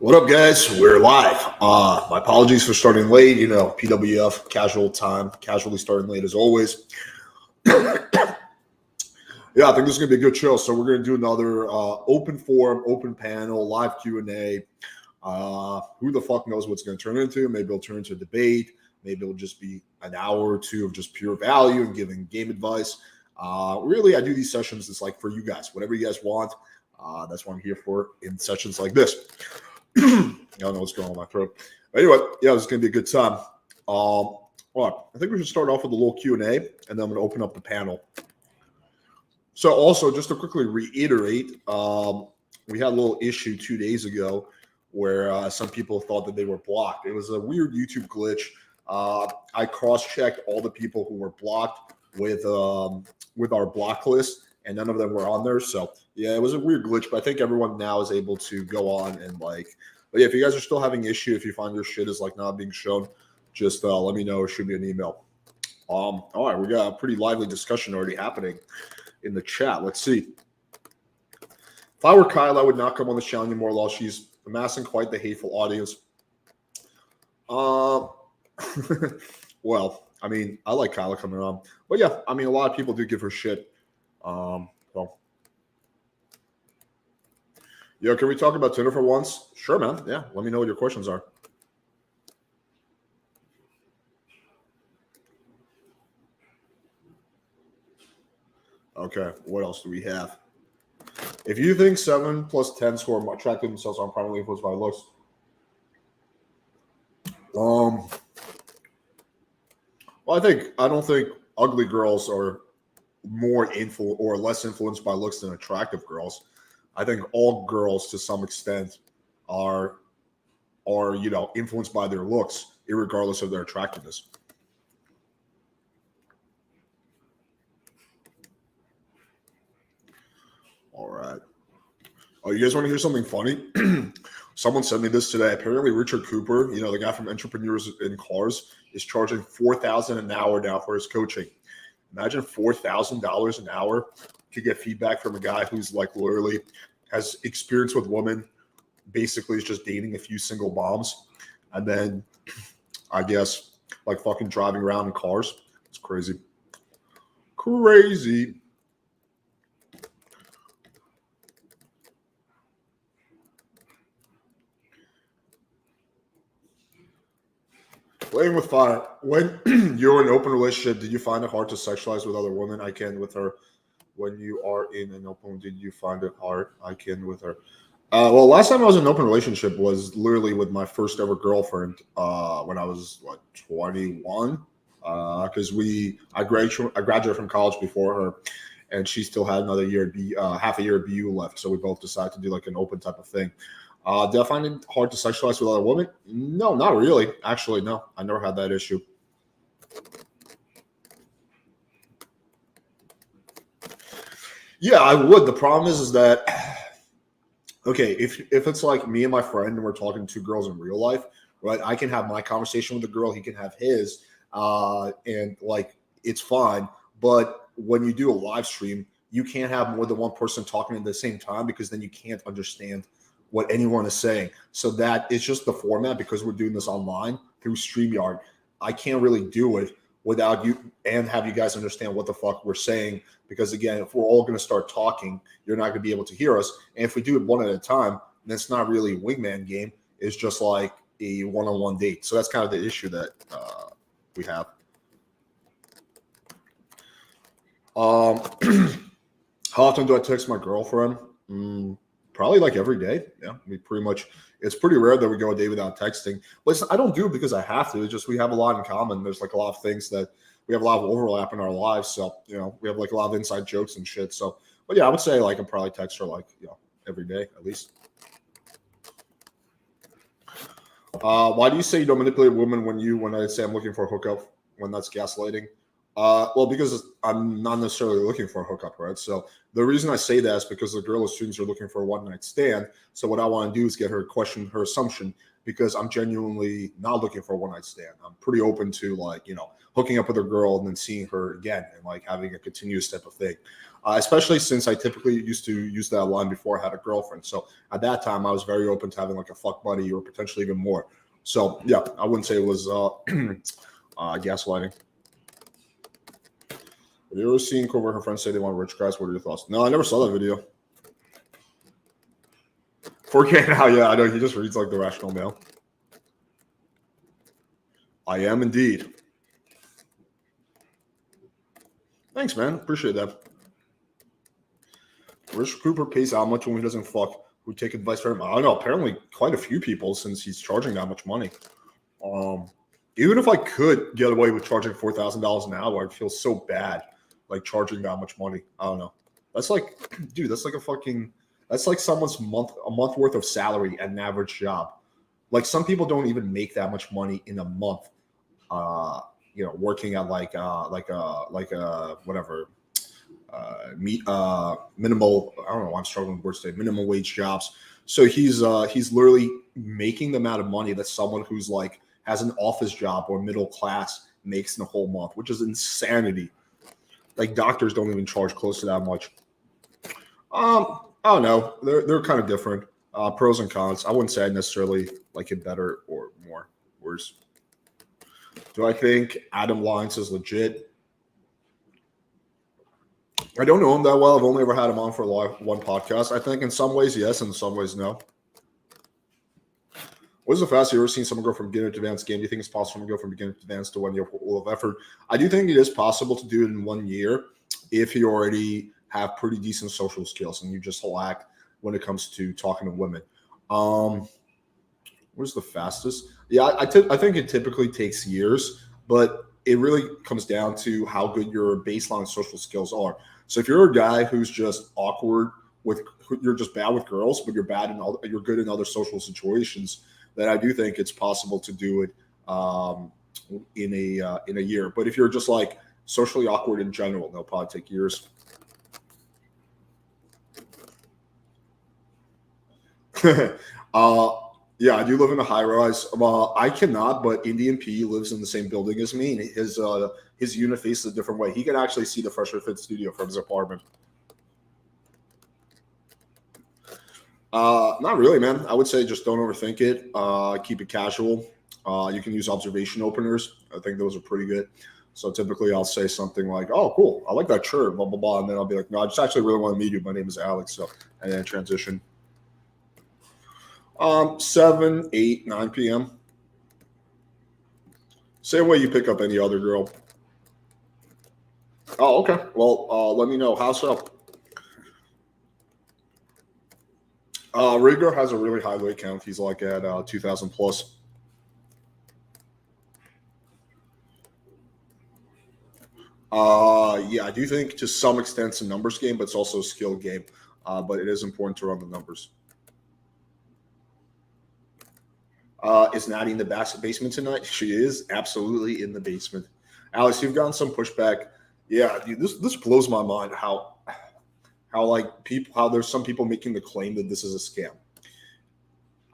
What up, guys? We're live. My apologies for starting late. PWF, casual time, casually starting late as always. Yeah, I think this is going to be a good show. So we're going to do another open forum, open panel, live Q&A. Who the fuck knows what's going to turn into? Maybe it'll turn into a debate. Maybe it'll just be an hour or two of just pure value and giving game advice. Really, I do these sessions. It's like for you guys, whatever you guys want. That's what I'm here for in sessions like this. I don't know what's going on in my throat. Anyway, yeah, this is going to be a good time. All right, I think we should start off with a little Q&A, and then I'm going to open up the panel. So also, just to quickly reiterate, we had a little issue 2 days ago where some people thought that they were blocked. It was a weird YouTube glitch. I cross-checked all the people who were blocked with our block list, and none of them were on there. So yeah, it was a weird glitch, but I think everyone now is able to go on and but yeah, if you guys are still having issue, if you find your shit is not being shown, just let me know or shoot me an email. All right, we got a pretty lively discussion already happening in the chat. Let's see. If I were Kyle, I would not come on the show anymore, while she's amassing quite the hateful audience. Well, I mean, I like Kyla coming on, but yeah, I mean, a lot of people do give her shit. Yo, can we talk about Tinder for once? Sure, man. Yeah, let me know what your questions are. Okay, what else do we have? If you think 7 plus 10 score more attractive themselves on primarily influenced by looks, well, I don't think ugly girls are more or less influenced by looks than attractive girls. I think all girls, to some extent, are influenced by their looks, irregardless of their attractiveness. All right. Oh, you guys want to hear something funny? Someone sent me this today. Apparently, Richard Cooper, the guy from Entrepreneurs in Cars, is charging $4,000 an hour now for his coaching. Imagine $4,000 an hour to get feedback from a guy who's literally has experience with women, basically is just dating a few single moms, and then I guess fucking driving around in cars. It's crazy. Crazy. Playing with fire. When you're in an open relationship, did you find it hard to sexualize with other women? I can with her. When you are in an open, did you find it hard? I can with her. Well, last time I was in an open relationship was literally with my first ever girlfriend when I was 21. Because I graduated from college before her, and she still had another year, half a year of BU left. So we both decided to do an open type of thing. Did I find it hard to sexualize with other women? No, not really. Actually, no. I never had that issue. Yeah, I would. The problem is that, okay, if it's like me and my friend and we're talking to two girls in real life, right, I can have my conversation with the girl, he can have his, and it's fine. But when you do a live stream, you can't have more than one person talking at the same time because then you can't understand what anyone is saying. So that is just the format because we're doing this online through StreamYard. I can't really do it without you and have you guys understand what the fuck we're saying. Because again, if we're all going to start talking, you're not going to be able to hear us. And if we do it one at a time, then it's not really a wingman game. It's just like a one-on-one date. So that's kind of the issue that we have. How often do I text my girlfriend? Probably every day. Yeah, it's pretty rare that we go a day without texting. But I don't do it because I have to. It's just we have a lot in common. There's a lot of things that we have a lot of overlap in our lives. So, we have a lot of inside jokes and shit. So, but yeah, I would say I probably text her every day at least. Why do you say you don't manipulate women when I say I'm looking for a hookup, when that's gaslighting? Well, because I'm not necessarily looking for a hookup, right? So the reason I say that is because the girl assumes you're looking for a one-night stand. So what I want to do is get her to question her assumption because I'm genuinely not looking for a one-night stand. I'm pretty open to hooking up with a girl and then seeing her again and having a continuous type of thing. especially since I typically used to use that line before I had a girlfriend. So at that time, I was very open to having like a fuck buddy or potentially even more. So yeah, I wouldn't say it was gaslighting. Have you ever seen coworker friends say they want rich guys? What are your thoughts? No, I never saw that video. 4K now, yeah, I know. He just reads like the rational male. I am indeed. Thanks, man. Appreciate that. Rich Cooper pays how much when he doesn't fuck? Who take advice from him? I don't know. Apparently, quite a few people since he's charging that much money. Even if I could get away with charging $4,000 an hour, I'd feel so bad, like charging that much money. I don't know. That's like, dude, that's like that's like someone's a month worth of salary at an average job. Like some people don't even make that much money in a month. Working at whatever. Minimal. I don't know. I'm struggling with words today. Minimum wage jobs. So he's literally making the amount of money that someone who's like has an office job or middle class makes in a whole month, which is insanity. Like doctors don't even charge close to that much. I don't know. They're kind of different. Pros and cons. I wouldn't say I necessarily like it better or more worse. Do I think Adam Lyons is legit? I don't know him that well. I've only ever had him on for one podcast. I think in some ways, yes, and in some ways, no. What is the fastest you've ever seen someone go from beginner to advanced game? Do you think it's possible to go from beginner to advanced to 1 year full of effort? I do think it is possible to do it in 1 year if you already have pretty decent social skills and you just lack when it comes to talking to women. What's the fastest? Yeah, I think it typically takes years, but it really comes down to how good your baseline social skills are. So if you're a guy who's just awkward you're just bad with girls, but you're good in other social situations, then I do think it's possible to do it in a year. But if you're just like socially awkward in general, they'll probably take years. Yeah, I do live in a high rise. I cannot, but Indian P lives in the same building as me, and his unit faces a different way. He can actually see the Fresher Fit studio from his apartment. Not really, man. I would say just don't overthink it. Keep it casual. You can use observation openers. I think those are pretty good. So typically I'll say something like, oh, cool. I like that shirt, blah, blah, blah. And then I'll be like, no, I just actually really want to meet you. My name is Alex. So, and then transition. 7, 8, 9 p.m. Same way you pick up any other girl. Oh, okay. Well, let me know. How so? Rigor has a really high weight count. He's like at 2,000 plus. Yeah, I do think to some extent it's a numbers game, but it's also a skill game. But it is important to run the numbers. Is Natty in the basement tonight? She is absolutely in the basement. Alex, you've gotten some pushback. Yeah, dude, this blows my mind how there's some people making the claim that this is a scam.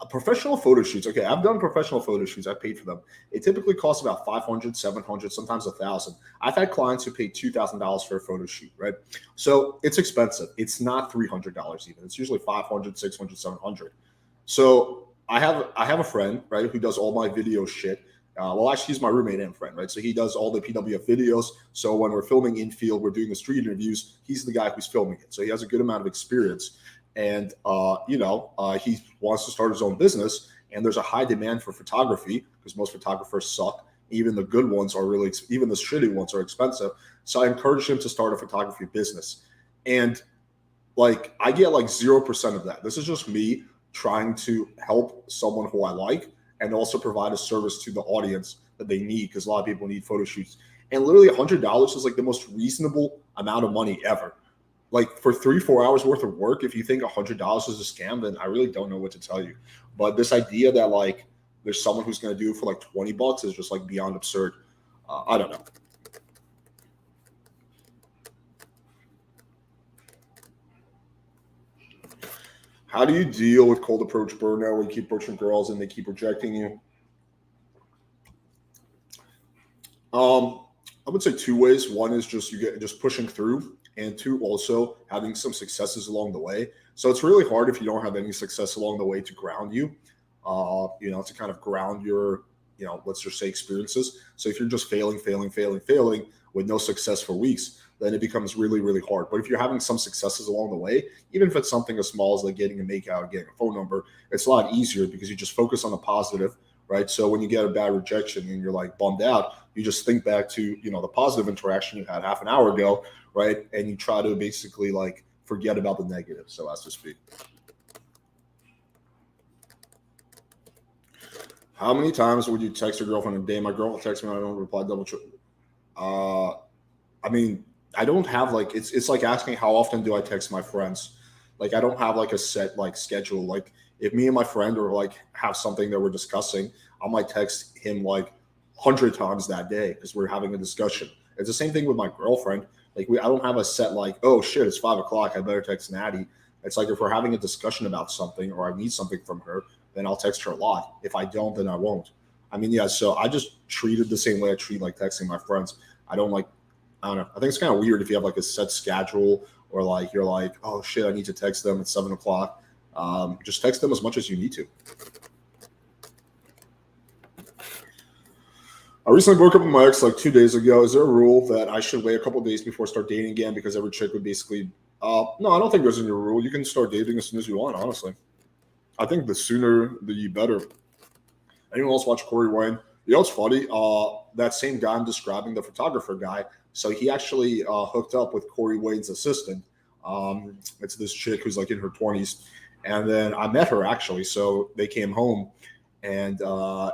Professional photo shoots. Okay, I've done professional photo shoots. I paid for them. It typically costs about $500, $700, sometimes $1,000. I've had clients who paid $2,000 for a photo shoot, right? So it's expensive. It's not $300 even. It's usually $500, $600, $700. So I have a friend, right, who does all my video shit. Well, actually, he's my roommate and friend, right? So he does all the PWF videos. So when we're filming in field, we're doing the street interviews. He's the guy who's filming it. So he has a good amount of experience. And, he wants to start his own business. And there's a high demand for photography because most photographers suck. Even the good ones even the shitty ones are expensive. So I encouraged him to start a photography business. And like, I get like 0% of that. This is just me trying to help someone who I like and also provide a service to the audience that they need because a lot of people need photo shoots. And literally $100 is like the most reasonable amount of money ever. Like for 3-4 hours worth of work, if you think $100 is a scam, then I really don't know what to tell you. But this idea that like there's someone who's going to do it for like $20 is just like beyond absurd. I don't know. How do you deal with cold approach burnout where you keep approaching girls and they keep rejecting you? I would say 2 ways. One is just pushing through. and two, also having some successes along the way. So it's really hard if you don't have any success along the way to ground you, to kind of ground your, let's just say experiences. So if you're just failing with no success for weeks, then it becomes really, really hard. But if you're having some successes along the way, even if it's something as small as like getting a make out, getting a phone number, it's a lot easier because you just focus on the positive, right? So when you get a bad rejection and you're like bummed out, you just think back to, the positive interaction you had half an hour ago, right? And you try to basically like forget about the negative, so as to speak. How many times would you text your girlfriend a day? My girl will text me and I don't reply double. I mean, I don't have like it's like asking how often do I text my friends. Like I don't have like a set like schedule. Like if me and my friend or like have something that we're discussing, I might text him like 100 times that day because we're having a discussion. It's the same thing with my girlfriend. Like I don't have a set like, oh shit, it's 5 o'clock, I better text Natty. It's like if we're having a discussion about something or I need something from her, then I'll text her a lot. If I don't, then I won't. I mean, yeah. So I just treat it the same way I treat like texting my friends. I don't like I don't know. I think it's kind of weird if you have like a set schedule or like you're like, oh shit, I need to text them at 7 o'clock. Just text them as much as you need to. I recently broke up with my ex like 2 days ago. Is there a rule that I should wait a couple days before start dating again? Because every chick would basically. No, I don't think there's any rule. You can start dating as soon as you want. Honestly, I think the sooner the better. Anyone else watch Corey Wayne? You know what's funny? That same guy I'm describing, the photographer guy. So he actually hooked up with Corey Wayne's assistant. It's this chick who's like in her 20s, and then I met her actually. So they came home. And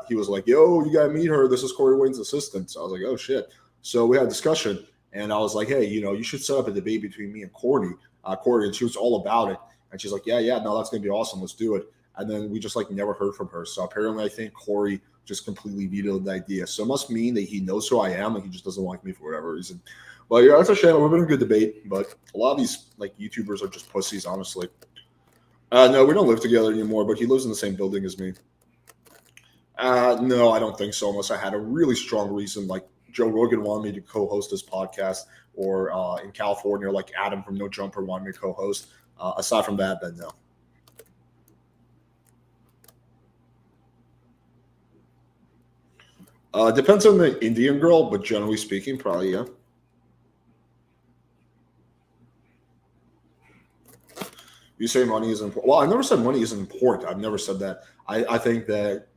he was like, yo, you got to meet her. This is Corey Wayne's assistant. So I was like, oh, shit. So we had a discussion. And I was like, hey, you should set up a debate between me and Corey. And she was all about it. And she's like, yeah, no, that's going to be awesome. Let's do it. And then we just like never heard from her. So apparently I think Corey just completely vetoed the idea. So it must mean that he knows who I am and he just doesn't like me for whatever reason. But yeah, that's a shame. We've been a good debate. But a lot of these like YouTubers are just pussies, honestly. No, we don't live together anymore, but he lives in the same building as me. No, I don't think so. Unless I had a really strong reason, like Joe Rogan wanted me to co-host this podcast, or in California, like Adam from No Jumper wanted me to co-host. Aside from that, then no. Depends on the Indian girl, but generally speaking, probably yeah. You say money is important. Well, I never said money isn't important. I've never said that. I think that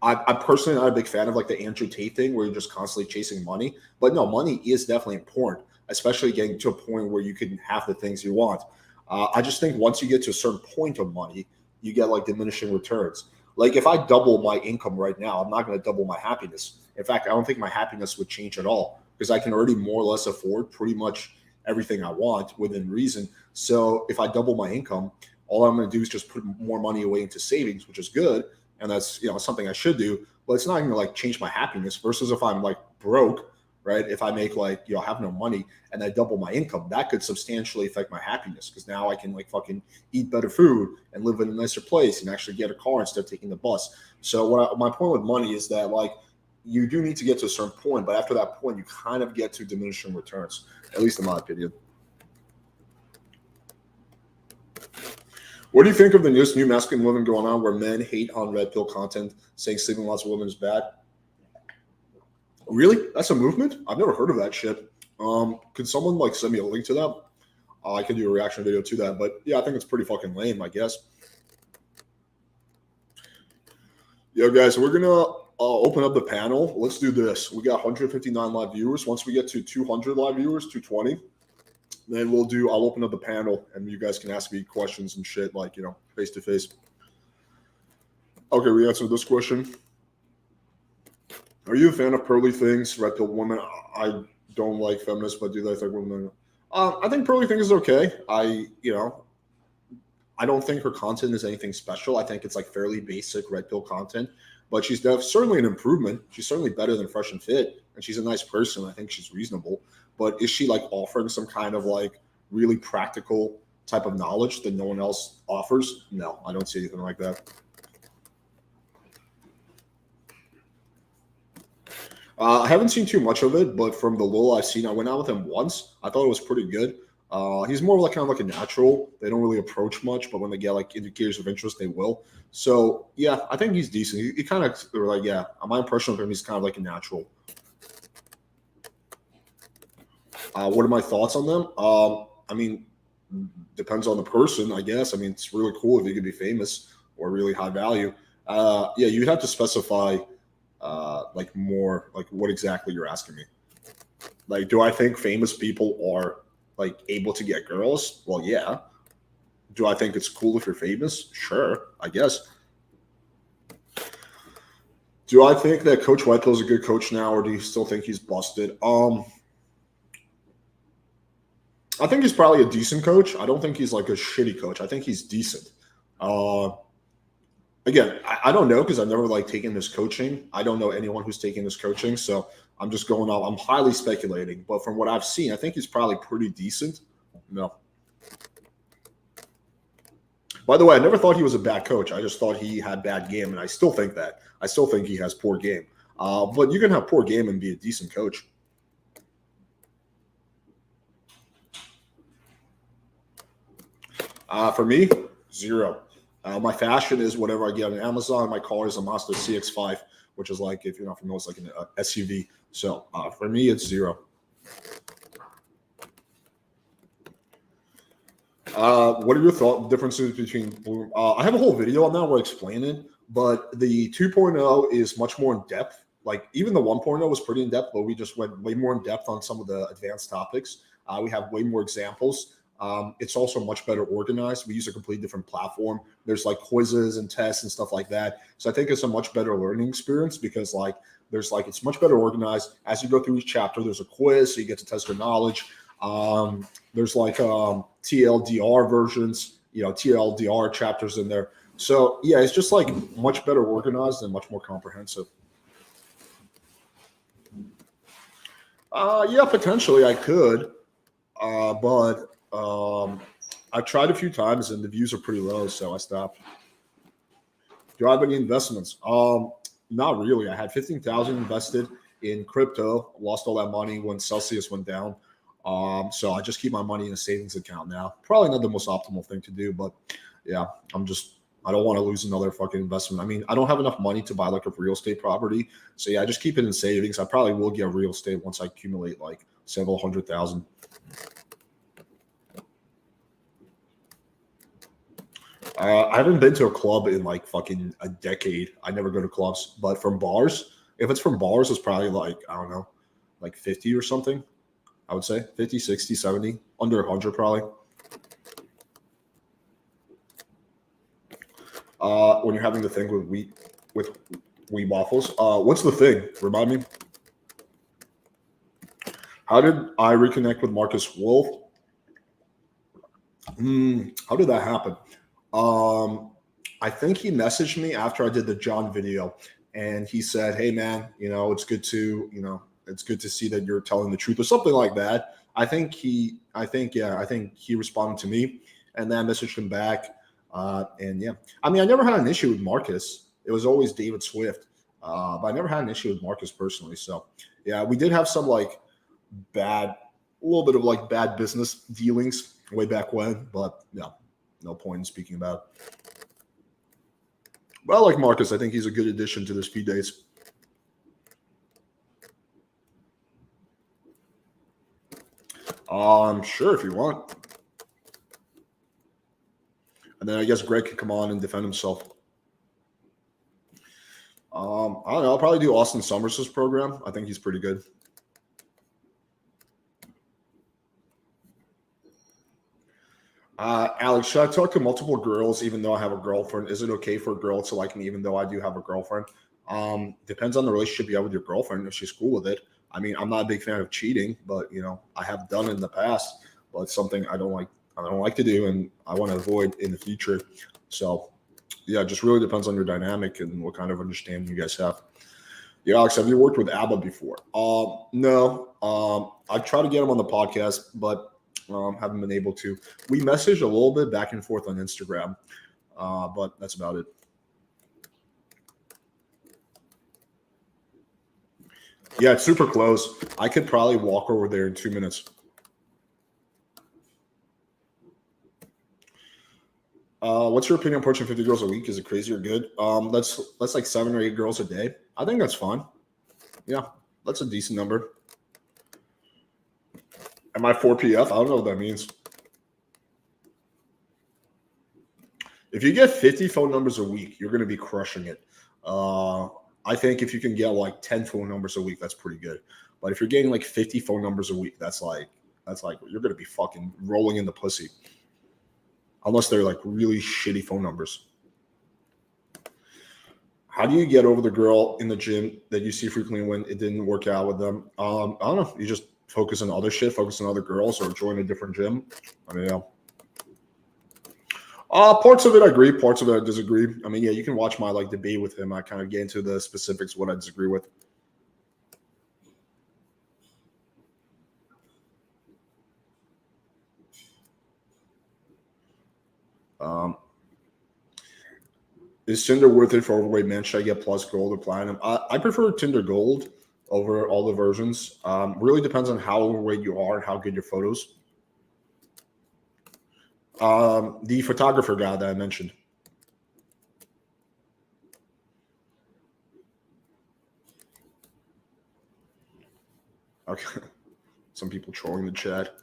I'm personally not a big fan of like the Andrew Tate thing where you're just constantly chasing money. But no, money is definitely important, especially getting to a point where you can have the things you want. I just think once you get to a certain point of money, you get like diminishing returns. Like if I double my income right now, I'm not going to double my happiness. In fact, I don't think my happiness would change at all because I can already more or less afford pretty much everything I want within reason. So if I double my income, all I'm going to do is just put more money away into savings, which is good, and that's something I should do. But it's not going to like change my happiness. Versus if I'm like broke, right? If I make like have no money and I double my income, that could substantially affect my happiness because now I can like fucking eat better food and live in a nicer place and actually get a car instead of taking the bus. So my point with money is that like you do need to get to a certain point, but after that point, you kind of get to diminishing returns, at least in my opinion. What do you think of the new masculine movement going on where men hate on red pill content, saying sleeping with lots of women is bad? Really? That's a movement? I've never heard of that shit. Could someone like send me a link to that? I could do a reaction video to that. But yeah, I think it's pretty fucking lame, I guess. Yo, guys, we're gonna open up the panel. Let's do this. We got 159 live viewers. Once we get to 200 live viewers, 220. Then I'll open up the panel and you guys can ask me questions and shit like, face to face. Okay, we answered this question. Are you a fan of pearly things, red pill women? I don't like feminists, but do they think women? I think pearly things is okay. I don't think her content is anything special. I think it's like fairly basic red pill content, but she's certainly an improvement. She's certainly better than Fresh and Fit, and she's a nice person. I think she's reasonable. But is she like offering some kind of like really practical type of knowledge that no one else offers? No, I don't see anything like that. I haven't seen too much of it, but from the little I've seen, I went out with him once. I thought it was pretty good. He's more like kind of like a natural. They don't really approach much, but when they get like indicators of interest, they will. So yeah, I think he's decent. He kind of like yeah. My impression of him, he's kind of like a natural. What are my thoughts on them? I mean, depends on the person, I guess. I mean, it's really cool if you could be famous or really high value. Yeah, you'd have to specify like more like what exactly you're asking me. Like, do I think famous people are like able to get girls? Well, yeah. Do I think it's cool if you're famous? Sure, I guess. Do I think that Coach Whitehill is a good coach now, or do you still think he's busted? I think he's probably a decent coach. I don't think he's like a shitty coach. I think he's decent. Uh, Again, I don't know because I've never like taken this coaching. I don't know anyone who's taking this coaching, so I'm just going off. I'm highly speculating, but from what I've seen, I think he's probably pretty decent. No. By the way, I never thought he was a bad coach. I just thought he had bad game, and I still think that. I still think he has poor game. But you can have poor game and be a decent coach. For me, zero. My fashion is whatever I get on Amazon. My car is a Mazda CX-5, which is like, if you're not familiar, it's like an SUV. So for me, it's zero. What are your differences between Bloom? I have a whole video on that where I explain it, but the 2.0 is much more in depth. Like even the 1.0 was pretty in depth, but we just went way more in depth on some of the advanced topics. We have way more examples. It's also much better organized. We use a completely different platform. There's like quizzes and tests and stuff like that. So I think it's a much better learning experience because like there's like it's much better organized. As you go through each chapter, there's a quiz, so you get to test your knowledge. There's like TLDR versions, TLDR chapters in there. So yeah, it's just like much better organized and much more comprehensive. Yeah, potentially I could, but I've tried a few times and the views are pretty low, so I stopped. Do I have any investments? Not really. I had 15,000 invested in crypto. Lost all that money when Celsius went down. So I just keep my money in a savings account now. Probably not the most optimal thing to do, but yeah, I don't want to lose another fucking investment. I mean, I don't have enough money to buy like a real estate property. So yeah, I just keep it in savings. I probably will get real estate once I accumulate like several 100,000. I haven't been to a club in like fucking a decade. I never go to clubs, but from bars, if it's from bars, it's probably like, I don't know, like 50 or something. I would say 50, 60, 70, under 100 probably. When you're having the thing with wheat waffles, what's the thing? Remind me. How did I reconnect with Marcus Wolf? How did that happen? Um, I think he messaged me after I did the John video, and he said, "Hey, man, it's good to see that you're telling the truth," or something like that. I think he responded to me, and then I messaged him back, and yeah, I mean, I never had an issue with Marcus. It was always David Swift, but I never had an issue with Marcus personally. So yeah, we did have some like bad, a little bit of like bad business dealings way back when, but yeah, no point in speaking about it. But I like Marcus. I think he's a good addition to the speed dates. Sure, if you want. And then I guess Greg could come on and defend himself. I don't know. I'll probably do Austin Summers' program. I think he's pretty good. Alex, should I talk to multiple girls even though I have a girlfriend? Is it okay for a girl to like me even though I do have a girlfriend? Depends on the relationship you have with your girlfriend. If she's cool with it. I mean, I'm not a big fan of cheating, but I have done it in the past. But it's something I don't like. I don't like to do, and I want to avoid in the future. So, yeah, it just really depends on your dynamic and what kind of understanding you guys have. Yeah, Alex, have you worked with ABBA before? No. I tried to get him on the podcast, but haven't been able to. We messaged a little bit back and forth on Instagram, but that's about it. Yeah, it's super close. I could probably walk over there in 2 minutes. What's your opinion on approaching 50 girls a week? Is it crazy or good? That's like 7 or 8 girls a day. I think that's fine. Yeah, that's a decent number. Am I 4PF? I don't know what that means. If you get 50 phone numbers a week, you're going to be crushing it. I think if you can get like 10 phone numbers a week, that's pretty good. But if you're getting like 50 phone numbers a week, that's like you're going to be fucking rolling in the pussy. Unless they're like really shitty phone numbers. How do you get over the girl in the gym that you see frequently when it didn't work out with them? I don't know. You just focus on other shit, focus on other girls, or join a different gym. I mean, yeah. Parts of it I agree, parts of it I disagree. I mean, yeah, you can watch my like debate with him. I kind of get into the specifics what I disagree with. Um, is Tinder worth it for overweight men? Should I get plus gold or platinum? I prefer Tinder Gold over all the versions. Really depends on how overweight you are and how good your photos. The photographer guy that I mentioned. Okay. Some people trolling the chat.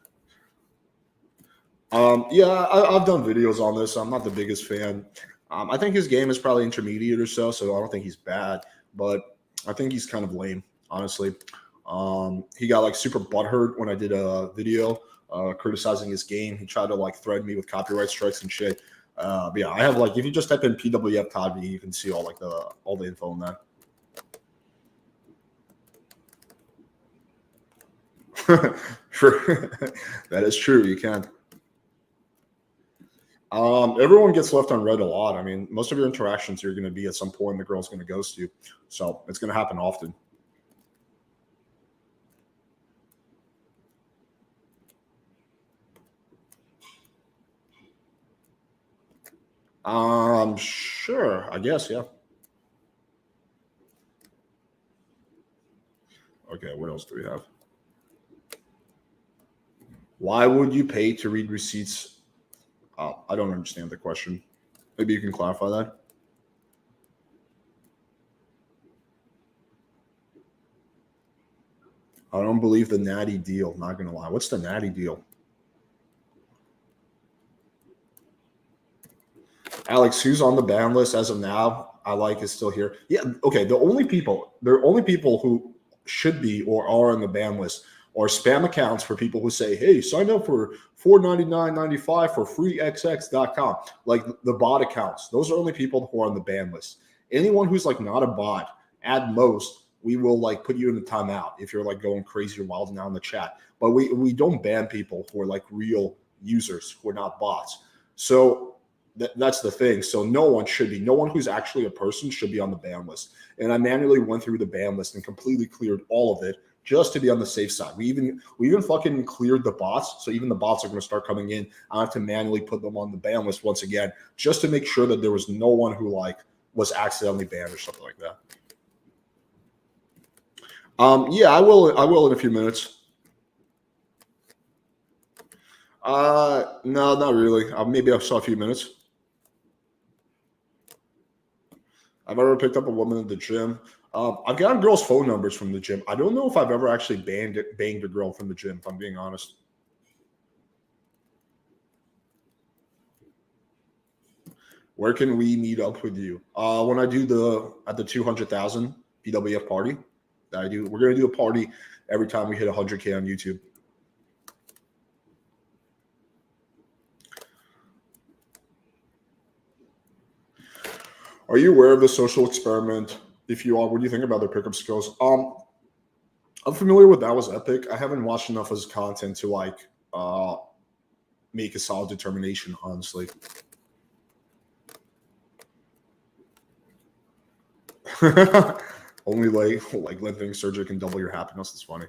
Yeah, I've done videos on this. I'm not the biggest fan. I think his game is probably intermediate or so I don't think he's bad, but I think he's kind of lame, honestly. He got like super butthurt when I did a video criticizing his game. He tried to like threaten me with copyright strikes and shit. But yeah, I have like if you just type in PWF Todd V, you can see all the info on that. Sure, that is true. You can. Everyone gets left on red a lot. I mean, most of your interactions you're going to be at some point the girl's going to ghost you, so it's going to happen often. Sure, I guess, yeah. Okay, what else do we have? Why would you pay to read receipts? I don't understand the question. Maybe you can clarify that. I don't believe the natty deal. Not gonna lie. What's the natty deal? Alex, who's on the ban list as of now? I like is still here. Yeah, okay. The only people who should be or are on the ban list are spam accounts for people who say, "Hey, sign up for $4.99.95 for freexx.com." Like the bot accounts. Those are only people who are on the ban list. Anyone who's like not a bot, at most, we will like put you in the timeout if you're like going crazy or wild now in the chat. But we don't ban people who are like real users who are not bots. So that's the thing. So no one who's actually a person should be on the ban list. And I manually went through the ban list and completely cleared all of it just to be on the safe side. We even fucking cleared the bots. So even the bots are going to start coming in. I have to manually put them on the ban list once again, just to make sure that there was no one who like was accidentally banned or something like that. Yeah, I will in a few minutes. No, not really. Maybe I saw a few minutes. I've ever picked up a woman at the gym. I've gotten girls' phone numbers from the gym. I don't know if I've ever actually banged a girl from the gym, if I'm being honest. Where can we meet up with you? When I do at the 200,000 PWF party that I do, we're gonna do a party every time we hit 100K on YouTube. Are you aware of the social experiment? If you are, what do you think about their pickup skills? I'm familiar with That Was Epic. I haven't watched enough of his content to like make a solid determination, honestly. Only like lengthening surgery can double your happiness. It's funny.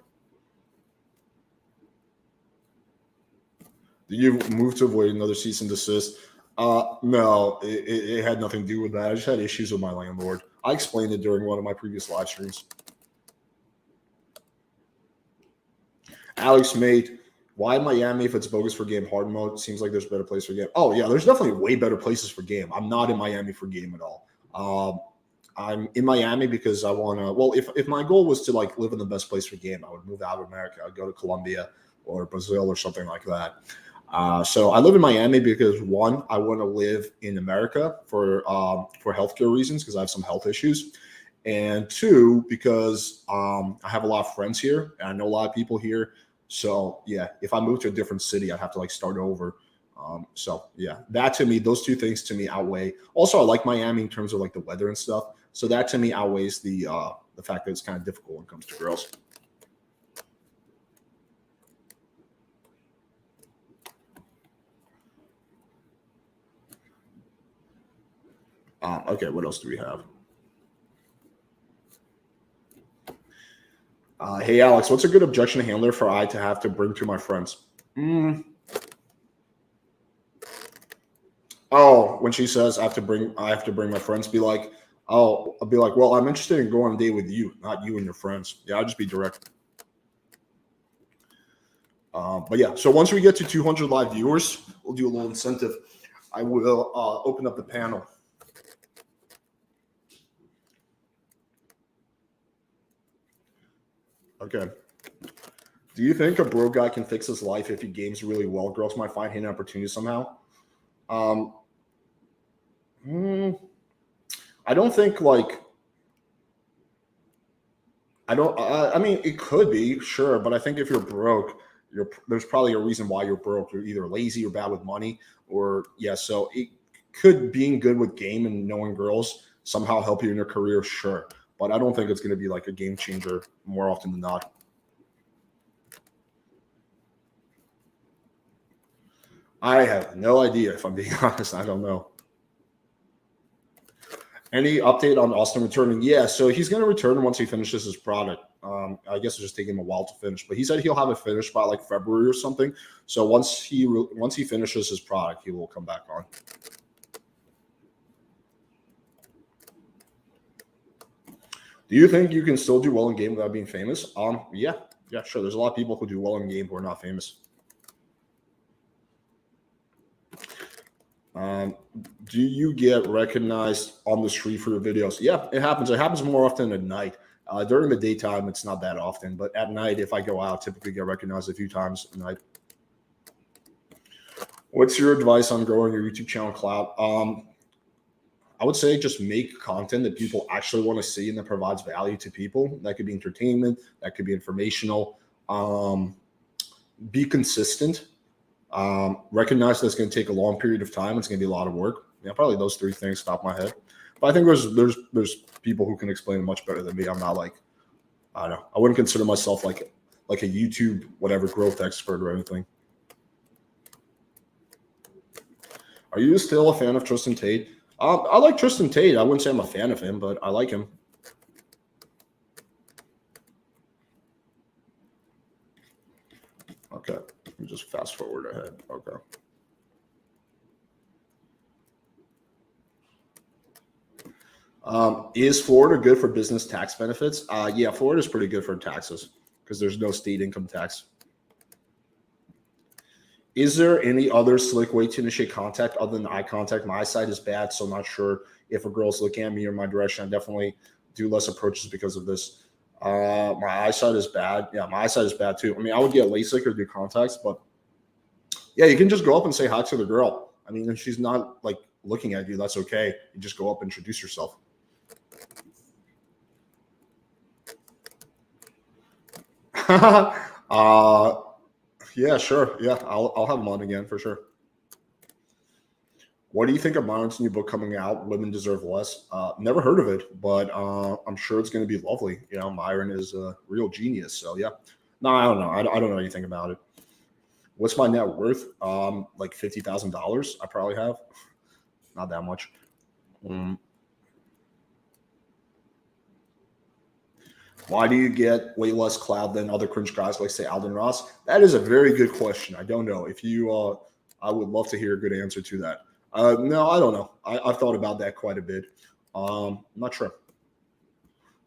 Did you move to avoid another cease and desist? No, it had nothing to do with that. I just had issues with my landlord. I explained it during one of my previous live streams. Alex mate, why Miami if it's bogus for game hard mode? Seems like there's a better place for game. Oh yeah, there's definitely way better places for game. I'm not in Miami for game at all. I'm in Miami because I want to. Well, if my goal was to like live in the best place for game, I would move out of America. I'd go to Colombia or Brazil or something like that. So I live in Miami because one, I want to live in America for healthcare reasons because I have some health issues, and two, because I have a lot of friends here and I know a lot of people here. So yeah, if I move to a different city, I'd have to like start over. So yeah, that to me, those two things to me outweigh. Also, I like Miami in terms of like the weather and stuff. So that to me outweighs the fact that it's kind of difficult when it comes to girls. Okay, what else do we have? Hey Alex, what's a good objection handler for I to have to bring to my friends? Oh, when she says I have to bring my friends, be like, oh, I'll be like, well, I'm interested in going on a date with you, not you and your friends. Yeah, I'll just be direct. But yeah, so once we get to 200 live viewers, we'll do a little incentive. I will open up the panel. Okay. Do you think a bro guy can fix his life if he games really well? Girls might find hidden opportunities somehow. Um, I don't think like I don't. I mean, it could be sure, but I think if you're broke, there's probably a reason why you're broke. You're either lazy or bad with money, or yeah. So it could being good with game and knowing girls somehow help you in your career, sure. But I don't think it's going to be like a game changer more often than not. I have no idea if I'm being honest. I don't know. Any update on Austin returning? Yeah, so he's going to return once he finishes his product. I guess it's just taking him a while to finish, but he said he'll have it finished by like February or something. So once he finishes his product, he will come back on. Do you think you can still do well in game without being famous? Yeah, sure. There's a lot of people who do well in game who are not famous. Do you get recognized on the street for your videos? Yeah, it happens. It happens more often at night. During the daytime, it's not that often, but at night, if I go out, typically get recognized a few times at night. What's your advice on growing your YouTube channel clout? I would say just make content that people actually want to see and that provides value to people. That could be entertainment, that could be informational. Be consistent. Recognize that it's going to take a long period of time. It's going to be a lot of work. Yeah, probably those three things top my head. But I think there's people who can explain it much better than me. I'm not like I don't know. I wouldn't consider myself like a YouTube whatever growth expert or anything. Are you still a fan of Tristan Tate? I like Tristan Tate. I wouldn't say I'm a fan of him, but I like him. Okay, let me just fast forward ahead. Okay. Is Florida good for business tax benefits? Yeah, Florida is pretty good for taxes because there's no state income tax. Is there any other slick way to initiate contact other than eye contact? My eyesight is bad, so I'm not sure if a girl's looking at me or my direction. I definitely do less approaches because of this. My eyesight is bad. Yeah, my eyesight is bad too. I mean, I would get LASIK or do contacts, but yeah, you can just go up and say hi to the girl. I mean, if she's not like looking at you, that's okay. You just go up and introduce yourself. Yeah, sure. Yeah, I'll have them on again for sure. What do you think of Myron's new book coming out? Women Deserve Less. Never heard of it, but I'm sure it's going to be lovely. You know, Myron is a real genius. So yeah. No, I don't know. I don't know anything about it. What's my net worth? Like $50,000. I probably have. Not that much. Why do you get way less cloud than other cringe guys like say Alden Ross? That is a very good question. I don't know. If you, I would love to hear a good answer to that. No, I don't know. I've thought about that quite a bit. I'm not sure.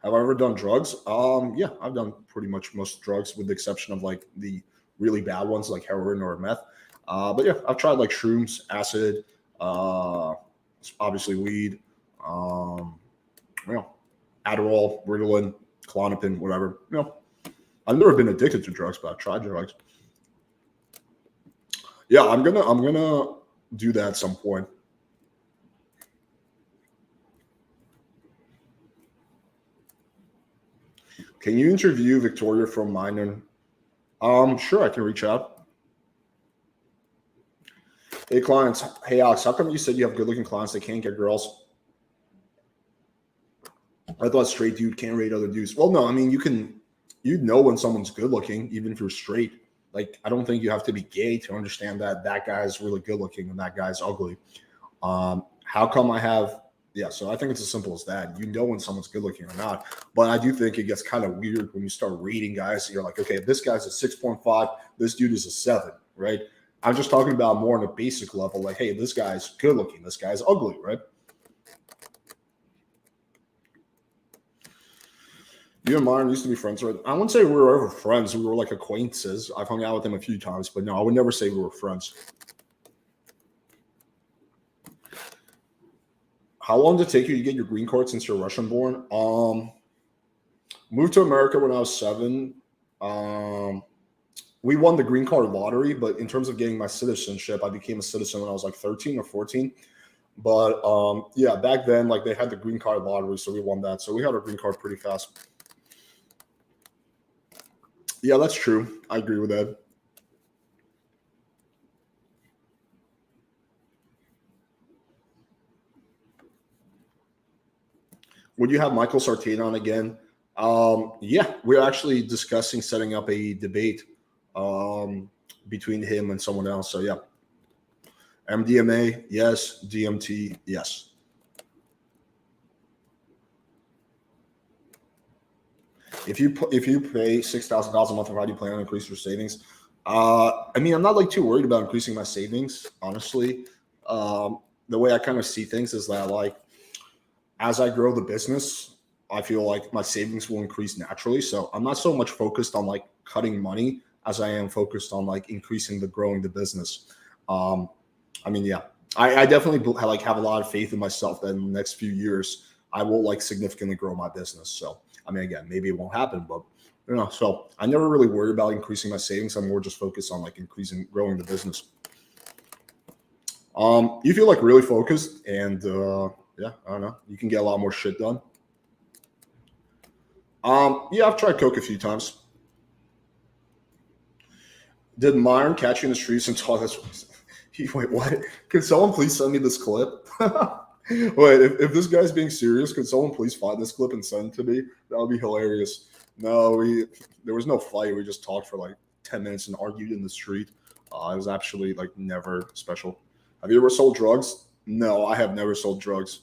Have I ever done drugs? Yeah, I've done pretty much most drugs with the exception of like the really bad ones like heroin or meth. But yeah, I've tried like shrooms, acid, uh, obviously weed, um, you know, Adderall, Ritalin, Klonopin, whatever. I've never been addicted to drugs, but I've tried drugs. Yeah, I'm gonna do that at some point. Can you interview Victoria from Minor? Sure, I can reach out. Hey, clients. Hey, Alex, how come you said you have good looking clients that can't get girls? I thought straight dude can't rate other dudes. Well, no, I mean, you know when someone's good looking, even if you're straight. Like, I don't think you have to be gay to understand that that guy's really good looking and that guy's ugly. How come I have, yeah, so I think it's as simple as that. You know when someone's good looking or not. But I do think it gets kind of weird when you start rating guys. You're like, okay, this guy's a 6.5, this dude is a 7, right? I'm just talking about more on a basic level, like, hey, this guy's good looking, this guy's ugly, right? You and Myron used to be friends, right? I wouldn't say we were ever friends. We were like acquaintances. I've hung out with him a few times, but no, I would never say we were friends. How long did it take you to get your green card since you're Russian born? Moved to America when I was 7. Um, we won the green card lottery, but in terms of getting my citizenship, I became a citizen when I was like 13 or 14. But yeah, back then, like they had the green card lottery, so we won that. So we had our green card pretty fast. Yeah, that's true. I agree with that. Would you have Michael Sartain on again? Yeah, we're actually discussing setting up a debate um, between him and someone else. So yeah, MDMA, yes. DMT, yes. If you pay $6,000 a month, how do you plan on increasing your savings? I mean, I'm not like too worried about increasing my savings, honestly. The way I kind of see things is that like as I grow the business, I feel like my savings will increase naturally. So I'm not so much focused on like cutting money as I am focused on like increasing the growing the business. Um, I mean, yeah, I definitely like have a lot of faith in myself that in the next few years I will like significantly grow my business. So I mean, again, maybe it won't happen, but so I never really worry about increasing my savings. I'm more just focused on like increasing growing the business. You feel like really focused and yeah, I don't know. You can get a lot more shit done. Yeah, I've tried coke a few times. Did Myron catch you in the streets and taught us? Wait, what? Can someone please send me this clip? Wait, if this guy's being serious, could someone please find this clip and send it to me? That would be hilarious. No, there was no fight. We just talked for like 10 minutes and argued in the street. It was actually like never special. Have you ever sold drugs? No, I have never sold drugs.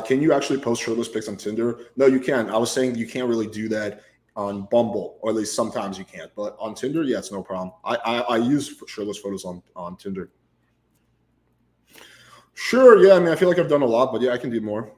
Can you actually post shirtless pics on Tinder? No, you can. I was saying you can't really do that on Bumble, or at least sometimes you can't. But on Tinder, yeah, it's no problem. I use shirtless photos on Tinder. Sure, yeah. I mean, I feel like I've done a lot, but yeah, I can do more.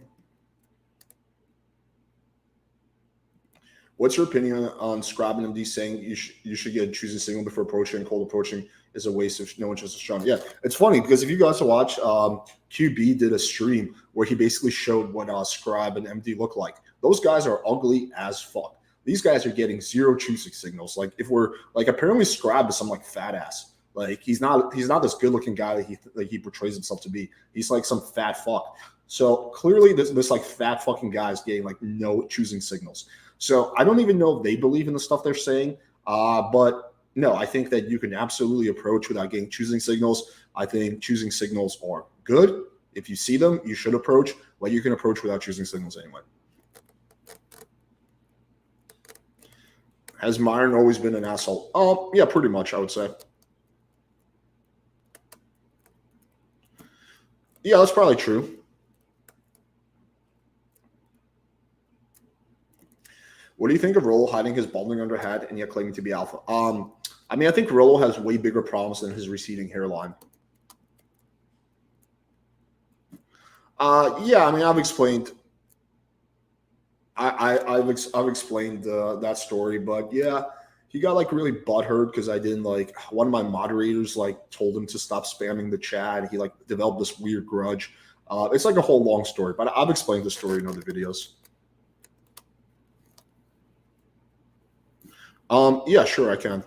What's your opinion on Scrab and MD saying you should get choosing signal before approaching and cold approaching is a waste if no interest is shown? Yeah, it's funny because if you guys watch, QB did a stream where he basically showed what Scribe and MD look like. Those guys are ugly as fuck. These guys are getting zero choosing signals. Like if we're like apparently Scribe is some like fat ass. Like he's not this good looking guy that he portrays himself to be. He's like some fat fuck. So clearly this like fat fucking guy is getting like no choosing signals. So I don't even know if they believe in the stuff they're saying. But no, I think that you can absolutely approach without getting choosing signals. I think choosing signals are good. If you see them, you should approach. But you can approach without choosing signals anyway. Has Myron always been an asshole? Yeah, pretty much, I would say. Yeah, that's probably true. What do you think of Rolo hiding his balding under hat and yet claiming to be alpha? I mean, I think Rolo has way bigger problems than his receding hairline. Yeah, I mean, I've explained. I've explained that story, but yeah, he got like really butthurt because I didn't like one of my moderators like told him to stop spamming the chat. He like developed this weird grudge. It's like a whole long story, but I've explained the story in other videos. Yeah, sure, I can.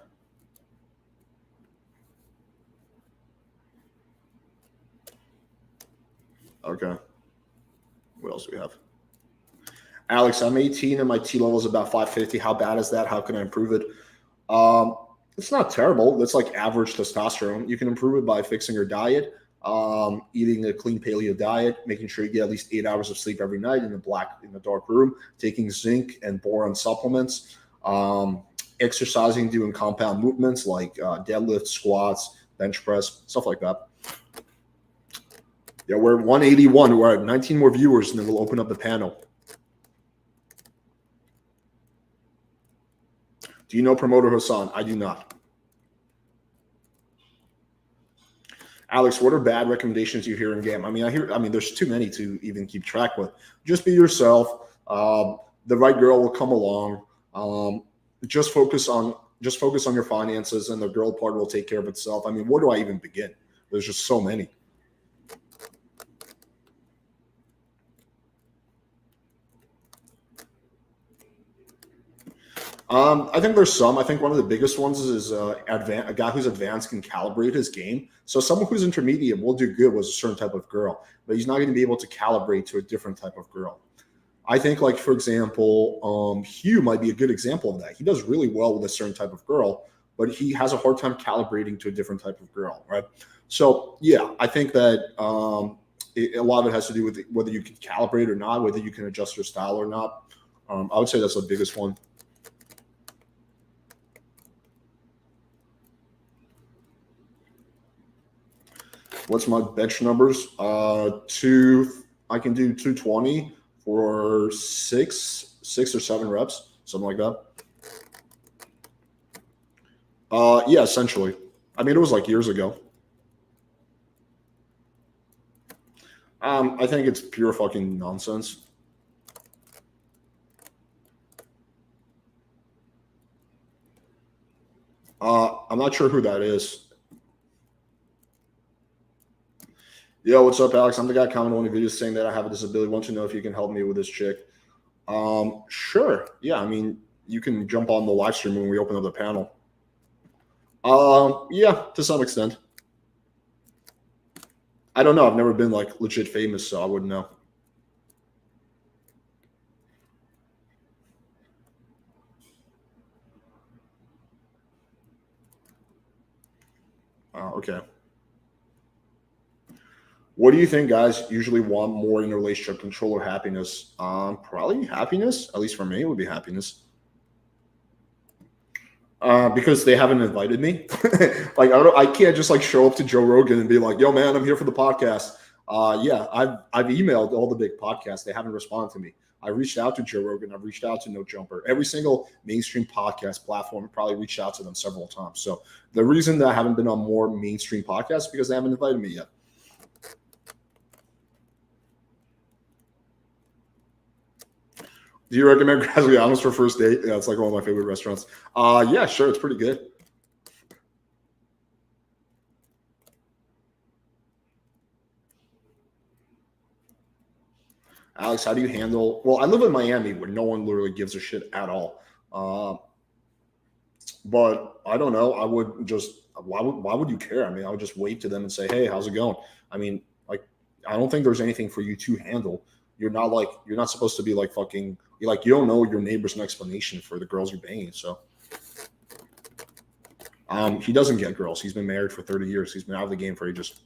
Okay. What else do we have? Alex, I'm 18 and my T level is about 550. How bad is that? How can I improve it? Um, it's not terrible. That's like average testosterone. You can improve it by fixing your diet, eating a clean paleo diet, making sure you get at least 8 hours of sleep every night in the dark room, taking zinc and boron supplements, exercising, doing compound movements like deadlift, squats, bench press, stuff like that. Yeah, we're at 181. We're at 19 more viewers, and then we'll open up the panel. Do you know promoter Hassan? I do not. Alex, what are bad recommendations you hear in game? I mean, there's too many to even keep track with. Just be yourself. The right girl will come along. Just focus on your finances, and the girl part will take care of itself. I mean, where do I even begin? There's just so many. I think there's some. I think one of the biggest ones is a guy who's advanced can calibrate his game. So someone who's intermediate will do good with a certain type of girl, but he's not going to be able to calibrate to a different type of girl. I think, like for example, Hugh might be a good example of that. He does really well with a certain type of girl, but he has a hard time calibrating to a different type of girl, right? So yeah, I think that a lot of it has to do with whether you can calibrate or not, whether you can adjust your style or not. I would say that's the biggest one. What's my bench numbers? I can do 220 for six or seven reps, something like that. Yeah, essentially. I mean, it was like years ago. I think it's pure fucking nonsense. I'm not sure who that is. Yo, what's up, Alex? I'm the guy commenting on the videos saying that I have a disability. Want to know if you can help me with this chick? Sure. Yeah, I mean, you can jump on the live stream when we open up the panel. Yeah, to some extent. I don't know. I've never been like legit famous, so I wouldn't know. Okay. What do you think guys usually want more in a relationship, control or happiness? Probably happiness. At least for me, it would be happiness. Because they haven't invited me. Like I can't just like show up to Joe Rogan and be like, "Yo, man, I'm here for the podcast." Yeah, I've emailed all the big podcasts. They haven't responded to me. I reached out to Joe Rogan. I've reached out to No Jumper. Every single mainstream podcast platform probably reached out to them several times. So the reason that I haven't been on more mainstream podcasts is because they haven't invited me yet. Do you recommend Graziano's for first date? Yeah, it's like one of my favorite restaurants. Yeah, sure, it's pretty good. Alex, how do you handle? Well, I live in Miami where no one literally gives a shit at all. But I don't know. I would just why would you care? I mean, I would just wave to them and say, "Hey, how's it going?" I mean, like, I don't think there's anything for you to handle. You're not supposed to be like fucking. You're like you don't know your neighbor's an explanation for the girls you're banging. So, he doesn't get girls. He's been married for 30 years. He's been out of the game for ages.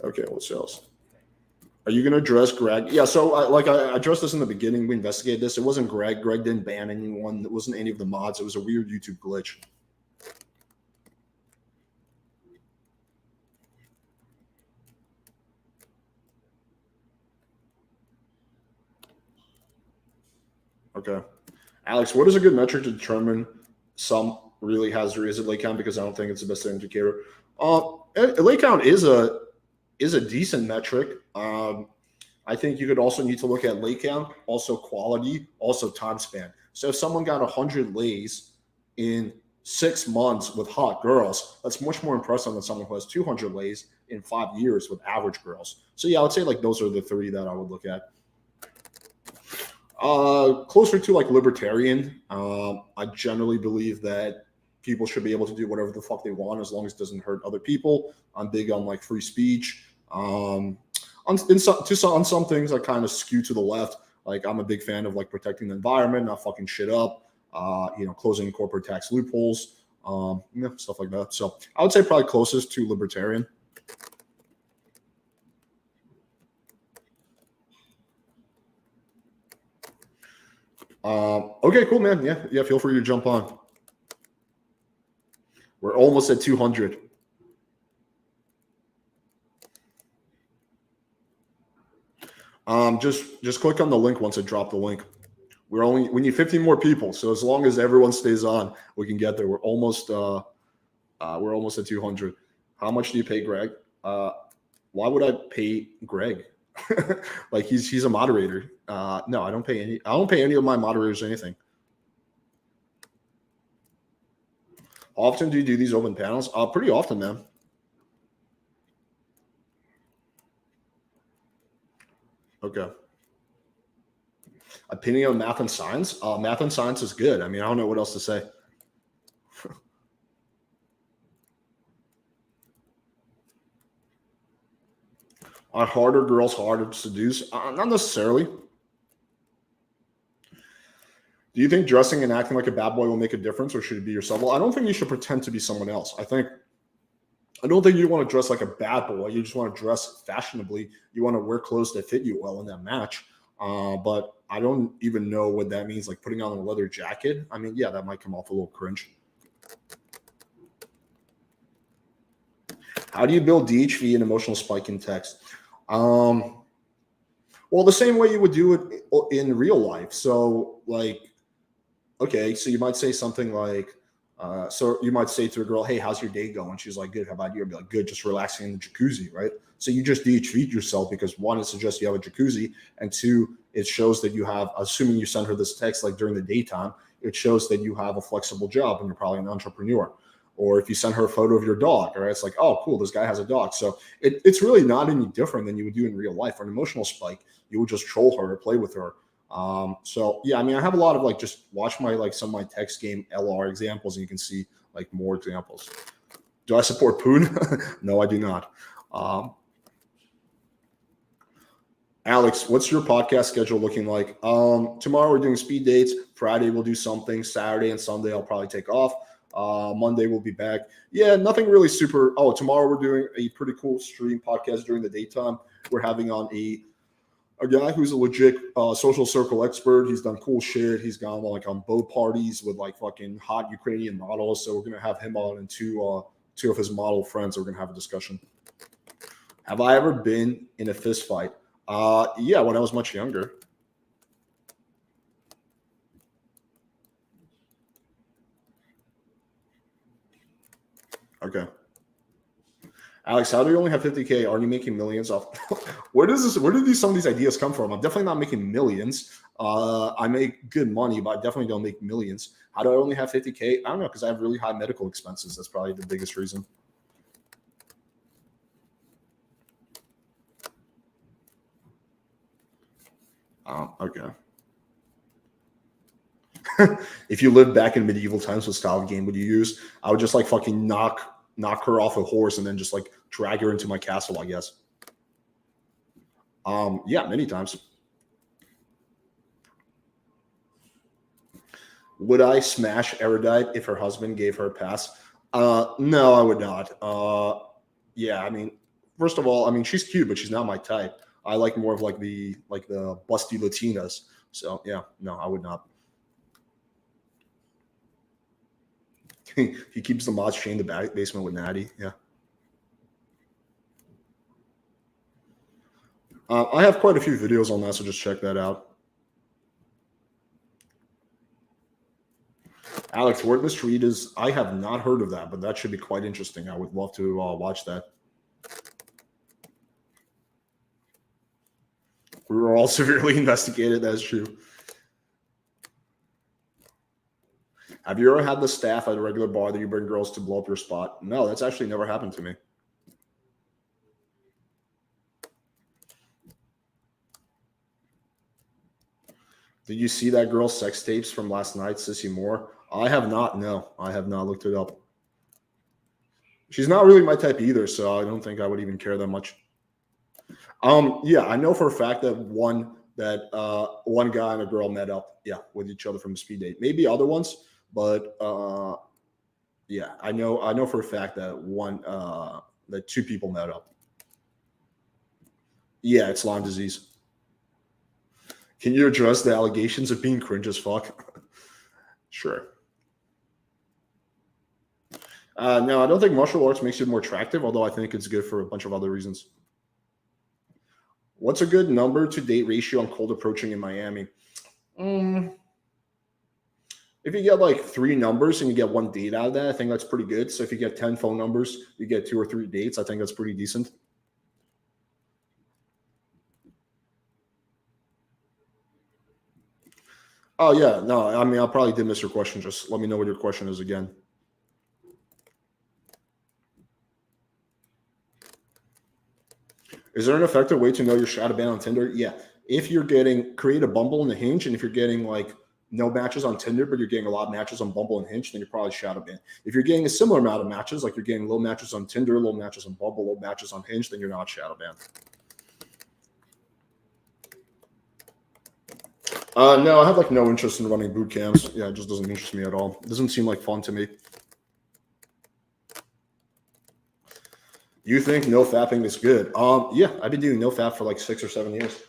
Okay, what's else? Are you going to address Greg? Yeah, so I addressed this in the beginning. We investigated this. It wasn't Greg. Greg didn't ban anyone. It wasn't any of the mods. It was a weird YouTube glitch. Okay. Alex, what is a good metric to determine some really has or is it lake count? Because I don't think it's the best indicator. Lake count is a is a decent metric. I think you could also need to look at lay count, also quality, also time span. So if someone got 100 lays in 6 months with hot girls, that's much more impressive than someone who has 200 lays in 5 years with average girls. So yeah, I would say like those are the three that I would look at. Closer to like libertarian. I generally believe that people should be able to do whatever the fuck they want as long as it doesn't hurt other people. I'm big on like free speech. On some things, I kind of skew to the left. Like I'm a big fan of like protecting the environment, not fucking shit up. Closing corporate tax loopholes, stuff like that. So I would say probably closest to libertarian. Okay, cool, man. Yeah. Feel free to jump on. We're almost at 200. Just click on the link once I drop the link. We need 15 more people. So as long as everyone stays on, we can get there. We're almost at 200. How much do you pay Greg? Why would I pay Greg? Like he's a moderator. No, I don't pay any of my moderators anything. How often do you do these open panels? Pretty often, man. Okay. Opinion on math and science? Math and science is good. I mean, I don't know what else to say. Are harder girls harder to seduce? Not necessarily. Do you think dressing and acting like a bad boy will make a difference, or should it be yourself? Well, I don't think you should pretend to be someone else. I don't think you want to dress like a bad boy. You just want to dress fashionably. You want to wear clothes that fit you well and that match. But I don't even know what that means. Like putting on a leather jacket. I mean, yeah, that might come off a little cringe. How do you build DHV and emotional spike in text? Well, the same way you would do it in real life. So, like, okay, so you might say something like, so you might say to a girl, "Hey, how's your day going?" She's like, "Good. How about you?" I'd be like, "Good. Just relaxing in the jacuzzi," right? So you just DHV yourself because one, it suggests you have a jacuzzi, and two, it shows that you have. Assuming you send her this text like during the daytime, it shows that you have a flexible job and you're probably an entrepreneur. Or if you send her a photo of your dog, right? It's like, oh, cool, this guy has a dog. So it's really not any different than you would do in real life. For an emotional spike, you would just troll her or play with her. So yeah, I mean, I have a lot of like just watch my like some of my text game LR examples, and you can see like more examples. Do I support Poon? No, I do not. Alex, what's your podcast schedule looking like? Tomorrow we're doing speed dates. Friday we'll do something. Saturday and Sunday I'll probably take off. Monday we'll be back. Yeah, nothing really super. Oh, tomorrow we're doing a pretty cool stream podcast during the daytime. We're having on a guy who's a legit social circle expert. He's done cool shit. He's gone like on boat parties with like fucking hot Ukrainian models. So we're gonna have him on and two of his model friends. We're gonna have a discussion. Have I ever been in a fist fight? Yeah, when I was much younger. Okay. Alex, how do you only have 50K? Are you making millions off? Where do some of these ideas come from? I'm definitely not making millions. I make good money, but I definitely don't make millions. How do I only have 50K? I don't know, because I have really high medical expenses. That's probably the biggest reason. Okay. If you lived back in medieval times, what style of game would you use? I would just like fucking knock her off a horse and then just like drag her into my castle, I guess. Yeah, many times. Would I smash Erudite if her husband gave her a pass? No, I would not. Yeah, I mean, first of all, I mean she's cute, but she's not my type. I like more of like the busty Latinas. So yeah, no, I would not. He keeps the mods chained in the basement with Natty. Yeah. I have quite a few videos on that, so just check that out. Alex, Wordless Read is, I have not heard of that, but that should be quite interesting. I would love to watch that. We were all severely investigated. That's true. Have you ever had the staff at a regular bar that you bring girls to blow up your spot? No, that's actually never happened to me. Did you see that girl's sex tapes from last night, Sissy Moore? I have not. No, I have not looked it up. She's not really my type either, so I don't think I would even care that much. Yeah, I know for a fact that one guy and a girl met up, with each other from a speed date. Maybe other ones, but yeah, I know for a fact that that two people met up. Yeah, it's Lyme disease. Can you address the allegations of being cringe as fuck? Sure. No, I don't think martial arts makes you more attractive, although I think it's good for a bunch of other reasons. What's a good number to date ratio on cold approaching in Miami? If you get like 3 numbers and you get 1 date out of that, I think that's pretty good. So if you get 10 phone numbers, you get 2 or 3 dates. I think that's pretty decent. Oh, yeah. No, I mean, I probably did miss your question. Just let me know what your question is again. Is there an effective way to know you're shadow banned on Tinder? Yeah. If you're create a Bumble and a Hinge, and if you're getting like no matches on Tinder, but you're getting a lot of matches on Bumble and Hinge, then you're probably shadow banned. If you're getting a similar amount of matches, like you're getting low matches on Tinder, low matches on Bumble, low matches on Hinge, then you're not shadow banned. No, I have like no interest in running boot camps. Yeah, it just doesn't interest me at all. It doesn't seem like fun to me. You think no fapping is good? Yeah, I've been doing no fap for like 6 or 7 years.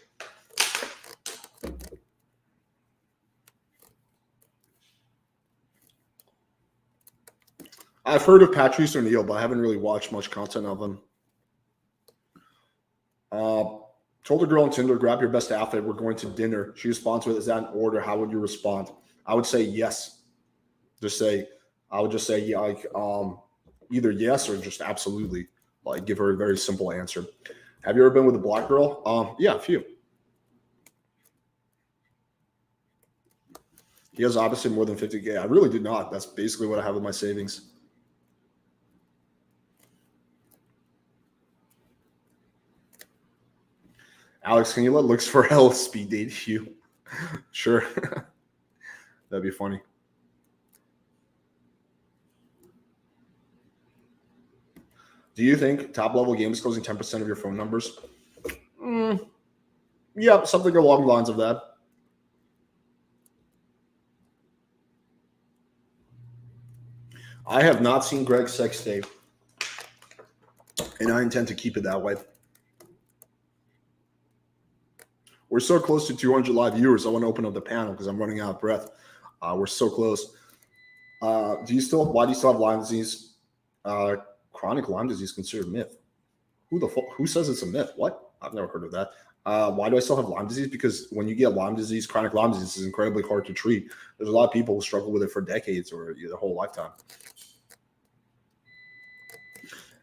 I've heard of Patrice O'Neal, but I haven't really watched much content of him. Told a girl on Tinder, grab your best outfit. We're going to dinner. She responds with, is that an order? How would you respond? I would say yes. I would just say yeah, like either yes or just absolutely. Like give her a very simple answer. Have you ever been with a black girl? Yeah, a few. He has obviously more than 50K. I really did not. That's basically what I have in my savings. Alex, can you let looks for hell speed date you? Sure. That'd be funny. Do you think top level games closing 10% of your phone numbers? Yeah, something along the lines of that. I have not seen Greg's sex tape, and I intend to keep it that way. We're so close to 200 live viewers. I want to open up the panel because I'm running out of breath. We're so close. Why do you still have Lyme disease? Chronic Lyme disease considered a myth. Who says it's a myth? What? I've never heard of that. Why do I still have Lyme disease? Because when you get Lyme disease, chronic Lyme disease is incredibly hard to treat. There's a lot of people who struggle with it for decades or their whole lifetime.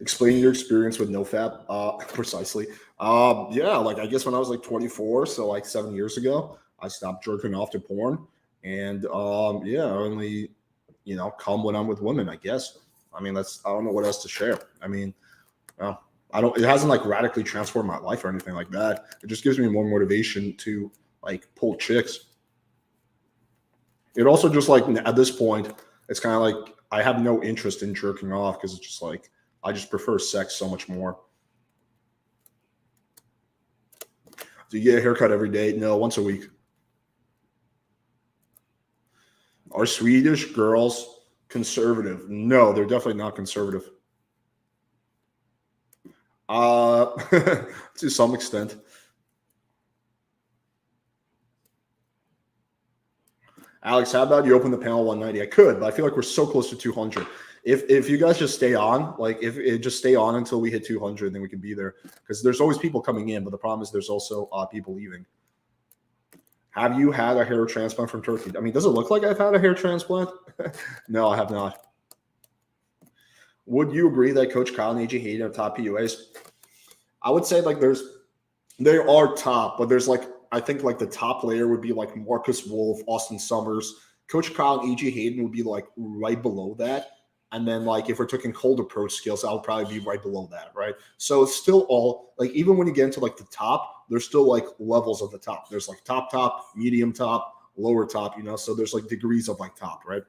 Explain your experience with NoFap. Precisely. Yeah, like I guess when I was like 24, so like 7 years ago, I stopped jerking off to porn, and yeah, I only come when I'm with women. I guess. I mean, I don't know what else to share. I mean, it hasn't like radically transformed my life or anything like that. It just gives me more motivation to like pull chicks. It also just like at this point, it's kind of like I have no interest in jerking off because it's just like I just prefer sex so much more. Do you get a haircut every day? No, once a week. Are Swedish girls conservative? No, they're definitely not conservative. To some extent. Alex, how about you open the panel 190? I could, but I feel like we're so close to 200. If you guys just stay on, like if it just stay on until we hit 200, then we can be there. Because there's always people coming in, but the problem is there's also people leaving. Have you had a hair transplant from Turkey? I mean, does it look like I've had a hair transplant? No, I have not. Would you agree that Coach Kyle and AJ Hayden are top PUAs? I would say like there's They are top, but there's like I think like the top layer would be like Marcus Wolf, Austin Summers, Coach Kyle, and E.G. Hayden would be like right below that. And then like if we're taking cold approach skills, I would probably be right below that, right? So it's still all like even when you get into like the top, there's still like levels of the top. There's like top, medium top, lower top, you know. So there's like degrees of like top, right?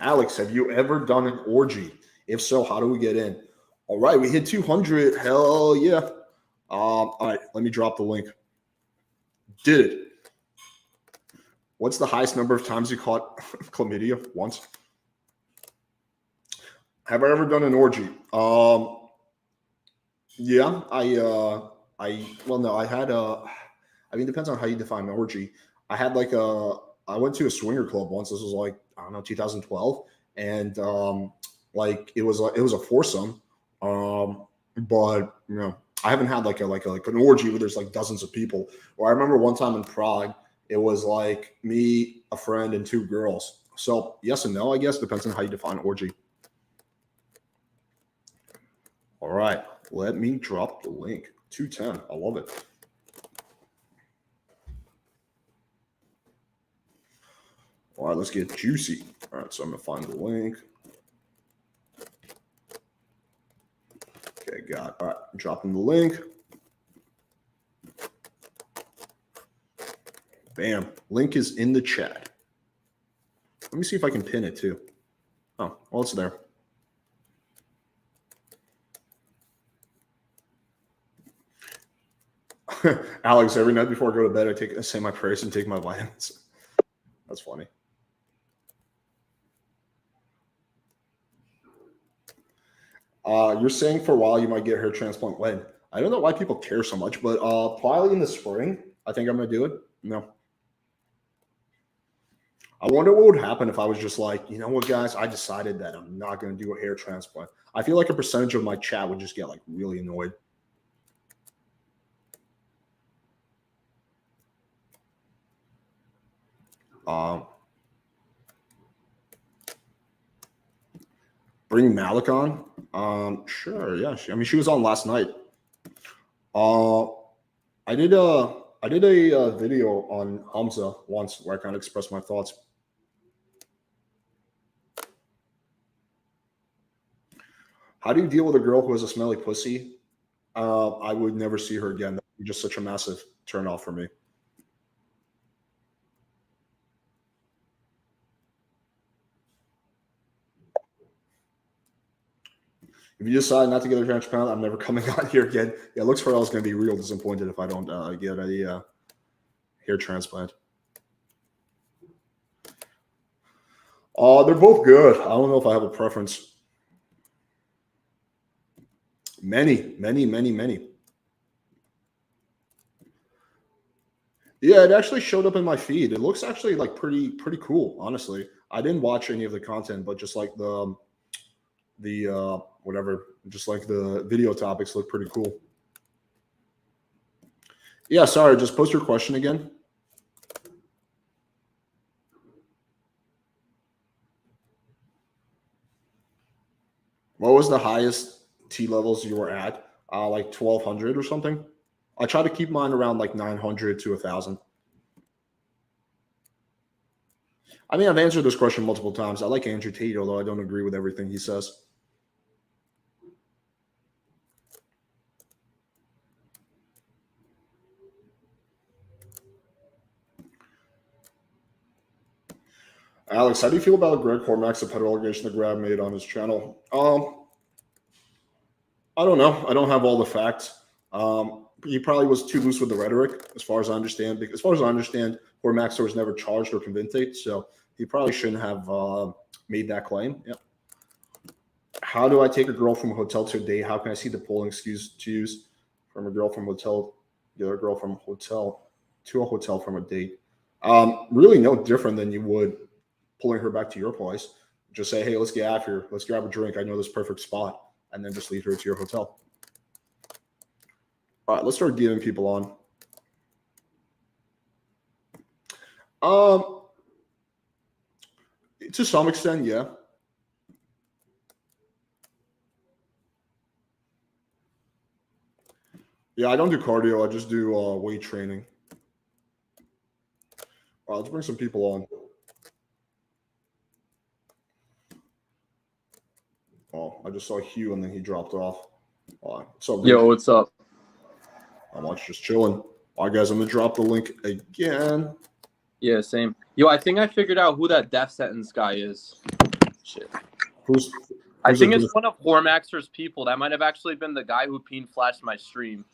Alex, have you ever done an orgy? If so, how do we get in? All right, we hit 200. Hell yeah. All right, let me drop the link. Did it. What's the highest number of times you caught chlamydia? Once. Have I ever done an orgy? Yeah, well, no, I had I mean, it depends on how you define an orgy. I had like I went to a swinger club once. This was like, I don't know, 2012. And like it was a foursome. But you know, I haven't had like an orgy where there's like dozens of people. Or I remember one time in Prague, it was like me, a friend, and two girls. So yes and no, I guess depends on how you define orgy. All right, let me drop the link. 210. I love it. All right, let's get juicy. All right, so I'm gonna find the link. Okay, got it. All right, I'm dropping the link. Bam. Link is in the chat. Let me see if I can pin it too. Oh, well, it's there. Alex, every night before I go to bed, I say my prayers and take my vitamins. That's funny. You're saying for a while you might get a hair transplant when? I don't know why people care so much, but probably in the spring, I think I'm gonna do it. No. I wonder what would happen if I was just like, you know what, guys, I decided that I'm not gonna do a hair transplant. I feel like a percentage of my chat would just get like really annoyed. Bring Malik on. Sure, yeah. I mean, she was on last night. Uh, I did a video on Hamza once where I kind of expressed my thoughts. How do you deal with a girl who has a smelly pussy? I would never see her again. That would be just such a massive turn off for me. If you decide not to get a transplant, I'm never coming out here again. Yeah, looks for is going to be real disappointed if I don't get a hair transplant. They're both good. I don't know if I have a preference. Many. Yeah, it actually showed up in my feed. It looks actually like pretty cool, honestly. I didn't watch any of the content, but just like the whatever, just like the video topics look pretty cool. Yeah, sorry, just post your question again. What was the highest T levels you were at? Like 1200 or something. I try to keep mine around like 900 to 1000. I mean, I've answered this question multiple times. I like Andrew Tate, although I don't agree with everything he says. Alex, how do you feel about Greg Cormack's pedal allegation that Grab made on his channel? I don't know. I don't have all the facts. He probably was too loose with the rhetoric, as far as I understand. Because as far as I understand, Cormax was never charged or convicted, so he probably shouldn't have made that claim. Yeah. How do I take a girl from a hotel to a date? How can I see the polling excuse to use from a girl from hotel, the other girl from hotel to a hotel from a date? Really no different than you would pulling her back to your place. Just say, hey, let's get out here. Let's grab a drink. I know this perfect spot. And then just lead her to your hotel. All right, let's start getting people on. To some extent, yeah. Yeah, I don't do cardio. I just do weight training. All right, let's bring some people on. Oh, I just saw Hugh and then he dropped off. What's up, dude? Yo, what's up? Not much, just chilling. All right, guys, I'm gonna drop the link again. Yeah, same. Yo, I think I figured out who that death sentence guy is. Shit. Who's I think it's one of Hormaxer's people. That might have actually been the guy who peen flashed my stream.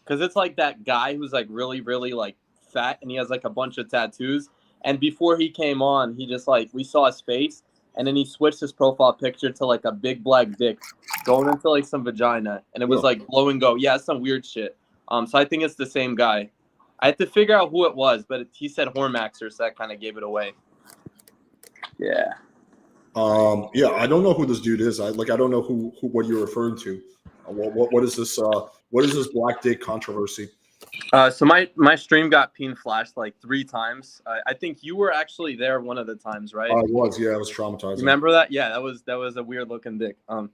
Because it's like that guy who's like really, really like fat and he has like a bunch of tattoos. And before he came on, he just like, we saw his face and then he switched his profile picture to like a big black dick going into like some vagina. And it was like blow and go. Yeah, it's some weird shit. So I think it's the same guy. I had to figure out who it was, but he said Hormaxer, so that kind of gave it away. Yeah. Yeah, I don't know who this dude is. I don't know who what you're referring to. What is this? What is this black dick controversy? So my stream got peen flashed like 3 times. I think you were actually there one of the times, right? I was. Yeah, it was traumatizing. Remember that? Yeah, that was a weird looking dick. I've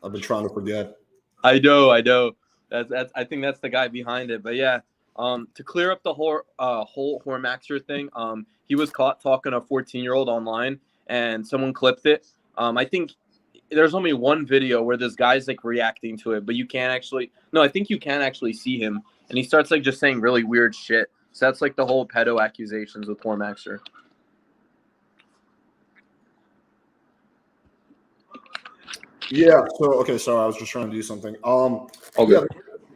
been trying to forget. I know. That's I think that's the guy behind it. But yeah, to clear up the whole Hormaxer thing, he was caught talking to a 14-year-old online, and someone clipped it. I think there's only one video where this guy's like reacting to it, but you can't actually. No, I think you can actually see him, and he starts like just saying really weird shit. So that's like the whole pedo accusations with Hormaxer. Yeah. So okay. Sorry, I was just trying to do something. Okay. Yeah,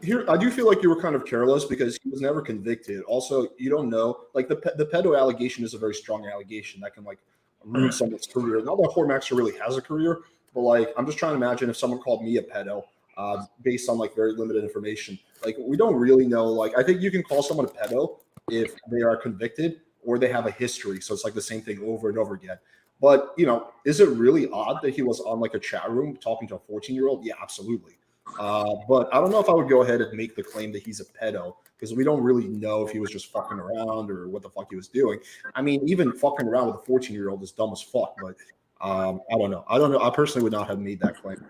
here I do feel like you were kind of careless because he was never convicted. Also, you don't know, like the pedo allegation is a very strong allegation that can like ruin someone's career. Not that Hormaxer really has a career, but like I'm just trying to imagine if someone called me a pedo based on like very limited information. Like we don't really know. Like I think you can call someone a pedo if they are convicted or they have a history. So it's like the same thing over and over again. But, you know, is it really odd that he was on like a chat room talking to a 14-year-old? Yeah, absolutely. But I don't know if I would go ahead and make the claim that he's a pedo because we don't really know if he was just fucking around or what the fuck he was doing. I mean, even fucking around with a 14-year-old is dumb as fuck. But I don't know. I personally would not have made that claim.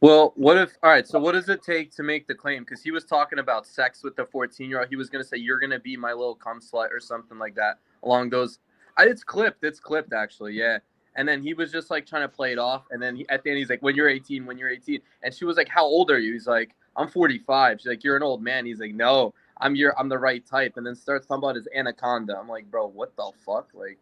Well, what if, all right, so what does it take to make the claim? Because he was talking about sex with the 14-year-old. He was going to say, you're going to be my little cum slut or something like that along those. It's clipped actually, yeah. And then he was just like trying to play it off. And then at the end, he's like, when you're 18. And she was like, how old are you? He's like, I'm 45. She's like, you're an old man. He's like, no, I'm the right type. And then starts talking about his anaconda. I'm like, bro, what the fuck? Like,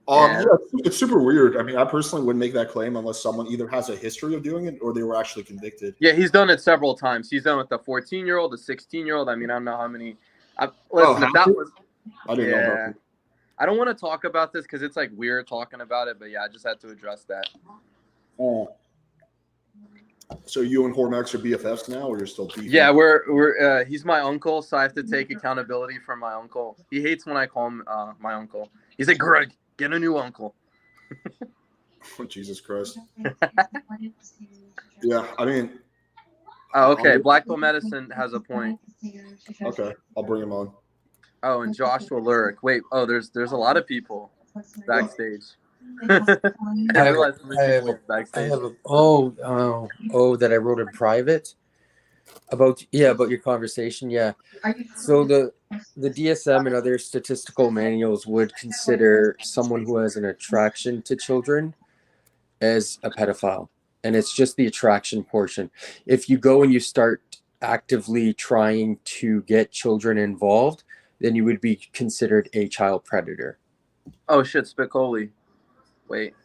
yeah, it's super weird. I mean, I personally wouldn't make that claim unless someone either has a history of doing it or they were actually convicted. Yeah, he's done it several times. He's done it with the 14-year-old, the 16-year-old. I mean, I don't know how many. I didn't know about. I don't want to talk about this because it's like weird talking about it, but yeah, I just had to address that. Oh. So you and Hormax are BFFs now, or you're still beefing? Yeah, we're he's my uncle, so I have to take accountability for my uncle. He hates when I call him my uncle. He's like, Greg, get a new uncle. Oh, Jesus Christ. Yeah, I mean. Oh, okay. Blackpiller Medicine has a point. Okay, I'll bring him on. Oh, and Joshua Lyric. Wait, there's a lot of people backstage. That I wrote in private about your conversation. Yeah. So the DSM and other statistical manuals would consider someone who has an attraction to children as a pedophile. And it's just the attraction portion. If you go and you start actively trying to get children involved, then you would be considered a child predator. Oh shit, Spicoli. Wait.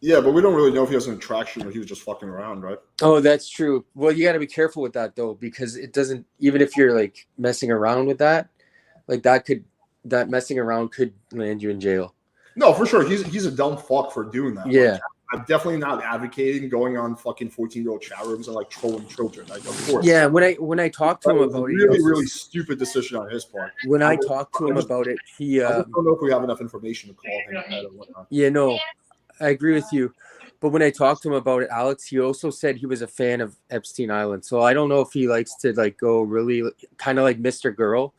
Yeah, but we don't really know if he has an attraction or he was just fucking around, right? Oh, that's true. Well, you got to be careful with that though, because it doesn't. Even if you're like messing around with that, like that messing around could land you in jail. No, for sure. He's a dumb fuck for doing that. Yeah. Like, I'm definitely not advocating going on fucking 14-year-old chat rooms and like trolling children. Like, of course. Yeah, when I talked to him about it, really stupid decision on his part. When I talked to him about it, I just don't know if we have enough information to call him ahead or whatnot. Yeah, no, I agree with you. But when I talked to him about it, Alex, he also said he was a fan of Epstein Island. So I don't know if he likes to like go really kind of like Mr. Girl,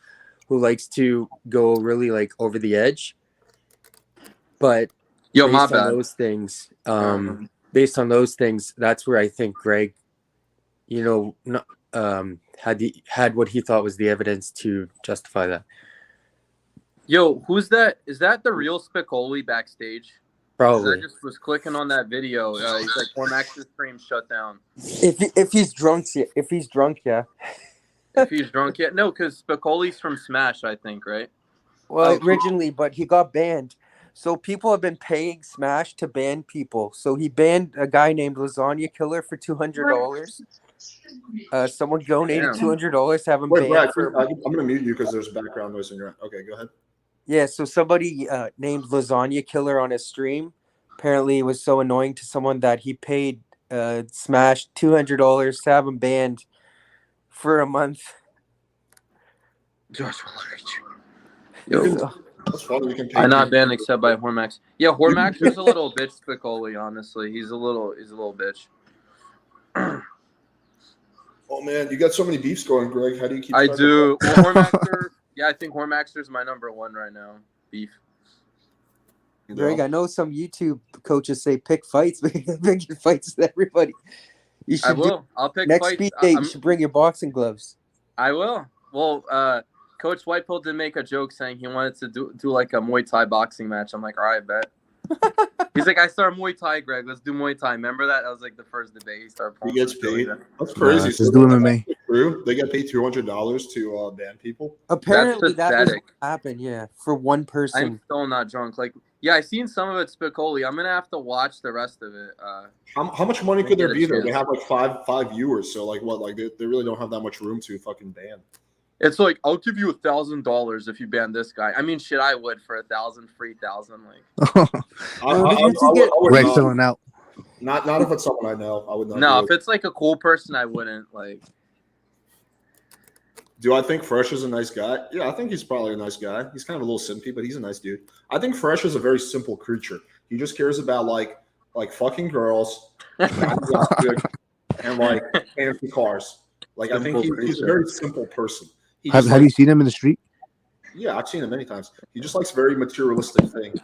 who likes to go really like over the edge. But my bad. those things, based on those things, that's where I think Greg, had what he thought was the evidence to justify that. Yo, who's that? Is that the real Spicoli backstage? Probably. I just was clicking on that video. He's like, Cormax's stream shut down. If he's drunk, yeah. If he's drunk, yeah. No, because Spicoli's from Smash, I think, right? Well, originally, but he got banned. So people have been paying Smash to ban people. So he banned a guy named Lasagna Killer for $200. Someone donated $200 to have him banned. Brad, I'm going to mute you because there's background noise in your end. Okay, go ahead. Yeah, so somebody named Lasagna Killer on his stream. Apparently, it was so annoying to someone that he paid Smash $200 to have him banned for a month. Josh will hurt you. Yo, that's funny. You can pay. I'm not banned except by Hormax. Yeah, Hormax is a little bitch, Spicoli. Honestly, he's a little bitch. Oh man, you got so many beefs going, Greg. How do you keep? I do. Well, Hormaxer. Yeah, I think Hormaxer's my number one right now. Beef. Greg, I know some YouTube coaches say pick fights, but you pick your fights with everybody. You should. I will. I'll pick next fights. Speed date. You should bring your boxing gloves. I will. Well, Coach Whitepill did make a joke saying he wanted to do like a Muay Thai boxing match. I'm like, all right, bet. He's like, I start Muay Thai, Greg. Let's do Muay Thai. Remember that? That was like the first debate. He started. He gets paid. That's crazy. Just do MMA. They get paid $200 to ban people. Apparently, that doesn't happen. Yeah, for one person. I'm still not drunk. Like, yeah, I seen some of it. Spicoli. I'm gonna have to watch the rest of it. How much money could there be there? They have like five viewers, so like what? Like they really don't have that much room to fucking ban. It's like, I'll give you $1,000 if you ban this guy. I mean, shit, I would for 1,000, free 1,000. Like, Greg's filling out. Not if it's someone I know. I would not. No, if it's like a cool person, I wouldn't. Like, do I think Fresh is a nice guy? Yeah, I think he's probably a nice guy. He's kind of a little simpy, but he's a nice dude. I think Fresh is a very simple creature. He just cares about like fucking girls and like fancy cars. Like, I think he's a very simple person. Have you seen him in the street? Yeah, I've seen him many times. He just likes very materialistic things.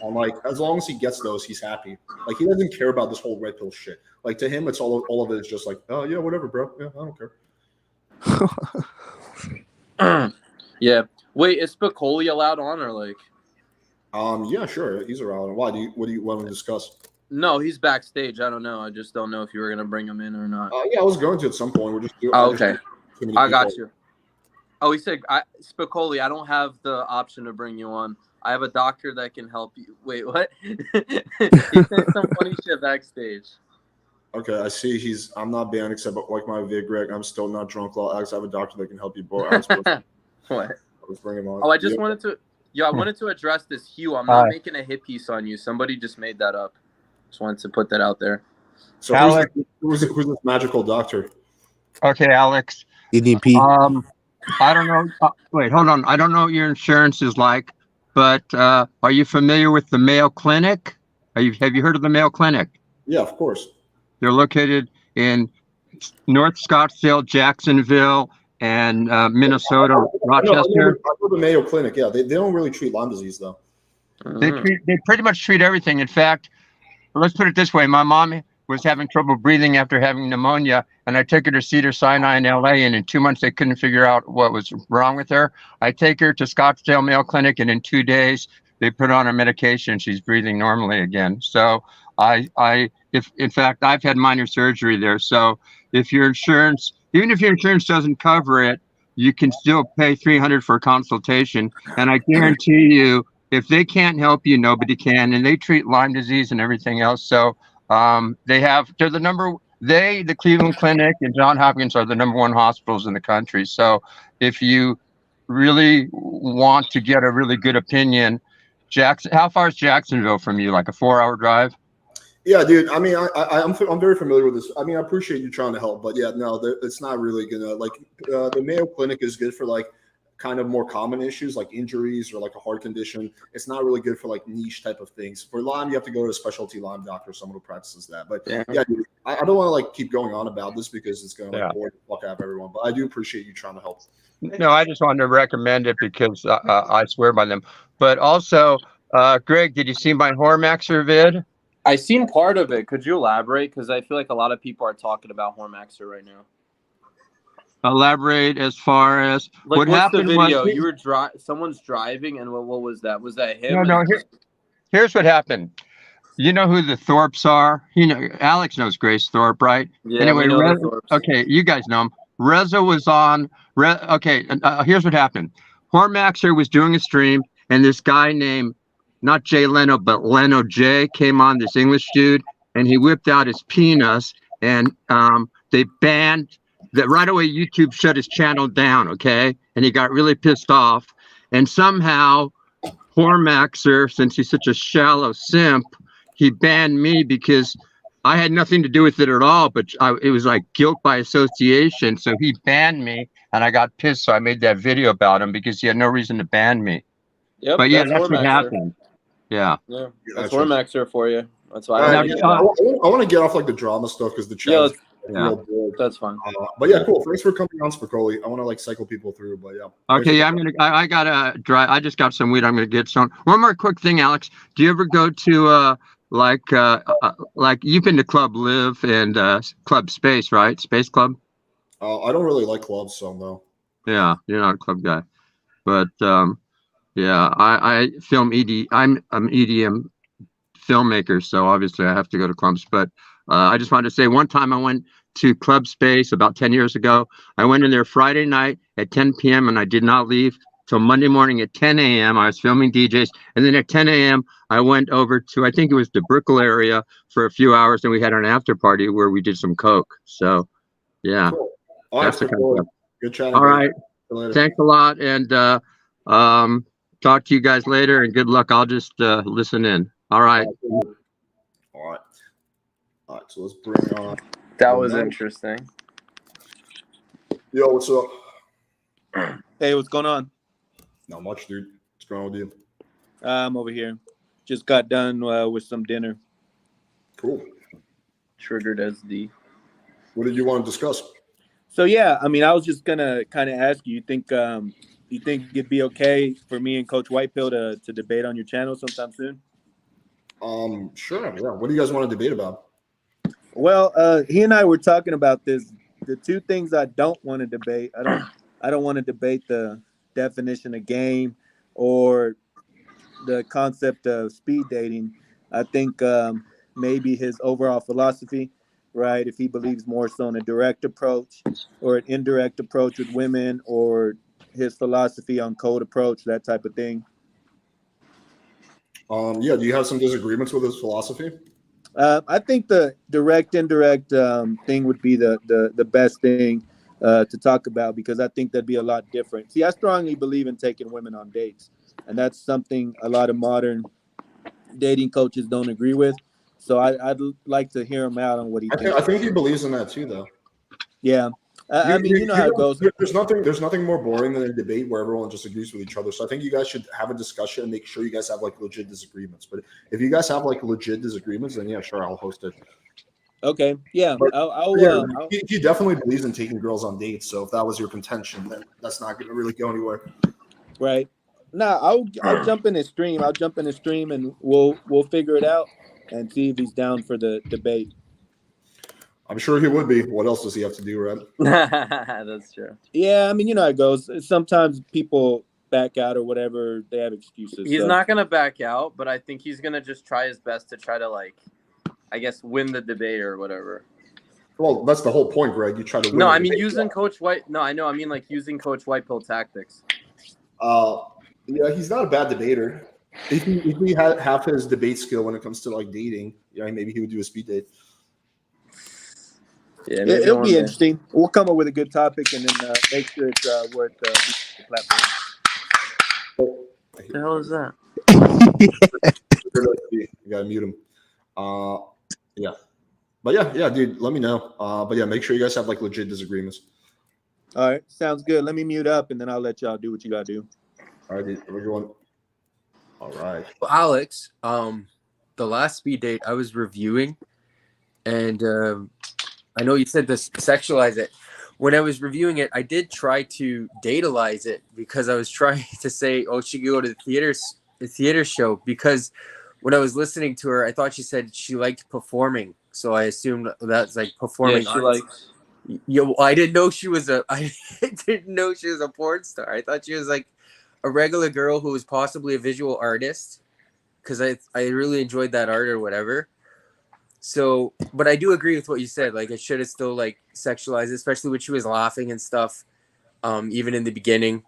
And like, as long as he gets those, he's happy. Like, he doesn't care about this whole red pill shit. Like, to him, it's all of it is just like, oh yeah, whatever, bro. Yeah, I don't care. Yeah. Wait, is Spicoli allowed on or like? Yeah, sure. He's around. Why? What do you want to discuss? No, he's backstage. I don't know. I just don't know if you were gonna bring him in or not. Yeah, I was going to at some point. We're just doing. Oh, okay. I got you. Oh, he said, Spicoli, I don't have the option to bring you on. I have a doctor that can help you. Wait, what? He said some funny shit backstage. Okay, I see. I'm not banned except like my vid, Greg. I'm still not drunk. I have a doctor that can help you. Boy, what? Let's bring him on. Oh, I just wanted to. Yeah, I wanted to address this, Hugh. I'm not making a hit piece on you. Somebody just made that up. Just wanted to put that out there. So who's this magical doctor? Okay, Alex. EDP. I don't know. Wait, hold on. I don't know what your insurance is like, but are you familiar with the Mayo Clinic? Have you heard of the Mayo Clinic? Yeah, of course. They're located in North Scottsdale, Jacksonville, and Minnesota, Rochester. I know the Mayo Clinic. Yeah, they don't really treat Lyme disease though. They pretty much treat everything. In fact, let's put it this way: my mom was having trouble breathing after having pneumonia, and I took her to Cedars-Sinai in LA, and in 2 months they couldn't figure out what was wrong with her. I take her to Scottsdale Mayo Clinic, and in 2 days they put on her medication. She's breathing normally again. So if in fact I've had minor surgery there. So if your insurance, even if your insurance doesn't cover it, you can still pay $300 for a consultation, and I guarantee you, if they can't help you, nobody can, and they treat Lyme disease and everything else. So the Cleveland Clinic and Johns Hopkins are the #1 hospitals in the country. So if you really want to get a really good opinion, how far is Jacksonville from you? Like a 4-hour drive? Yeah, dude. I mean, I'm very familiar with this. I mean, I appreciate you trying to help, but yeah, no, it's not really gonna like the Mayo Clinic is good for like kind of more common issues like injuries or like a heart condition. It's not really good for like niche type of things. For Lyme, you have to go to a specialty Lyme doctor, someone who practices that. But yeah dude, I don't want to like keep going on about this because it's going to like bore the fuck out of everyone. But I do appreciate you trying to help. No, I just wanted to recommend it because I swear by them. But also, Greg, did you see my Hormaxer vid? I seen part of it. Could you elaborate? Because I feel like a lot of people are talking about Hormaxer right now. Elaborate as far as Like, what what's happened the video? was You were someone's driving, and what was that? Was that him? no. Here's what happened. You know who the Thorpes are? Alex knows Grace Thorpe, right? Yeah, Anyway, we know the Thorpes. okay, you guys know him. Reza was on. Okay, here's what happened. Hormaxer was doing a stream, and this guy named not Jay Leno, but Leno J came on, this English dude, and he whipped out his penis, and they banned that right away. YouTube shut his channel down, okay, and he got really pissed off, and somehow Hormaxer, since he's such a shallow simp, he banned me because I had nothing to do with it at all, but it was like guilt by association. So he banned me, and I got pissed. So I made that video about him because he had no reason to ban me. Yep, But yeah, that's what Hormaxer. happened. Yeah, that's Hormaxer for you. That's why I want to get off like the drama stuff because the chat. That's fine. But yeah, cool. Thanks for coming on, Spicoli. I want to like cycle people through, but yeah. Okay, yeah, I gotta dry. I just got some weed. I'm gonna get some. One more quick thing, Alex. Do you ever go to like you've been to Club Live and Club Space, right? Space Club. I don't really like clubs, so no. Yeah, you're not a club guy, but yeah, I film ED. I'm EDM filmmaker, so obviously I have to go to clubs. But I just wanted to say, one time I went to Club Space about 10 years ago. I went in there Friday night at 10 p.m. and I did not leave till Monday morning at 10 a.m. I was filming DJs, and then at 10 a.m. I went over to, I think it was the Brickell area for a few hours, and we had an after party where we did some coke. So yeah, cool. That's the kind of stuff. Good chatting. All right, thanks a lot, and talk to you guys later, and good luck. I'll just listen in. All right. All right. So let's bring on. That was interesting. Yo, what's up? Hey, what's going on? Not much, dude. What's going on with you? I'm over here. Just got done with some dinner. Cool. Triggered SD. What did you want to discuss? So yeah, I mean, I was just gonna kind of ask you. You think it'd be okay for me and Coach Whitepill to debate on your channel sometime soon? Sure. Yeah. What do you guys want to debate about? Well, he and I were talking about this. The two things I don't want to debate. I don't want to debate the definition of game or the concept of speed dating. I think maybe his overall philosophy, right? If he believes more so in a direct approach or an indirect approach with women, or his philosophy on cold approach, that type of thing. Yeah. Do you have some disagreements with his philosophy? I think the direct indirect thing would be the best thing to talk about, because I think that'd be a lot different. See, I strongly believe in taking women on dates, and that's something a lot of modern dating coaches don't agree with. So I'd like to hear him out on what he thinks. I think he believes in that too, though. Yeah. I mean, you know how it goes. There's nothing more boring than a debate where everyone just agrees with each other. So I think you guys should have a discussion and make sure you guys have like legit disagreements. But if you guys have like legit disagreements, then yeah, sure, I'll host it. Okay. Yeah. But, he definitely believes in taking girls on dates. So if that was your contention, then that's not going to really go anywhere. Right. Nah, I'll jump in his stream. I'll jump in his stream and we'll figure it out and see if he's down for the debate. I'm sure he would be. What else does he have to do, right? That's true. Yeah, I mean, you know how it goes. Sometimes people back out or whatever. They have excuses. He's not going to back out, but I think he's going to just try his best to try to, like, I guess, win the debate or whatever. Well, that's the whole point, Greg. You try to win. No, I mean, using Coach White. No, I know. I mean, like, using Coach Whitepill tactics. Yeah, he's not a bad debater. If he had half his debate skill when it comes to, like, dating, maybe he would do a speed date. Yeah, it'll be interesting. We'll come up with a good topic and then make sure it's worth the platform. What the hell is that? You gotta mute him. Yeah, but yeah, dude. Let me know. But yeah, make sure you guys have like legit disagreements. All right, sounds good. Let me mute up and then I'll let y'all do what you gotta do. All right, dude. Everyone. All right. Well, Alex, the last speed date I was reviewing, and I know you said this sexualize it. When I was reviewing it, I did try to datalize it because I was trying to say, oh, she could go to the theater show, because when I was listening to her, I thought she said she liked performing. So I assumed that's like performing Yeah, she arts. likes. Yo, I didn't know she was a. I didn't know she was a porn star. I thought she was like a regular girl who was possibly a visual artist, because I really enjoyed that art or whatever. So, but I do agree with what you said. Like, it should have still like sexualized, especially when she was laughing and stuff. Even in the beginning.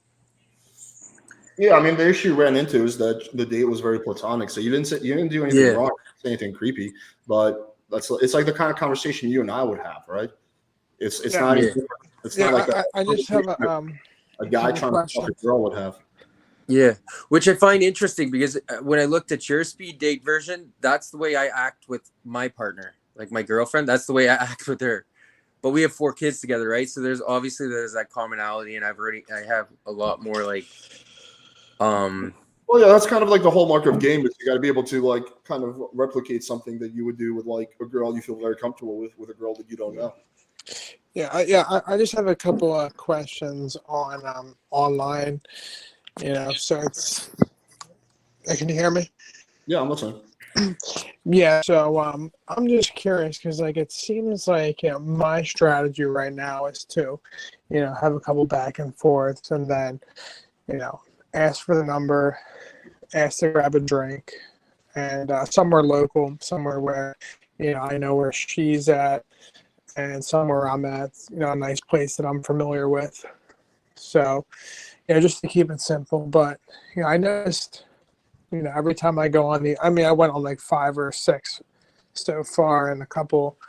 Yeah, I mean, the issue ran into is that the date was very platonic. So you didn't do anything wrong, anything creepy, but it's like the kind of conversation you and I would have, right? It's not it's not like I just have a guy trying to fuck a girl would have. Yeah, which I find interesting because when I looked at your speed date version, that's the way I act with my partner, like my girlfriend. That's the way I act with her. But we have 4 kids together, right? So there's that commonality, and I have a lot more like, Well, yeah, that's kind of like the hallmark of game is you got to be able to like kind of replicate something that you would do with like a girl you feel very comfortable with a girl that you don't know. I just have a couple of questions on online. So can you hear me? Yeah, I'm listening. Yeah, so I'm just curious because like it seems like my strategy right now is to have a couple back and forths and then ask for the number, ask to grab a drink, and somewhere local, somewhere where I know where she's at, and somewhere I'm at, a nice place that I'm familiar with. So just to keep it simple. But I noticed every time I go on I went on like 5 or 6 so far, and a couple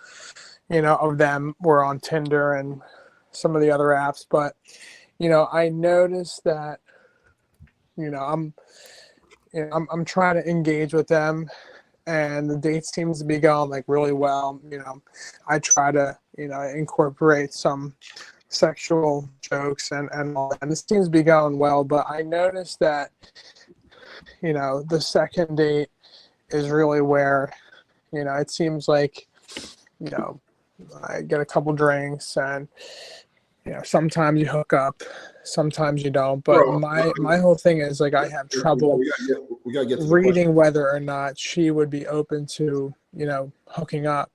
of them were on Tinder and some of the other apps. But I noticed that I'm trying to engage with them, and the date seems to be going like really well. I try to incorporate some sexual jokes and all that, and this seems to be going well. But I noticed that the second date is really where it seems like I get a couple drinks, and sometimes you hook up, sometimes you don't. But my whole thing is like I have trouble we gotta get to reading whether or not she would be open to hooking up.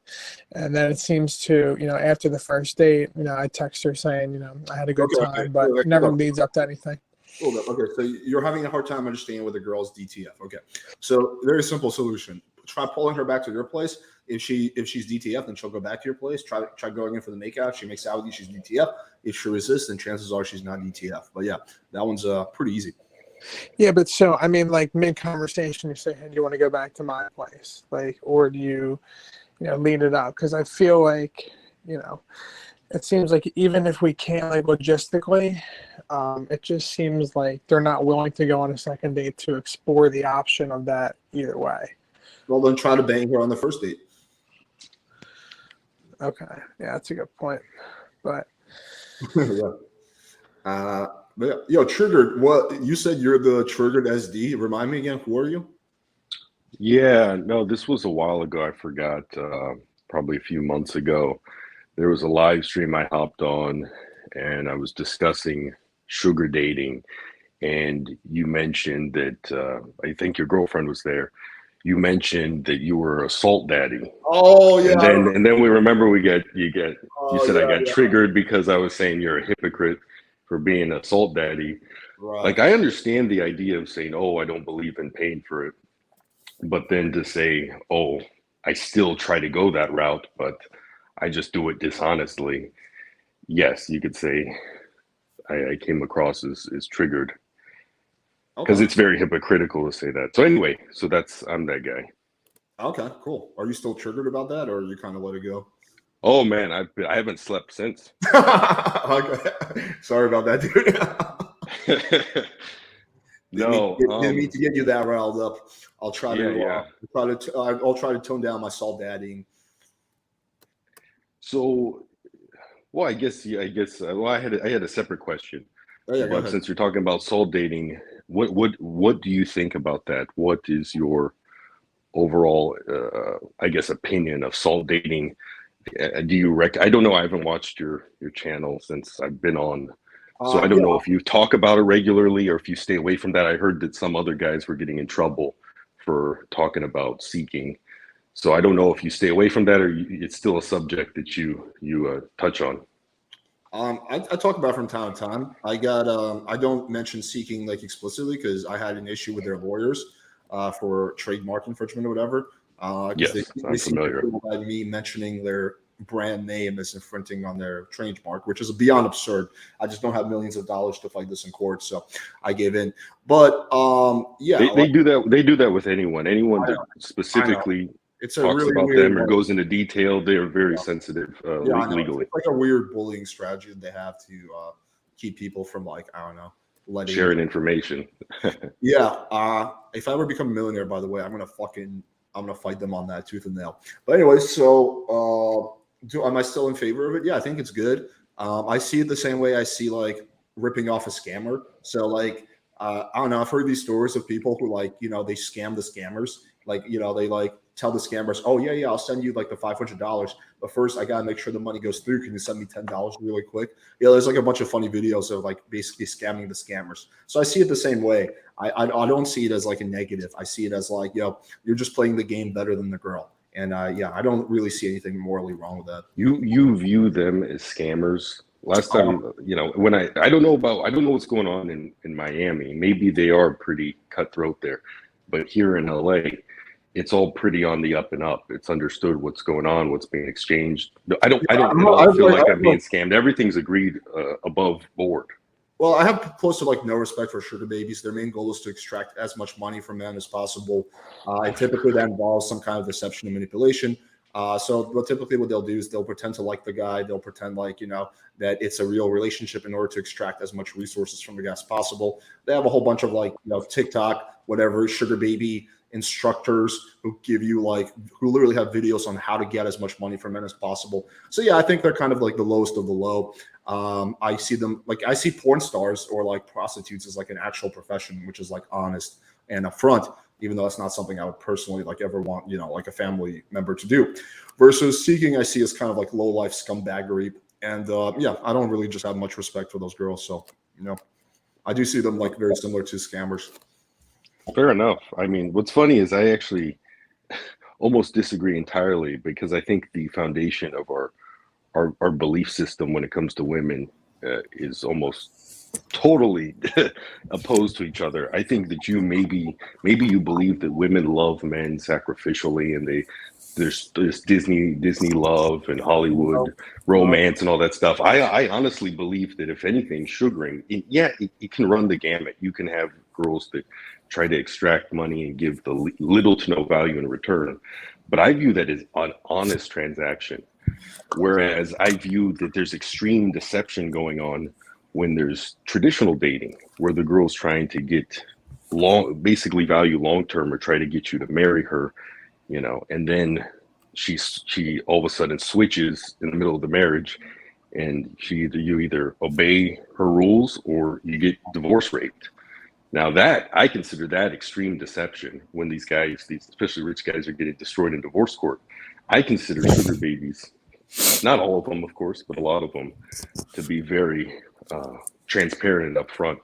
And then it seems to after the first date, I text her saying I had a good time, but it never leads up to anything. Hold up. Okay, so you're having a hard time understanding what the girl's DTF. Okay, so very simple solution. Try pulling her back to your place. If she's DTF, then she'll go back to your place. Try going in for the makeout. She makes out with you. She's DTF. If she resists, then chances are she's not DTF. But yeah, that one's pretty easy. Yeah, but so I mean, like mid conversation, you say, "Hey, do you want to go back to my place?" Like, or do you, lead it up? Because I feel like it seems like even if we can't like logistically, it just seems like they're not willing to go on a second date to explore the option of that either way. Well, then try to bang her on the first date. Okay, yeah, that's a good point. But yeah. But yo, Triggered, what you said you're the Triggered SD. Remind me again, who are you? Yeah, no, this was a while ago. I forgot, probably a few months ago. There was a live stream I hopped on, and I was discussing sugar dating. And you mentioned that I think your girlfriend was there. You mentioned that you were a salt daddy. Oh yeah. And then we remember you said I got triggered because I was saying you're a hypocrite for being a salt daddy. Right. Like, I understand the idea of saying, oh, I don't believe in paying for it. But then to say, oh, I still try to go that route, but I just do it dishonestly. Yes, you could say I came across as triggered. Because it's very hypocritical to say that. So anyway, I'm that guy. Okay, cool. Are you still triggered about that, or you kind of let it go? Oh man, I haven't slept since. Okay. Sorry about that, dude. No, didn't mean to get you that riled up. I'll try to I'll try to tone down my salt daddying. So, well, I guess well, I had a separate question. Oh, yeah, but since you're talking about salt dating, what do you think about that? What is your overall, I guess, opinion of salt dating? Do you I don't know. I haven't watched your channel since I've been on, so I don't know if you talk about it regularly or if you stay away from that. I heard that some other guys were getting in trouble for talking about seeking. So I don't know if you stay away from that or it's still a subject that you touch on. I talk about it from time to time. I don't mention seeking like explicitly because I had an issue with their lawyers for trademark infringement or whatever. Yes, I'm familiar. By me mentioning their brand name as infringing on their trademark, which is beyond absurd. I just don't have millions of dollars to fight this in court, so I gave in. But yeah, they do that. They do that with anyone that specifically it's talks really about weird, them or goes into detail. They are very sensitive legally. It's like a weird bullying strategy that they have to keep people from like, I don't know, sharing information. Yeah. If I ever become a millionaire, by the way, I'm gonna fight them on that tooth and nail. But anyway, so am I still in favor of it? Yeah, I think it's good. I see it the same way I see like ripping off a scammer. So like I don't know, I've heard these stories of people who like, they scam the scammers. Like, they like tell the scammers, oh yeah, I'll send you like the $500, but first I gotta make sure the money goes through. Can you send me $10 really quick? Yeah, there's like a bunch of funny videos of like basically scamming the scammers. So I see it the same way. I don't see it as like a negative. I see it as like, you're just playing the game better than the girl. And yeah, I don't really see anything morally wrong with that. You view them as scammers. Last time, when I don't know what's going on in Miami. Maybe they are pretty cutthroat there, but here in LA, it's all pretty on the up and up. It's understood what's going on, what's being exchanged. I don't feel like I'm being scammed. Everything's agreed above board. Well, I have close to like no respect for sugar babies. Their main goal is to extract as much money from men as possible. Typically that involves some kind of deception and manipulation. Typically what they'll do is they'll pretend to like the guy. They'll pretend like, that it's a real relationship in order to extract as much resources from the guy as possible. They have a whole bunch of like, TikTok, whatever, sugar baby instructors who give you who literally have videos on how to get as much money from men as possible. So yeah, I think they're kind of like the lowest of the low. I see them I see porn stars or like prostitutes as like an actual profession, which is like honest and upfront, even though that's not something I would personally like ever want, like a family member to do. Versus seeking, I see as kind of like low life scumbaggery. And yeah, I don't really just have much respect for those girls. So, I do see them like very similar to scammers. Fair enough. I mean, what's funny is I actually almost disagree entirely because I think the foundation of our belief system when it comes to women is almost totally opposed to each other. I think that maybe you believe that women love men sacrificially and there's Disney love and Hollywood romance and all that stuff. I honestly believe that if anything, sugaring, it can run the gamut. You can have girls that try to extract money and give the little to no value in return. But I view that as an honest transaction. Whereas I view that there's extreme deception going on when there's traditional dating, where the girl's trying to get basically value long-term or try to get you to marry her, and then she all of a sudden switches in the middle of the marriage and you either obey her rules or you get divorce raped. Now that I consider that extreme deception when these especially rich guys are getting destroyed in divorce court. I consider sugar babies, not all of them, of course, but a lot of them, to be very transparent and upfront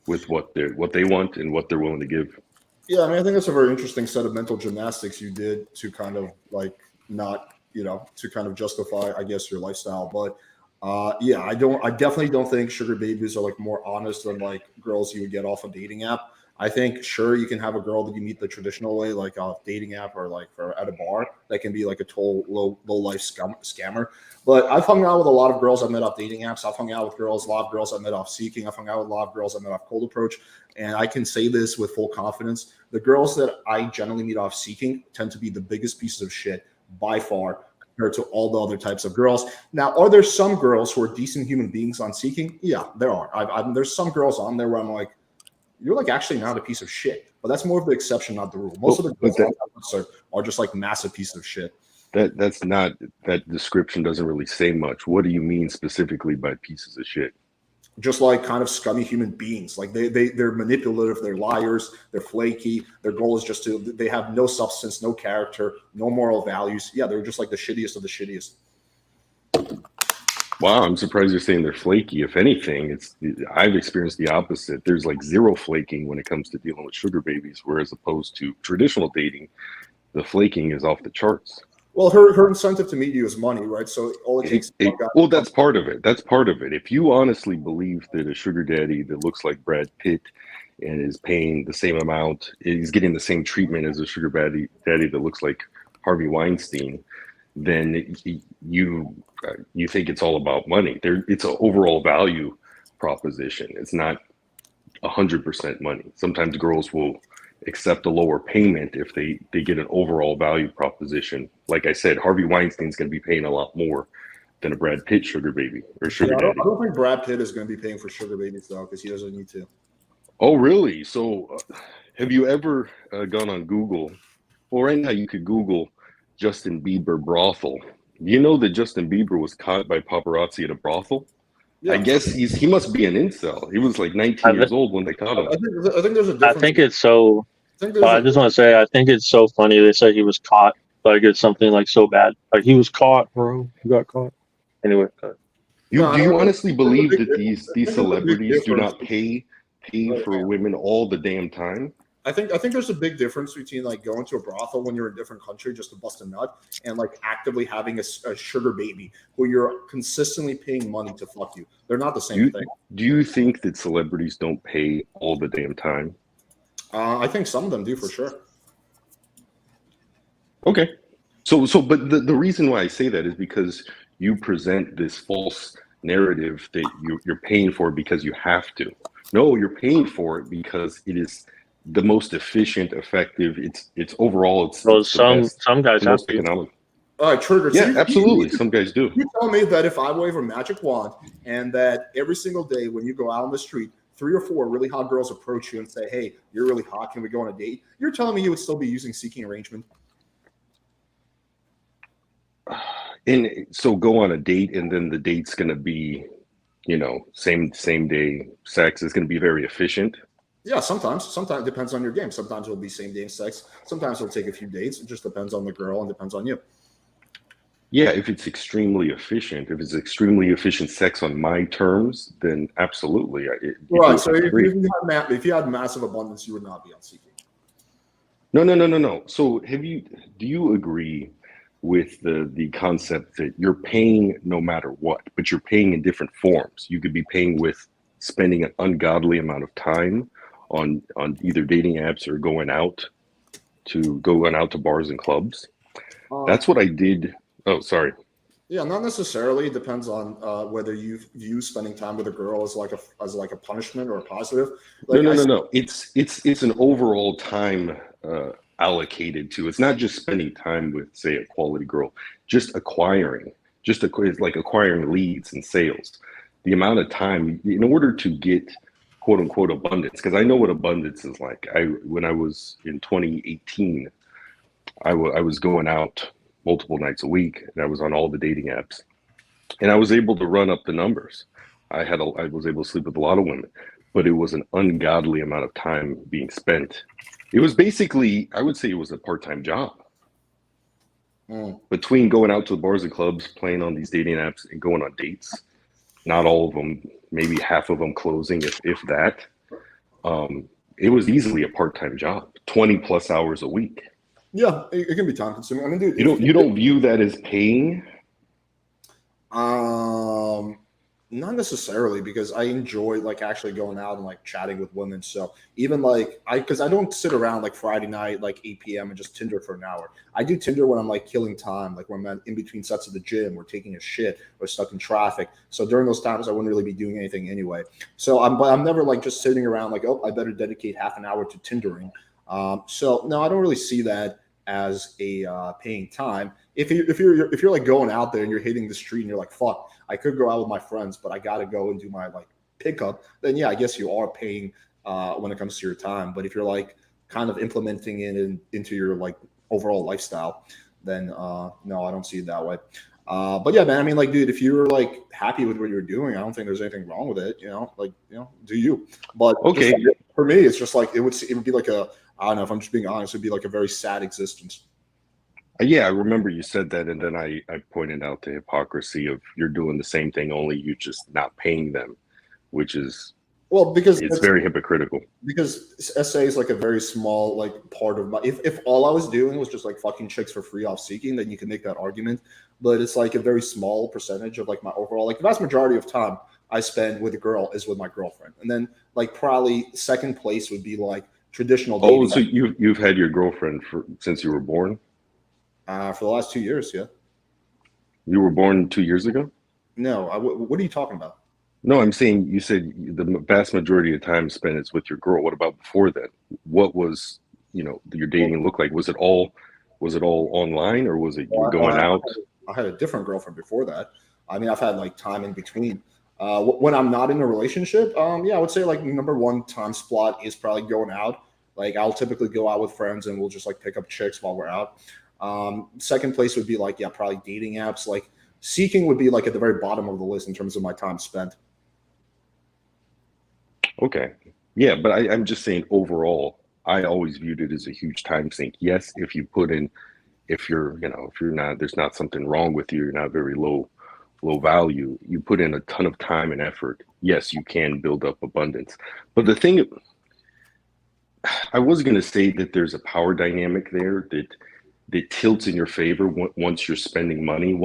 with what they want and what they're willing to give. Yeah, I mean, I think that's a very interesting set of mental gymnastics you did to kind of like not, to kind of justify, I guess, your lifestyle. But yeah, I definitely don't think sugar babies are like more honest than like girls you would get off a dating app. I think, sure, you can have a girl that you meet the traditional way, like a dating app or like at a bar, that can be like a total low life scammer. But I've hung out with a lot of girls I've met off dating apps. I've hung out with a lot of girls I've met off Seeking. I've hung out with a lot of girls I've met off Cold Approach. And I can say this with full confidence. The girls that I generally meet off Seeking tend to be the biggest pieces of shit by far compared to all the other types of girls. Now, are there some girls who are decent human beings on Seeking? Yeah, there are. There's some girls on there where I'm like, you're like actually not a piece of shit. But that's more of the exception, not the rule. Most of the girls are just like massive pieces of shit. That description doesn't really say much. What do you mean specifically by pieces of shit? Just like kind of scummy human beings. Like they're manipulative, they're liars, they're flaky. Their goal is just they have no substance, no character, no moral values. Yeah, they're just like the shittiest of the shittiest. Wow, I'm surprised you're saying they're flaky. If anything, I've experienced the opposite. There's like zero flaking when it comes to dealing with sugar babies, whereas opposed to traditional dating, the flaking is off the charts. Well, her incentive to meet you is money, right? So all it takes. Well, that's part of it. That's part of it. If you honestly believe that a sugar daddy that looks like Brad Pitt and is paying the same amount, is getting the same treatment as a sugar daddy that looks like Harvey Weinstein, then you think it's all about money. It's an overall value proposition. It's not 100% money. Sometimes girls will accept a lower payment if they get an overall value proposition. Like I said, Harvey Weinstein's going to be paying a lot more than a Brad Pitt sugar baby or sugar daddy. I don't think Brad Pitt is going to be paying for sugar babies though, because he doesn't need to. Oh, really? So have you ever gone on Google? Well, right now you could Google Justin Bieber brothel. You know that Justin Bieber was caught by paparazzi at a brothel? Yeah. I guess he must be an incel. He was like 19 years old when they caught him. I think there's a difference. I think it's so. I just want to say, I think it's so funny. They said he was caught. Like it's something like so bad. Like he was caught, bro. He got caught. Anyway. Do you honestly believe that these celebrities do not pay for women all the damn time? I think there's a big difference between like going to a brothel when you're in a different country just to bust a nut and like actively having a sugar baby who you're consistently paying money to fuck you. They're not the same thing. Do you think that celebrities don't pay all the damn time? I think some of them do for sure. Okay. But the reason why I say that is because you present this false narrative that you're paying for it because you have to. No, you're paying for it because it is the most efficient, effective. It's overall. It's some guys have to. Economic. All right, Trigger. Yeah, absolutely. Some guys do. You tell me that if I wave a magic wand and that every single day when you go out on the street, 3 or 4 really hot girls approach you and say, "Hey, you're really hot. Can we go on a date?" You're telling me you would still be using seeking arrangement? And so go on a date, and then the date's going to be, same day sex is going to be very efficient. Yeah, sometimes it depends on your game. Sometimes it'll be same day sex. Sometimes it'll take a few dates. It just depends on the girl and depends on you. Yeah, if it's extremely efficient sex on my terms, then absolutely. Right. So if you had massive abundance, you would not be on seeking. No. So do you agree with the concept that you're paying no matter what, but you're paying in different forms? You could be paying with spending an ungodly amount of time on either dating apps or going out to bars and clubs. That's what I did. Oh, sorry. Yeah, not necessarily. It depends on whether you view spending time with a girl as like a punishment or a positive. Like no. It's an overall time allocated to. It's not just spending time with, say, a quality girl. Just acquiring. It's like acquiring leads and sales. The amount of time in order to get quote unquote abundance, because I know what abundance is like. When I was in 2018, I was going out multiple nights a week, and I was on all the dating apps, and I was able to run up the numbers. I was able to sleep with a lot of women, but it was an ungodly amount of time being spent. It was basically, I would say it was a part-time job. Between going out to the bars and clubs, playing on these dating apps, and going on dates, not all of them, maybe half of them closing, if that. It was easily a part-time job, 20 plus hours a week. Yeah, it can be time consuming. I mean, dude, you don't view that as paying? Not necessarily, because I enjoy like actually going out and like chatting with women. So even like because I don't sit around like Friday night, like 8 p.m. and just Tinder for an hour. I do Tinder when I'm like killing time, like when I'm in between sets of the gym or taking a shit or stuck in traffic. So during those times, I wouldn't really be doing anything anyway. So I'm never like just sitting around like, oh, I better dedicate half an hour to Tindering. So no, I don't really see that as a paying time. If you're like going out there and you're hitting the street and you're like, fuck, I could go out with my friends, but I gotta go and do my like pickup, then yeah, I guess you are paying when it comes to your time. But if you're like kind of implementing it into your like overall lifestyle, then no, I don't see it that way. But yeah, man, I mean, like, dude, if you're like happy with what you're doing, I don't think there's anything wrong with it. Do you? But okay, just, like, for me, it's just like it would be like I don't know, if I'm just being honest, it'd be like a very sad existence. Yeah, I remember you said that, and then I pointed out the hypocrisy of you're doing the same thing, only you just not paying them, which is Well, because it's very hypocritical. because SA is like a very small like part of my. If all I was doing was just like fucking chicks for free off Seeking, then you can make that argument. But it's like a very small percentage of like my overall. Like the vast majority of time I spend with a girl is with my girlfriend, and then like probably second place would be like traditional dating. Oh, so you've had your girlfriend since you were born? For the last 2 years, yeah. You were born 2 years ago? No, what are you talking about? No, I'm saying you said the vast majority of time spent is with your girl. What about before that? What was, your dating look like? Was it all online, or was it you were going out? I had a different girlfriend before that. I mean, I've had like time in between. When I'm not in a relationship, yeah, I would say like number one time slot is probably going out. Like I'll typically go out with friends and we'll just like pick up chicks while we're out. Second place would be like, yeah, probably dating apps. Like Seeking would be like at the very bottom of the list in terms of my time spent. Okay. Yeah, but I'm just saying overall, I always viewed it as a huge time sink. Yes, if you put in, if you're not, there's not something wrong with you, you're not very low value, you put in a ton of time and effort. Yes, you can build up abundance. But the thing, I was going to say that there's a power dynamic there that tilts in your favor once you're spending money.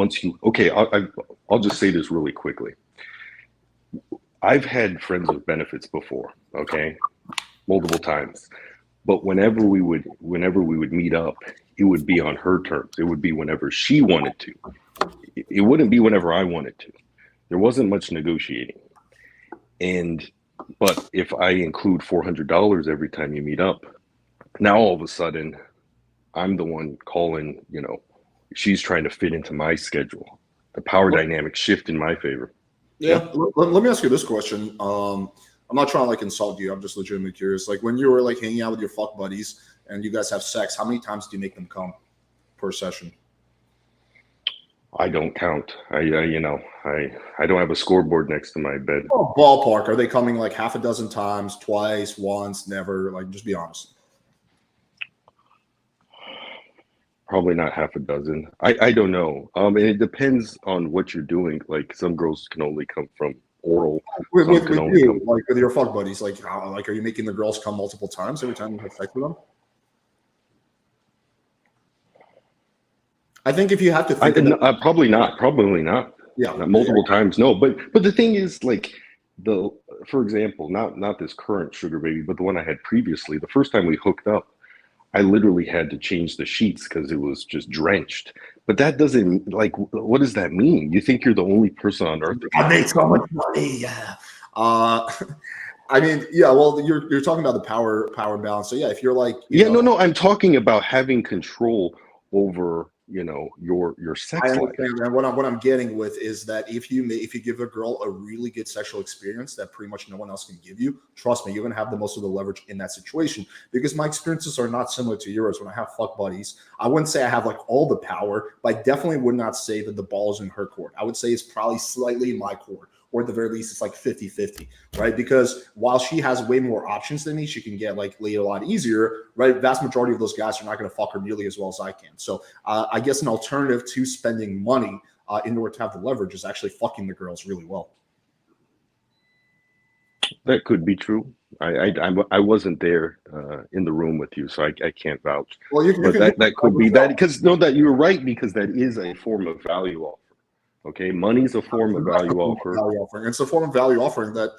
I'll just say this really quickly. I've had friends with benefits before, okay, multiple times. But whenever we would meet up, it would be on her terms. It would be whenever she wanted to. It wouldn't be whenever I wanted to. There wasn't much negotiating. But if I include $400 every time you meet up, now all of a sudden I'm the one calling, she's trying to fit into my schedule. The power dynamic shift in my favor. Yeah. Let me ask you this question. I'm not trying to like insult you. I'm just legitimately curious. Like when you were like hanging out with your fuck buddies and you guys have sex, how many times do you make them come per session? I don't count. I don't have a scoreboard next to my bed. Oh, ballpark. Are they coming like half a dozen times, twice, once, never? Like, just be honest. Probably not half a dozen. I don't know. And it depends on what you're doing. Like some girls can only come from oral. With you, like with your fuck buddies, like how, like are you making the girls come multiple times every time you have sex with them? I think if you have to think probably not. Yeah, not multiple times. No, but the thing is, like for example, not this current sugar baby, but the one I had previously. The first time we hooked up, I literally had to change the sheets because it was just drenched. But that doesn't, like, what does that mean? You think you're the only person on earth that I make so much money? Yeah. I mean, yeah. Well, you're talking about the power balance. So yeah, if you're like, no, I'm talking about having control over your sex I life. And what I'm getting with is that if you give a girl a really good sexual experience that pretty much no one else can give you, trust me, you're gonna have the most of the leverage in that situation. Because my experiences are not similar to yours. When I have fuck buddies, I wouldn't say I have like all the power, but I definitely would not say that the ball is in her court. I would say it's probably slightly in my court. Or at the very least, it's like 50-50, right? Because while she has way more options than me, she can get like laid a lot easier, right? Vast majority of those guys are not going to fuck her nearly as well as I can. So I guess an alternative to spending money in order to have the leverage is actually fucking the girls really well. That could be true. I wasn't there in the room with you, so I can't vouch. Well, that could be that, because that you're right, because that is a form of value offer. Okay, money's a form of value offering. It's a form of value offering that,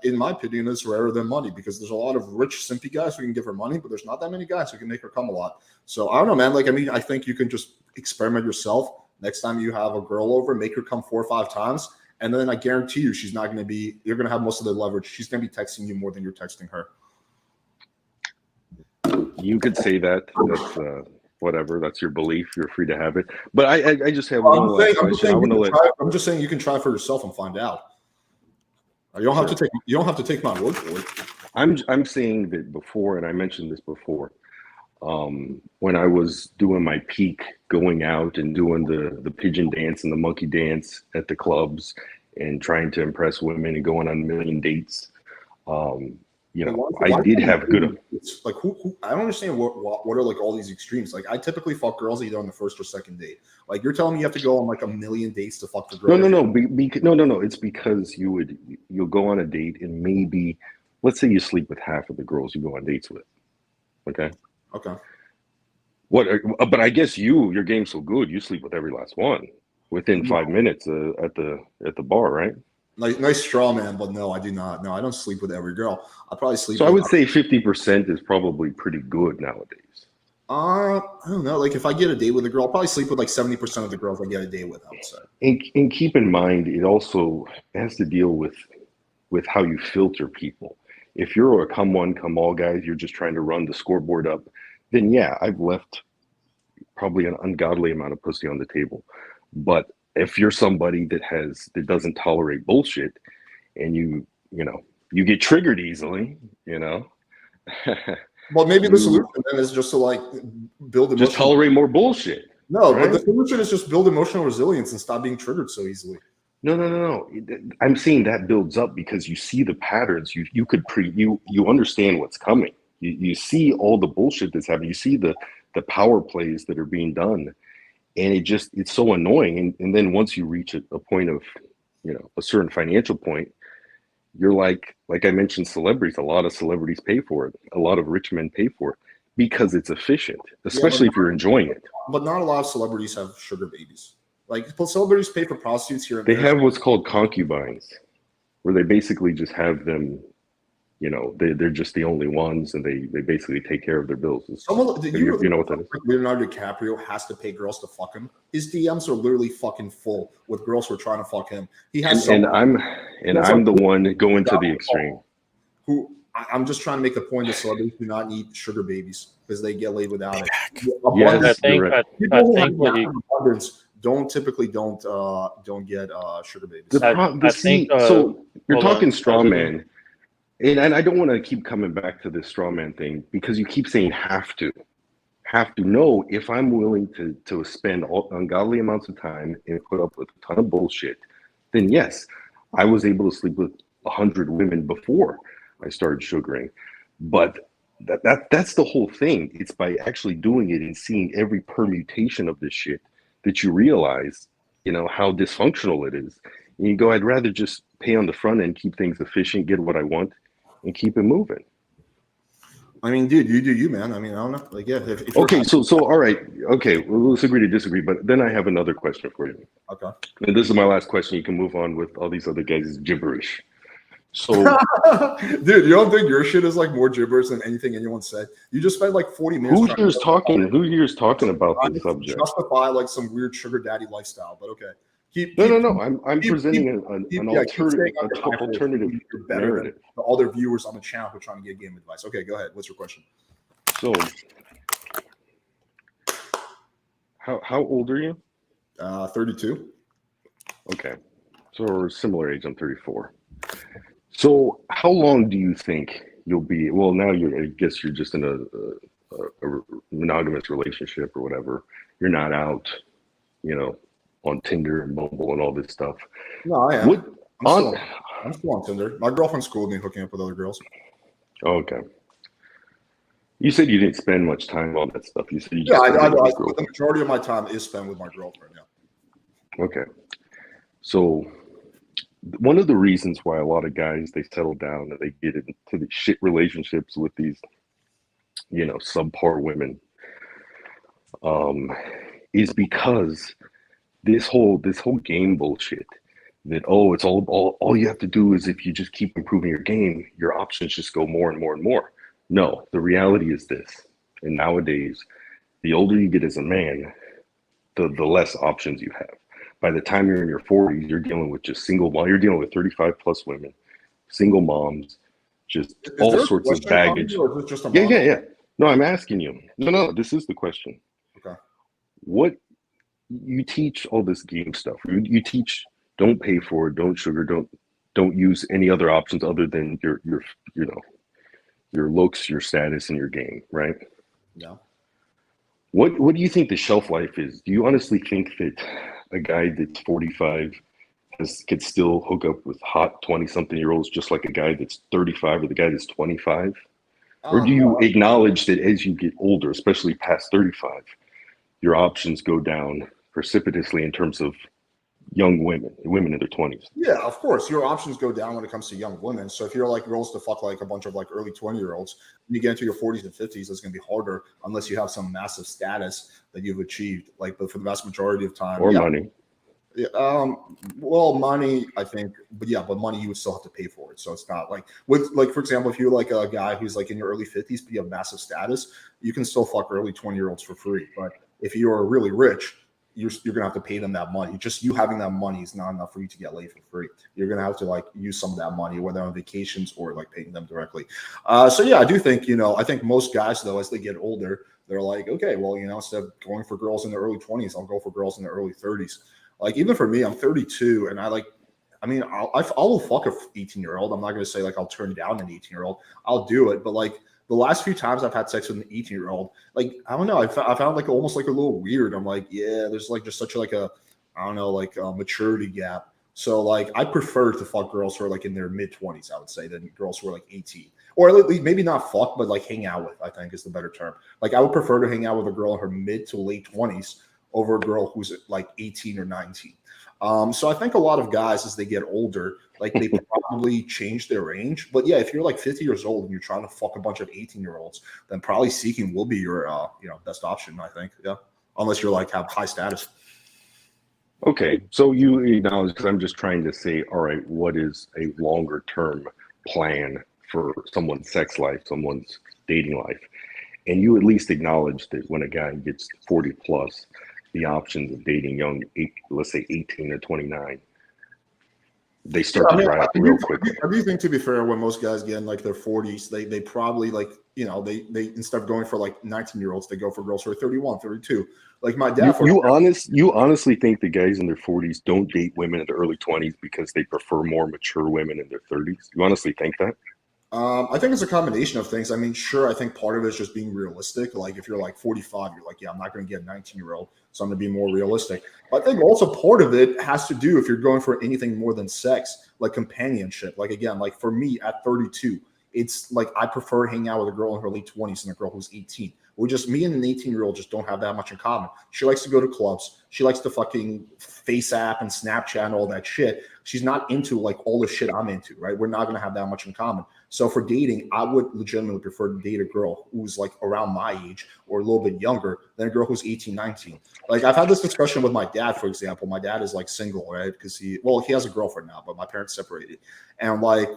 in my opinion, is rarer than money, because there's a lot of rich, simpy guys who can give her money, but there's not that many guys who can make her come a lot. So I don't know, man. Like, I mean, I think you can just experiment yourself. Next time you have a girl over, make her come 4 or 5 times, and then I guarantee you, she's not going to be. You're going to have most of the leverage. She's going to be texting you more than you're texting her. You could say that. That's whatever. That's your belief. You're free to have it. But I just have one last question. I'm just saying you can try for yourself and find out. You don't have to take my word for it. I'm saying that before, and I mentioned this before. When I was doing my peak, going out and doing the pigeon dance and the monkey dance at the clubs and trying to impress women and going on a million dates, you But know, why I did have good. It's like who I don't understand what are like all these extremes. Like I typically fuck girls either on the first or second date. Like you're telling me you have to go on like a million dates to fuck the girl. No. It's because you'll go on a date and maybe, let's say you sleep with half of the girls you go on dates with. Okay. Okay. But I guess your game's so good, you sleep with every last one within 5 minutes at the bar, right? Nice straw man, but no, I do not. No, I don't sleep with every girl. I probably sleep. So with I would say 50% is probably pretty good nowadays. I don't know. Like if I get a date with a girl, I'll probably sleep with like 70% of the girls I get a date with, I would say. And keep in mind, it also has to deal with how you filter people. If you're a come one, come all guys, you're just trying to run the scoreboard up, then yeah, I've left probably an ungodly amount of pussy on the table. But if you're somebody that doesn't tolerate bullshit, and you get triggered easily, Well, maybe the solution then is just to like build emotional. Just tolerate more bullshit. No, right? but the solution is just build emotional resilience and stop being triggered so easily. No. I'm saying that builds up because you see the patterns. You understand what's coming. You see all the bullshit that's happening. You see the power plays that are being done, and it's so annoying. And then once you reach a point of, a certain financial point, you're like I mentioned, celebrities. A lot of celebrities pay for it. A lot of rich men pay for it because it's efficient, especially if you're enjoying it. But not a lot of celebrities have sugar babies. Like celebrities pay for prostitutes here and They there. have what's called concubines, where they basically just have them, they're just the only ones, and they basically take care of their bills. You know what that is? Leonardo DiCaprio has to pay girls to fuck him. His DMs are literally fucking full with girls who are trying to fuck him. He has I'm the one going to the extreme. I'm just trying to make the point that celebrities do not need sugar babies because they get laid without it. Yes, People who have abundance don't get sugar babies. So you're talking straw man, and I don't want to keep coming back to this straw man thing because you keep saying have to know if I'm willing to spend ungodly amounts of time and put up with a ton of bullshit, then yes, I was able to sleep with 100 women before I started sugaring, but that's the whole thing. It's by actually doing it and seeing every permutation of this shit that you realize, how dysfunctional it is. And you go, I'd rather just pay on the front end, keep things efficient, get what I want, and keep it moving. I mean, dude, you do you, man. I mean, I don't know. Like, yeah. Okay, so all right. Okay, well, let's agree to disagree. But then I have another question for you. Okay. And this is my last question. You can move on with all these other guys' gibberish. So, dude, you don't think your shit is like more gibberish than anything anyone said? You just spent like 40 minutes. Who here's talking about this subject? Justify like some weird sugar daddy lifestyle, but okay. No. I'm presenting an alternative narrative. The other viewers on the channel who are trying to get game advice. Okay, go ahead. What's your question? So, how old are you? 32. Okay, so we're similar age. I'm 34. So, how long do you think you'll be? Well, now I guess you're just in a monogamous relationship or whatever. You're not out, on Tinder and Bumble and all this stuff. No, I am. I'm still on Tinder. My girlfriend schooled me hooking up with other girls. Okay. You said you didn't spend much time on that stuff. You said you I the majority of my time is spent with my girlfriend. Yeah. Okay. So one of the reasons why a lot of guys, they settle down and they get into the shit relationships with these, subpar women, is because this whole game bullshit that, it's all you have to do is if you just keep improving your game, your options just go more and more and more. No, the reality is this. And nowadays, the older you get as a man, the less options you have. By the time you're in your 40s, you're dealing with just you're dealing with 35 plus women, single moms, just all sorts of baggage. Yeah. No, I'm asking you. No, this is the question. Okay. What you teach all this game stuff. You teach don't pay for it, don't sugar, don't use any other options other than your looks, your status, and your game, right? Yeah. What do you think the shelf life is? Do you honestly think that a guy that's 45 could still hook up with hot 20-something-year-olds just like a guy that's 35 or the guy that's 25? Or do you acknowledge that as you get older, especially past 35, your options go down precipitously in terms of young women in their 20s? Yeah, of course. Your options go down when it comes to young women. So if you're like girls to fuck like a bunch of like early 20-year-olds, when you get into your 40s and 50s, it's going to be harder unless you have some massive status that you've achieved. Like, but for the vast majority of time, Or money. Yeah, well, money, I think, but money you would still have to pay for it. So it's not like with like, for example, if you're like a guy who's like in your early 50s, but you have massive status, you can still fuck early 20-year-olds for free. But if you're really rich, you're gonna have to pay them that money. Just you having that money is not enough for you to get laid for free. You're gonna have to like use some of that money, whether on vacations or like paying them directly. So yeah, I do think, I think most guys though, as they get older, they're like, okay, well, instead of going for girls in the early 20s, I'll go for girls in the early 30s. Like, even for me, I'm 32, and I'll fuck a 18-year-old. I'm not going to say, like, I'll turn down an 18-year-old. I'll do it. But, like, the last few times I've had sex with an 18-year-old, like, I don't know. I found, like, almost, like, a little weird. I'm like, yeah, there's, like, just such, like, a maturity gap. So, like, I prefer to fuck girls who are, like, in their mid-20s, I would say, than girls who are, like, 18. Or at least maybe not fuck, but, like, hang out with, I think is the better term. Like, I would prefer to hang out with a girl in her mid to late 20s over a girl who's like 18 or 19. So I think a lot of guys, as they get older, like they probably change their range. But yeah, if you're like 50 years old and you're trying to fuck a bunch of 18-year-olds, then probably seeking will be your best option, I think. Yeah, unless you're like have high status. Okay, so you acknowledge, because I'm just trying to say, all right, what is a longer term plan for someone's sex life, someone's dating life? And you at least acknowledge that when a guy gets 40 plus, the options of dating young, let's say 18 to 29, they start to dry up real quickly. I do think, to be fair, when most guys get in like their 40s, they probably like, they instead of going for like 19-year-olds, they go for girls who are 31, 32. Like my dad. You honestly think the guys in their 40s don't date women in their early 20s because they prefer more mature women in their 30s? You honestly think that? I think it's a combination of things. I mean, sure, I think part of it is just being realistic. Like if you're like 45, you're like, yeah, I'm not going to get a 19-year-old, so I'm going to be more realistic. But I think also part of it has to do if you're going for anything more than sex, like companionship. Like again, like for me at 32, it's like I prefer hanging out with a girl in her late 20s than a girl who's 18. Me and an 18-year-old just don't have that much in common. She likes to go to clubs. She likes to fucking face app and Snapchat and all that shit. She's not into like all the shit I'm into, right? We're not going to have that much in common. So for dating, I would legitimately prefer to date a girl who's like around my age or a little bit younger than a girl who's 18, 19. Like I've had this discussion with my dad, for example. My dad is like single, right? Because he has a girlfriend now, but my parents separated. And like,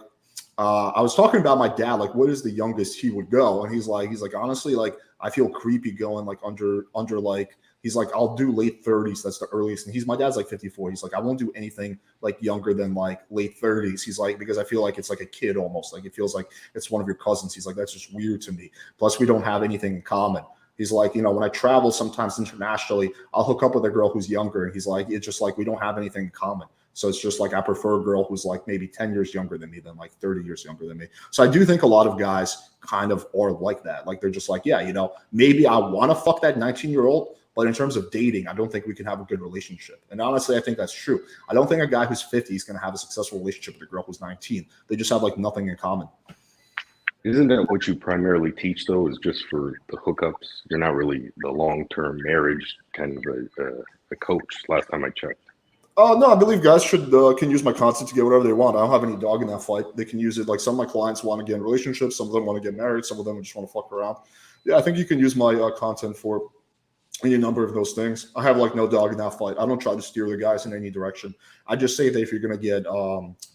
I was talking about my dad, like what is the youngest he would go? And he's like, honestly, like I feel creepy going like under like, he's like, I'll do late 30s. That's the earliest. And my dad's like 54. He's like, I won't do anything like younger than like late 30s. He's like, because I feel like it's like a kid almost. Like it feels like it's one of your cousins. He's like, that's just weird to me. Plus we don't have anything in common. He's like, when I travel sometimes internationally, I'll hook up with a girl who's younger. And he's like, it's just like, we don't have anything in common. So it's just like, I prefer a girl who's like maybe 10 years younger than me than like 30 years younger than me. So I do think a lot of guys kind of are like that. Like they're just like, yeah, maybe I want to fuck that 19-year-old, but in terms of dating, I don't think we can have a good relationship. And honestly, I think that's true. I don't think a guy who's 50 is going to have a successful relationship with a girl who's 19. They just have like nothing in common. Isn't that what you primarily teach though, is just for the hookups? You're not really the long-term marriage kind of a coach, last time I checked. No, I believe guys can use my content to get whatever they want. I don't have any dog in that fight. They can use it. Like some of my clients want to get in relationships. Some of them want to get married. Some of them just want to fuck around. Yeah, I think you can use my content for any number of those things. I have like no dog in that fight. I don't try to steer the guys in any direction. I just say that if you're going to get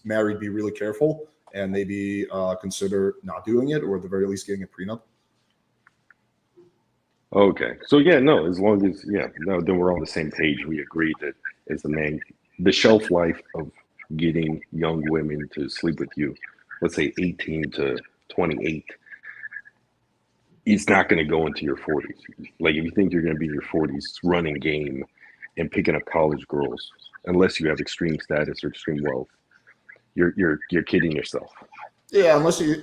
married, be really careful and maybe consider not doing it, or at the very least getting a prenup. Okay. So yeah, no, as long as, then we're on the same page. We agree that as the shelf life of getting young women to sleep with you, let's say 18 to 28, it's not going to go into your 40s. Like if you think you're going to be in your 40s running game and picking up college girls, unless you have extreme status or extreme wealth, you're kidding yourself. Yeah, unless you,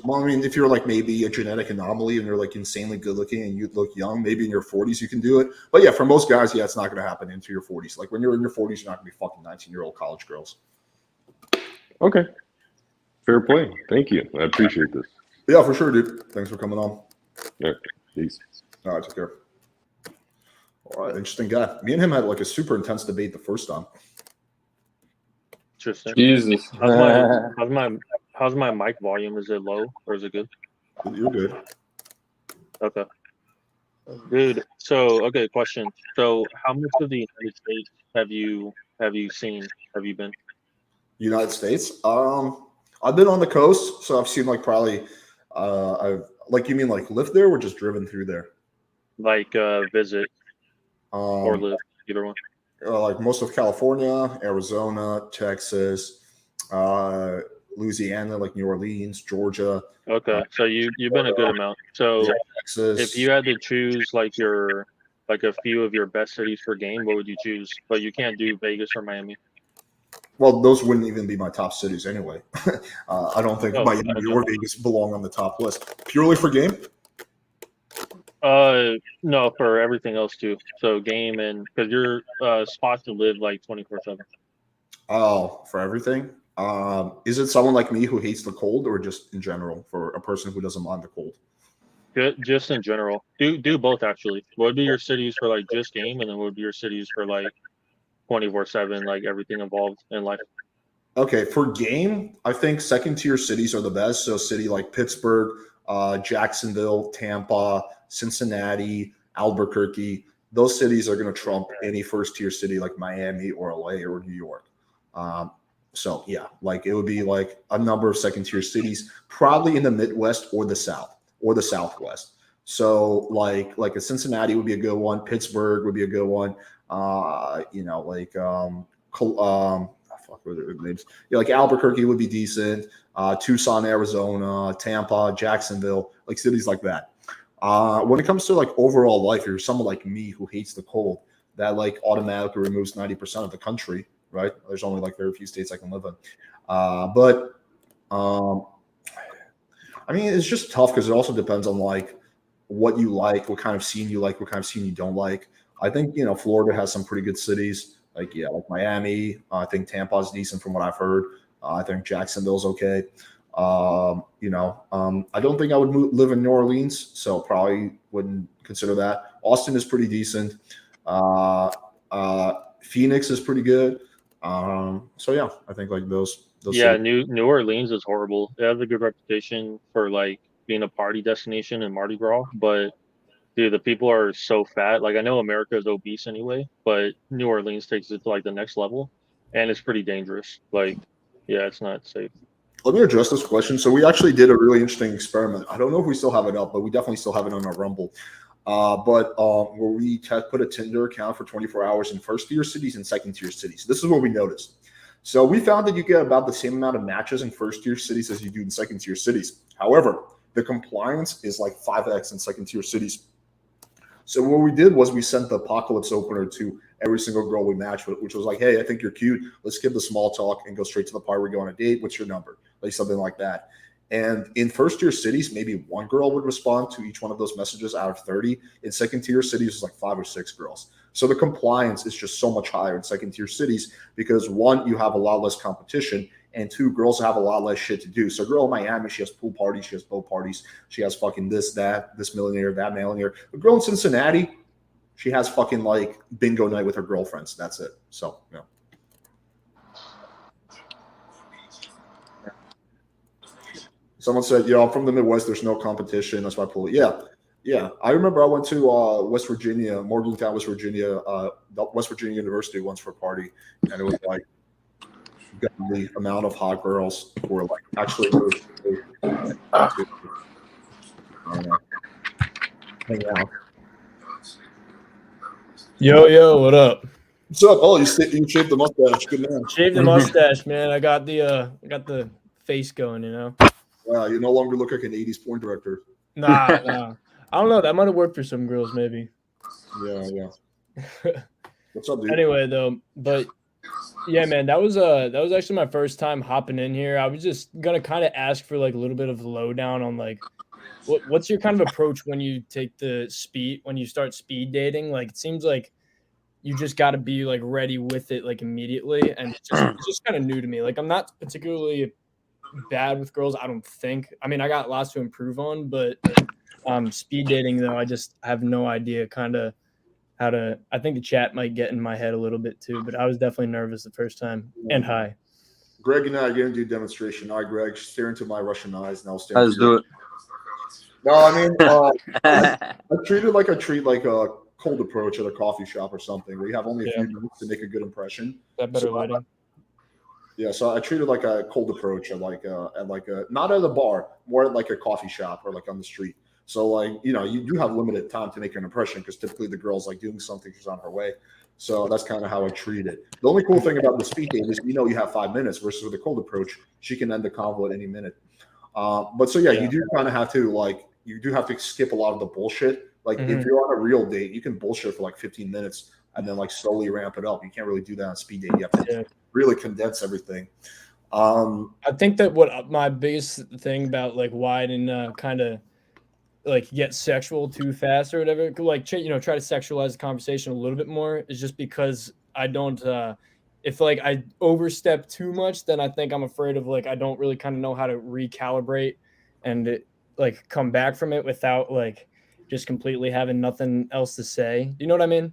well, I mean, if you're like maybe a genetic anomaly and you're like insanely good looking and you look young, maybe in your 40s you can do it. But yeah, for most guys, yeah, it's not going to happen into your 40s. Like when you're in your 40s, you're not going to be fucking 19-year-old college girls. Okay. Fair play. Thank you. I appreciate this. Yeah, for sure, dude. Thanks for coming on. Yeah. Peace. All right, take care. All right, interesting guy. Me and him had like a super intense debate the first time. Interesting. Jesus. How's my mic volume? Is it low or is it good? You're good. Okay. Dude, so okay, question. So how much of the United States have you seen? Have you been? United States. I've been on the coast, so I've seen like probably I've like you mean like lived there or just driven through there? Like visit or live, either one. Like most of California, Arizona, Texas, Louisiana, like New Orleans, Georgia. Okay, so you've been a good amount. So Texas. if you had to choose like a few of your best cities for game, what would you choose? But you can't do Vegas or Miami. Well, those wouldn't even be my top cities anyway. I don't think Miami or Vegas belong on the top list. Purely for game? No, for everything else too. So game and because you're spot to live like 24/7. Oh, for everything. Is it someone like me who hates the cold, or just in general for a person who doesn't mind the cold? Just in general. Do both actually. What would be your cities for like just game, and then what would be your cities for like 24/7, like everything involved in life? Okay, for game, I think second tier cities are the best. So city like Pittsburgh, Jacksonville, Tampa, Cincinnati, Albuquerque. Those cities are going to trump any first tier city like Miami or LA or New York. So yeah, like it would be like a number of second tier cities, probably in the Midwest or the South or the Southwest. So like a Cincinnati would be a good one. Pittsburgh would be a good one. Fuck, what are their names? Yeah, like Albuquerque would be decent. Tucson, Arizona, Tampa, Jacksonville, like cities like that. When it comes to like overall life, if you're someone like me who hates the cold, that like automatically removes 90% of the country, right? There's only like very few states I can live in. I mean, it's just tough because it also depends on like what you like, what kind of scene you like, what kind of scene you don't like. I think, Florida has some pretty good cities. Like Miami. I think Tampa's decent from what I've heard. I think Jacksonville's okay. I don't think I would live in New Orleans, so probably wouldn't consider that. Austin is pretty decent. Phoenix is pretty good. So yeah, I think like those. Yeah, New Orleans is horrible. It has a good reputation for like being a party destination and Mardi Gras, but dude, the people are so fat. Like I know America is obese anyway, but New Orleans takes it to like the next level, and it's pretty dangerous. Like, yeah, it's not safe. Let me address this question. So we actually did a really interesting experiment. I don't know if we still have it up, but we definitely still have it on our Rumble. Where we put a Tinder account for 24 hours in first tier cities and second tier cities. This is what we noticed. So we found that you get about the same amount of matches in first tier cities as you do in second tier cities. However, the compliance is like 5x in second tier cities. So what we did was we sent the apocalypse opener to every single girl we matched with, which was like, hey, I think you're cute. Let's skip the small talk and go straight to the part where we go on a date. What's your number? Like something like that. And in first tier cities, maybe one girl would respond to each one of those messages out of 30. In second tier cities, it's like 5 or 6 girls. So the compliance is just so much higher in second tier cities because one, you have a lot less competition, and two, girls have a lot less shit to do. So girl in Miami, she has pool parties, she has boat parties, she has fucking this, that, this millionaire, that millionaire. A girl in Cincinnati, she has fucking like bingo night with her girlfriends. That's it. So, yeah. Someone said, I'm from the Midwest. There's no competition. That's why I pull it. Yeah. I remember I went to West Virginia, Morgantown, West Virginia University once for a party, and it was like the amount of hot girls who were like actually hang out. Yo, what up? What's up? Oh, you shaved the mustache. Good man. Shaved the mustache, man. I got the face going, Wow, you no longer look like an 80s porn director. Nah. I don't know. That might have worked for some girls, maybe. Yeah. What's up, dude? Anyway, though, but Yeah, man, that was actually my first time hopping in here. I was just gonna kind of ask for like a little bit of lowdown on like what's your kind of approach when you start speed dating? Like it seems like you just got to be like ready with it like immediately, and it's just kind of new to me. Like I'm not particularly bad with girls, I don't think. I mean, I got lots to improve on, but speed dating though, I have no idea kind of how to. I think the chat might get in my head a little bit too, but I was definitely nervous the first time and high. Greg and I are going to do demonstration. All right, Greg, stare into my Russian eyes, and I'll stare. Let's do it. No, I mean, I treat it like I treat like a cold approach at a coffee shop or something, where you have only a few minutes to make a good impression. That better lighting. Yeah, so I treat it like a cold approach at not at a bar, more at like a coffee shop or like on the street. So like, you know, you do have limited time to make an impression because typically the girl's like doing something, she's on her way. So that's kind of how I treat it. The only cool thing about the speed date is you have 5 minutes versus with a cold approach, she can end the convo at any minute. But so yeah, you do kind of have to skip a lot of the bullshit. Like if you're on a real date, you can bullshit for like 15 minutes and then like slowly ramp it up. You can't really do that on speed date. You have to really condense everything. I think that what my biggest thing about like why I didn't kind of like get sexual too fast or whatever, like try to sexualize the conversation a little bit more is just because I don't if like I overstep too much, then I think I'm afraid of like I don't really kind of know how to recalibrate and like come back from it without like just completely having nothing else to say. You know what I mean?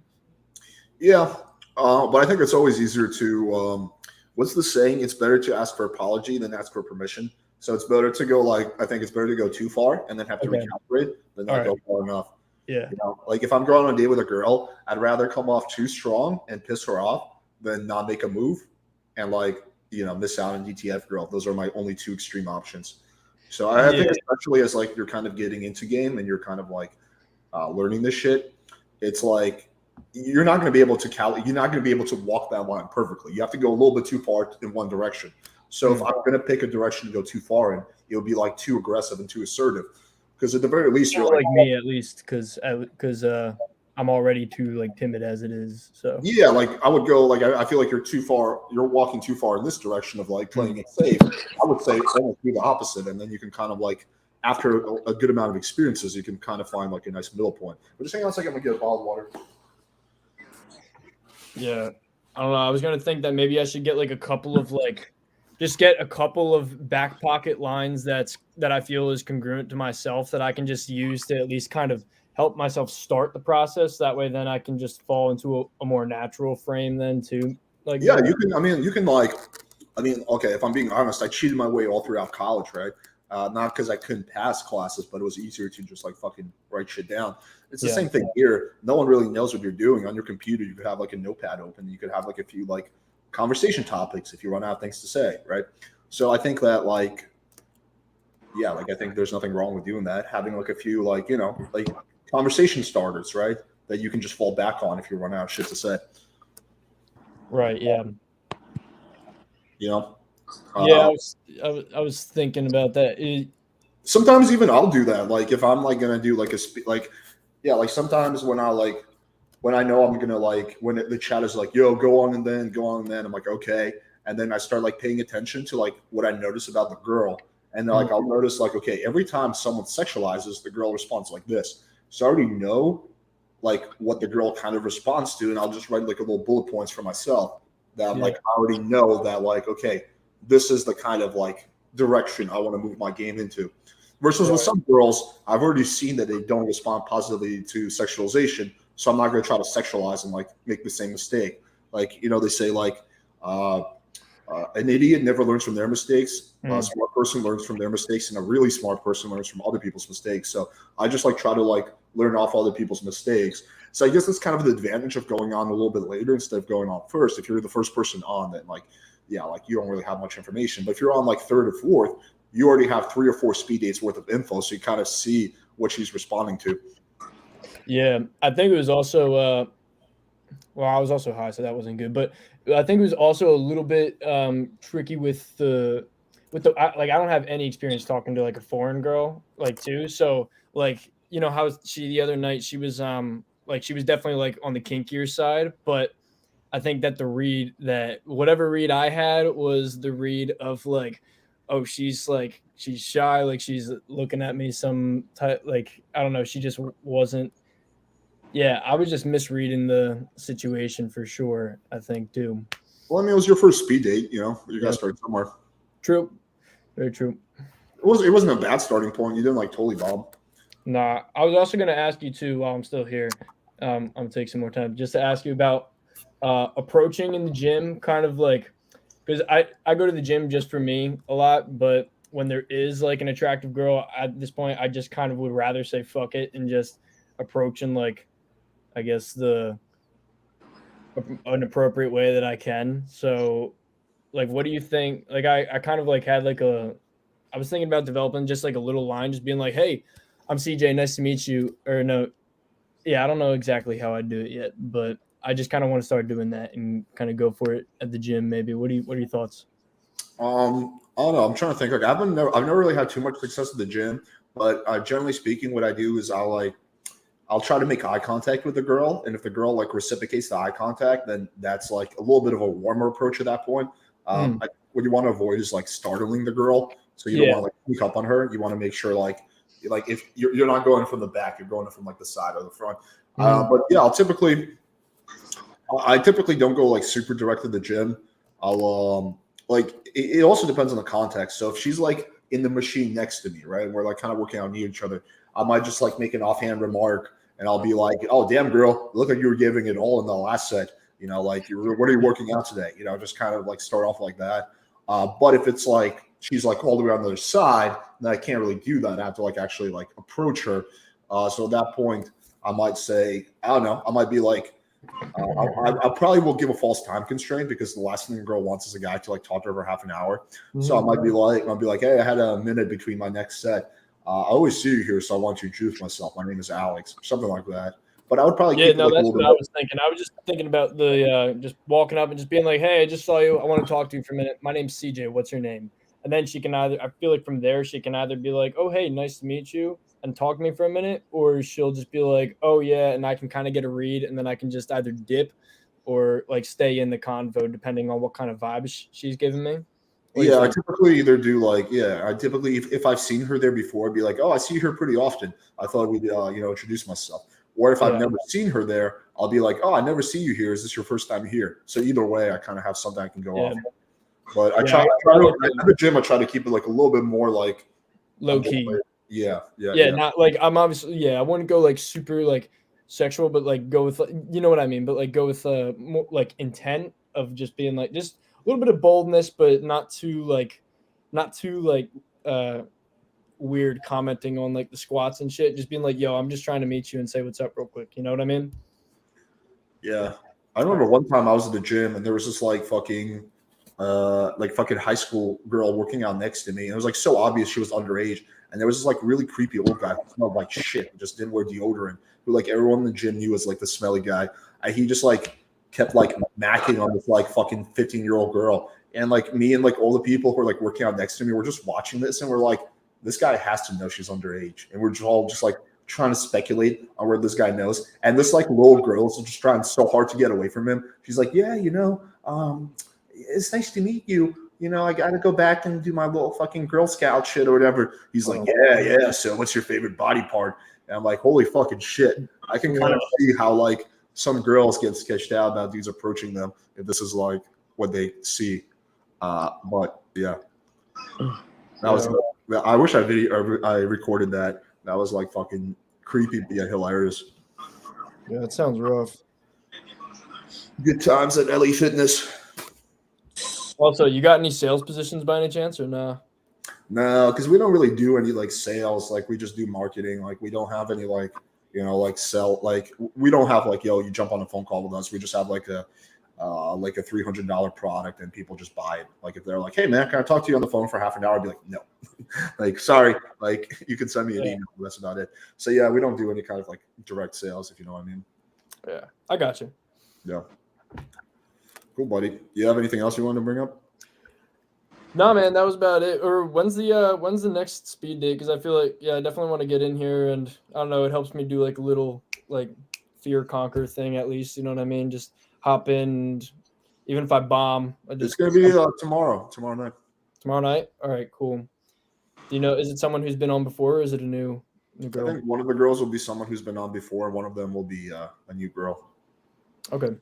Yeah, but I think it's always easier to what's the saying? It's better to ask for apology than ask for permission. So it's better to go I think it's better to go too far and then have to recalibrate than not go far enough. Yeah. Like if I'm going on a date with a girl, I'd rather come off too strong and piss her off than not make a move and miss out on DTF girl. Those are my only two extreme options. So I think especially as like you're kind of getting into game and you're kind of like learning this shit, it's like you're not going to be able to walk that line perfectly. You have to go a little bit too far in one direction. So if I'm going to pick a direction to go too far in, it'll be like too aggressive and too assertive. Because at the very least, you're like me at least, because I'm already too like timid as it is. So yeah, like I would go like I feel like you're too far. You're walking too far in this direction of like playing it safe. I would say almost do the opposite, and then you can kind of like after a good amount of experiences, you can kind of find like a nice middle point. But just hang on a second, I'm gonna get a bottle of water. Yeah, I don't know. I was gonna think that maybe I should get like a couple of like. Just get a couple of back pocket lines that I feel is congruent to myself that I can just use to at least kind of help myself start the process. That way, then I can just fall into a more natural frame then too. Like yeah, you can. Okay. If I'm being honest, I cheated my way all throughout college, right? Not because I couldn't pass classes, but it was easier to just like fucking write shit down. It's the same thing here. No one really knows what you're doing on your computer. You could have like a notepad open. You could have like a few like conversation topics if you run out of things to say, right? So I think that I think there's nothing wrong with doing that. Having like a few like conversation starters, right? That you can just fall back on if you run out of shit to say. Right. Yeah. I was thinking about that. Sometimes even I'll do that. Like if I'm like gonna do like sometimes when I know I'm gonna when the chat is like, yo, go on and then, I'm like, okay. And then I start like paying attention to like what I notice about the girl. And then like I'll notice like, okay, every time someone sexualizes, the girl responds like this. So I already know like what the girl kind of responds to, and I'll just write like a little bullet points for myself that I'm like, I already know that like, okay, this is the kind of like direction I want to move my game into. Versus with some girls, I've already seen that they don't respond positively to sexualization. So I'm not going to try to sexualize and like make the same mistake. Like, they say like an idiot never learns from their mistakes. A smart person learns from their mistakes, and a really smart person learns from other people's mistakes. So I just like try to like learn off other people's mistakes. So I guess that's kind of the advantage of going on a little bit later instead of going on first. If you're the first person on, then you don't really have much information. But if you're on like third or fourth, you already have 3 or 4 speed dates worth of info. So you kind of see what she's responding to. Yeah, I think it was also I was also high, so that wasn't good. But I think it was also a little bit tricky with the I don't have any experience talking to like a foreign girl too. So like how she the other night she was she was definitely like on the kinkier side, but I think that whatever read I had was the read of like, oh, she's shy, like she's looking at me some type, like I don't know, she just wasn't. Yeah, I was just misreading the situation for sure, I think too. Well, I mean, it was your first speed date, you know. You got to start somewhere. True, very true. It wasn't a bad starting point. You didn't like totally bomb. Nah, I was also gonna ask you too while I'm still here. I'm gonna take some more time just to ask you about approaching in the gym, kind of like, because I go to the gym just for me a lot, but when there is like an attractive girl at this point, I just kind of would rather say fuck it and just approach in like, I guess an appropriate way that I can. So like, what do you think? Like I kind of like had like I was thinking about developing just like a little line, just being like, hey, I'm CJ, nice to meet you. Or no, yeah, I don't know exactly how I'd do it yet, but I just kind of want to start doing that and kind of go for it at the gym. Maybe. What are your thoughts? I don't know. I'm trying to think. Like I've never really had too much success at the gym, but generally speaking, what I do is I'll try to make eye contact with the girl, and if the girl like reciprocates the eye contact, then that's like a little bit of a warmer approach at that point. What you want to avoid is like startling the girl, so you don't want to like sneak up on her. You want to make sure like if you're not going from the back, you're going from like the side or the front. But yeah, I typically don't go like super direct to the gym. I'll like it also depends on the context. So if she's like in the machine next to me, right, and we're like kind of working out near each other, I might just like make an offhand remark, and I'll be like, "Oh, damn, girl, look like you were giving it all in the last set. You know, like what are you working out today? You know, just kind of like start off like that." But if it's like she's like all the way on the other side, then I can't really do that. I have to like actually like approach her. So at that point, I might say, I don't know, I might be like, I probably will give a false time constraint because the last thing a girl wants is a guy to like talk to her for half an hour. So I might be like, hey, I had a minute between my next set. I always see you here, so I want to introduce myself. My name is Alex, something like that. But I would probably keep it like that's what I was thinking. I was just thinking about the just walking up and just being like, hey, I just saw you. I want to talk to you for a minute. My name's CJ. What's your name? And then she can I feel like from there, she can either be like, oh, hey, nice to meet you, and talk to me for a minute, or she'll just be like, oh, yeah, and I can kind of get a read, and then I can just either dip or like stay in the convo depending on what kind of vibe she's giving me. I typically either do like, I typically, if I've seen her there before, I'd be like, oh, I see her pretty often. I thought we'd, introduce myself. Or if I've never seen her there, I'll be like, oh, I never see you here. Is this your first time here? So either way, I kind of have something I can go off. But I try to, at the gym, I try to keep it like a little bit more like low key. Yeah. Not like I'm obviously, I wouldn't go like super like sexual, but like go with, you know what I mean? But like go with more like intent of just being like, just a little bit of boldness, but not too weird commenting on like the squats and shit. Just being like, yo, I'm just trying to meet you and say what's up real quick. You know what I mean? Yeah. I remember one time I was at the gym and there was this like fucking high school girl working out next to me. And it was like so obvious she was underage. And there was this like really creepy old guy who smelled like shit, just didn't wear deodorant, who like everyone in the gym knew was like the smelly guy. And he just like kept like macking on this like fucking 15-year-old girl. And like me and like all the people who are like working out next to me were just watching this and we're like, this guy has to know she's underage. And we're just all just like trying to speculate on where this guy knows. And this like little girl is just trying so hard to get away from him. She's like, yeah, it's nice to meet you. I got to go back and do my little fucking Girl Scout shit or whatever. He's like, yeah. So what's your favorite body part? And I'm like, holy fucking shit. I can kind of see how like some girls get sketched out about dudes approaching them if this is like what they see. But yeah, that was. I wish I recorded that. That was like fucking creepy, but hilarious. Yeah, it sounds rough. Good times at LA Fitness. Also, you got any sales positions by any chance or nah? No, because we don't really do any like sales. Like we just do marketing. Like we don't have any like sell. Like we don't have like you jump on a phone call with us. We just have like a $300 product and people just buy it. Like if they're like, hey man, can I talk to you on the phone for half an hour? I'd be like, no. Like sorry. Like you can send me an email. That's about it. So yeah, we don't do any kind of like direct sales, if you know what I mean. Yeah, I got you. Yeah. Cool, buddy. Do you have anything else you wanted to bring up? No, man, that was about it. Or when's the next speed date? Because I feel like I definitely want to get in here, and I don't know, it helps me do like a little like fear conquer thing at least. You know what I mean? Just hop in, even if I bomb. It's gonna be tomorrow night. Tomorrow night. All right, cool. Do you know? Is it someone who's been on before, or is it a new girl? I think one of the girls will be someone who's been on before. One of them will be a new girl. Okay.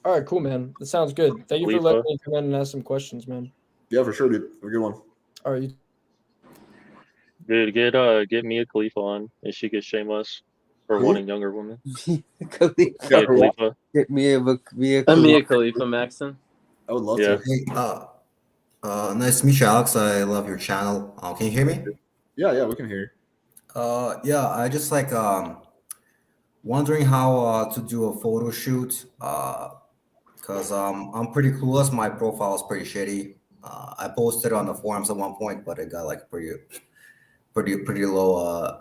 All right, cool, man. That sounds good. Thank you for letting me come in and ask some questions, man. Yeah, for sure, dude. Have a good one. All right. Dude, get Mia Khalifa on, and she gets shame us for wanting younger women. Mia Khalifa. Get Mia Khalifa, Maxon. I would love Yeah. to. Hey, nice to meet you, Alex. I love your channel. Can you hear me? Yeah, we can hear you. Yeah, I just like wondering how to do a photo shoot. Because I'm pretty clueless. My profile is pretty shitty. I posted on the forums at one point, but it got like pretty low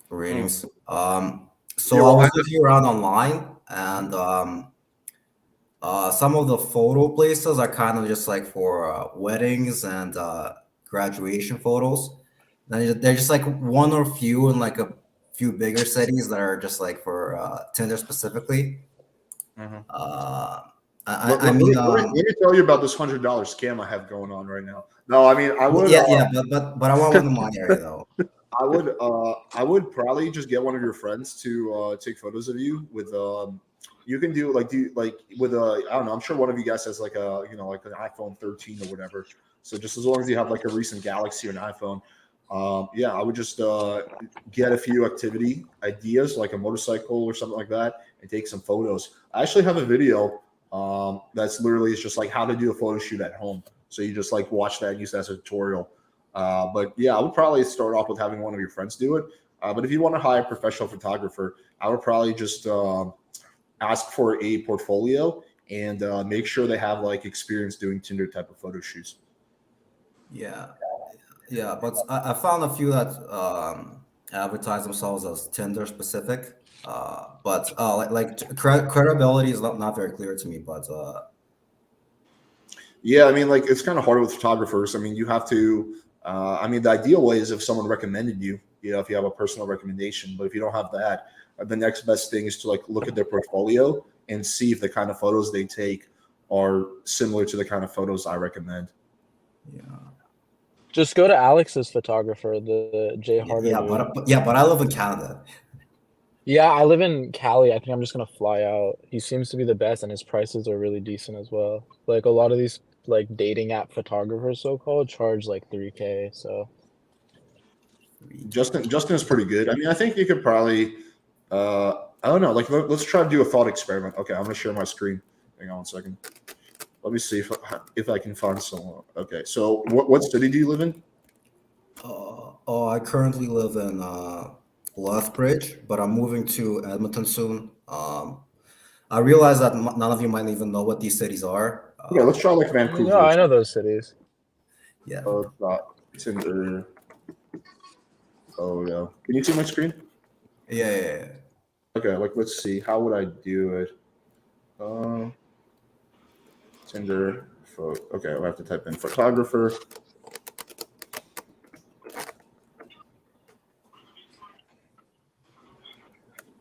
ratings. So I was looking around online, and some of the photo places are kind of just like for weddings and graduation photos. They're just like one or few in like a few bigger cities that are just like for Tinder specifically. Let me tell you about this $100 scam I have going on right now. No, I mean I would. But I want one in my area though. I would probably just get one of your friends to take photos of you with you can do with I don't know, I'm sure one of you guys has like like an iPhone 13 or whatever. So just as long as you have like a recent Galaxy or an iPhone, I would just get a few activity ideas like a motorcycle or something like that and take some photos. I actually have a video that's literally it's just like how to do a photo shoot at home. So you just like watch that and use that as a tutorial. But yeah, I would probably start off with having one of your friends do it. But if you want to hire a professional photographer, I would probably just ask for a portfolio and make sure they have like experience doing Tinder type of photo shoots. Yeah, but I found a few that advertise themselves as Tinder specific. But credibility is not very clear to me. But yeah, I mean, like it's kind of hard with photographers. I mean, you have to. I mean, the ideal way is if someone recommended you. If you have a personal recommendation. But if you don't have that, the next best thing is to like look at their portfolio and see if the kind of photos they take are similar to the kind of photos I recommend. Yeah. Just go to Alex's photographer, the Jay Harder. But I live in Canada. Yeah, I live in Cali. I think I'm just gonna fly out. He seems to be the best, and his prices are really decent as well. Like a lot of these like dating app photographers, so called, charge like $3K. So Justin is pretty good. I mean, I think you could probably. I don't know. Like, let's try to do a thought experiment. Okay, I'm gonna share my screen. Hang on 1 second. Let me see if I can find someone. Okay, so what city do you live in? I currently live in Lethbridge, but I'm moving to Edmonton soon. I realize that none of you might even know what these cities are. Yeah, let's try like Vancouver. No, I know those cities. Yeah. Tinder. Oh yeah. Can you see my screen? Yeah. Okay, like let's see. How would I do it? Tinder. Okay, I'll have to type in photographer.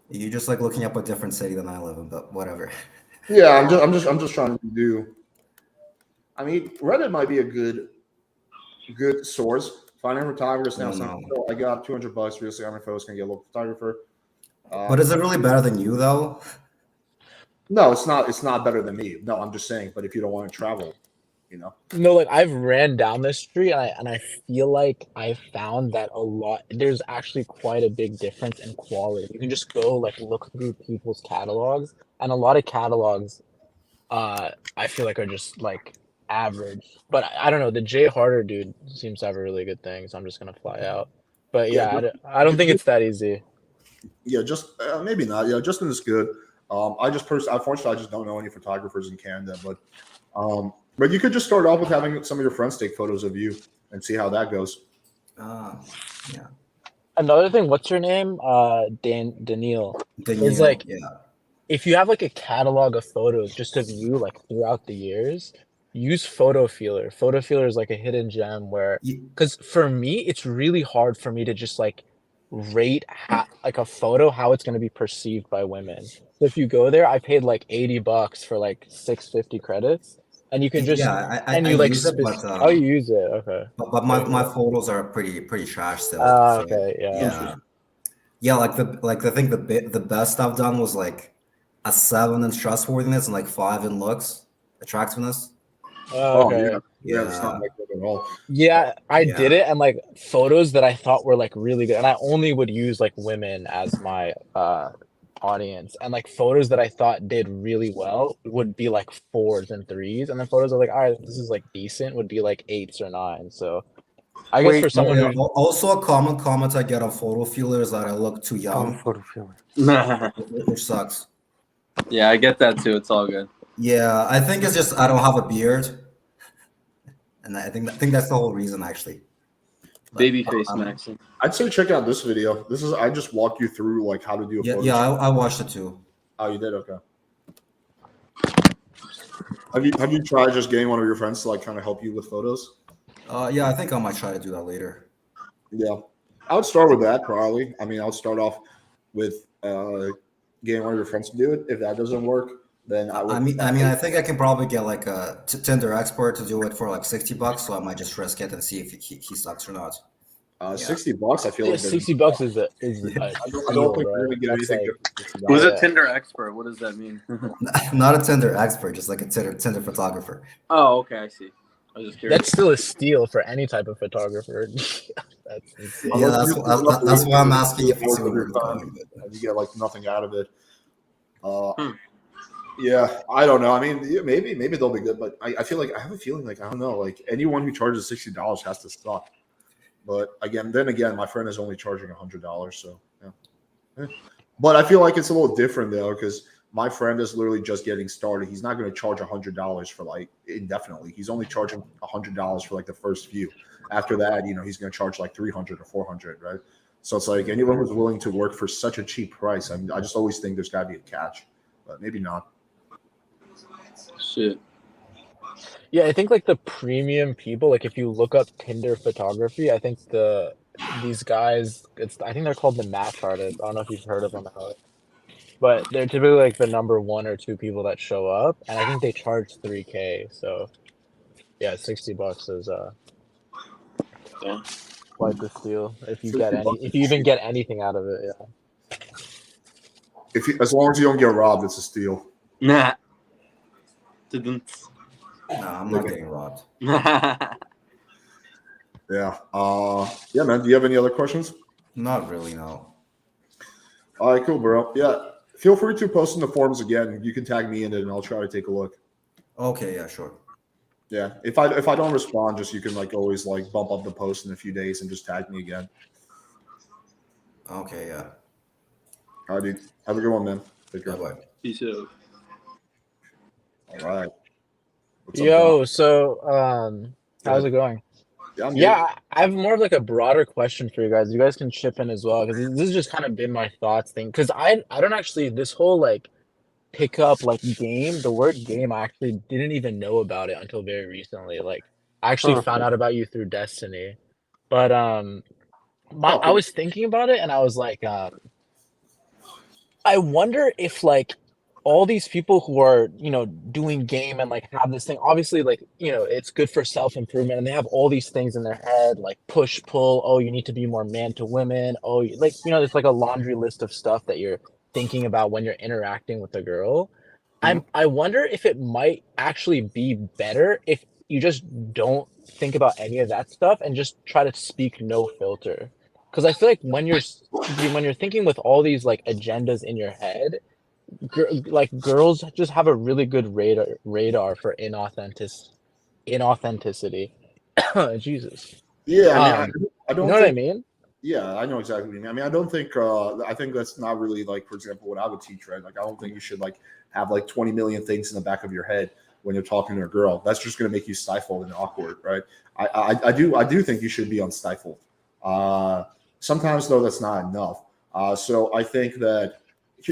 You're just like looking up a different city than I live in, but whatever. Yeah, I'm just trying to do. I mean, Reddit might be a good source. Finding photographers now. I got $200 recently on my photos. Can get a local photographer. But is it really better than you though? No, it's not. It's not better than me. No, I'm just saying. But if you don't want to travel, No, like I've ran down this street and I feel like I found that there's actually quite a big difference in quality. You can just go like look through people's catalogs, and a lot of catalogs I feel like are just like average. But I don't know, the Jay Harder dude seems to have a really good thing, so I'm just gonna fly out. But yeah, I don't think it's that easy. Yeah, just maybe not. Yeah, Justin is good. Unfortunately, I just don't know any photographers in Canada, but you could just start off with having some of your friends take photos of you and see how that goes. Yeah. Another thing, what's your name? Daniil. It's like, if you have like a catalog of photos just of you like throughout the years, use Photo Feeler. Photo Feeler is like a hidden gem because for me, it's really hard for me to just like rate like a photo how it's going to be perceived by women. So if you go there, I paid like $80 for like 650 credits, and you can just I you like use it, but oh, you use it, okay. but my photos are pretty trash still. So, Okay, yeah. Yeah, like I think the best I've done was like a 7 in trustworthiness and like 5 in looks, attractiveness. Oh Okay. yeah, it's not like that at all. Yeah, I did it, and like photos that I thought were like really good, and I only would use like women as my audience, and like photos that I thought did really well would be like 4s and 3s, and then photos are like, all right, this is like decent, would be like 8s or 9s. So I guess for someone who Also a common comment I get on photo filler is that I look too young. Photo filler. Which sucks. Yeah, I get that too. It's all good. Yeah, I think it's just I don't have a beard. And I think that's the whole reason, actually. Babyface Maxim. I'd say check out this video. This is I just walked you through like how to do a photo. Yeah, I watched it too. Oh, you did? Okay. Have you tried just getting one of your friends to like kind of help you with photos? Yeah, I think I might try to do that later. Yeah, I would start with that probably. I mean, I'll start off with getting one of your friends to do it. If that doesn't work, then I would. I mean, I think I can probably get like a Tinder expert to do it for like $60. So I might just risk it and see if he sucks or not. $60. I feel like $60 is a I don't think we're gonna get anything. Who's a Tinder expert? What does that mean? Not a Tinder expert, just like a Tinder photographer. Oh, okay, I see. I was just curious. That's still a steal for any type of photographer. That's insane. Yeah, that's why I'm asking if it's you get like nothing out of it. Yeah, I don't know. I mean, maybe they'll be good, but I feel like I have a feeling like I don't know. Like anyone who charges $60 has to suck. But again, my friend is only charging $100, so yeah. But I feel like it's a little different though, because my friend is literally just getting started. He's not going to charge $100 for like indefinitely. He's only charging $100 for like the first few. After that, he's going to charge like $300 or $400, right? So it's like anyone who's willing to work for such a cheap price. I mean, I just always think there's got to be a catch, but maybe not. Shit. Yeah, I think like the premium people, like if you look up Tinder photography, I think these guys, I think they're called the match artists. I don't know if you've heard of them, but they're typically like the number 1 or 2 people that show up, and I think they charge $3K. So yeah, $60 is quite the steal if you even get anything out of it. Yeah. As long as you don't get robbed, it's a steal. Nah. Nah, I'm not getting robbed. Yeah. Yeah, man. Do you have any other questions? Not really, no. All right, cool, bro. Yeah. Feel free to post in the forums again. You can tag me in it and I'll try to take a look. Okay, yeah, sure. Yeah. If I don't respond, just you can like always like bump up the post in a few days and just tag me again. Okay, yeah. All right, dude. Have a good one, man. Take care. Bye. Peace out. All right. What's up, Yo, man? so how's it going? Yeah, I have more of like a broader question for you guys. You guys can chip in as well, because this has just kind of been my thoughts thing. Because I don't actually, this whole like pick up like game, the word game, I actually didn't even know about it until very recently. Like I actually found out about you through Destiny. But I was thinking about it and I was like, I wonder if like all these people who are, doing game and like have this thing, obviously like, it's good for self-improvement and they have all these things in their head, like push, pull, oh, you need to be more man to women. Oh, like, it's like a laundry list of stuff that you're thinking about when you're interacting with a girl. I wonder if it might actually be better if you just don't think about any of that stuff and just try to speak no filter. Because I feel like when you're thinking with all these like agendas in your head, like girls just have a really good radar for inauthenticity. Jesus. Yeah, I don't. You know what I mean? Yeah, I know exactly what you mean. I mean, I don't think. I think that's not really like, for example, what I would teach. Right? Like, I don't think you should like have like 20 million things in the back of your head when you're talking to a girl. That's just going to make you stifled and awkward, right? I do think you should be unstifled. Sometimes though, that's not enough. So I think that.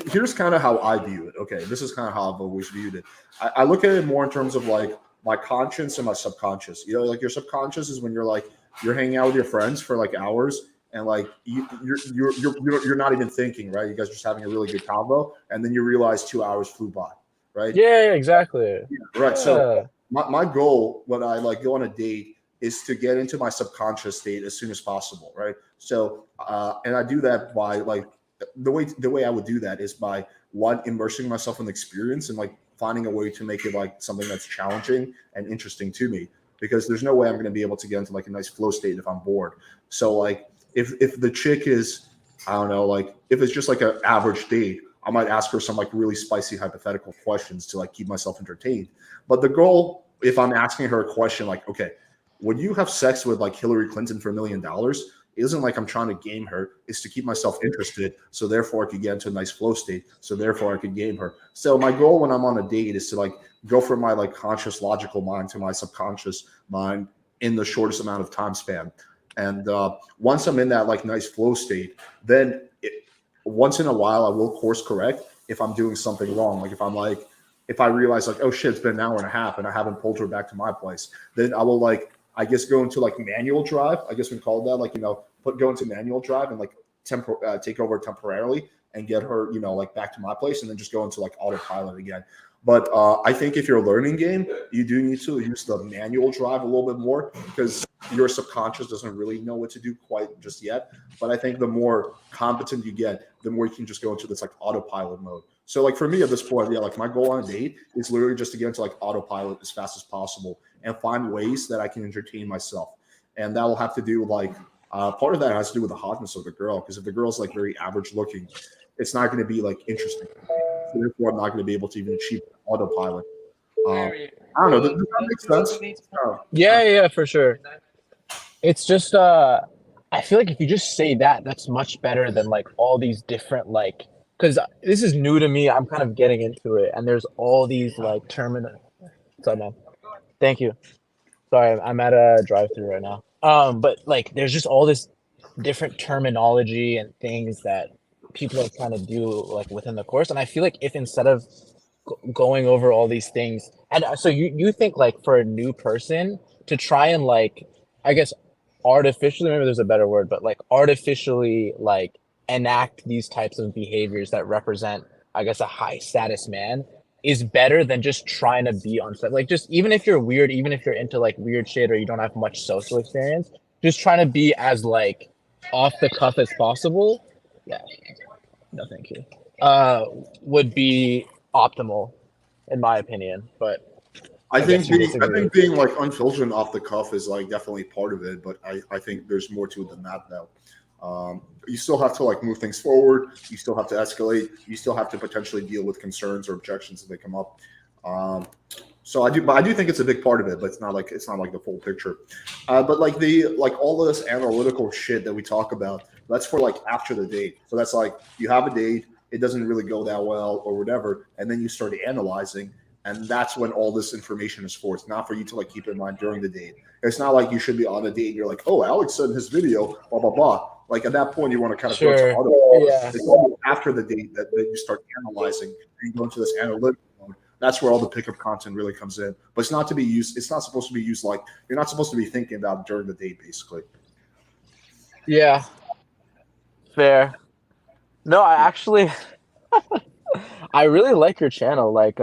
Here's kind of how I view it. Okay, this is kind of how I've always viewed it. I look at it more in terms of like my conscience and my subconscious. Like your subconscious is when you're hanging out with your friends for like hours and like you're not even thinking, right? You guys are just having a really good combo, and then you realize 2 hours flew by, right? Yeah, exactly. Right. Yeah. So my goal when I like go on a date is to get into my subconscious state as soon as possible, right? So and I do that by like the way I would do that is by one, immersing myself in the experience and like finding a way to make it like something that's challenging and interesting to me, because there's no way I'm going to be able to get into like a nice flow state if I'm bored. So like if the chick is, I don't know, like if it's just like an average date, I might ask her some like really spicy hypothetical questions to like keep myself entertained. But the goal, if I'm asking her a question like, okay, would you have sex with like Hillary Clinton for $1 million? Isn't like I'm trying to game her. It's to keep myself interested, so therefore I could get into a nice flow state, so therefore I could game her. So my goal when I'm on a date is to like go from my like conscious logical mind to my subconscious mind in the shortest amount of time span. And once I'm in that like nice flow state, then once in a while I will course correct if I'm doing something wrong. Like if I realize like, oh shit, it's been an hour and a half and I haven't pulled her back to my place, then I will like, I guess go into like manual drive. I guess we call that like, go into manual drive and like take over temporarily and get her, like back to my place, and then just go into like autopilot again. But I think if you're a learning game, you do need to use the manual drive a little bit more, because your subconscious doesn't really know what to do quite just yet. But I think the more competent you get, the more you can just go into this like autopilot mode. So like for me at this point, yeah, like my goal on a date is literally just to get into like autopilot as fast as possible and find ways that I can entertain myself. And that will have to do like part of that has to do with the hotness of the girl, because if the girl's like very average looking, it's not going to be like interesting. So therefore, I'm not going to be able to even achieve autopilot. I don't know. Does that make sense? Yeah, for sure. It's just I feel like if you just say that, that's much better than like all these different like, because this is new to me. I'm kind of getting into it, and there's all these like Sorry, man. Thank you. Sorry, I'm at a drive-through right now. But like, there's just all this different terminology and things that people are trying to do like within the course, and I feel like if instead of going over all these things, and so you think like for a new person to try and like, I guess artificially, maybe there's a better word, but like artificially like enact these types of behaviors that represent, I guess, a high status man is better than just trying to be on set. Like, just even if you're weird, even if you're into like weird shit or you don't have much social experience, just trying to be as like off the cuff as possible. Yeah. No, thank you. Would be optimal, in my opinion. But I think being like unfiltered and off the cuff is like definitely part of it, but I think there's more to it than that though. You still have to like move things forward. You still have to escalate. You still have to potentially deal with concerns or objections as they come up. So I do think it's a big part of it, but it's not like the full picture. But like all of this analytical shit that we talk about, that's for like after the date. So that's like you have a date, it doesn't really go that well or whatever, and then you start analyzing. And that's when all this information is for. It's not for you to like keep in mind during the date. It's not like you should be on a date and you're like, oh, Alex said in his video, blah, blah, blah. Like at that point, you want to kind of go to auto. Yeah. It's only after the date that you start analyzing and you go into this analytical mode. That's where all the pickup content really comes in. But it's not to be used. It's not supposed to be used like you're not supposed to be thinking about it during the date, basically. Yeah. Fair. No, I actually, I really like your channel. Like,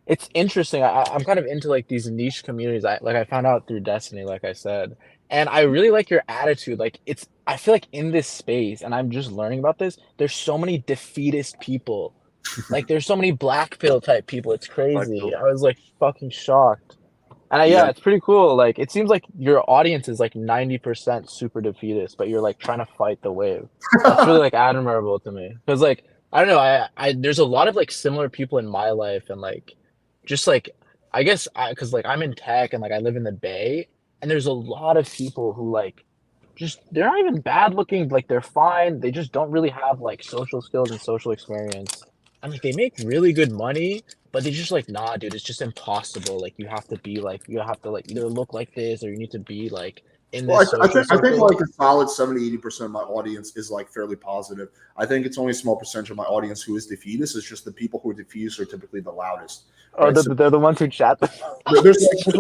it's interesting. I'm kind of into like these niche communities. I found out through Destiny, like I said, and I really like your attitude. Like I feel like in this space, and I'm just learning about this, there's so many defeatist people. Like there's so many black pill type people. It's crazy. I was like fucking shocked. And yeah, it's pretty cool. Like it seems like your audience is like 90% super defeatist, but you're like trying to fight the wave. That's really like admirable to me. Because like I don't know, I there's a lot of like similar people in my life, and like just like I guess because like I'm in tech and like I live in the Bay, and there's a lot of people who like just they're not even bad looking, like they're fine. They just don't really have like social skills and social experience. And like they make really good money, but they're just like, nah, dude, it's just impossible. Like you have to like either look like this or you need to be like in this. Well, I think like a solid 70-80% of my audience is like fairly positive. I think it's only a small percentage of my audience who is defeatist. It's just the people who are defeatist are typically the loudest. Right? Oh, they're the ones who chat. There's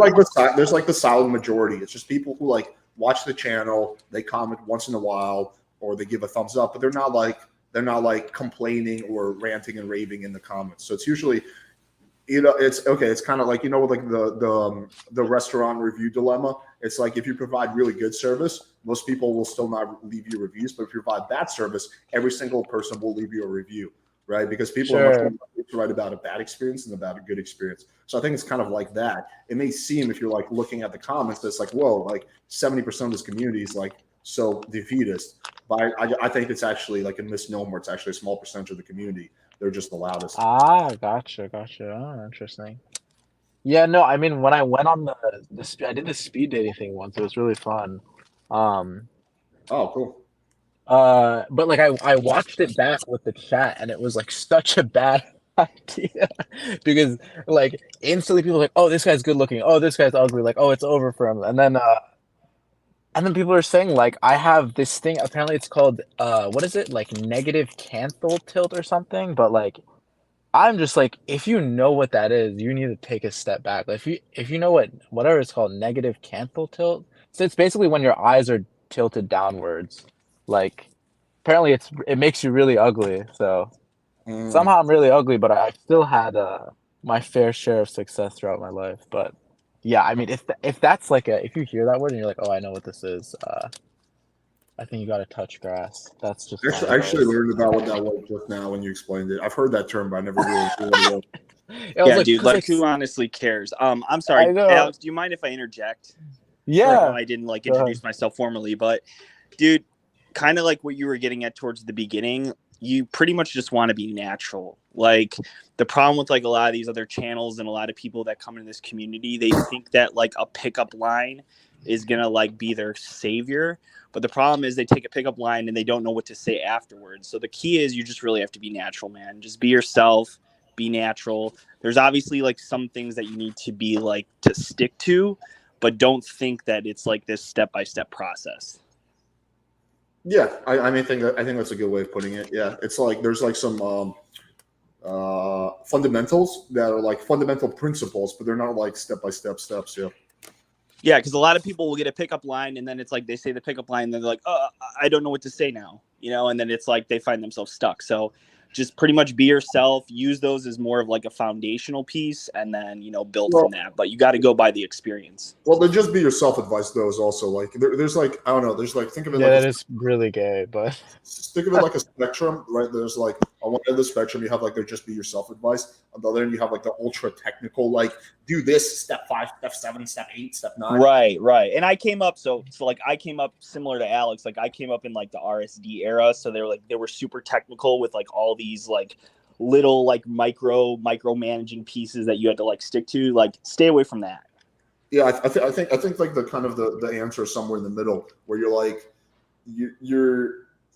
like the solid majority. It's just people who like watch the channel, they comment once in a while, or they give a thumbs up, but they're not like complaining or ranting and raving in the comments. So it's usually, it's okay. It's kind of like, like the restaurant review dilemma. It's like if you provide really good service, most people will still not leave you reviews. But if you provide bad service, every single person will leave you a review, right? Because people are much more likely to write about a bad experience than about a good experience. So I think it's kind of like that. It may seem, if you're like looking at the comments, it's like, whoa, like 70% of this community is like so defeatist. But I think it's actually like a misnomer. It's actually a small percentage of the community. They're just the loudest. Gotcha. Oh, interesting. Yeah, no, I mean, when I went on I did the speed dating thing once. It was really fun. Oh, cool. But like I watched it back with the chat, and it was like such a bad idea because like instantly people were like, oh, this guy's good looking. Oh, this guy's ugly. Like, oh, it's over for him. And then people are saying like I have this thing. Apparently, it's called what is it? Like negative canthal tilt or something. But like I'm just like, if you know what that is, you need to take a step back. Like, if you know whatever it's called, negative canthal tilt. So it's basically when your eyes are tilted downwards. Like, apparently it makes you really ugly. So somehow I'm really ugly, but I still had my fair share of success throughout my life. But yeah, I mean, if that's like if you hear that word and you're like, oh, I know what this is. I think you got to touch grass. That's just I actually learned about what that was just now when you explained it. I've heard that term, but I never really knew what it was. Yeah, dude. Like, who honestly cares? I'm sorry, Alex. Do you mind if I interject? Yeah. I didn't like introduce myself formally, but dude, kind of like what you were getting at towards the beginning. You pretty much just want to be natural. Like the problem with like a lot of these other channels and a lot of people that come into this community, they think that like a pickup line is gonna like be their savior. But the problem is they take a pickup line and they don't know what to say afterwards. So the key is you just really have to be natural, man. Just be yourself, be natural. There's obviously like some things that you need to be like to stick to, but don't think that it's like this step-by-step process. Yeah, I think that's a good way of putting it. Yeah, it's like there's like some fundamentals that are like fundamental principles, but they're not like step-by-step steps. Yeah. Yeah, because a lot of people will get a pickup line, and then it's like they say the pickup line, and they're like, "Oh, I don't know what to say now," and then it's like they find themselves stuck. So just pretty much be yourself. Use those as more of like a foundational piece, and then build from that. But you got to go by the experience. Well, the just be yourself advice though is also like there's like I don't know. There's like think of it. Yeah, like that is really gay, but think of it like a spectrum, right? There's like on one end of the spectrum, you have like the just be yourself advice. On the other end, you have like the ultra technical, like do this step 5, step 7, step 8, step 9. Right. And I came up so like I came up similar to Alex. Like I came up in like the RSD era, so they were super technical with like all these like little like micro managing pieces that you had to like stick to. Like stay away from that. Yeah, I think like the kind of the answer is somewhere in the middle where you're like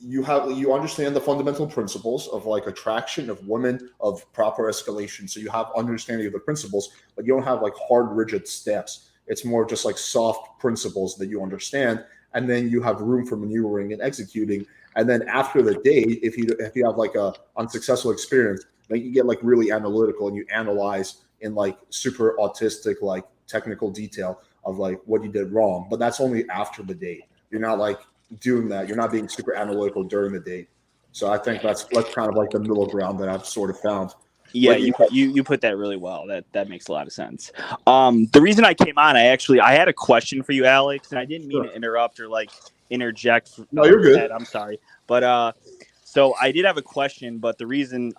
you understand the fundamental principles of like attraction of women, of proper escalation. So you have understanding of the principles, but you don't have like hard, rigid steps. It's more just like soft principles that you understand, and then you have room for maneuvering and executing. And then after the date, if you have like a unsuccessful experience, then you get like really analytical and you analyze in like super autistic like technical detail of like what you did wrong. But that's only after the date. You're not like doing that. You're not being super analytical during the date. So I think that's kind of like the middle ground that I've sort of found. Yeah, like, you put that really well. That makes a lot of sense. The reason I came on, I had a question for you, Alex, and I didn't mean to interrupt or like interject. No, you're good. I'm sorry, but so I did have a question, but the reason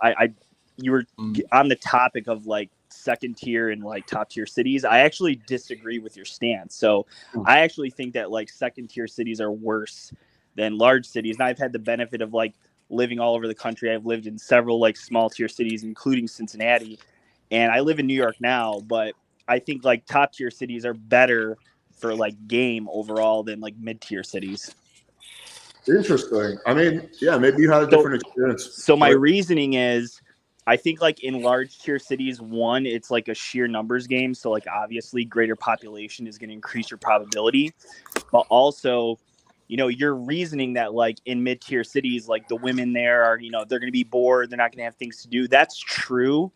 you were on the topic of like second tier and like top tier cities, I actually disagree with your stance. So I actually think that like second tier cities are worse than large cities. And I've had the benefit of like living all over the country. I've lived in several like small tier cities, including Cincinnati, and I live in New York now, but I think like top tier cities are better for like game overall than like mid tier cities. Interesting. I mean, yeah, maybe you had a different experience. So my reasoning is, I think like in large tier cities, one, it's like a sheer numbers game. So like obviously greater population is going to increase your probability, but also, you're reasoning that like in mid tier cities, like the women there are, they're going to be bored. They're not going to have things to do. That's true.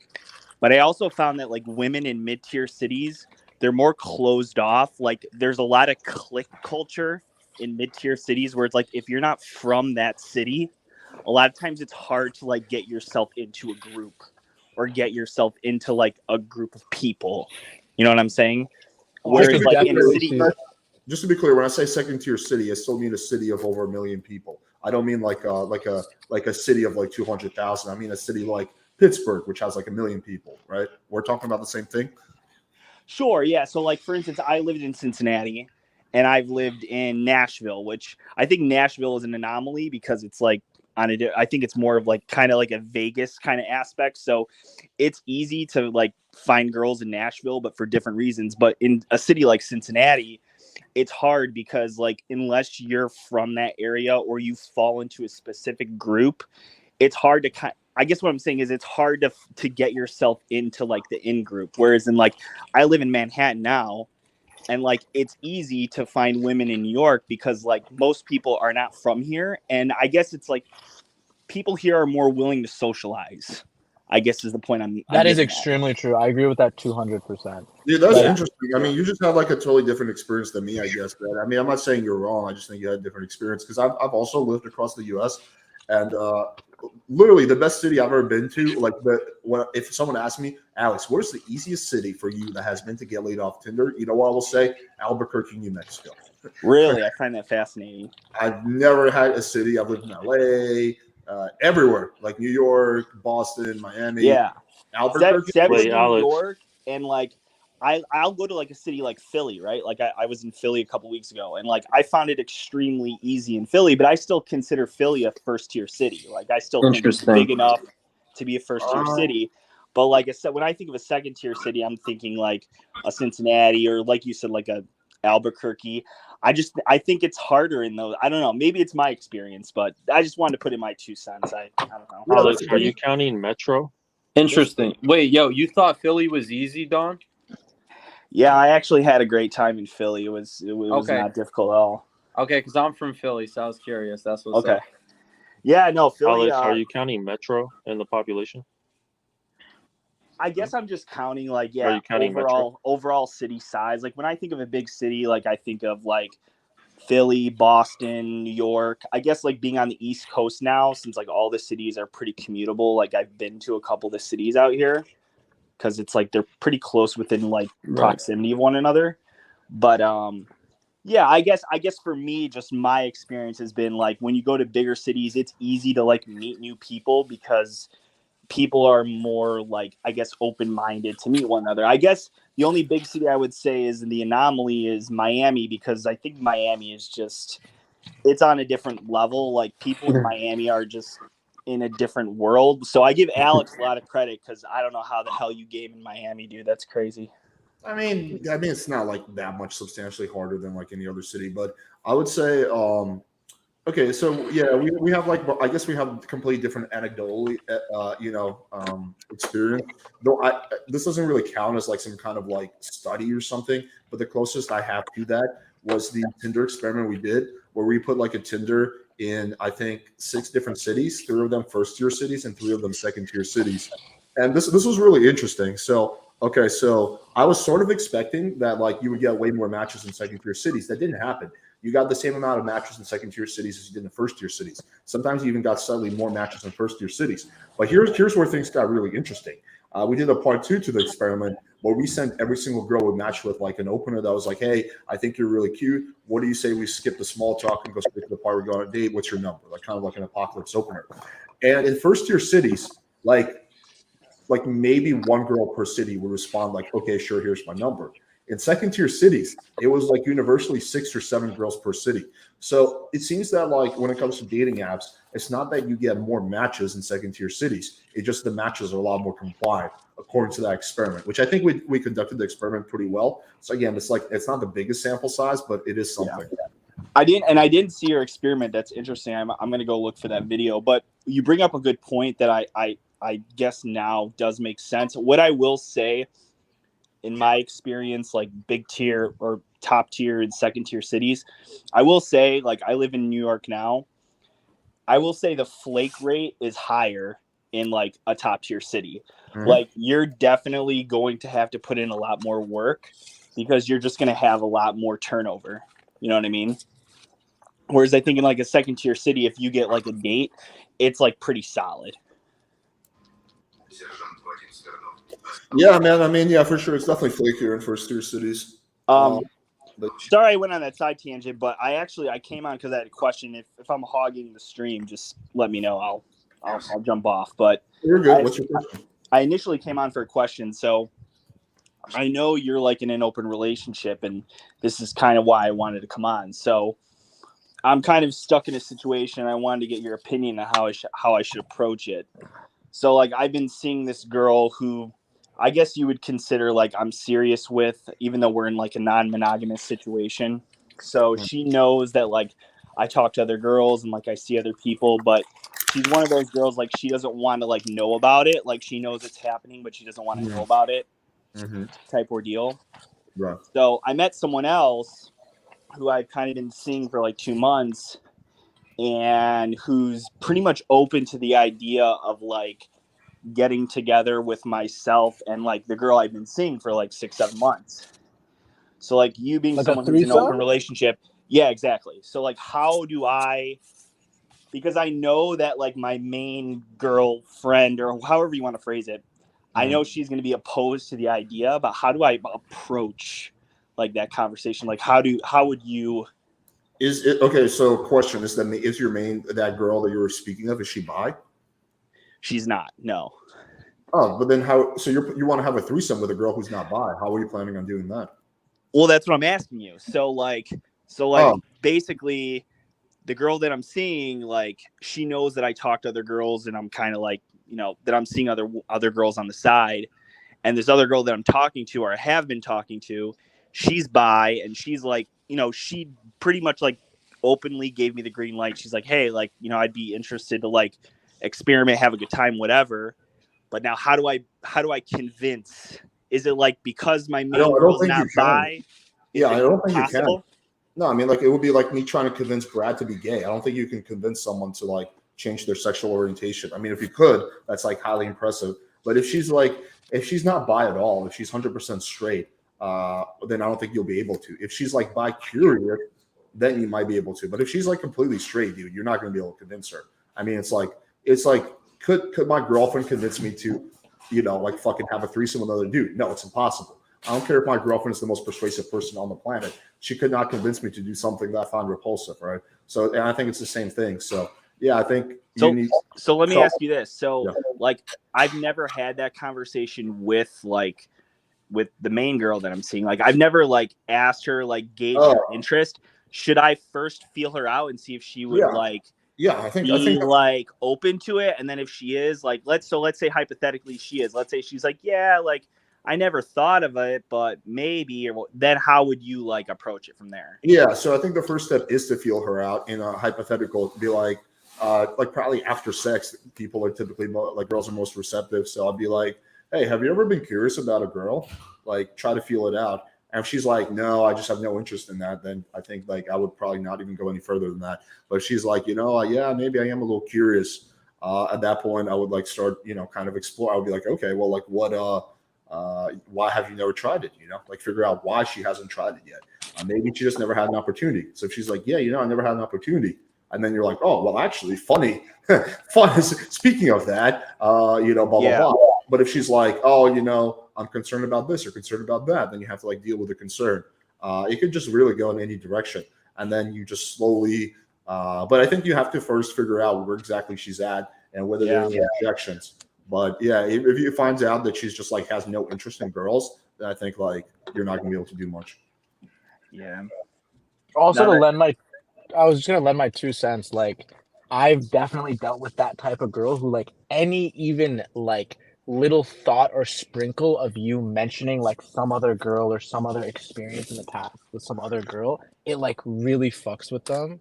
But I also found that like women in mid tier cities they're more closed off. Like there's a lot of clique culture in mid-tier cities where it's like if you're not from that city, a lot of times it's hard to like get yourself into a group or get yourself into like a group of people. You know what I'm saying? Whereas like in a city, just to be clear, when I say second tier city, I still mean a city of over 1 million people. I don't mean like a city of like 200,000. I mean a city like Pittsburgh, which has like 1 million people, right? We're talking about the same thing. Sure, yeah. So like for instance, I lived in Cincinnati and I've lived in Nashville, which I think Nashville is an anomaly because it's like I think it's more of like kind of like a Vegas kind of aspect. So it's easy to like find girls in Nashville, but for different reasons. But in a city like Cincinnati, it's hard because like unless you're from that area or you fall into a specific group, it's hard to I guess what I'm saying is it's hard to get yourself into like the in group. Whereas in like I live in Manhattan now, and like it's easy to find women in New York because like most people are not from here, and I guess it's like people here are more willing to socialize, I guess is the point I'm That is getting extremely true. I agree with that 200%. Yeah, that's interesting. I mean, you just have like a totally different experience than me, I guess. Right? I mean, I'm not saying you're wrong. I just think you had a different experience because I've also lived across the U.S. and literally the best city I've ever been to. Like, if someone asked me, Alex, what is the easiest city for you that has been to get laid off Tinder? You know what I will say? Albuquerque, New Mexico. Really, I find that fascinating. I've never had a city. I've lived in L.A. Everywhere, like New York, Boston, Miami. Yeah, Albuquerque. New York, and like I'll go to like a city like Philly, right? Like I was in Philly a couple weeks ago, and like I found it extremely easy in Philly, but I still consider Philly a first tier city. Like I still think it's big enough to be a first tier city. But like I said, when I think of a second tier city, I'm thinking like a Cincinnati or like you said, like a Albuquerque. I think it's harder in those. I don't know. Maybe it's my experience, but I just wanted to put in my 2 cents. I don't know. Alex, are you counting Metro? Interesting. Wait, yo, you thought Philly was easy, Don? Yeah, I actually had a great time in Philly. It was not difficult at all. Okay, because I'm from Philly, so I was curious. That's what's okay. up. Yeah, no, Philly. Alex, are you counting Metro in the population? I guess I'm just counting like Are you counting overall city size. Like when I think of a big city, like I think of like Philly, Boston, New York. I guess like being on the East Coast now, since like all the cities are pretty commutable. Like I've been to a couple of the cities out here because it's like they're pretty close within like proximity of one another. But yeah, I guess for me, just my experience has been like when you go to bigger cities, it's easy to like meet new people because people are more like, I guess, open-minded to meet one another. I guess the only big city I would say is the anomaly is Miami, because I think Miami is just, it's on a different level. Like people in Miami are just in a different world. So I give Alex a lot of credit because I don't know how the hell you game in Miami, dude. That's crazy. I mean, it's not like that much substantially harder than like any other city, but I would say, okay, so yeah, we have like, I guess we have completely different anecdotal, experience. Though this doesn't really count as like some kind of like study or something, but the closest I have to that was the Tinder experiment we did, where we put like a Tinder in, I think, 6 different cities, 3 of them first tier cities and 3 of them second tier cities. And this was really interesting. So, okay, so I was sort of expecting that like you would get way more matches in second tier cities. That didn't happen. You got the same amount of matches in second tier cities as you did in first tier cities. Sometimes you even got slightly more matches in first tier cities. But here's where things got really interesting. We did a part 2 to the experiment where we sent every single girl we matched with like an opener that was like, hey, I think you're really cute. What do you say we skip the small talk and go straight to the part we go on a date? What's your number? Like kind of like an apocalypse opener. And in first tier cities, like maybe 1 girl per city would respond like, okay, sure, here's my number. In second tier cities, it was like universally 6 or 7 girls per city. So it seems that like when it comes to dating apps, it's not that you get more matches in second tier cities. It's just the matches are a lot more compliant according to that experiment, which I think we conducted the experiment pretty well. So again, it's not the biggest sample size, but it is something. Yeah. I didn't see your experiment. That's interesting. I'm going to go look for that video, but you bring up a good point that I guess now does make sense. What I will say, in my experience, like big tier or top tier and second tier cities, I will say, like I live in New York now. I will say the flake rate is higher in like a top tier city. Mm-hmm. Like you're definitely going to have to put in a lot more work because you're just going to have a lot more turnover. You know what I mean? Whereas I think in like a second tier city, if you get like a date, it's like pretty solid. Yeah, man. I mean, yeah, for sure. It's definitely flakier in first tier cities. But Sorry I went on that side tangent, but I came on because I had a question. If I'm hogging the stream, just let me know. I'll jump off. But you're good. What's your question? I initially came on for a question. So I know you're like in an open relationship, and this is kind of why I wanted to come on. So I'm kind of stuck in a situation. I wanted to get your opinion on how I should approach it. So like I've been seeing this girl who I guess you would consider like I'm serious with, even though we're in like a non-monogamous situation. So she knows that like I talk to other girls and like I see other people, but she's one of those girls like she doesn't want to like know about it. Like she knows it's happening, but she doesn't want to know about it. Type ordeal. Right. So I met someone else who I've kind of been seeing for like 2 months and who's pretty much open to the idea of like getting together with myself and like the girl I've been seeing for like 6-7 months. So like you being like someone who's in an open relationship. Yeah, exactly. So like how do I, because I know that like my main girlfriend or however you want to phrase it, I know she's going to be opposed to the idea, but how do I approach like that conversation? Like how would you? Is it okay? So question is your main, that girl that you were speaking of, is she bi? She's not. No. Oh, but then how? So you want to have a threesome with a girl who's not bi? How are you planning on doing that? Well, that's what I'm asking you. So basically, the girl that I'm seeing, like she knows that I talk to other girls, and I'm kind of like, you know, that I'm seeing other girls on the side, and this other girl that I'm talking to or have been talking to, she's bi, and she's like, you know, she pretty much like openly gave me the green light. She's like, hey, like, you know, I'd be interested to like experiment, have a good time, whatever. But now how do I convince? Is it like because my main girl's not bi? Yeah, I don't think you can. No, I mean, like it would be like me trying to convince Brad to be gay. I don't think you can convince someone to like change their sexual orientation. I mean, if you could, that's like highly impressive. But if she's not bi at all, if she's 100% straight, then I don't think you'll be able to. If she's like bi-curious, then you might be able to. But if she's like completely straight, dude, you're not going to be able to convince her. I mean, it's like could my girlfriend convince me to, you know, like fucking have a threesome with another dude? No, it's impossible. I don't care if my girlfriend is the most persuasive person on the planet. She could not convince me to do something that I find repulsive, right? So, and I think it's the same thing. So, yeah, I think so let me ask you this. So, like, I've never had that conversation with the main girl that I'm seeing. Like, I've never like asked her like gauge her interest. Should I first feel her out and see if she would I think like open to it, and then if she is like, let's say hypothetically she is. Let's say she's like, yeah, like I never thought of it, but maybe. Or then how would you like approach it from there? Yeah, so I think the first step is to feel her out. In a hypothetical, be like probably after sex, people are typically like girls are most receptive. So I'll be like, hey, have you ever been curious about a girl? Like, try to feel it out. And if she's like, no, I just have no interest in that, then I think like I would probably not even go any further than that. But if she's like, you know, yeah, maybe I am a little curious. At that point, I would like start, you know, kind of explore. I would be like, okay, well, like what, why have you never tried it? You know, like figure out why she hasn't tried it yet. Maybe she just never had an opportunity. So if she's like, yeah, you know, I never had an opportunity. And then you're like, oh, well, actually, funny. Speaking of that, you know, blah, blah, blah. But if she's like, oh, you know, I'm concerned about this or concerned about that, then you have to like deal with the concern. It could just really go in any direction. And then you just slowly, but I think you have to first figure out where exactly she's at and whether there are any objections. But yeah, if you find out that she's just like has no interest in girls, then I think like you're not gonna be able to do much. Yeah. Also, I was just gonna lend my 2 cents. Like, I've definitely dealt with that type of girl who like any even like little thought or sprinkle of you mentioning like some other girl or some other experience in the past with some other girl, it like really fucks with them.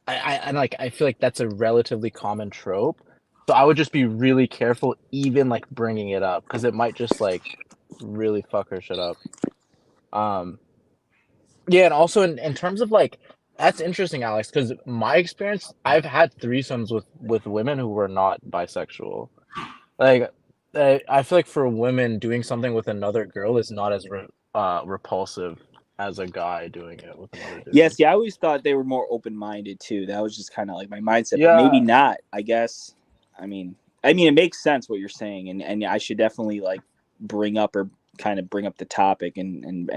I feel like that's a relatively common trope. So I would just be really careful even like bringing it up because it might just like really fuck her shit up. Yeah, and also in terms of like that's interesting, Alex, because my experience, I've had threesomes with women who were not bisexual. Like, I feel like for women, doing something with another girl is not as repulsive as a guy doing it with another dude. Yes, I always thought they were more open-minded too. That was just kind of like my mindset, Yeah. but maybe not. I guess. I mean, it makes sense what you're saying, and I should definitely like bring up the topic and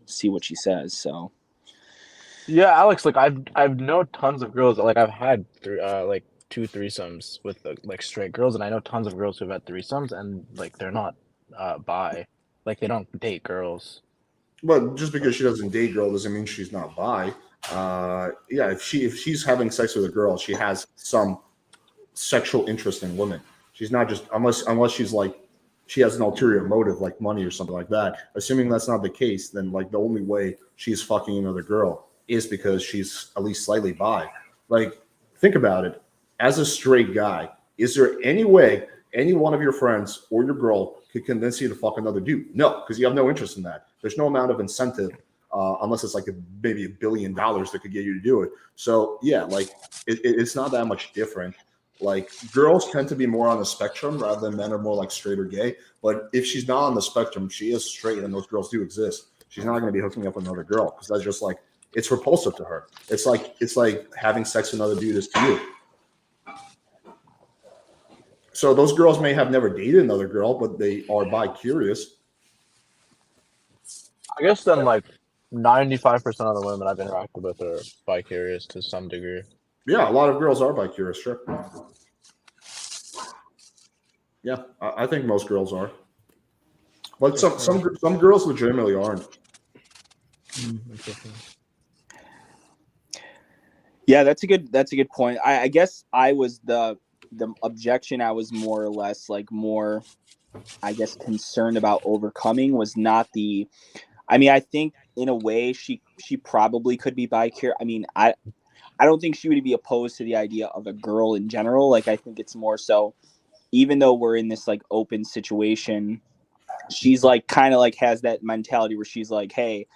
see what she says. So. Yeah, Alex, like I've known tons of girls. Like I've had like 2 threesomes with like straight girls, and I know tons of girls who've had threesomes, and like they're not bi. Like they don't date girls. But just because she doesn't date girl doesn't mean she's not bi. Yeah, if she's having sex with a girl, she has some sexual interest in women. She's not just unless she's like she has an ulterior motive like money or something like that. Assuming that's not the case, then like the only way she's fucking another girl is because she's at least slightly bi. Like, think about it. As a straight guy, is there any way any one of your friends or your girl could convince you to fuck another dude? No, because you have no interest in that. There's no amount of incentive unless it's like maybe $1 billion that could get you to do it. So yeah, like it's not that much different. Like girls tend to be more on the spectrum rather than men are more like straight or gay. But if she's not on the spectrum, she is straight, and those girls do exist. She's not going to be hooking up with another girl because that's just like it's repulsive to her. It's like having sex with another dude is to you. So those girls may have never dated another girl, but they are bi-curious. I guess then like 95% of the women I've interacted with are bi-curious to some degree. Yeah, a lot of girls are bi-curious, sure. Yeah, I think most girls are. But some girls legitimately aren't. Yeah, that's a good point. I guess I was the objection I was more or less like more, I guess, concerned about overcoming was not the. I think in a way she probably could be bi-curious. I don't think she would be opposed to the idea of a girl in general. Like I think it's more so, even though we're in this like open situation, she's like kind of like has that mentality where she's like, hey,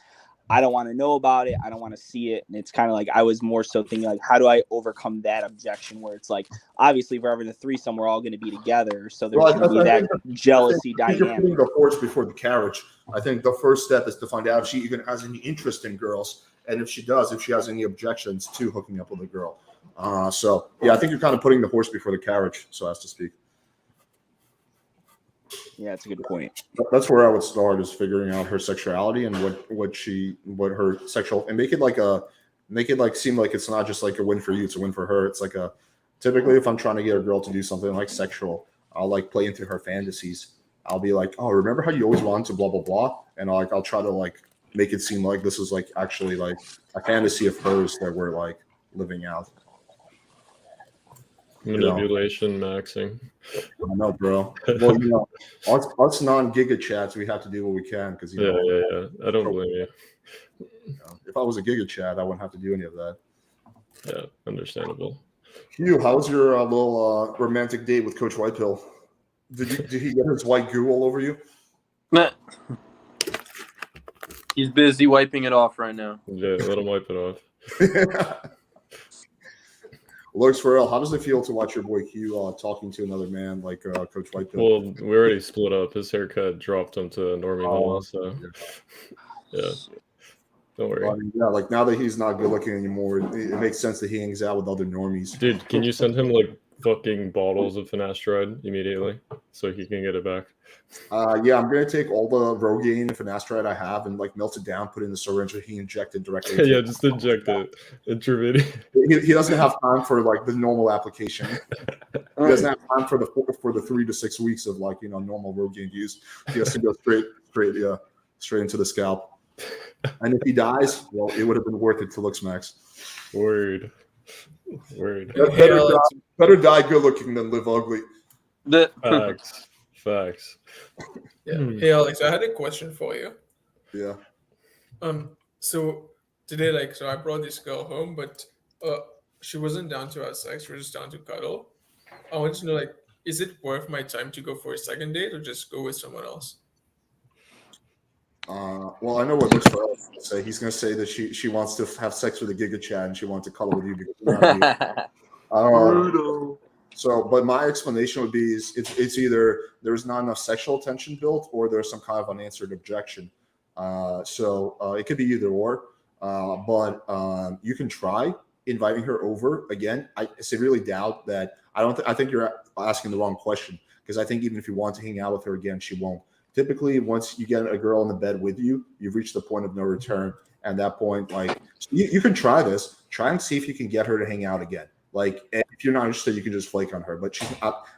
I don't want to know about it. I don't want to see it. And it's kind of like I was more so thinking like, how do I overcome that objection where it's like, obviously, if we're having a threesome, we're all going to be together. So there's going to be that jealousy dynamic. You're putting the horse before the carriage. I think the first step is to find out if she even has any interest in girls. And if she does, if she has any objections to hooking up with a girl. So, yeah, I think you're kind of putting the horse before the carriage, so as to speak. Yeah, that's a good point. That's where I would start is figuring out her sexuality and what her sexual and make it like seem like it's not just like a win for you, it's a win for her. It's like typically if I'm trying to get a girl to do something like sexual, I'll like play into her fantasies. I'll be like, oh, remember how you always wanted to blah blah blah, and I'll try to like make it seem like this is like actually like a fantasy of hers that we're like living out. Manipulation, maxing. I know, bro. Well, us non-giga chats, we have to do what we can because yeah. I don't blame you. If I was a giga chat, I wouldn't have to do any of that. Yeah, understandable. Hugh, how's your little romantic date with Coach Whitepill? Did he get his white goo all over you? He's busy wiping it off right now. Yeah, let him wipe it off. Looks for real. How does it feel to watch your boy Hugh talking to another man like Coach Whitepill? Well, we already split up. His haircut dropped him to normie level, so yeah. Don't worry. Well, yeah, like now that he's not good looking anymore, it makes sense that he hangs out with other normies. Dude, can you send him like fucking bottles of finasteride immediately so he can get it back? Yeah, I'm gonna take all the Rogaine and finasteride I have and like melt it down, put it in the syringe, and he inject it directly. Yeah, just inject it intravenous. He doesn't have time for like the normal application. He doesn't have time for the 3 to 6 weeks of like normal Rogaine use. He has to go straight into the scalp. And if he dies, well, it would have been worth it to Looksmax. Word. Better die good looking than live ugly. Facts. Yeah. Hey Alex, I had a question for you. Yeah. So today, I brought this girl home, but she wasn't down to have sex. She was just down to cuddle. I want to know, is it worth my time to go for a second date or just go with someone else? Well, I know what Looks for else going to say. He's going to say that she wants to have sex with a Giga Chad and she wants to cuddle with you. So, but my explanation would be it's either there's not enough sexual tension built or there's some kind of unanswered objection. So it could be either or. But you can try inviting her over again. I severely doubt that. I think you're asking the wrong question, because I think even if you want to hang out with her again, she won't. Typically, once you get a girl in the bed with you, you've reached the point of no return. And at that point, like, you can try this. Try and see if you can get her to hang out again. Like, if you're not interested, you can just flake on her. But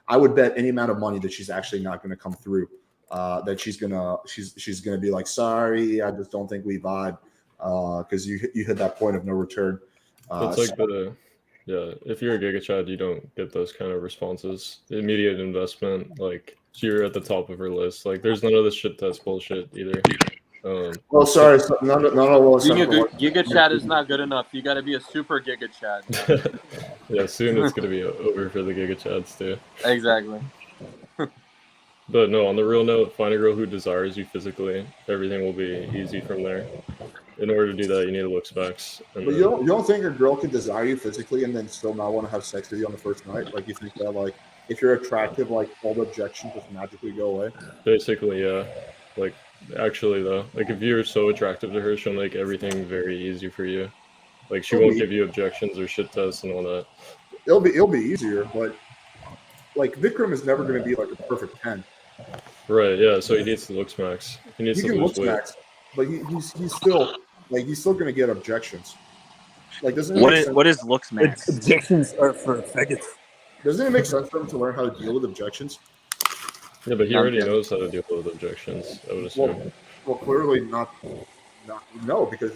I would bet any amount of money that she's actually not going to come through. That she's gonna be like, sorry, I just don't think we vibe, because you hit that point of no return. It's like if you're a Giga Chad, you don't get those kind of responses. Immediate investment, like, you're at the top of her list. Like, there's none of this shit test bullshit either. Well, sorry, not all of Giga Chad is not good enough. You got to be a super Giga Chad. Yeah, soon it's gonna be over for the Giga Chads too. Exactly. But no, on the real note, find a girl who desires you physically. Everything will be easy from there. In order to do that, you need to look specs. But you don't think a girl can desire you physically and then still not want to have sex with you on the first night? Like, you think that, like, if you're attractive, like, all the objections just magically go away? Basically, yeah. Like, actually though, like, if you're so attractive to her, she'll make everything very easy for you. Like, she won't give you objections or shit tests and all that. It'll be easier, but like, Vikram is never going to be like a perfect 10. Right, yeah, so he needs to look smacks. He needs to lose weight. Smacks, but he's still going to get objections. Like, what is looks max? Objections are for faggots. Doesn't it make sense for him to learn how to deal with objections? Yeah, but he already knows how to deal with objections, I would assume. Well, clearly not. No, because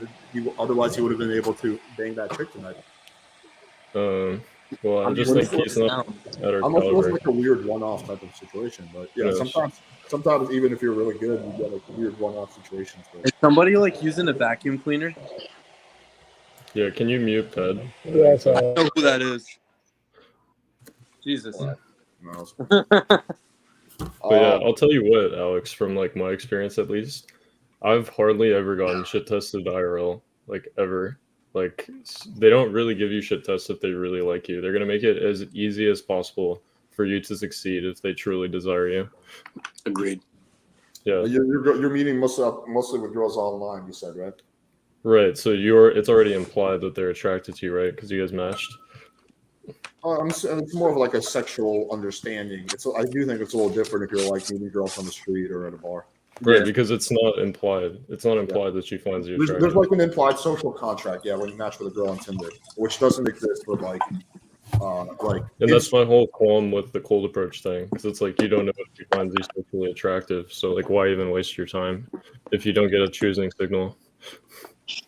otherwise he would have been able to bang that chick tonight. Well, I just think he's not at our Unless it was caliber. like a weird one-off type of situation, but yeah, sometimes even if you're really good, you get like weird one-off situations. Is somebody like using a vacuum cleaner? Yeah, can you mute Ped? Yeah, I know who that is. Jesus. But yeah, I'll tell you what, Alex, from like my experience at least, I've hardly ever gotten shit tested IRL, like ever. Like, they don't really give you shit tests if they really like you. They're gonna make it as easy as possible for you to succeed if they truly desire you. Agreed. Yeah, you're meeting mostly with girls online. You said, right? Right. So it's already implied that they're attracted to you, right? Because you guys matched. It's more of like a sexual understanding. I do think it's a little different if you're like meeting girls on the street or at a bar. Right, because it's not implied. It's not implied that she finds you attractive. There's like an implied social contract, when you match with a girl on Tinder, which doesn't exist for like. And that's my whole qualm with the cold approach thing, because it's like you don't know if she finds you sexually attractive. So like, why even waste your time if you don't get a choosing signal?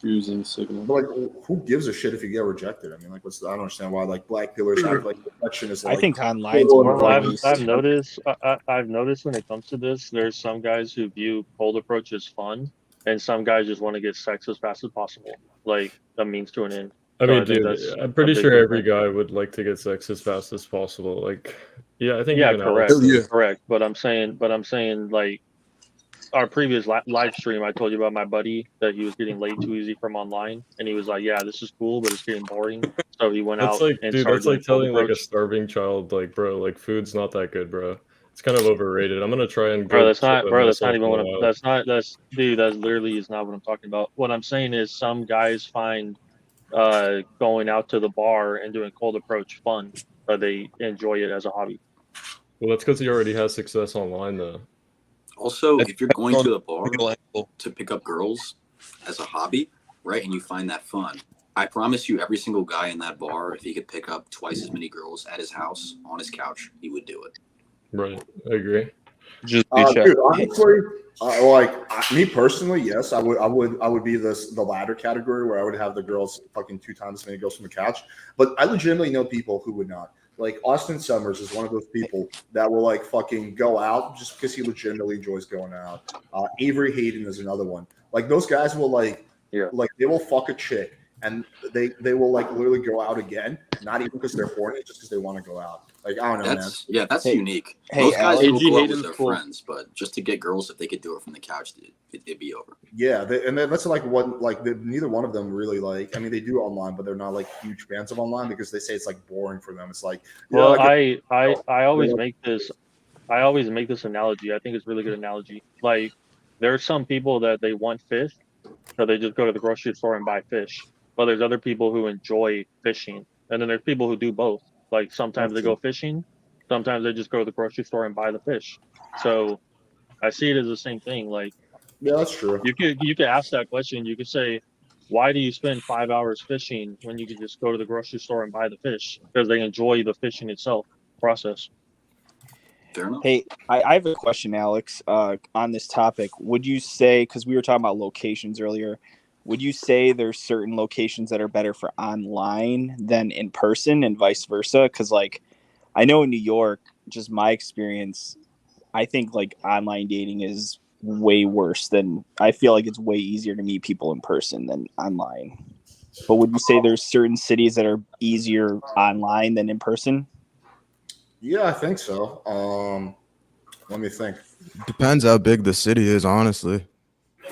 But like, who gives a shit if you get rejected? I mean, like, I don't understand why like Blackpillers have like rejection is like. I think online's more. I've noticed when it comes to this, there's some guys who view cold approach as fun, and some guys just want to get sex as fast as possible, like a means to an end. I mean, dude, I'm pretty sure every guy would like to get sex as fast as possible. Like, yeah, I think. Yeah, correct. But I'm saying, like, our previous live stream, I told you about my buddy that he was getting laid too easy from online, and he was like, "Yeah, this is cool, but it's getting boring." So he went out. Like, and dude, started that's like telling approach. like a starving child, like, bro, like food's not that good, bro. It's kind of overrated. I'm gonna try and. That's not even what I'm. That's literally is not what I'm talking about. What I'm saying is some guys find going out to the bar and doing cold approach fun, but they enjoy it as a hobby. Well, that's because he already has success online, though. Also, if you're going to the bar to pick up girls as a hobby, right, and you find that fun, I promise you every single guy in that bar, if he could pick up twice as many girls at his house on his couch, he would do it. Right, I agree. Dude, honestly, me personally, yes, I would be the latter category where I would have the girls fucking 2 times as many girls from the couch. But I legitimately know people who would not. Like, Austin Summers is one of those people that will like fucking go out just because he legitimately enjoys going out. Avery Hayden is another one. Like, those guys will like they will fuck a chick and they will like literally go out again, not even because they're horny, just because they want to go out. Like, I don't know, man. Yeah, that's unique. Hey, Most guys will go out with Hayden's their cool. friends, but just to get girls, if they could do it from the couch, it'd be over. Yeah, and then that's like what neither one of them really like. I mean, they do online, but they're not like huge fans of online because they say it's like boring for them. It's like, Well, I always make this analogy. I think it's a really good analogy. Like, There are some people that they want fish, so they just go to the grocery store and buy fish. But there's other people who enjoy fishing, and then there's people who do both. Like sometimes they go fishing, sometimes they just go to the grocery store and buy the fish. So I see it as the same thing. Like Yeah, that's true. you could ask that question. You could say, why do you spend 5 hours fishing when you could just go to the grocery store and buy the fish? Because they enjoy the fishing itself process. Hey, I have a question, Alex, on this topic. Would you say, because we were talking about locations earlier, would you say there's certain locations that are better for online than in person and vice versa? Because, like, I know in New York, just my experience, I think, like, online dating is way worse than, I feel like it's way easier to meet people in person than online. But would you say there's certain cities that are easier online than in person? Yeah, I think so. Let me think. Depends how big the city is, honestly.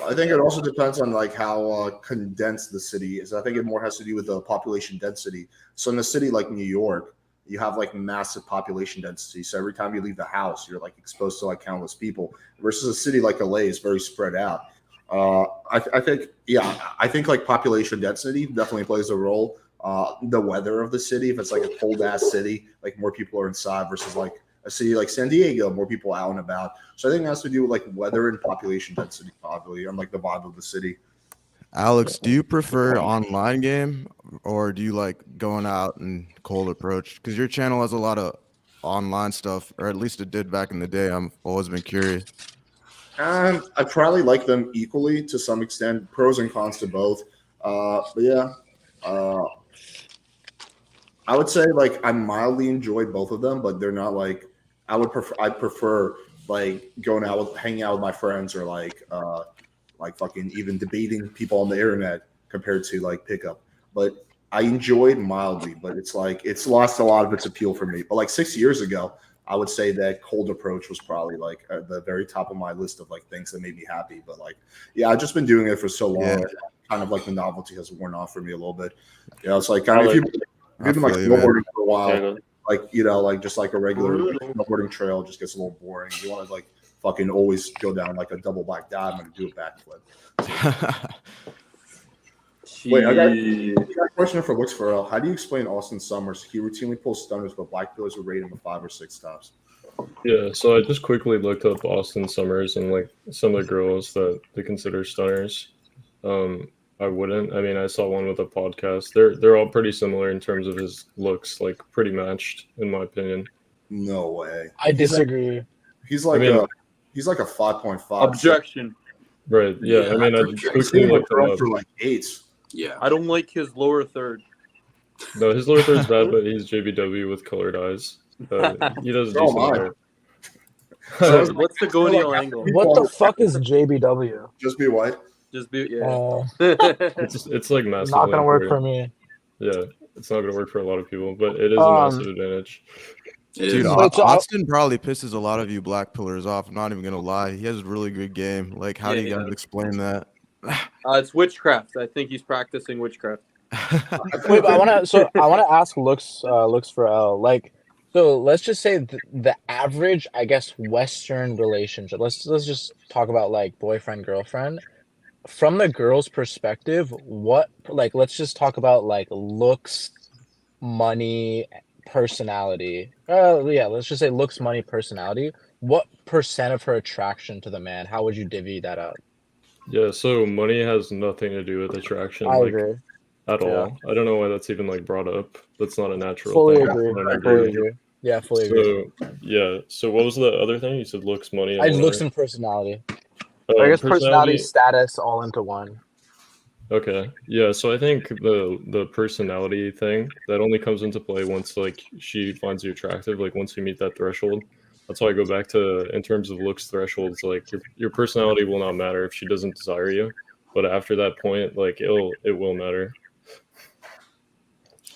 I think it also depends on like how condensed the city is. I think it more has to do with the population density. So in a city like New York, you have like massive population density. So every time you leave the house, you're like exposed to like countless people. Versus a city like LA is very spread out. I think like population density definitely plays a role. The weather of the city, if it's like a cold ass city, like more people are inside versus like a city like San Diego, more people out and about. So I think it has to do with like weather and population density, probably, and like the vibe of the city. Alex, do you prefer online game or do you like going out and cold approach? Because your channel has a lot of online stuff, or at least it did back in the day. I've always been curious. I probably like them equally to some extent, pros and cons to both. But yeah, I would say like I mildly enjoy both of them, but they're not like I'd prefer like going out with hanging out with my friends or like fucking even debating people on the internet compared to like pickup. But I enjoyed mildly, but it's like it's lost a lot of its appeal for me. But like 6 years ago, I would say that cold approach was probably like at the very top of my list of like things that made me happy. But like, yeah, I've just been doing it for so long. Yeah. Kind of like the novelty has worn off for me a little bit. You know, it's like I mean, if you've been like feel you, man. snowboarding for a while, like you know, like just like a regular snowboarding trail just gets a little boring. You want to like fucking always go down like a double black dive and do a backflip. Wait, I got a question for Looks for L. How do you explain Austin Summers? He routinely pulls stunners, but Blackpillers would rate him a 5 or 6 tops. Yeah, so I just quickly looked up Austin Summers and like some of the girls that they consider stunners. I wouldn't. I mean, I saw one with a podcast. They're all pretty similar in terms of his looks, like pretty matched in my opinion. No way. I disagree. He's like a 5.5. Objection. Right. Yeah. I mean, I quickly looked him up. For like 8s. Yeah. I don't like his lower third. No, his lower third's bad, but he's JBW with colored eyes. He does decent work. What's the gonial angle? What the fuck is JBW? Just be white. Just be yeah. It's like massive. Not gonna work for me. Yeah, it's not gonna work for a lot of people, but it is a massive advantage. Dude, Austin probably pisses a lot of you Blackpillers off. I'm not even gonna lie. He has a really good game. Like, how do you guys explain that? It's witchcraft. I think he's practicing witchcraft. Wait, but I want to ask looks for L. Like, so let's just say the average, I guess, Western relationship. Let's just talk about like boyfriend girlfriend. From the girl's perspective, what, like, let's just talk about like looks, money, personality. Yeah, let's just say looks, money, personality. What percent of her attraction to the man? How would you divvy that up? Yeah, so money has nothing to do with attraction. I like, agree. At all. I don't know why that's even like brought up. That's not a natural Fully thing. agree. I Fully agree. Yeah, fully agree. Yeah. So what was the other thing? You said looks, money, I and looks whatever. and personality. Oh, I guess personality, status, all into one. Okay. Yeah, so I think the personality thing that only comes into play once like she finds you attractive, like once you meet that threshold. That's why I go back to in terms of looks thresholds, like your personality will not matter if she doesn't desire you. But after that point, like it will matter.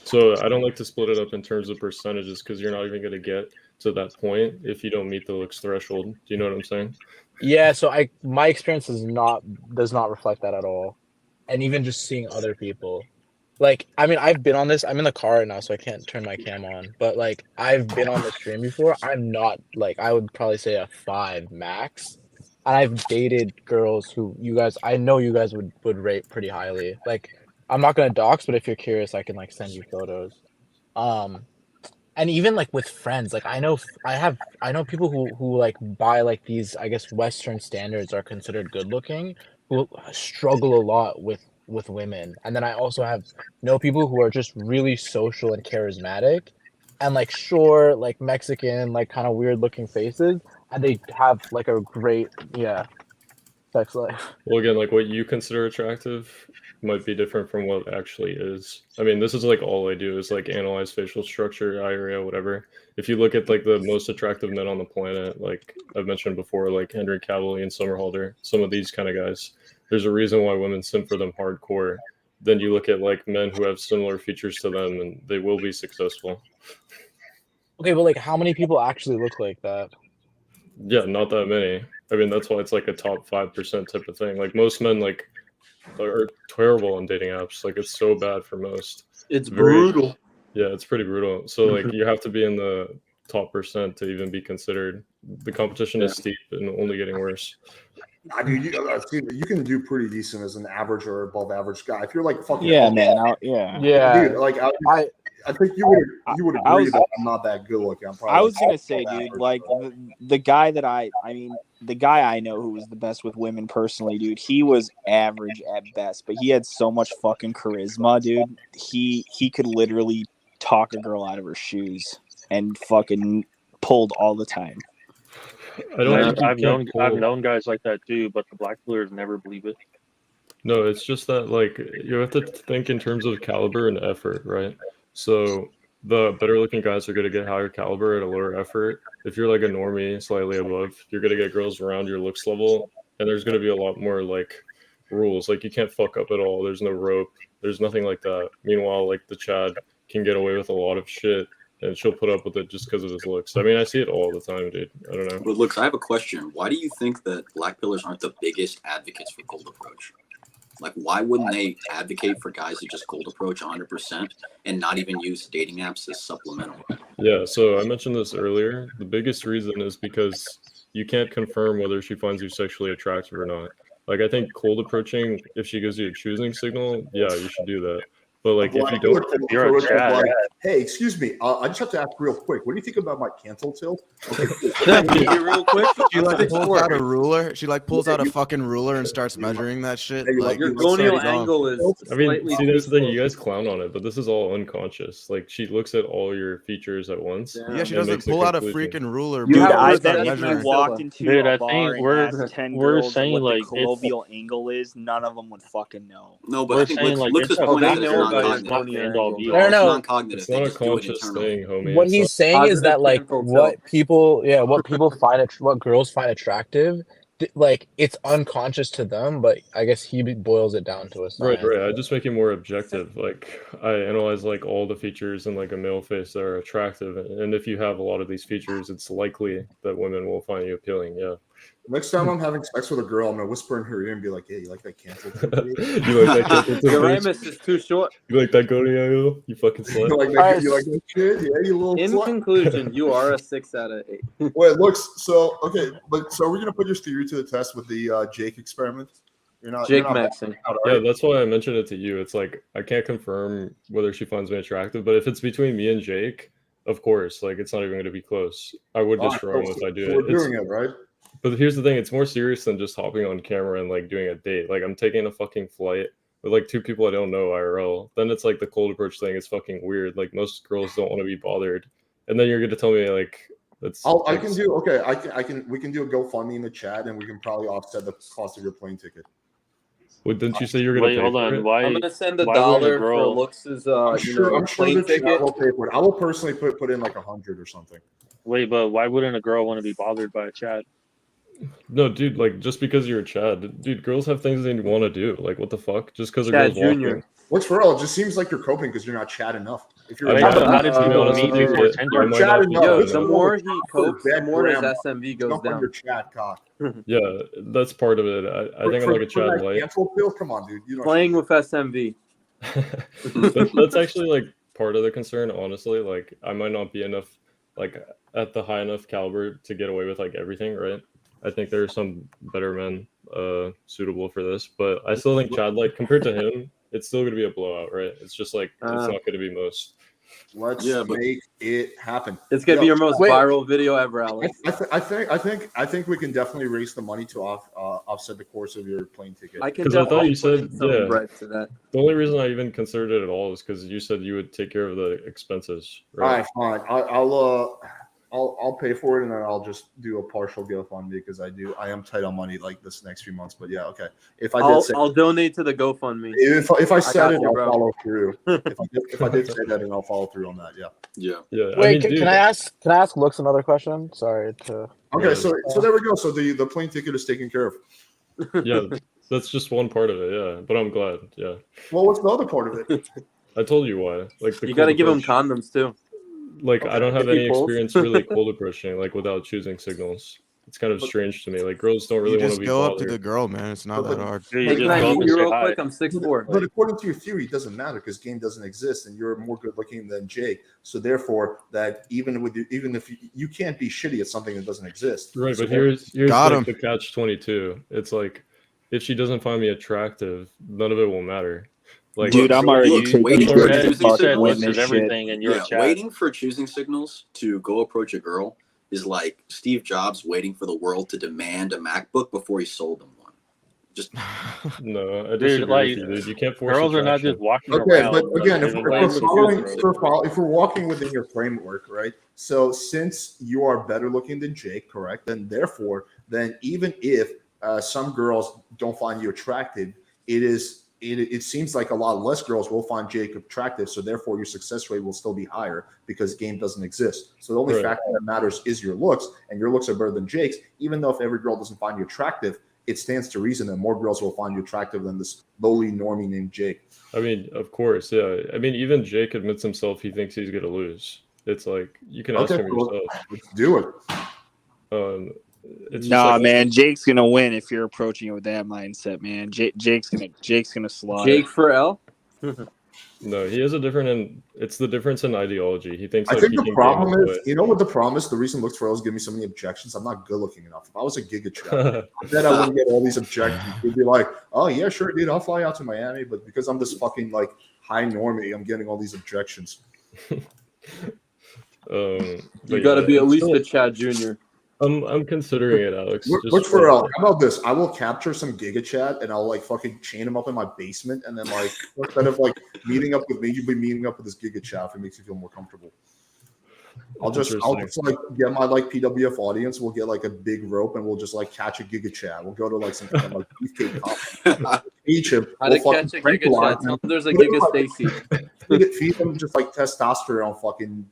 So I don't like to split it up in terms of percentages because you're not even going to get to that point if you don't meet the looks threshold. Do you know what I'm saying? Yeah, so my experience does not reflect that at all. And even just seeing other people. Like, I mean, I've been on this. I'm in the car right now, so I can't turn my cam on. But like, I've been on the stream before. I'm not like, I would probably say a 5 max. and I've dated girls who I know you guys would rate pretty highly. Like, I'm not gonna dox, but if you're curious, I can like send you photos. And even like with friends, like I know people who like by like these, I guess, Western standards are considered good looking, who struggle a lot with women. And then I also know people who are just really social and charismatic and like short, like Mexican, like kind of weird looking faces, and they have like a great sex life. Well, again, like what you consider attractive might be different from what actually is. I mean, this is like all I do is like analyze facial structure, eye area, whatever. If you look at like the most attractive men on the planet, like I've mentioned before, like Henry Cavill and Somerhalder, some of these kind of guys, there's a reason why women simp for them hardcore. Then you look at like men who have similar features to them, and they will be successful. Okay, but like, how many people actually look like that? Yeah, not that many. I mean, that's why it's like a top 5% type of thing. Like most men, like are terrible on dating apps. Like it's so bad for most. It's brutal. Yeah, it's pretty brutal. So like you have to be in the top percent to even be considered. The competition is steep and only getting worse. I mean, you can do pretty decent as an average or above average guy. If you're like fucking dude, like I think you would agree that I'm not that good looking. I was gonna say, dude, like the guy the guy I know who was the best with women personally, dude, he was average at best, but he had so much fucking charisma, dude. He could literally talk a girl out of her shoes and fucking pulled all the time. I've known guys like that too, but the Blackpillers never believe it. No, it's just that like you have to think in terms of caliber and effort, right? So the better looking guys are going to get higher caliber at a lower effort. If you're like a normie, slightly above, you're going to get girls around your looks level, and there's going to be a lot more like rules. Like you can't fuck up at all. There's no rope. There's nothing like that. Meanwhile, like the Chad can get away with a lot of shit, and she'll put up with it just because of his looks. I mean, I see it all the time, dude. I don't know. But looks, I have a question. Why do you think that Blackpillers aren't the biggest advocates for cold approach? Like, why wouldn't they advocate for guys to just cold approach 100% and not even use dating apps as supplemental? Yeah, so I mentioned this earlier. The biggest reason is because you can't confirm whether she finds you sexually attractive or not. Like, I think cold approaching, if she gives you a choosing signal, yeah, you should do that. But like, if you don't, you're a Chad. Like, hey, excuse me, I just have to ask real quick. What do you think about my cancel tilt? Real quick. She like pulls out a ruler. She like pulls out a fucking ruler and starts measuring that shit. Like your gonial angle is. I mean, see, that's the thing. You guys clown on it, but this is all unconscious. Like she looks at all your features at once. Yeah, she doesn't pull out a freaking ruler. Dude, I bet if you walked into a bar think and asked 10 we're girls saying what like the colloquial angle is, none of them would fucking know. No, but we're I think saying like Luke's it's point is not non-cognitive. no. Non-cognitive. It's not a conscious thing, homie. What It's he's not- saying is that like what people what girls find attractive, like it's unconscious to them, but I guess he boils it down to a science. Right. I just make it more objective. Like I analyze like all the features in like a male face that are attractive, and if you have a lot of these features, it's likely that women will find you appealing. Yeah. Next time I'm having sex with a girl, I'm gonna whisper in her ear and be like, "Hey, you like that cancel tilt?" You like that cancel tilt? Your Ramus is too short. You like that gonial? You fucking slut. You like that shit? Yeah, you little In slut. conclusion, you are a 6 out of 8. Wait, looks so okay, but so we're gonna put your theory to the test with the Jake experiment. Jake Maxon. Yeah, that's why I mentioned it to you. It's like I can't confirm whether she finds me attractive, but if it's between me and Jake, of course, like it's not even going to be close. I would destroy him if I do so it. We're doing it, right? But here's the thing: it's more serious than just hopping on camera and like doing a date. Like I'm taking a fucking flight with like 2 people I don't know IRL. Then it's like the cold approach thing is fucking weird. Like most girls don't want to be bothered, and then you're going to tell me like that's. I can do okay. I can. We can do a GoFundMe in the chat, and we can probably offset the cost of your plane ticket. Well, didn't you say you're going to pay hold for on. it? Why? I'm gonna send why $1 would a for girl- Lux's I'm sure plane the chat ticket. will pay for it. I will personally put in like 100 or something. Wait, but why wouldn't a girl want to be bothered by a Chad? No, dude, like just because you're a Chad, dude, girls have things they want to do. Like, what the fuck? Just because a Chad girl's Jr. walking. What's for real? It just seems like you're coping because you're not Chad enough. If you're I mean, how did people honestly, meet you it- for I Tinder? might Chad not be enough. Yo, Chad the enough. more he copes, the bad more his grammar. SMV goes Jump on down. your Chad cock. Yeah, that's part of it. I think I'm like a For Chad that light. cancel pill? Come on, dude. You don't Playing with SMV. That's actually like part of the concern, honestly. Like, I might not be enough, like, at the high enough caliber to get away with like everything, right? I think there are some better men suitable for this, but I still think Chad, like compared to him, it's still going to be a blowout, right? It's just like it's not going to be most. Let's make it happen. It's gonna be your most viral video ever, Alex. I think we can definitely raise the money to offset the course of your plane ticket. Because I thought you said The only reason I even considered it at all is because you said you would take care of the expenses. Right? All right, fine. I'll pay for it, and then I'll just do a partial GoFundMe because I am tight on money like this next few months. But yeah, okay. If I'll donate to the GoFundMe. If I said it, I'll bro. follow through. if I did say that, then I'll follow through on that. Yeah. Wait, can I ask Lux another question? Sorry to. Okay, so there we go. So the plane ticket is taken care of. Yeah, that's just one part of it. Yeah, but I'm glad. Yeah. Well, what's the other part of it? I told you why. Like You got to give them condoms too. Like I don't have any People. experience really cold approaching like without choosing signals. It's kind of strange to me. Like girls don't really You want just to be go up bothered. to the girl, man. It's not that hard. Hey, can I meet you real quick? I'm 6'4". But according to your theory, it doesn't matter because game doesn't exist, and you're more good looking than Jake. So therefore, that even if you can't be shitty at something that doesn't exist. Right, So but here's like the catch-22. It's like if she doesn't find me attractive, none of it will matter. Like, Dude, I'm already waiting for waiting for choosing signals to go approach a girl is like Steve Jobs waiting for the world to demand a MacBook before he sold them one. Just no, I disagree with you, dude. You can't force girls are not attraction. just walking Okay, around. but again, like, if we're walking within your framework, right? So since you are better looking than Jake, correct? Then even if some girls don't find you attractive, it seems like a lot less girls will find Jake attractive, so therefore your success rate will still be higher because game doesn't exist. So the only Right. factor that matters is your looks, and your looks are better than Jake's. Even though if every girl doesn't find you attractive, it stands to reason that more girls will find you attractive than this lowly normie named Jake. I mean, of course, yeah. I mean, even Jake admits himself he thinks he's gonna lose. It's like you can ask him yourself. Let's do it. It's just Nah, like- man, Jake's gonna win if you're approaching it with that mindset, man. Jake's gonna slaughter. Jake for L. No, he has a different, and it's the difference in ideology. He thinks I like think he the can problem game his is, way. you know what the problem is? The reason looks for L's give me so many objections. I'm not good looking enough. If I was a Giga Chat, then I wouldn't get all these objections. He'd be like, "Oh yeah, sure, dude, I'll fly out to Miami," but because I'm this fucking like high normie, I'm getting all these objections. You got to be at least a Chad Jr. I'm considering it, Alex. Look for L. How about this? I will capture some Giga Chat and I'll like fucking chain him up in my basement, and then like instead of like meeting up with me, you'll be meeting up with this Giga Chat if it makes you feel more comfortable. I'll just like get my like PWF audience. We'll get like a big rope and we'll just like catch a Giga Chat. We'll go to like some kind of like beefcake coffee. Teach him. How to catch a Giga Chat? Tell him there's a Giga Stacy. Feed him just like testosterone, fucking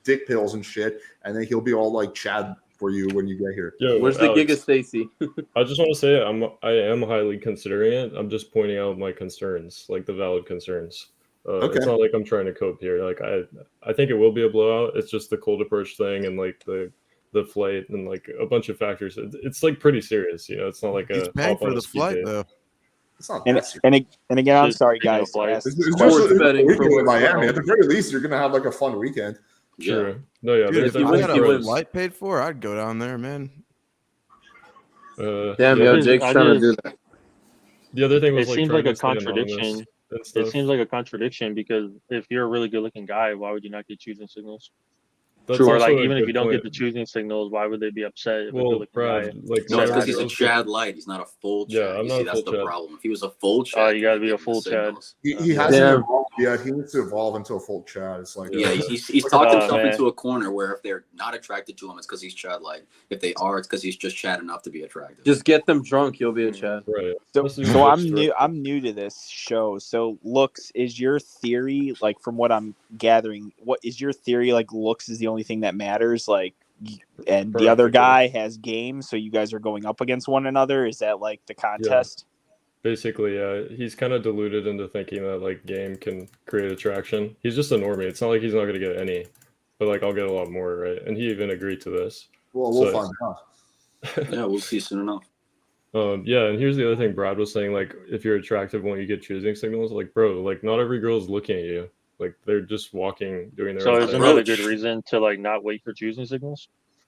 dick pills and shit, and then he'll be all like Chad for you when you get here. Yo, Where's the Alex, Giga Stacy? I just want to say I am highly considering it. I'm just pointing out my concerns, like the valid concerns. Okay. It's not like I'm trying to cope here. Like I think it will be a blowout. It's just the cold approach thing and like the flight and like a bunch of factors. It's like pretty serious, you know. It's not like He's a paying hop on for a the speed flight date. though. It's not And again, I'm sorry, guys. to ask It's this just question. a weekend in Miami. At the very least, you're gonna have like a fun weekend. True. No, yeah. Dude, if there's I got definitely a pros. flight paid for, I'd go down there, man. Damn, the yo, other- Jake's trying to do that. The other thing was It like seems trying like to a stay anonymous contradiction. and It stuff. seems like a contradiction because if you're a really good-looking guy, why would you not get choosing signals? That's Or also like a even if good you don't get point. the choosing signals, why would they be upset if a Well, good-looking Brad, guy? like No, not it's because every he's a girl's Chad light. He's not a full Chad. Yeah, I'm You not see, a that's full the Chad. problem. If he was a full Chad, Oh, you gotta be he'd a give him full the Chad. signals. He hasn't evolved yet. He needs to evolve into a full Chad. It's like Yeah, he's talked himself into a corner where if they're not attracted to him, it's because he's Chad light. If they are, it's because he's just Chad enough to be attractive. Just get them drunk, you'll be a Chad. Right. So I'm new to this show. So looks is your theory, like from what I'm gathering, what is your theory, like looks is the only thing that matters, like, and the other guy has game, so you guys are going up against one another? Is that like the contest? Basically, yeah. He's kind of deluded into thinking that like game can create attraction. He's just a normie. It's not like he's not gonna get any, but like I'll get a lot more, right? And he even agreed to this. Well, we'll find out. Yeah, we'll see soon enough. Yeah, and here's the other thing Brad was saying, like, if you're attractive, won't you get choosing signals? Like, bro, like, not every girl's looking at you. Like, they're just walking, doing their So own isn't thing. that a good reason to like not wait for choosing signals?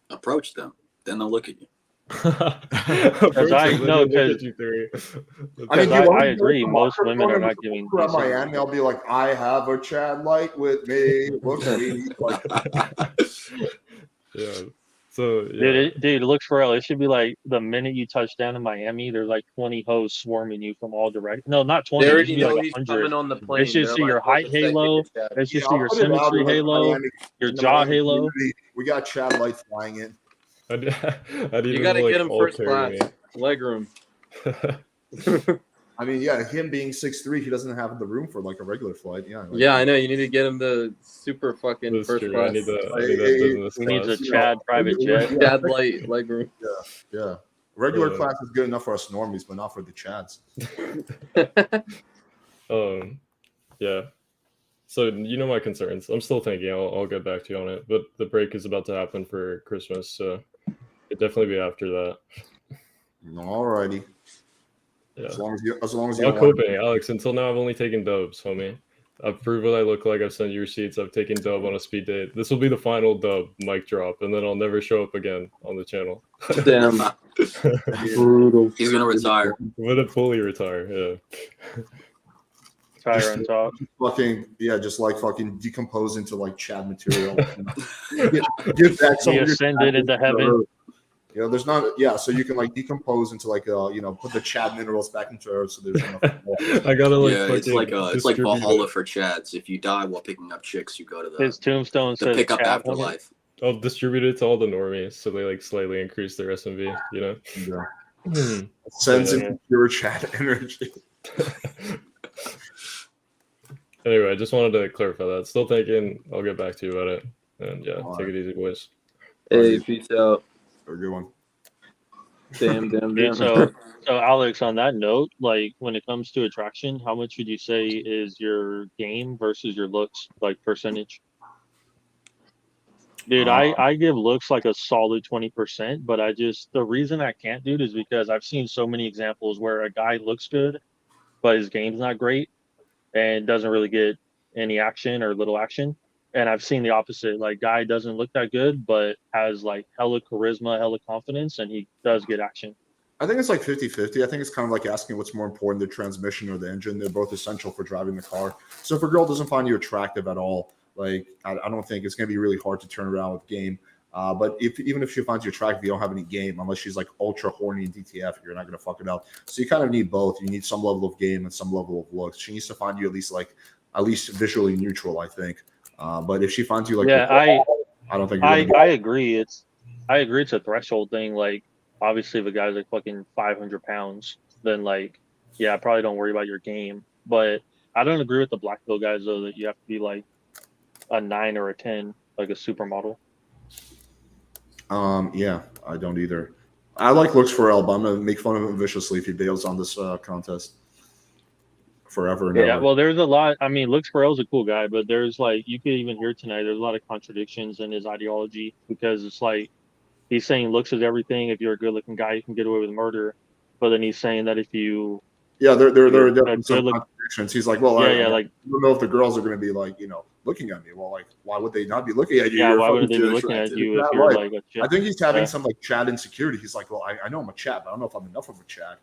Approach them, then they'll look at you. Because I know, because I mean, I agree. Most women are not giving at decent. Miami. I'll be like, I have a Chad Light with me. Look at me. Like, yeah. So yeah. Dude, it looks for real. It should be like the minute you touch down in Miami, there's like 20 hoes swarming you from all directions. No, not 20. They It already should be know like he's 100. coming on the plane. It should They're see your like, we'll height just say, halo. "Hey, Chad." It should yeah, see I'll your put it out symmetry in, like, halo, Miami, your in the jaw Miami halo. community. We got Chad Light flying in. I'd You even got to like get him all first carry class, me. legroom. I mean, yeah, him being 6'3", he doesn't have the room for like a regular flight. Yeah, like, Yeah, I know. You need to get him the super fucking That's first true. class. I need that business He needs a class. Chad private jet. Chad Light legroom. Yeah. Regular class is good enough for us normies, but not for the Chads. Yeah. So you know my concerns. I'm still thinking. I'll get back to you on it. But the break is about to happen for Christmas, so it'd definitely be after that. Alrighty. Yeah. As long as you I'm don't coping, Alex. Until now, I've only taken dubs, homie. I've proved what I look like. I've sent you receipts. I've taken dub on a speed date. This will be the final dub mic drop, and then I'll never show up again on the channel. Damn. Brutal. He's gonna retire. I'm gonna fully retire. Yeah. Tire on top. fucking just like fucking decompose into like Chad material. Give back some He of your ascended Chad into into heaven. Earth. There's not so you can like decompose into like put the Chad minerals back into Earth, so there's enough. I gotta like it's like Valhalla for Chads. If you die while picking up chicks, you go to the His tombstone the says pickup Chad on it. afterlife. I'll distribute it to all the normies, so they like slightly increase their SMV. You know. Sends into pure Chad energy. Anyway, I just wanted to clarify that. Still thinking. I'll get back to you about it. And yeah, take it easy, boys. Hey, peace out. A good one. Damn. So Alex, on that note, like when it comes to attraction, how much would you say is your game versus your looks, like percentage? Dude, I give looks like a solid 20%, but the reason I can't, dude, is because I've seen so many examples where a guy looks good, but his game's not great and doesn't really get any action or little action. And I've seen the opposite. Like, guy doesn't look that good, but has like hella charisma, hella confidence, and he does get action. I think it's like 50-50. I think it's kind of like asking what's more important, the transmission or the engine. They're both essential for driving the car. So if a girl doesn't find you attractive at all, like I don't think it's going to be really hard to turn around with game. But even if she finds you attractive, you don't have any game unless she's like ultra horny in DTF. You're not going to fuck it up. So you kind of need both. You need some level of game and some level of looks. She needs to find you at least visually neutral, I think. But if she finds you I don't think I agree. I agree it's a threshold thing. Like, obviously, if a guy's like fucking 500 pounds, then like, yeah, probably don't worry about your game. But I don't agree with the Blackpiller guys though that you have to be like a 9 or a 10, like a supermodel. Yeah, I don't either. I like looks for El, but I'm gonna make fun of him viciously if he bails on this contest forever and Yeah, ever. well, there's a lot. I mean, Lux Farrell's a cool guy, but there's like, you could even hear tonight, there's a lot of contradictions in his ideology because it's like he's saying looks is everything. If you're a good looking guy, you can get away with murder. But then he's saying that if you there are definitely some contradictions. He's like, well, I like, don't know if the girls are going to be like, looking at me. Well, like, why would they not be looking at you? Yeah, You're why wouldn't they be fucking looking at attractive. you if Yeah, you're right. like a chick? I think he's having Yeah. some like Chad insecurity. He's like, well, I know I'm a Chad, but I don't know if I'm enough of a Chad.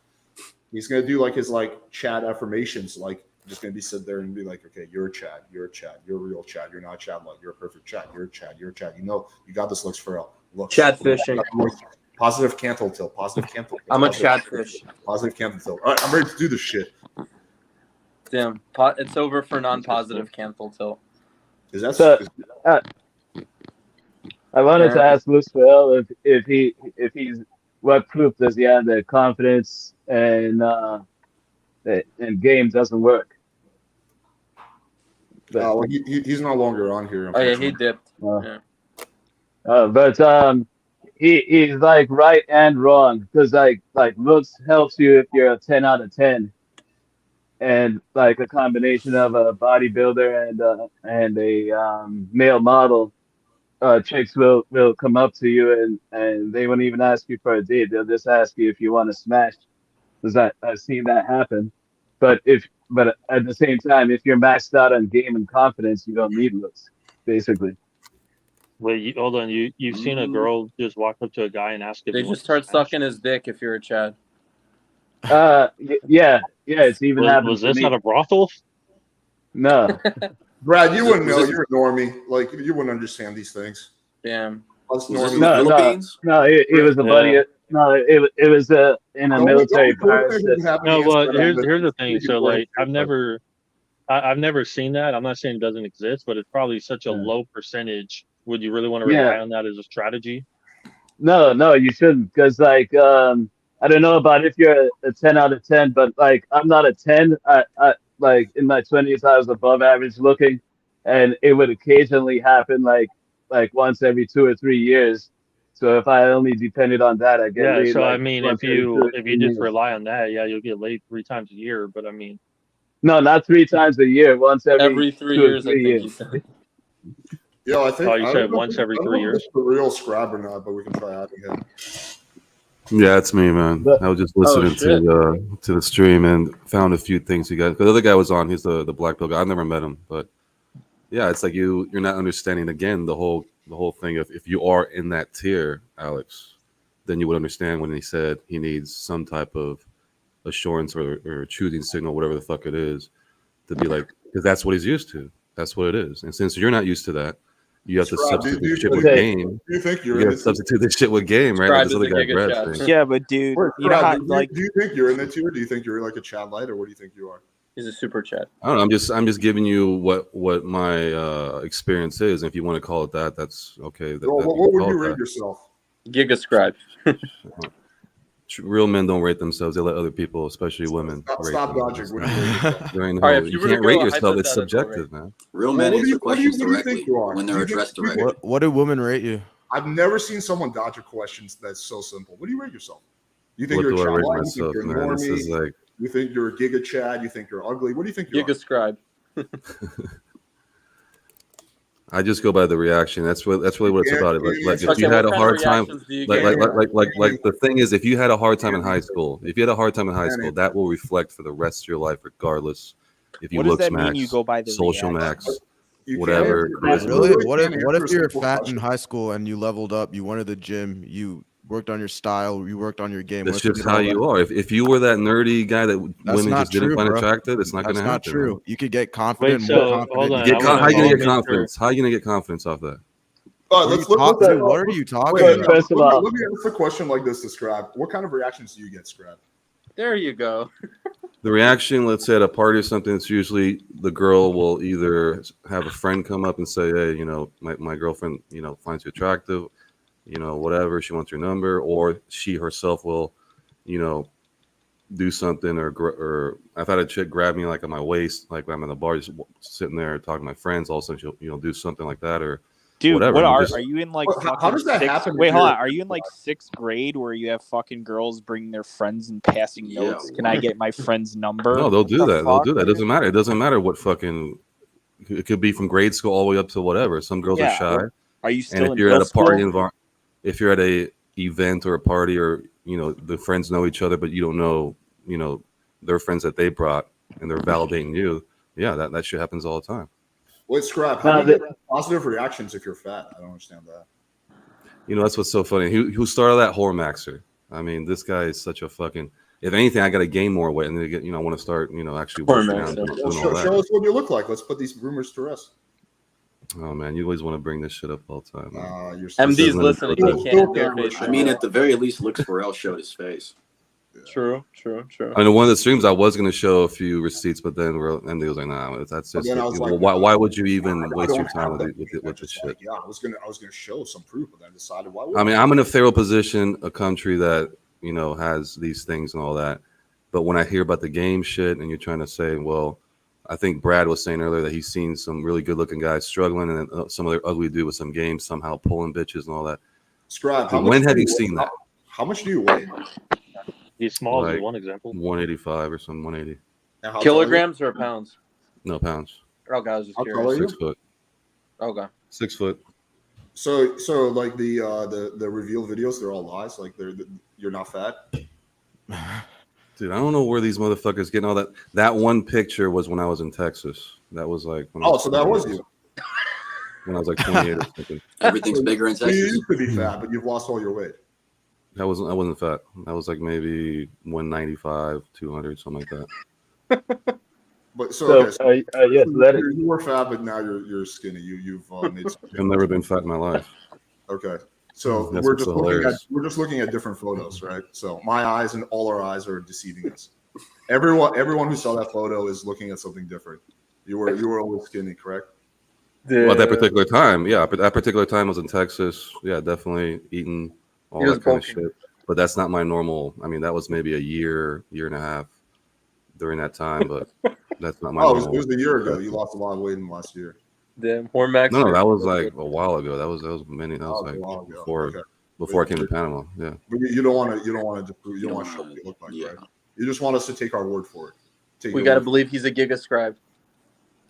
He's going to do like his like Chad affirmations, like just going to be sit there and be like, okay, you're a Chad, you're a Chad, you're a real Chad, you're not a Chad, like you're a perfect Chad, you're a Chad, you're a Chad. You got this looks for real. Looks. Chad fishing. Positive cantle tilt. Positive cantle tilt. I'm a Chad fish. Positive cantle tilt. All right, I'm ready to do this shit. Damn, it's over for non-positive cancel tilt. Is that so? I wanted to ask Lucille if he's what proof does he have that confidence and game doesn't work? But, well, he's no longer on here. Oh yeah, he dipped. But he's like right and wrong because like looks helps you if you're a 10 out of 10. And like a combination of a bodybuilder and a male model, chicks will come up to you and they won't even ask you for a date. They'll just ask you if you want to smash. Because I've seen that happen. But at the same time, if you're maxed out on game and confidence, you don't need looks, basically. Wait, hold on. You've seen a girl just walk up to a guy and ask if They he just wants to start smash? sucking his dick if you're a Chad. Yeah, it's even happened Was to this me. at a brothel? No. Brad, you Was wouldn't this- know. was this- You're a normie. Like you wouldn't understand these things. Damn. Us Was this normies. in the Philippines? No, it was a buddy. No, it was in a military barracks. No, but here's the thing. Speaking So of like, work, I've never seen that. I'm not saying it doesn't exist, but it's probably such a low percentage. Would you really want to rely on that as a strategy? No, you shouldn't, because like I don't know about if you're a 10 out of 10, but like I'm not a 10. I like in my 20s I was above average looking, and it would occasionally happen like once every 2 or 3 years. So if I only depended on that, I get Yeah. laid So I like mean, once if every 2 or you 3 just years. rely on that, yeah, you'll get laid 3 times a year. But I mean, No, not 3 times a year. Once every 3 2 or years, I 3 think he years. said. Yeah, I think. Oh, you I said don't know once if- every I don't 3 know if years? it's the real Scrab or not, but we can try adding him. Yeah, it's me, man. I was just listening to the stream and found a few things you guys. The other guy was on. He's the Blackpiller guy. I've never met him, but yeah, it's like you're not understanding again the whole thing of if you are in that tier, Alex, then you would understand when he said he needs some type of assurance or choosing signal, whatever the fuck it is, to be like, because that's what he's used to. That's what it is. And since you're not used to that, you have to Scrab, substitute do you- shit with okay. game. Do you think you're you in got to the substitute this shit with game, right? Like Scrab this is other a guy, giga Brad chat. saying. Yeah, but dude, Wait, you know Scrab, how like do you think you're in the tier? Do you think you're like a Chad Light, or what do you think you are? He's a super Chad. I don't know. I'm just giving you what my experience is. And if you want to call it that, that's okay. Well, what would you rate yourself? Giga Scribe. Real men don't rate themselves. They let other people, especially women, rate Stop them. dodging. What do you rate yourself? There ain't All right, no- if you you were to can't go rate a yourself. It's hypothetical subjective, man. Real Well, men what do answer you questions think directly you are? when Do they're you think- addressed do you think- directly. What do women rate you? I've never seen someone dodge a question that's so simple. What do you rate yourself? You think What you're a do I Chad rate Light? You myself, think you're man? a This is normie? like You think you're a Giga Chad? You think you're ugly? What do you think you Giga Scribe. I just go by the reaction. That's really what it's about. Like if Okay, you had what a kind of hard time, reactions do you like get? the thing is, if you had a hard time in high school, that will reflect for the rest of your life, regardless. If you What does looks that mean max, you go by the social reactions? max, You whatever. can't- charisma. Really? What if answer you're simple fat in questions. high school and you leveled up, you went to the gym, you worked on your style, you worked on your game? That's what if you just did how all you that? are. If you were that nerdy guy that That's women not just didn't true, find bro. attractive, it's not going That's to not happen. true. Man. You could get confident, Wait, more so, confident. hold on, You I get wanna- How you I gonna wanna get make sure- confidence? How you gonna get confidence off that? All right, What are let's you look. talking- Let dude, what are you talking wait, about? First of all- let me ask a question like this to Scrab. What kind of reactions do you get, Scrab? There you go. The reaction, let's say at a party or something, it's usually the girl will either have a friend come up and say, "Hey, you know, my girlfriend, you know, finds you attractive, you know, whatever. She wants your number," or she herself will, you know, do something, or I've had a chick grab me like on my waist, like when I'm in the bar, just sitting there talking to my friends. All of a sudden, she'll do something like that, or Dude, whatever. what I'm just- are you in like How fucking does that sixth? happen if Wait, hold you're- on. Are you in like 6th grade where you have fucking girls bringing their friends and passing Yeah, notes? Can I what? get my friend's number? No, they'll What do the that. They'll fuck, do that. It dude? doesn't matter. It doesn't matter what fucking. It could be from grade school all the way up to whatever. Some girls are Yeah, shy. are you And still if in you're at middle a party school? environment, if you're at a event or a party, or you know the friends know each other, but you don't know, you know, their friends that they brought, and they're validating you. Yeah, that shit happens all the time. Wait, Scrab. How No, do you get positive reactions if you're fat? I don't understand that. You know, that's what's so funny. Who started that? Hormaxer. I mean, this guy is such a fucking. If anything, I got to gain more weight, and then get, you know, I want to start, you know, actually working out and doing Well, all show that. us what you look like. Let's put these rumors to rest. Oh man, you always want to bring this shit up all the time. Man. You're MD's listening. He can't do a face. I mean, at the very least, Lux Pharrell showed his face. True. I mean, one of the streams I was going to show a few receipts, but then MD was like, "Nah, that's But just. then I was Well, like, why would you even I waste your don't time have that. with this shit?" Yeah, I was gonna show some proof, but then I decided why would I mean, I'm in a feral position, a country that, you know, has these things and all that. But when I hear about the game shit, and you're trying to say, well, I think Brad was saying earlier that he's seen some really good-looking guys struggling, and then some other ugly dude with some games somehow pulling bitches and all that. Scrab, When have you seen that? How much do you weigh? He's small is Like one example. 185 or something, 180. And how Kilograms or pounds? No, pounds. Oh, God, I was just How tall are curious. you? 6 foot. Okay. 6 foot. So like the reveal videos, they're all lies. Like you're not fat. Dude, I don't know where these motherfuckers getting all that. That one picture was when I was in Texas. That was like. When I Oh, so that was young. you. when I was like 28 or something. Everything's bigger in So you Texas. could be fat, but you've lost all your weight. I wasn't fat. I was like maybe 195, 200, something like that. But yes, that is. you were fat, but now you're skinny. You've made some I've never been fat in my life. Okay. So That's we're what's just so hilarious. looking at different photos, right? So my eyes and all our eyes are deceiving us. Everyone who saw that photo is looking at something different. You were always skinny, correct? Well, at that particular time, yeah. But that particular time I was in Texas. Yeah, definitely eating all that kind of shit. But that's not my normal. I mean, that was maybe a year and a half during that time. But that's not my normal. It was a year ago. You lost a lot of weight in the last year. Damn, Hormax. No, that was like a while ago. That was many. That was like a while ago. before I came to Panama. Yeah. But you don't want to show what you look like, right? You just want us to take our word for it. We got to believe he's a Giga scribe.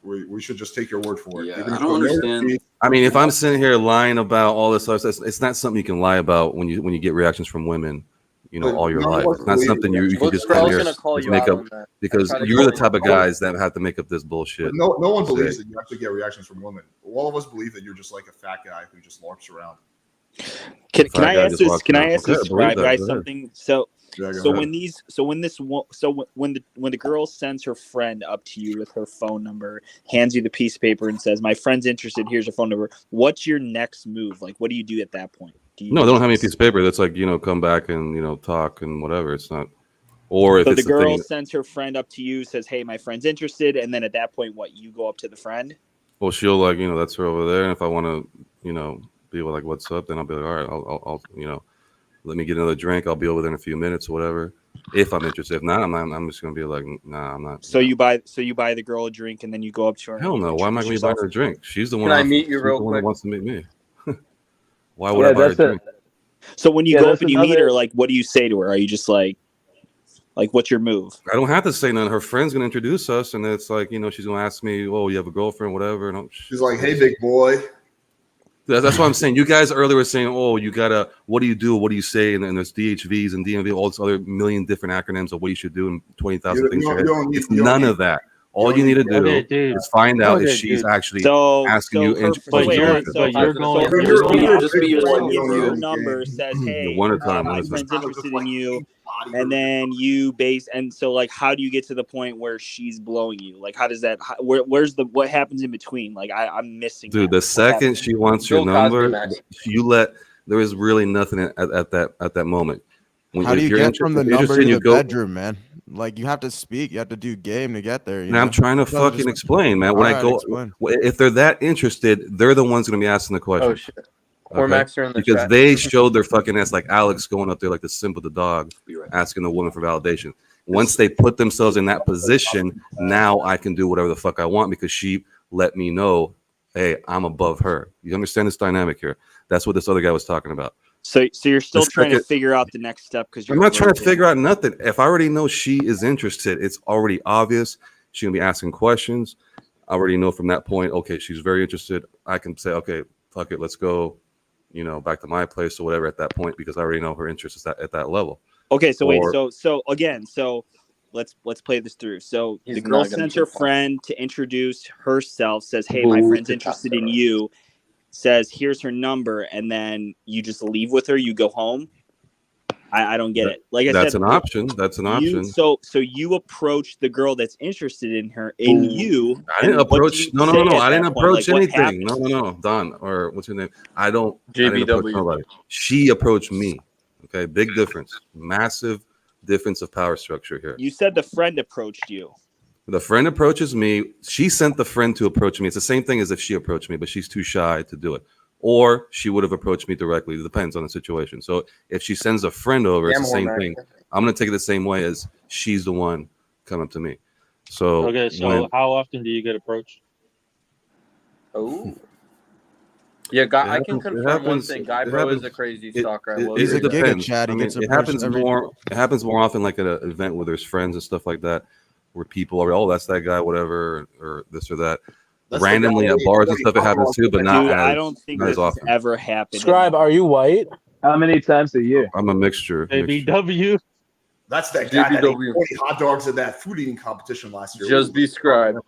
We should just take your word for it. Yeah, I don't understand. I mean, if I'm sitting here lying about all this stuff, it's not something you can lie about when you get reactions from women, all your life. It's not something you can just come here and make up because you're the type of guys that have to make up this bullshit. No one believes that you actually get reactions from women. All of us believe that you're just like a fat guy who just larps around. Can I ask this? Can I ask this scribe guy something? When the girl sends her friend up to you with her phone number, hands you the piece of paper and says, "My friend's interested. Here's your phone number." What's your next move? Like, what do you do at that point? No, they don't have any piece of paper. That's like come back and talk and whatever. It's not. Or if so it's the girl sends her friend up to you, says, "Hey, my friend's interested," and then at that point, what? You go up to the friend? Well, she'll that's her over there, and if I want to be like, "What's up?" then I'll be like, "All right, I'll let me get another drink. I'll be over there in a few minutes or whatever. If I'm interested. If not, I'm just gonna be like, nah, I'm not. So you buy the girl a drink and then you go up to her. Hell no. Why am I gonna be buying her a drink? She's the one. Can I meet you real quick? That wants to meet me. Why would I buy her a drink? So when you go up and you meet her, like, what do you say to her? Are you just like what's your move? I don't have to say nothing. Her friend's gonna introduce us, and it's like she's gonna ask me, "Oh, you have a girlfriend, whatever." And she's like, "Hey, big boy." That's what I'm saying. You guys earlier were saying, "Oh, you gotta. What do you do? What do you say?" And then there's DHVs and DMV, all this other million different acronyms of what you should do, and 20,000 things. It's none of that. All you need to do is find out if she's actually asking you. Your number says, "Hey, my friend's interested in you," and then you like, how do you get to the point where she's blowing you? Like, how does that? Where's what happens in between? Like, I'm missing. Dude, the second she wants your number, there is really nothing at that moment. How do you get from the number to the bedroom, man? Like, you have to speak, you have to do game to get there. I'm trying to fucking explain, man. When I go, if they're that interested, they're the ones going to be asking the question. Oh shit! Cormax are in the because chat. they showed their fucking ass, like Alex going up there like the simp of the dog, asking the woman for validation. Once they put themselves in that position, now I can do whatever the fuck I want because she let me know, hey, I'm above her. You understand this dynamic here? That's what this other guy was talking about. So you're still trying to figure out the next step because I'm not trying to figure out nothing. If I already know she is interested, it's already obvious. She's gonna be asking questions. I already know from that point, okay, she's very interested. I can say, okay, fuck it, let's go, back to my place or whatever at that point because I already know her interest is at that level. Okay, so wait, so let's play this through. So the girl sends her friend to introduce herself, says, "Hey, my friend's interested in you." Says, "Here's her number," and then you just leave with her. You go home. I don't get it. Like I said, that's an option. That's an option. So you approach the girl that's interested in her you. I didn't approach. No. I didn't approach anything. No. Don, or what's your name? I don't. JBW. She approached me. Okay, big difference. Massive difference of power structure here. You said the friend approached you. The friend approaches me. She sent the friend to approach me. It's the same thing as if she approached me, but she's too shy to do it. Or she would have approached me directly. It depends on the situation. So if she sends a friend over, it's the same thing. I'm going to take it the same way as she's the one coming to me. So okay. So how often do you get approached? Oh. Yeah, guy. I can confirm one thing. Guy bro is a crazy stalker. It depends. It happens more. It happens more often, like at an event where there's friends and stuff like that. Where people are, that's that guy, whatever, or this or that. That's randomly at bars and stuff, it happens too, but not. I don't think this has ever happened. Scribe, are you white? How many times a year? I'm a mixture. ABW. That's that guy that ate 40 hot dogs in that food eating competition last year. Just be Scribe.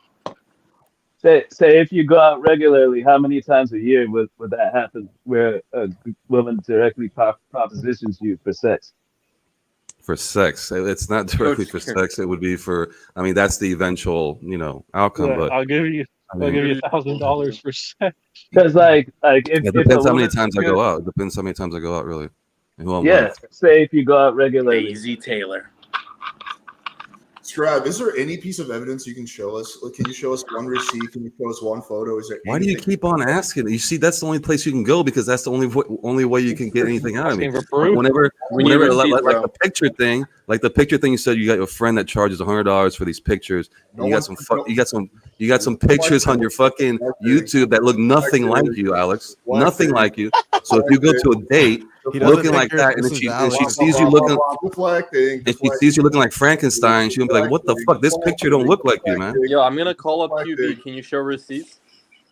Say if you go out regularly, how many times a year would that happen where a woman directly propositions you for sex? For sex, it's not directly for sex. It would be for. I mean, that's the eventual, outcome. Yeah, But I'll give you $1,000 for sex. Because if it depends a how many woman's times I good, go out. It depends how many times I go out, really, and who I'm yeah. with. Say if you go out regularly. Easy Taylor. Scribe, is there any piece of evidence you can show us? Can you show us one receipt? Can you show us one photo? Is there? Why do you keep on asking? You see, that's the only place you can go because that's the only way you can get anything out of me. Whenever like the picture thing, you said you got a friend that charges $100 for these pictures. And you got some pictures on your fucking YouTube that look nothing like you, Alex. Nothing like you. So if you go to a date looking like that, and she sees you looking, and she sees you looking like Frankenstein, she'll be like, "What the fuck? This picture don't look like you, man." Yo, I'm gonna call up QB. Can you show receipts?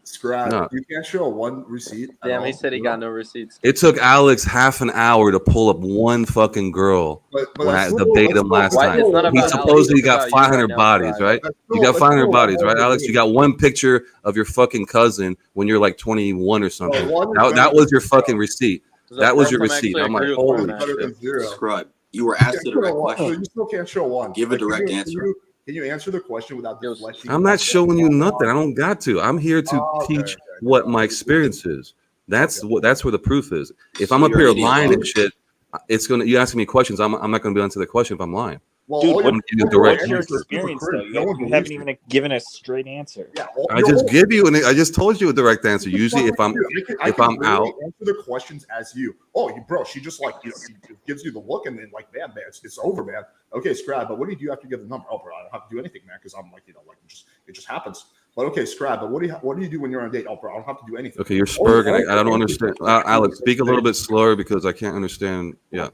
Scribe, No. you can't show one receipt. Damn, he said he got no receipts. It took Alex half an hour to pull up one fucking girl when I debated him last time. He supposedly got 500 bodies, right? You got 500 bodies, right, Alex? You got one picture of your fucking cousin when you're like 21 or something. That was your fucking receipt. That was your receipt. I'm like, holy shit. Scribe, you were asked a direct So question. you still can't show one. Give a direct answer. Can you answer the question without deflecting? I'm not showing you nothing. I don't got to. I'm here to teach what my experience is. That's where the proof is. If I'm up here lying and shit, you asking me questions. I'm not gonna be answer the question if I'm lying. Well, Dude, what's your experience though? You haven't even given a straight answer. Yeah, I just give you I just told you a direct answer. Usually, if I'm out, answer the questions as you. Oh, bro, she just she gives you the look, and then man, it's over, man. Okay, Scribe, but what do you do after you get the number? Oh, bro, I don't have to do anything, man, because I'm it just happens. But okay, Scribe, but what do you do when you're on a date? Oh, bro, I don't have to do anything. okay, you're spurging. I don't understand. Alex, speak a little bit slower because I can't understand. Yeah.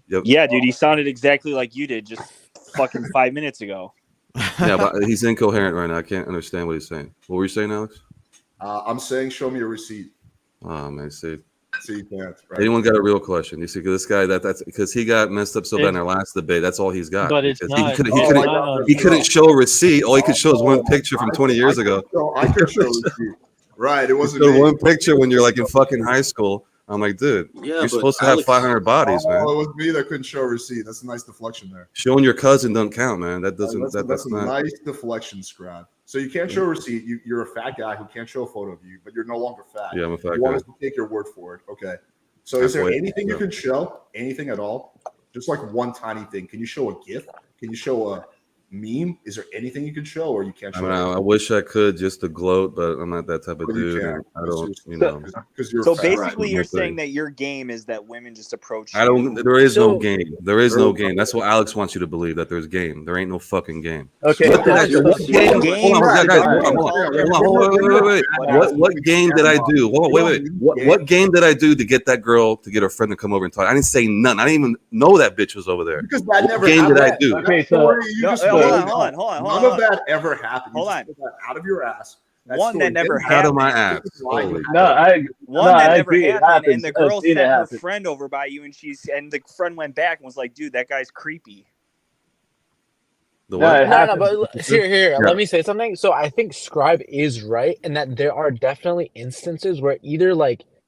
Yep. Yeah, dude, he sounded exactly like you did just fucking 5 minutes ago. Yeah, but he's incoherent right now. I can't understand what he's saying. What were you saying, Alex? I'm saying, show me a receipt. Oh man, see you can't. Right? Anyone got a real question? You see, this guy that's because he got messed up so bad in our last debate. That's all he's got. But it's not. He couldn't show a receipt. All he could show is one picture from 20 years ago. I could show a receipt. Right, it wasn't one picture when you're like in fucking high school. I'm like, dude, you're supposed to have 500 bodies, man. It was me that couldn't show a receipt. That's a nice deflection there. Showing your cousin doesn't count, man. That doesn't. That's not a nice deflection, Scribe. So you can't show a receipt. You're a fat guy who can't show a photo of you, but you're no longer fat. Yeah, I'm a fat You want guy. us to take your word for it. Okay. So is there anything you can show? Anything at all? Just like one tiny thing. Can you show a GIF? Can you show a meme? Is there anything you can show, or you can't show? I wish I could just to gloat, but I'm not that type of dude. I don't, So basically, you're saying that your game is that women just approach. I don't. There is no game. There is no game. That's what Alex wants you to believe, that there's game. There ain't no fucking game. Okay. What game did I do? What game did I do to get that girl to get her friend to come over and talk? I didn't say nothing. I didn't even know that bitch was over there. Because that never game happened. did I do? Okay, hold on. None of that ever happened. Hold on. Out of your ass. One that never happened. Out of my ass. One that never happened, and the girl sent her friend over by you, and the friend went back and was like, "Dude, that guy's creepy." No, but here, let me say something. So I think Scribe is right in that there are definitely instances where either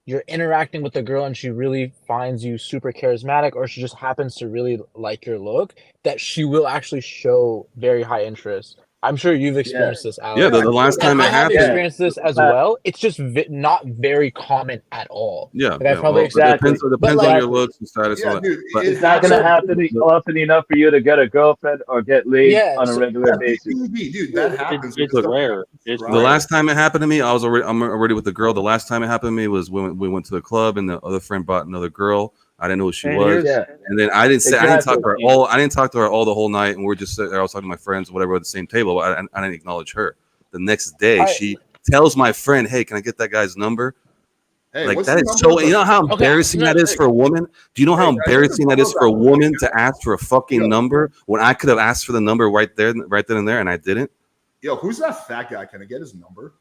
you're interacting with the girl and she really finds you super charismatic, or she just happens to really like your look, that she will actually show very high interest. I'm sure you've experienced this, Alex. Yeah, the last time it happened. I have experienced this as well. It's just not very common at all. Yeah, It depends on your looks and status. It's not going to happen often enough for you to get a girlfriend or get laid on a regular basis. Dude, that happens. It's rare. The last time it happened to me, I'm already with the girl. The last time it happened to me was when we went to the club and the other friend brought another girl. I didn't know who she was, and then I didn't talk to her all. I didn't talk to her all the whole night, and we were just sitting there. I was talking to my friends, whatever, at the same table. I didn't acknowledge her. The next day, she tells my friend, "Hey, can I get that guy's number?" Hey, that is so. You know how embarrassing that is for a woman. Do you know how embarrassing that is for a woman to ask for a fucking number when I could have asked for the number right then and there, and I didn't? Yo, who's that fat guy? Can I get his number?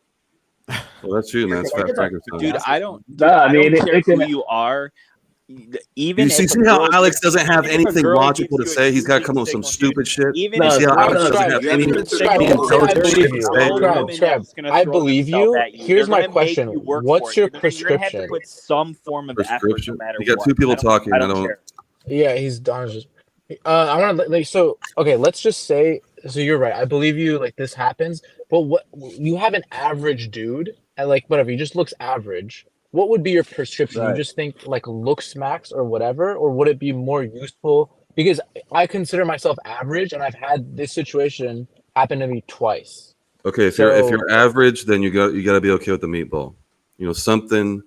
Well, that's you, man. That's Fat Frankenstein. Dude, I don't care who you are. even You see if a how girl Alex gives, doesn't have even if a anything girl logical to gives you say. a He's got to shooting come up with some signal, stupid shit. even You if see a how girl Alex doesn't gives have you a any shooting signal, any don't say I intelligent shit believe to you. say. All women that just gonna I throw believe themselves you. at you. Here's They're my gonna make question. you work for What's it. your You're gonna have to prescription? put some form of effort, no Prescription. matter You got what. two people I talking. I don't don't. care. Yeah, he's done. I want to like so. Okay, let's just say. So you're right. I believe you. Like this happens, but what you have an average dude, and like whatever, he just looks average. What would be your prescription? You Right. just think like looks max or whatever, or would it be more useful? Because I consider myself average, and I've had this situation happen to me twice. Okay, if So you're average, then you got to be okay with the meatball. You know, something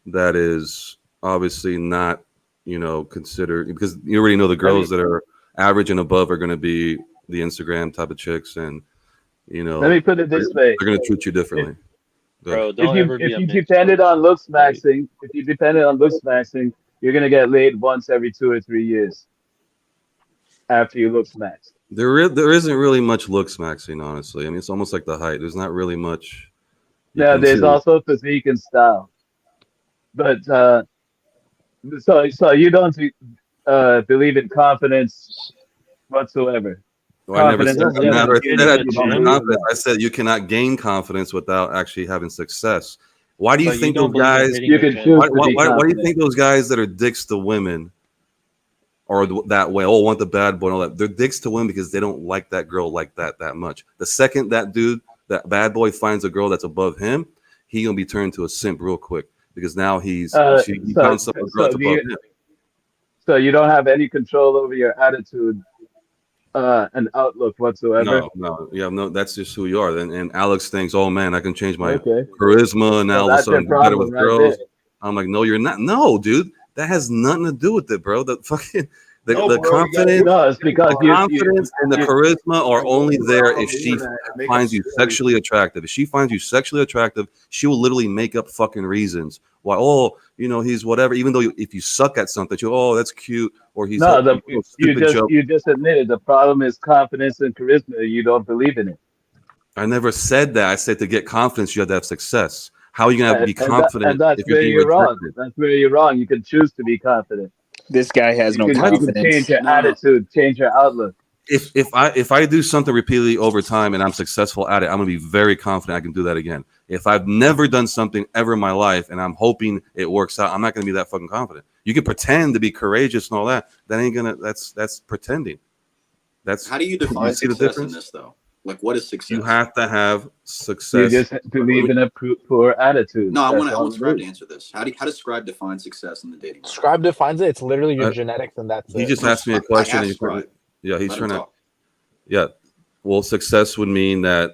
that is obviously not, you know, considered, because you already know the girls that are average and above are going to be the Instagram type of chicks, and you Let know me put it they're, this way: they're going to treat you differently. Bro, if don't you ever be if a you bitch. depended on looks maxing, you're gonna get laid once every 2 or 3 years after you looks max. There isn't really much looks maxing, honestly. I mean, it's almost like the height. There's not really much you Now, can there's do. also physique and style, but so you don't believe in confidence whatsoever. Well, I never said Confidence in that matter. I general. said that You don't believe in confidence. that. I said you cannot gain confidence without actually having success. Why do you But you think don't those believe in guys? hitting You the can gym. choose to be Why do you confident. think those guys that are dicks to women are that way? Oh, want the bad boy and all that. They're dicks to women because they don't like that girl like that much. The second that dude, that bad boy, finds a girl that's above him, he gonna be turned to a simp real quick because now he So found some girl that's above him. so you don't have any control over your attitude and outlook whatsoever. No, yeah, no. That's just who you are. And Alex thinks, oh man, I can change my Okay. charisma, and now So all of a that's your sudden I'm better problem with right there. girls. I'm like, no, you're not. No, dude, that has nothing to do with it, bro. The fucking the No, bro, you gotta confidence, No, it's because the confidence and the charisma are only there if she make finds up you stories. sexually attractive. If she finds you sexually attractive, she will literally make up fucking reasons why. Oh, you know, he's whatever. Even though if you suck at something, you oh, that's cute, or he's No, a stupid joke. you just admitted the problem is confidence and charisma. You don't believe in it. I never said that. I said to get confidence, you have to have success. How are you going to be And confident that's if you're where being you're wrong. rejected? That's where you're wrong. You can choose to be confident. This guy has no You can confidence. change your No, no. attitude, change your outlook. If I do something repeatedly over time and I'm successful at it, I'm going to be very confident I can do that again. If I've never done something ever in my life and I'm hoping it works out, I'm not going to be that fucking confident. You can pretend to be courageous and all that. That ain't gonna. That's pretending. That's How do you define you see the success in difference? this though? Like, what is success? You have to have You success. just believe in a poor attitude. No, I That's all want it Scribe to is. answer this. How does Scribe define success in the dating market? Scribe defines it. It's literally your Uh, genetics, and that's He it. just No, asked me a I question. asked And Scribe. yeah, he's Let him trying to. talk. Yeah. Well, success would mean that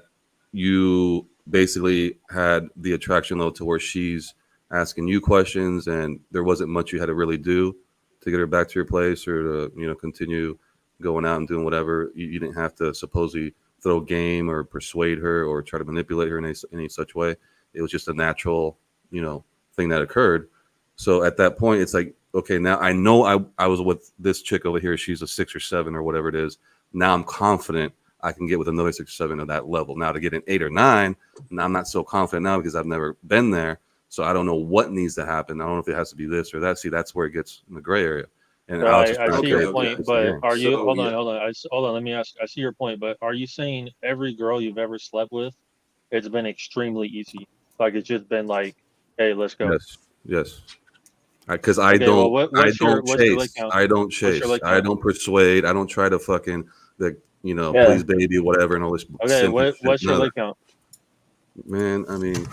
you basically had the attraction level to where she's asking you questions and there wasn't much you had to really do to get her back to your place or to, you know, continue going out and doing whatever. You didn't have to supposedly throw game or persuade her or try to manipulate her in any such way. It was just a natural, you know, thing that occurred. So at that point, it's like, okay, now I know I was with this chick over here. She's a 6 or 7 or whatever it is. Now I'm confident I can get with another 6 or 7 of that level. Now to get an 8 or 9, now I'm not so confident now because I've never been there. So I don't know what needs to happen. I don't know if it has to be this or that. See, that's where it gets in the gray area. And Bro, Alex is I like, see your okay, point, it's the but game. are you? So Hold yeah, on, hold on. Hold on. Let me ask. I see your point, but are you saying every girl you've ever slept with, it's been extremely easy? Like it's just been like, hey, let's go. Yes. Because Okay, well, I what's your don't leg chase. count? I don't What's your chase. leg I count? don't persuade. I don't try to fucking you know, Yeah. please baby, whatever, and all this Okay, simpy shit. what's your None of leg count? that. Man, I mean,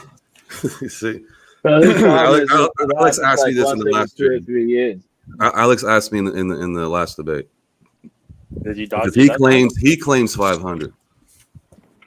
you see, So his problem is Alex it's asked me like this in once the every last 2 or stream. 3 years. Alex asked me in the last debate Did you dodge because it that time? he claims 500.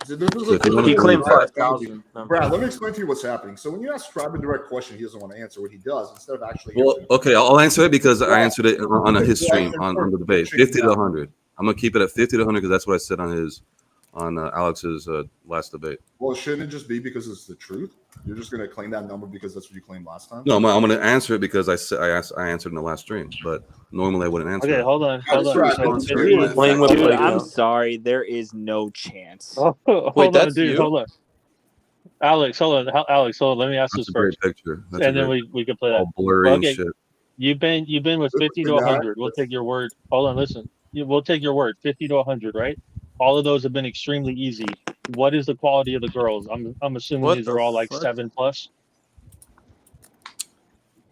So this is So if you want He to claimed believe that, 5,000. Brad, let me explain to you what's happening. So when you ask Scribe a direct question, he doesn't want to answer. What he does, instead of actually well, answering, okay, I'll answer it because I Yeah. answered it on his stream Yeah, on the debate. chicken 50 to down. 100. I'm gonna keep it at 50 to 100 because that's what I said on Alex's last debate. Well, shouldn't it just be because it's the truth? You're just going to claim that number because that's what you claimed last time? No, I'm going to answer it because I answered in the last stream, but normally I wouldn't answer. Okay, it. hold on. Dude, I'm sorry. There is no chance. Hold on, dude. Hold on. Alex, hold on. Alex, hold on. Let me ask That's this a great first. picture. And then we can play that. all blurry and Okay. shit. You've been with 50 to 100. We'll take your word. Hold on, listen. We'll take your word. 50 to 100, right? All of those have been extremely easy. What is the quality of the girls? I'm assuming these are all like 7+.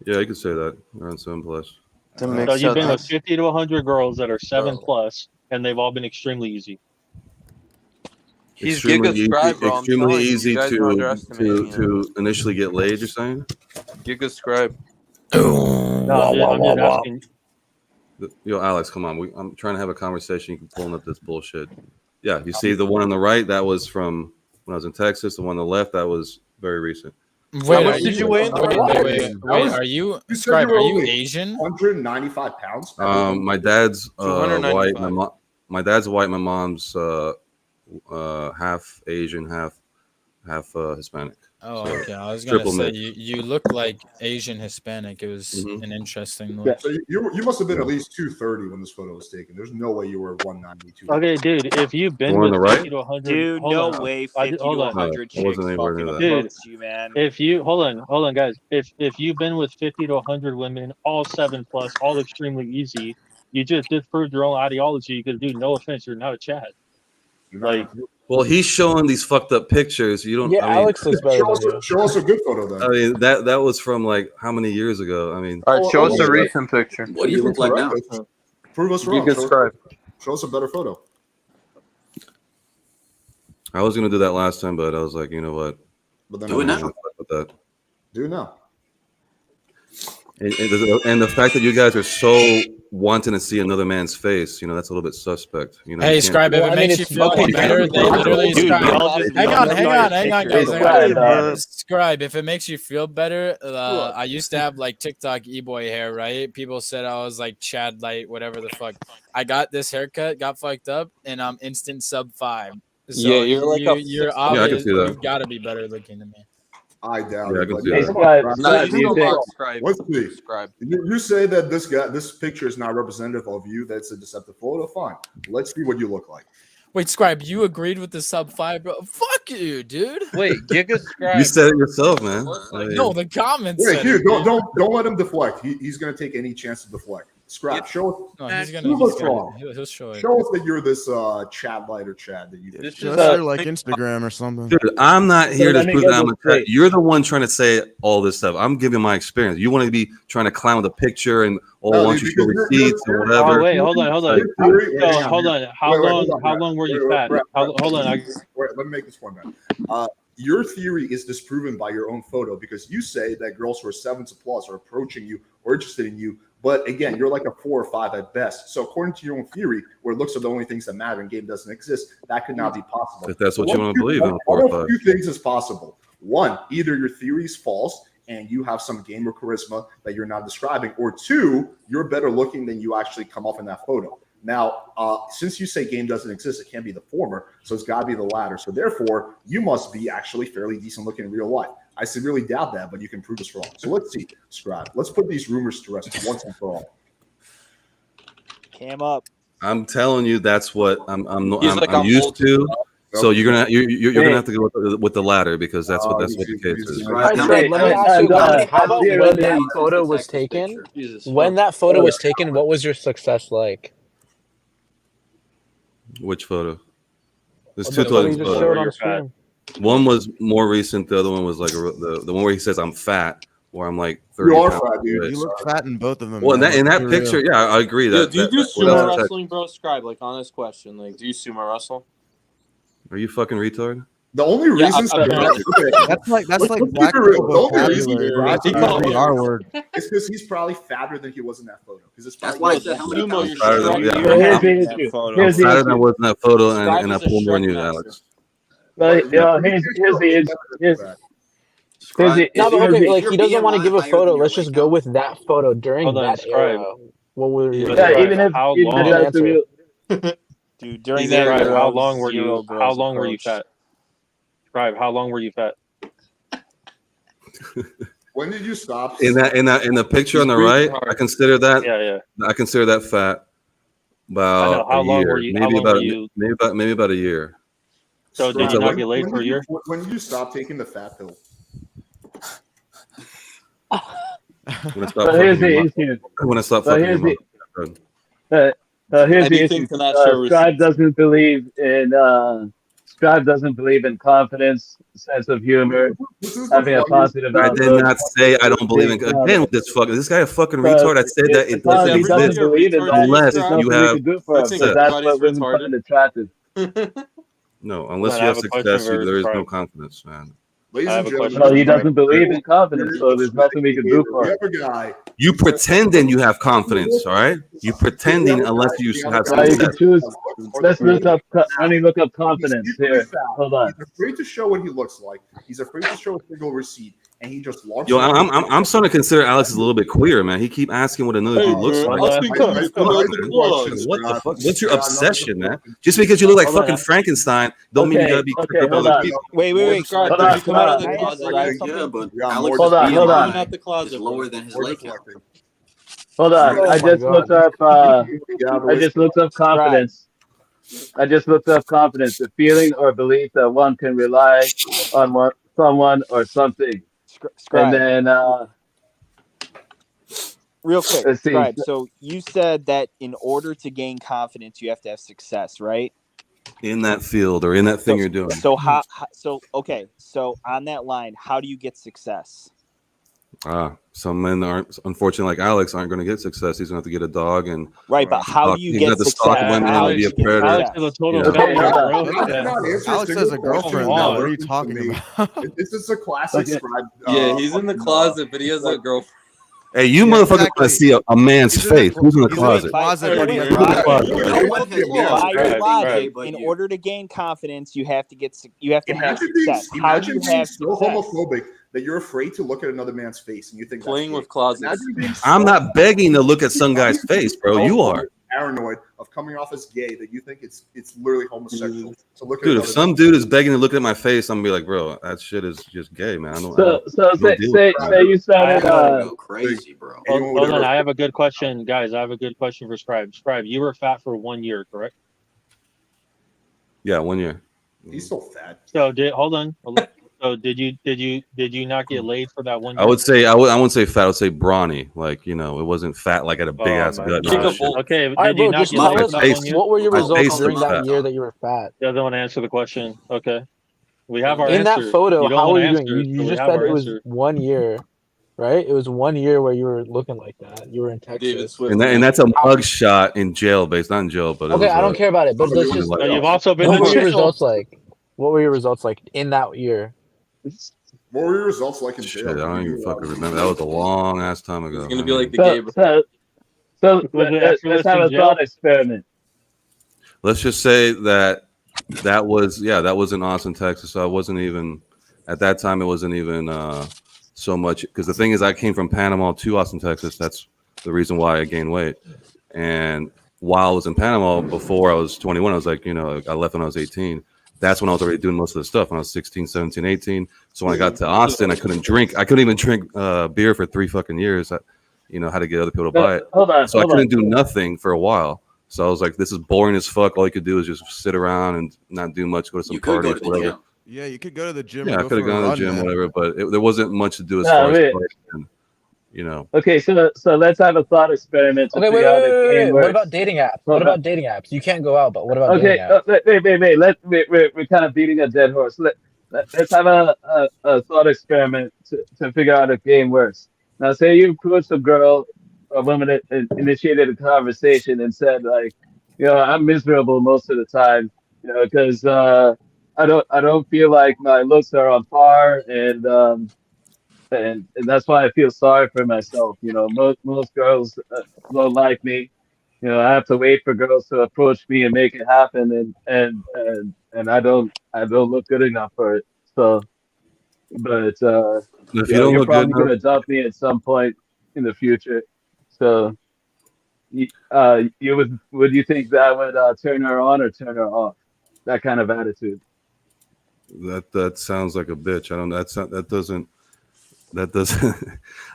Yeah, you could say that around 7+. So you've been with 50 to 100 girls that are 7+, and they've all been extremely easy. He's Extremely Giga easy, Scribe, bro. I'm extremely telling you, easy you guys are underestimating to initially get laid. You're saying? Giga Scribe. No, I'm just asking. Yo, Alex, come on. I'm trying to have a conversation. You can pulling up this bullshit. Yeah, you see the one on the right? That was from when I was in Texas. The one on the left, that was very recent. How much did you weigh in the Wait, are you Scribe? Are you Asian? 195 pounds. My dad's white. 295. My dad's white. My mom's half Asian, half Hispanic. Oh, So, okay. I was gonna triple say mix. you look like Asian Hispanic. It was an interesting look. So you must have been at least 230 when this photo was taken. There's no way you were 192. Okay, dude, if you've been The one with on the 50 right? to 100, Dude, hold no on. way 50 to Hold on. 100 I wasn't chicks anywhere fucking near up that. Dude, amongst you, man. if you hold on, guys. If you've been with 50 to 100 women, all 7+, all extremely easy, you just disproved your own ideology. Because, dude, no offense, you're not a Chad. Like, Well, he's showing these fucked up pictures. You don't. Yeah, I mean, Alex looks better than you. Show us a good photo then. I mean that was from like how many years ago? I mean, All right, show us a recent picture. What do you look like now? Prove us wrong. Giga Scribe. Show us a better photo. I was gonna do that last time, but I was like, you know what? But then Do it now. With that. Do it now. And the fact that you guys are so wanting to see another man's face, you know, that's a little bit suspect. You know, Hey, you can't- Scribe, if it makes you feel better, they literally Dude, Scribe. y'all just- Hang on, guys. Scribe, Scribe, if it makes you feel better, I used to have like TikTok e-boy hair, right? People said I was like Chad Light, whatever the fuck. I got this haircut, got fucked up, and I'm instant sub 5. So Yeah, you're like a you're 6'5". Yeah, I can obvious. see that. You gotta be better looking than me. I doubt Yeah, I it. can But see Hey, that. Scribe, No, Scribe, do you think? Scribe. Let's see. Scribe. You say that this picture is not representative of you. That's a deceptive photo. Fine. Let's see what you look like. Wait, Scribe, you agreed with the sub 5, bro? Fuck you, dude. Wait, Giga Scribe. You said it yourself, man. I mean, No, the comments. Wait, said dude, it, don't let him deflect. He's gonna take any chance to deflect. Scrap. Show No, us. he's gonna. Prove He's us gonna wrong. he'll show it. Show us that you're this Chad Light or Chad that you did. Just your like Instagram or something. Dude, I'm not here to let me prove get that I'm this a Chad. straight. You're the one trying to say all this stuff. I'm giving my experience. You want to be trying to clown the picture and No, once you show because receipts and whatever. Oh wait, hold on. Your theory- wait, hang on. Hold on. How long were you fat? Hold on. Wait, let me make this point, man. Your theory is disproven by your own photo because you say that girls who are 7s plus are approaching you or interested in you. But again, you're like a 4 or 5 at best. So according to your own theory, where looks are the only things that matter and game doesn't exist, that could not be possible. If that's what you want to believe in, 4 One or of 5. two things is possible. One, either your theory is false and you have some game or charisma that you're not describing, or two, you're better looking than you actually come off in that photo. Now, since you say game doesn't exist, it can't be the former, so it's got to be the latter. So therefore, you must be actually fairly decent looking in real life. I severely doubt that, but you can prove us wrong. So let's see, Scribe. Let's put these rumors to rest once and for all. Cam up. I'm telling you, that's what I'm He's like a used to. multi- So you're gonna have to go with the latter because that's what the case is. All right, Scribe, let me ask you, how about when that photo was taken? When that photo was taken, what was your success like? Which photo? There's The two photo you photos. just showed on screen. One was more recent. The other one was like the one where he says I'm fat, where I'm like 30 You are pounds fat, dude. overweight. You look fat in both of them. Well, man. in that Let's be picture, real. yeah, I agree. Dude, That do you do that's sumo what wrestling, bro? Scribe, like honest question. Like, do you sumo wrestle? Are you fucking retard? The only Yeah, reason That's like let's Black keep it real. People The only reason vocabulary. Scribe That's the R word. it's because he's probably fatter than he was in that photo. Because it's That's probably why I said how many Sumo, pounds. you're Fatter than- strong. yeah. You're Here's the in issue. that photo. Here's the Fatter issue. than I was in that photo, Scribe and I is a pulled more than you, Shrek Alex. master. But here's the issue. Here's Scribe, No, but if okay, your like he doesn't want to BMI give a higher photo. than your Let's just leg go count, with that photo during Hold on, that Scribe. era. What were your yeah, Scribe, even if how even long? if that's the real. Dude, during He's that there, Scribe, era, how long were zero you? girls How long were you approached. fat? Scribe, how long were you fat? when did you stop? In the picture He's on the breathing right, hard. I consider that Yeah. I consider that fat. I know. About How a long year, were you? How maybe long about were you? maybe about a year. So did you Scribe, not get laid for a year? When did you stop taking the fat pill? So here's the issue. When I stop So fucking here's your the mom. here's the issue. Anything to not show Scribe receipts. doesn't believe in confidence, sense of humor, having a positive I did outlook. not say I don't believe in. being Again, with this fucking, is this guy a fucking So retard? I said that it because doesn't he doesn't exist believe in that, unless there's you nothing we have can do for him. success. Because that's what women find attractive. No, unless Man, you I have have a question success, for there is no Scribe. confidence, man. Ladies I and have a gentlemen, Well, he doesn't believe in confidence, so there's nothing we can do for we him. have a guy. You pretending you have confidence, all right? You pretending unless you have Now you can success. choose. Let's look up. Let me look up confidence here. Hold on. He's afraid to show what he looks like. He's afraid to show a single receipt, and he just launches. Yo, I'm starting to consider Alex is a little bit queer, man. He keep asking what another dude looks like. I'll speak up. What the fuck? What's your obsession, man? Just because you look like fucking Frankenstein, don't mean you gotta be Okay, crippled hold other on. people. Wait. Hold Did on, you come out of the hold on. closet? Yeah, but Yeah, Alex's hold on, hold on. BMI is lower than his leg count. Hold on. I just looked up. I just looked up confidence. I just looked up confidence, the feeling or belief that one can rely on someone or something. And then, real quick, let's see. Scribe. So you said that in order to gain confidence, you have to have success, right? In that field or in that thing you're doing. So okay. So on that line, how do you get success? Some men aren't, unfortunately, like Alex, aren't going to get success. He's going to have to get a dog and right. But how do you get success? Stalk women and be a predator. Alex is a total Alex has a girlfriend now. What are you talking about? This is a classic Scribe. Yeah, he's in the closet, but he has a girlfriend. Hey, you motherfuckers want to see a man's face? Who's in the closet? By logic, in order to gain confidence, you have to have success. How do you have so success? homophobic that you're afraid to look at another man's face, and you think Playing that's with closets. I'm not begging to look at some guy's face, bro. You are. Paranoid of coming off as gay that you think it's literally homosexual. So look at Dude, if some dude is begging to look at my face, I'm gonna be like, bro, that shit is just gay, man. So say you started crazy, bro. Hold on, I have a good question, guys. I have a good question for Scribe. Scribe, you were fat for 1 year, correct? Yeah, 1 year. He's still fat. So hold on. So did you not get laid for that 1 year? I would say I wouldn't say fat. I would say brawny. Like, you know, it wasn't fat like at a big ass gut. Okay, All right, did you bro, not just get tell laid us for that 1 year? what were your My results face during was that fat. year that you were fat? You don't want to answer the question. Okay. We have our In answer. that photo, You don't how want were to you doing? answer, You so we just have said our it was answer. 1 year, right? It was 1 year where you were looking like that. You were in Texas. And that's a mug shot in jail, based not in jail, but it Okay, was I don't care about it, but let's just. So you've also been What to were your jail. results like? What were your results like in that year? What were your results like in shit. jail? I don't even fucking remember. That was a long ass time ago. He's gonna be like the So Was it let's have a jail? thought experiment. Let's just say that was in Austin, Texas. So I wasn't even at that time. It wasn't even so much, because the thing is, I came from Panama to Austin, Texas. That's the reason why I gained weight. And while I was in Panama before I was 21, I was like, you know, I left when I was 18. That's when I was already doing most of the stuff when I was 16, 17, 18. So when I got to Austin, I couldn't drink. I couldn't even drink beer for 3 fucking years. I, you know, had to get other people to buy it. So I couldn't do nothing for a while. So I was like, this is boring as fuck. All you could do is just sit around and not do much, go to some parties, whatever. Yeah, you could go to the gym. Yeah, I could have gone to the gym, whatever, but there wasn't much to do as No, far wait. as like, you know. Okay, so let's have a thought experiment. To Okay, figure out if game wait. works. What about dating apps? What about dating apps? You can't go out, but what about Okay, dating apps? wait. We're kind of beating a dead horse. Let's have a thought experiment to figure out if game works. Now, say you approached a girl, a woman that initiated a conversation and said, like, you know, I'm miserable most of the time, you know, because I don't feel like my looks are on par, and that's why I feel sorry for myself. You know, most girls don't like me. You know, I have to wait for girls to approach me and make it happen, and I don't look good enough for it. So, but If you you know, don't you're look probably good gonna dump me at some point in the future. So, would you think that would turn her on or turn her off? That kind of attitude. That sounds like a bitch. I don't. That doesn't.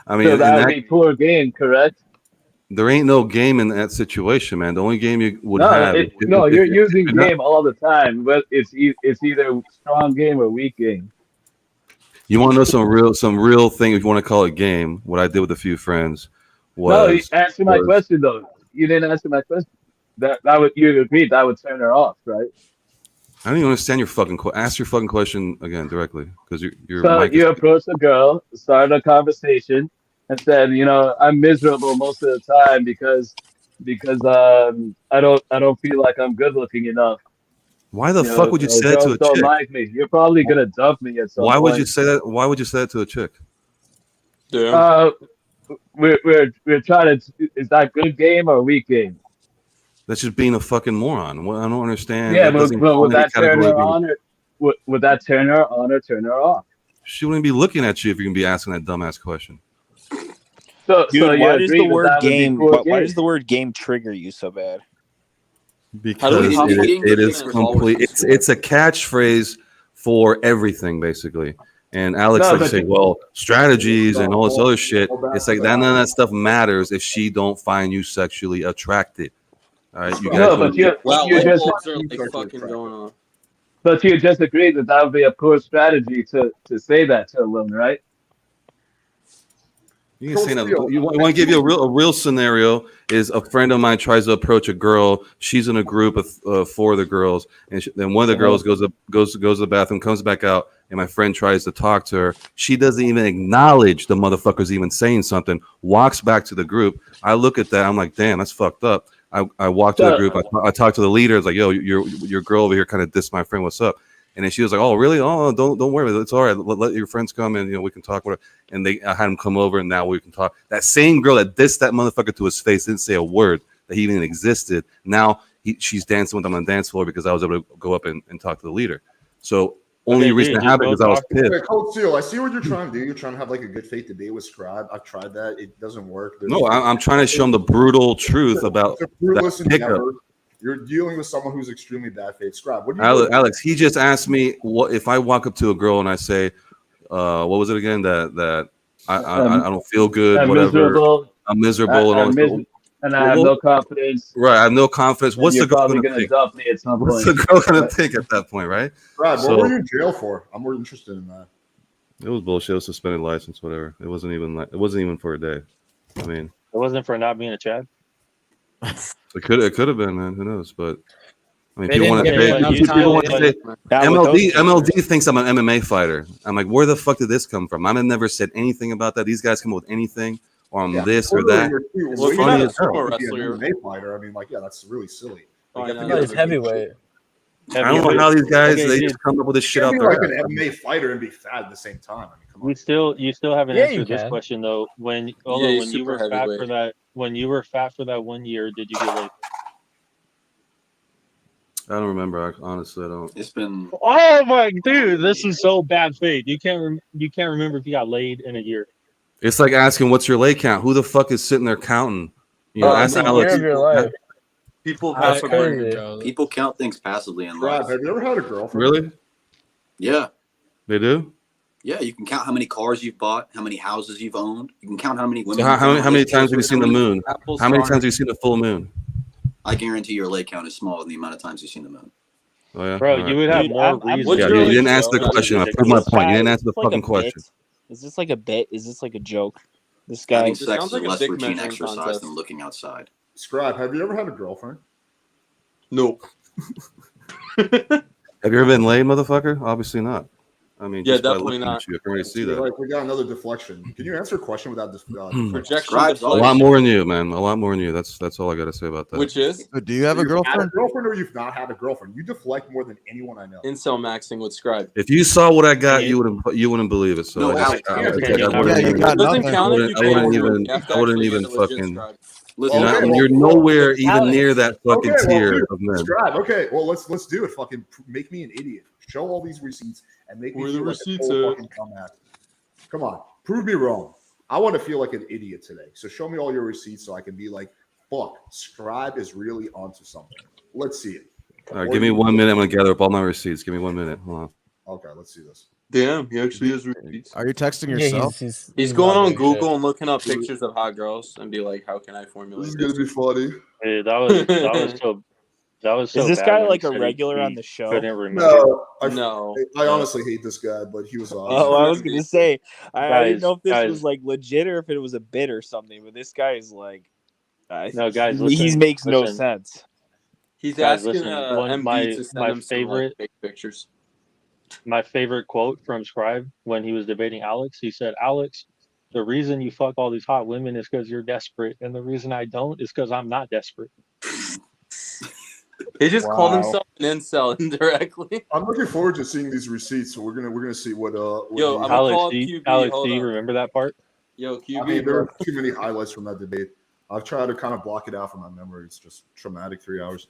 I mean, So that would be poor game, correct? there ain't no game in that situation, man. The only game you would No, have. you're using you're not- game all the time, but it's either strong game or weak game. You want to know some real thing? If you want to call it a game, what I did with a few friends No, you was answer my question though. You didn't answer my question. That would you agreed that would turn her off, right? I don't even understand your fucking ask your fucking question again directly because your So mic is. you approached a girl, started a conversation, and said, I'm miserable most of the time because I don't feel like I'm good looking enough. Why the fuck would you say that to Girls a don't chick? like me. You're probably gonna dump me at some Why would you point. say that? Why would you say that to a chick? We're trying to. Is that good game or weak game? That's just being a fucking moron. Well, I don't understand. Yeah, That doesn't but fall would in any that turn category of her being. on, or would that turn her on or turn her off? She wouldn't be looking at you if you're gonna be asking that dumbass question. So Dude, you why does agree the that word that would be game? poor Why game? does the word game trigger you so bad? Because it is complete. It's a catchphrase for everything basically. And Alex No, like to but say, well, strategies and all this other shit. It's like none of that stuff matters if she don't find you sexually attracted. All right, you guys. No, but you just are like fucking going on. but you just agreed that that would be a poor strategy to say that to a woman, right? You can say that. You want to give you a real scenario is a friend of mine tries to approach a girl. She's in a group of 4 other girls, and then one of the girls goes to the bathroom, comes back out, and my friend tries to talk to her. She doesn't even acknowledge the motherfucker's even saying something. Walks back to the group. I look at that. I'm like, damn, that's fucked up. I walk to the group. I talk to the leader. It's like, yo, your girl over here kind of dissed my friend. What's up? And then she was like, "Oh, really? Oh, don't worry. It's all right. Let your friends come and we can talk." Whatever. And I had him come over, and now we can talk. That same girl that dissed that motherfucker to his face didn't say a word that he even existed. Now she's dancing with him on the dance floor because I was able to go up and talk to the leader. So only reason it happened because I was pissed. Okay, Cold Steel, I see what you're trying to do. You're trying to have like a good faith debate with Scribe. I've tried that. It doesn't work. No, I'm trying to show him the brutal truth about that pickup. You're dealing with someone who's extremely bad faith. Scribe, what do you Alex, he just asked me what if I walk up to a girl and I say, what was it again? That I don't feel good, I'm whatever. miserable. I'm miserable and all that. And I have no confidence. Right, I have no confidence. What's the girl going to dump me at some point? What's the girl going to think at that point, right? Right, what were you in jail for? I'm more interested in that. It was bullshit. It was suspended license, whatever. It wasn't even for a day. I mean, it wasn't for not being a Chad. It could have been, man. Who knows? But I mean, They people want to say MLD MLD thinks I'm an MMA fighter. I'm like, where the fuck did this come from? I've never said anything about that. These guys come up with anything or this or that. It's funny as hell. MMA fighter. I mean, like, yeah, that's really silly. He's heavyweight. I don't know how these guys they just come up with this shit out there. there. Like an MMA fighter and be fat at the same time. I mean, come on. You still haven't answered this question though. When you were fat heavyweight. for that, when you were fat for that 1 year, did you get laid? I don't remember. Honestly, I don't. It's been. Oh my dude, this is so bad faith. You can't remember if you got laid in a year. It's like asking what's your lay count. Who the fuck is sitting there counting? You know, ask Alex. People people count things passively in life. Have you ever had a girlfriend? Really? Yeah. They do? Yeah, you can count how many cars you've bought, how many houses you've owned. You can count how many women. So how many times have you seen the moon? How many times have you seen the full moon? I guarantee your lay count is smaller than the amount of times you've seen the moon. Oh yeah, bro, you would have more reason. Yeah, you didn't answer the question. I proved my point. You didn't answer the fucking question. Is this like a bit? Is this like a joke? This guy. Having sex is a less routine exercise than looking outside. Scribe, have you ever had a girlfriend? No. Have you ever been laid, motherfucker? Obviously not. I mean, yeah, just by definitely looking not. at you, I can already see that. Like, we got another deflection. Can you answer a question without this? Projection. A lot more than you, man. A lot more than you. That's all I got to say about that. Which is? Do you have a girlfriend? Had a girlfriend, or you've not had a girlfriend? You deflect more than anyone I know. Incel maxing with Scribe. If you saw what I got, you wouldn't believe it. So No, I wouldn't even fucking. Listen, you're nowhere even near that fucking Okay, tier of men. Scribe. Okay, well let's do it. Fucking make me an idiot. Show all these receipts and make me Where feel the like a receipts full at? fucking dumbass. Come on, prove me wrong. I want to feel like an idiot today. So show me all your receipts so I can be like, fuck, Scribe is really onto something. Let's see it. All right, give me 1 minute. I'm gonna gather up all my receipts. Give me 1 minute. Hold on. Okay, let's see this. Damn, he actually has receipts. Are you texting yourself? He's going on Google and looking up pictures of hot girls and be like, how can I formulate This is gonna be funny. Hey, that was so. That was so Is this bad guy when like he a said regular he on the show? couldn't remember. No, No. I honestly hate this guy, but he was Oh, awesome. I was gonna say, I didn't know if this Guys. was like legit or if it was a bit or something. But this guy is like, No, guys, he listen. makes no listen. sense. He's Guys, asking listen. One, MV to send my him some like, favorite fake pictures. my favorite quote from Scribe when he was debating Alex. He said, "Alex, the reason you fuck all these hot women is because you're desperate, and the reason I don't is because I'm not desperate." He just called himself an incel indirectly. I'm looking forward to seeing these receipts. So we're gonna see what Yo, he- I'm gonna call up QB. Alex, Hold do you up. remember that part? Yo, QB. I mean, there are too many highlights from that debate. I've tried to kind of block it out from my memory. It's just traumatic 3 hours.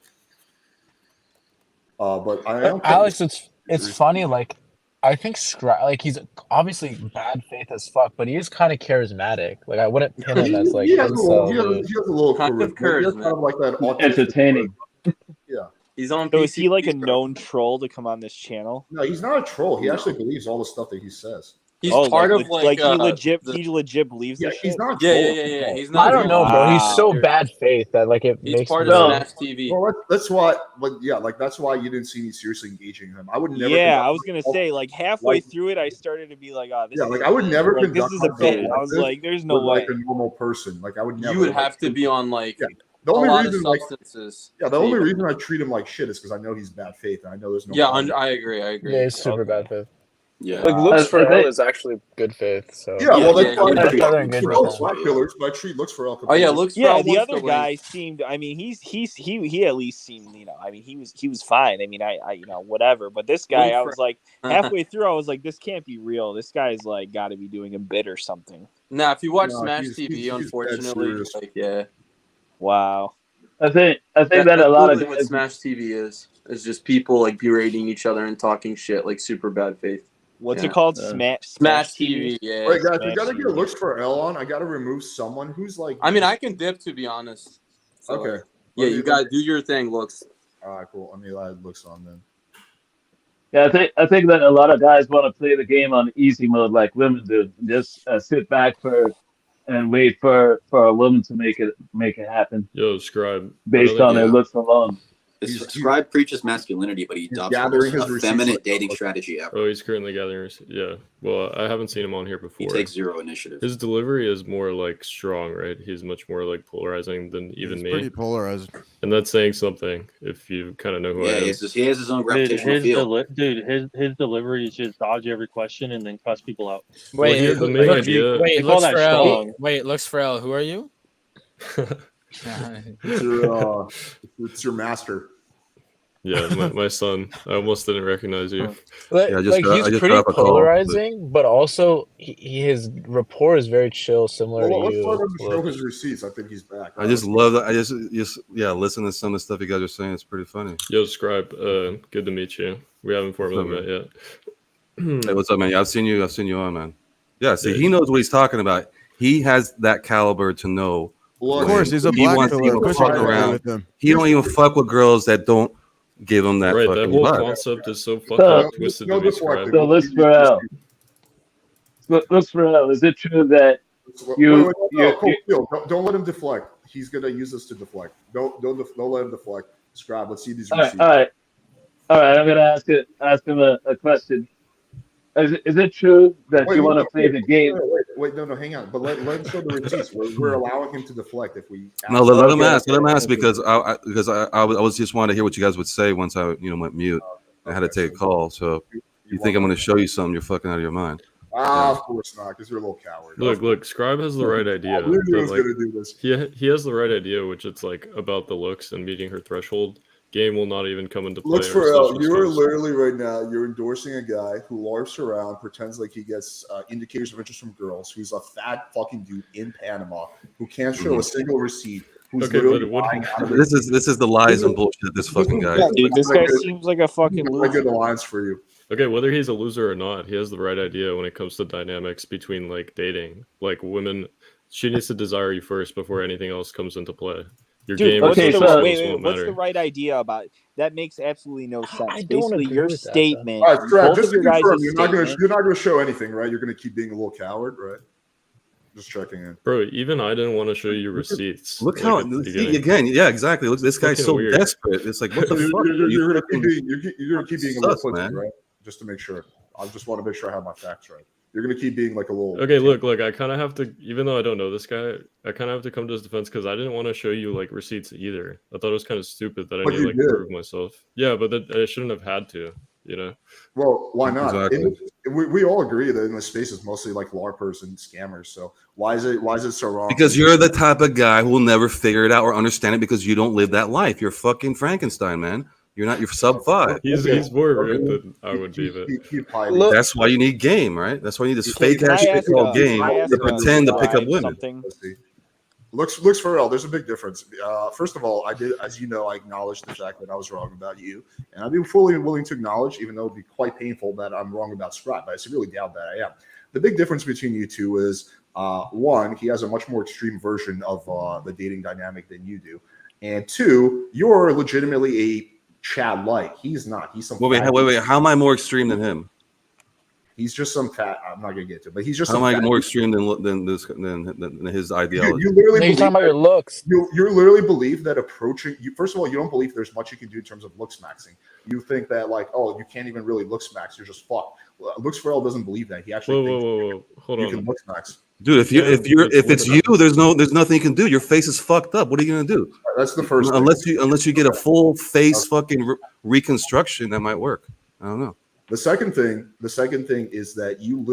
But I am Alex, it's funny. Like, I think like he's obviously bad faith as fuck, but he is kind of charismatic. Like, I wouldn't pin him as like he has a little, incel. he has a little Kind of charisma. He has charisma. kind of like that autistic Entertaining. Yeah. He's on. So is he like a PC. known troll to come on this channel? No, he's not a troll. He actually believes all the stuff that he says. He's part of like he legit believes Yeah, this he's shit? not a Yeah, troll. yeah. He's not. I don't know, bro. He's so Wow. bad faith that like it He's makes part me. of Smash TV. Well, that's why. But yeah, like that's why you didn't see me seriously engaging him. I would never. Yeah, conduct I was gonna myself say like halfway like- through it, I started to be like, oh, this Yeah, is like a I would bit. never Like, this conduct is a myself bit. I like was this like, there's no with way. like a normal person. Like I would never. You would like, have to be on like the a only lot reason, of like, substances. the only reason I treat him like shit is because I know he's bad faith, and I know there's no. Yeah, problem. I agree. Yeah, he's super bad faith. Yeah. Like looks I for think- L is actually good faith. So Yeah, well, that's why that's I better than good both faith. Blackpillars, but I treat looks for El. Oh yeah, looks. Yeah, for the wants other to guy win. seemed. I mean, he at least seemed. You know, I mean, he was fine. I mean, I you know whatever. But this guy, I was like halfway through, I was like, this can't be real. This guy's like got to be doing a bit or something. Nah, if you watch No, Smash he's TV, dead unfortunately, serious. like yeah. Wow. I think that That's a lot of literally what guys. Smash TV is. It's just people like berating each other and talking shit, like super bad faith. What's Yeah. it called? Smash TV. Yeah. Wait, guys, we Smash gotta get TV. looks for L on. I gotta remove someone who's like. I mean, I can dip to be honest. So, Okay. Yeah, Let me- you gotta do your thing, looks. All right, cool. Let me add looks on then. Yeah, I think that a lot of guys want to play the game on easy mode like women do. Just sit back and wait for a woman to make it happen Yo, Scribe. based on their looks alone. Scribe preaches masculinity, but he adopts the gathering most his effeminate receipts. dating strategy ever. Oh, he's currently gathering. Yeah. Well, I haven't seen him on here before. He takes zero initiative. His delivery is more like strong, right? He's much more like polarizing than even He's me. pretty polarized. And that's saying something if you kind of know who I Yeah, am. he has his own Dude, gravitational field. his delivery is just dodge every question and then cuss people out. Well, here's the main idea. They call looks that for L. strong. Wait, looks for L. Who are you? It's your master. Yeah, my son. I almost didn't recognize you. Like, Yeah, I just like got- I he's just pretty got off a call, polarizing, but also his rapport is very chill, similar Well, to let's you. let him show Look. his receipts. I think he's back. I just love that. I just listen to some of the stuff you guys are saying. It's pretty funny. Yo, Scribe. Good to meet you. We haven't formally met yet. Hey, what's up, man? Yeah, I've seen you on, man. Yeah, see, he knows what he's talking about. He has that caliber to know. Of course, he's a he wants to Blackpiller. Of course, fuck I agree around. with him. He don't even fuck with girls that don't give him that Right, fucking that whole vibe. concept is so fucking twisted to be Scribe. So looks for L. Looks for L. Is it true that you? Don't let him deflect. He's gonna use this to deflect. Don't let him deflect. Scribe. Let's see these All right, receipts. all right. I'm gonna ask him a question. Is it true that you want to play the game? Wait, no, hang on. But let him show the receipts. We're allowing him to deflect if we. No, let him ask. Let him ask because I was just wanting to hear what you guys would say once I went mute. I had to take a call. So you think I'm going to show you something? You're fucking out of your mind. Of course not, because you're a little coward. Look, Scribe has the right idea. I knew he but, was like, gonna do this. He has the right idea, which it's like about the looks and meeting her threshold. Game will not even come into play. Looks or for social you are skills. literally right now. You're endorsing a guy who larps around, pretends like he gets indicators of interest from girls. Who's a fat fucking dude in Panama who can't show a single receipt. Who's Okay, literally but what- lying out of This is the lies and bullshit. This fucking guy. Dude, this guy seems like a fucking a loser. good alliance for you. Okay, whether he's a loser or not, he has the right idea when it comes to dynamics between like dating. Like women, she needs to desire you first before anything else comes into play. Your Dude, game what's and the, social wait, skills won't what's matter. the right idea about that? Makes absolutely no sense. I don't Basically, agree your with that, statement, All right, Scribe, both just of to your guys' confirm, you're not statement. going to show anything, right? You're going to keep being a little coward, right? Just checking in. Bro, even I didn't want to show you receipts. Look like, how at the see, beginning. again, yeah, exactly. Look, this guy's Fucking so weird. desperate. It's like, what the fuck? You're gonna fucking- keep being a little sus, pussy, man. right? Just to make sure. I just want to make sure I have my facts right. You're gonna keep being like a little. Okay, look, I kind of have to, even though I don't know this guy, I kind of have to come to his defense because I didn't want to show you like receipts either. I thought it was kind of stupid that I But need to you like did. prove myself. Yeah, but that I shouldn't have had to, you know. Well, why not? Exactly. We all agree that in this space is mostly like LARPers and scammers. So why is it so wrong? Because you're the type of guy who will never figure it out or understand it because you don't live that life. You're fucking Frankenstein, man. You're not. You're sub 5. He's more rude than I would be, but That's why you need game, right? That's why you need this fake can ass I shit ask, called game can I ask, to pretend to pick up Scribe women. something? Looks for real. There's a big difference. First of all, I did, as you know, I acknowledged the fact that I was wrong about you, and I'd be fully willing to acknowledge, even though it'd be quite painful, that I'm wrong about Scribe. But I really doubt that I am. The big difference between you two is one, he has a much more extreme version of the dating dynamic than you do, and two, you're legitimately a Chad light. He's not. He's some. Wait. How am I more extreme than him? He's just some fat. I'm not gonna get to it, but he's just. How some am I fat more dude. extreme than his ideology? You literally No, you're talking about your looks. You literally believe that approaching you. First of all, you don't believe there's much you can do in terms of looks maxing. You think that like, oh, you can't even really looks max. You're just fucked. Looks for all doesn't believe that. He actually thinks whoa. Hold you on. can looks max. Dude, if it's you, there's nothing you can do. Your face is fucked up. What are you gonna do? That's the first thing. Unless you get a full face fucking reconstruction, that might work. I don't know. The second thing is that you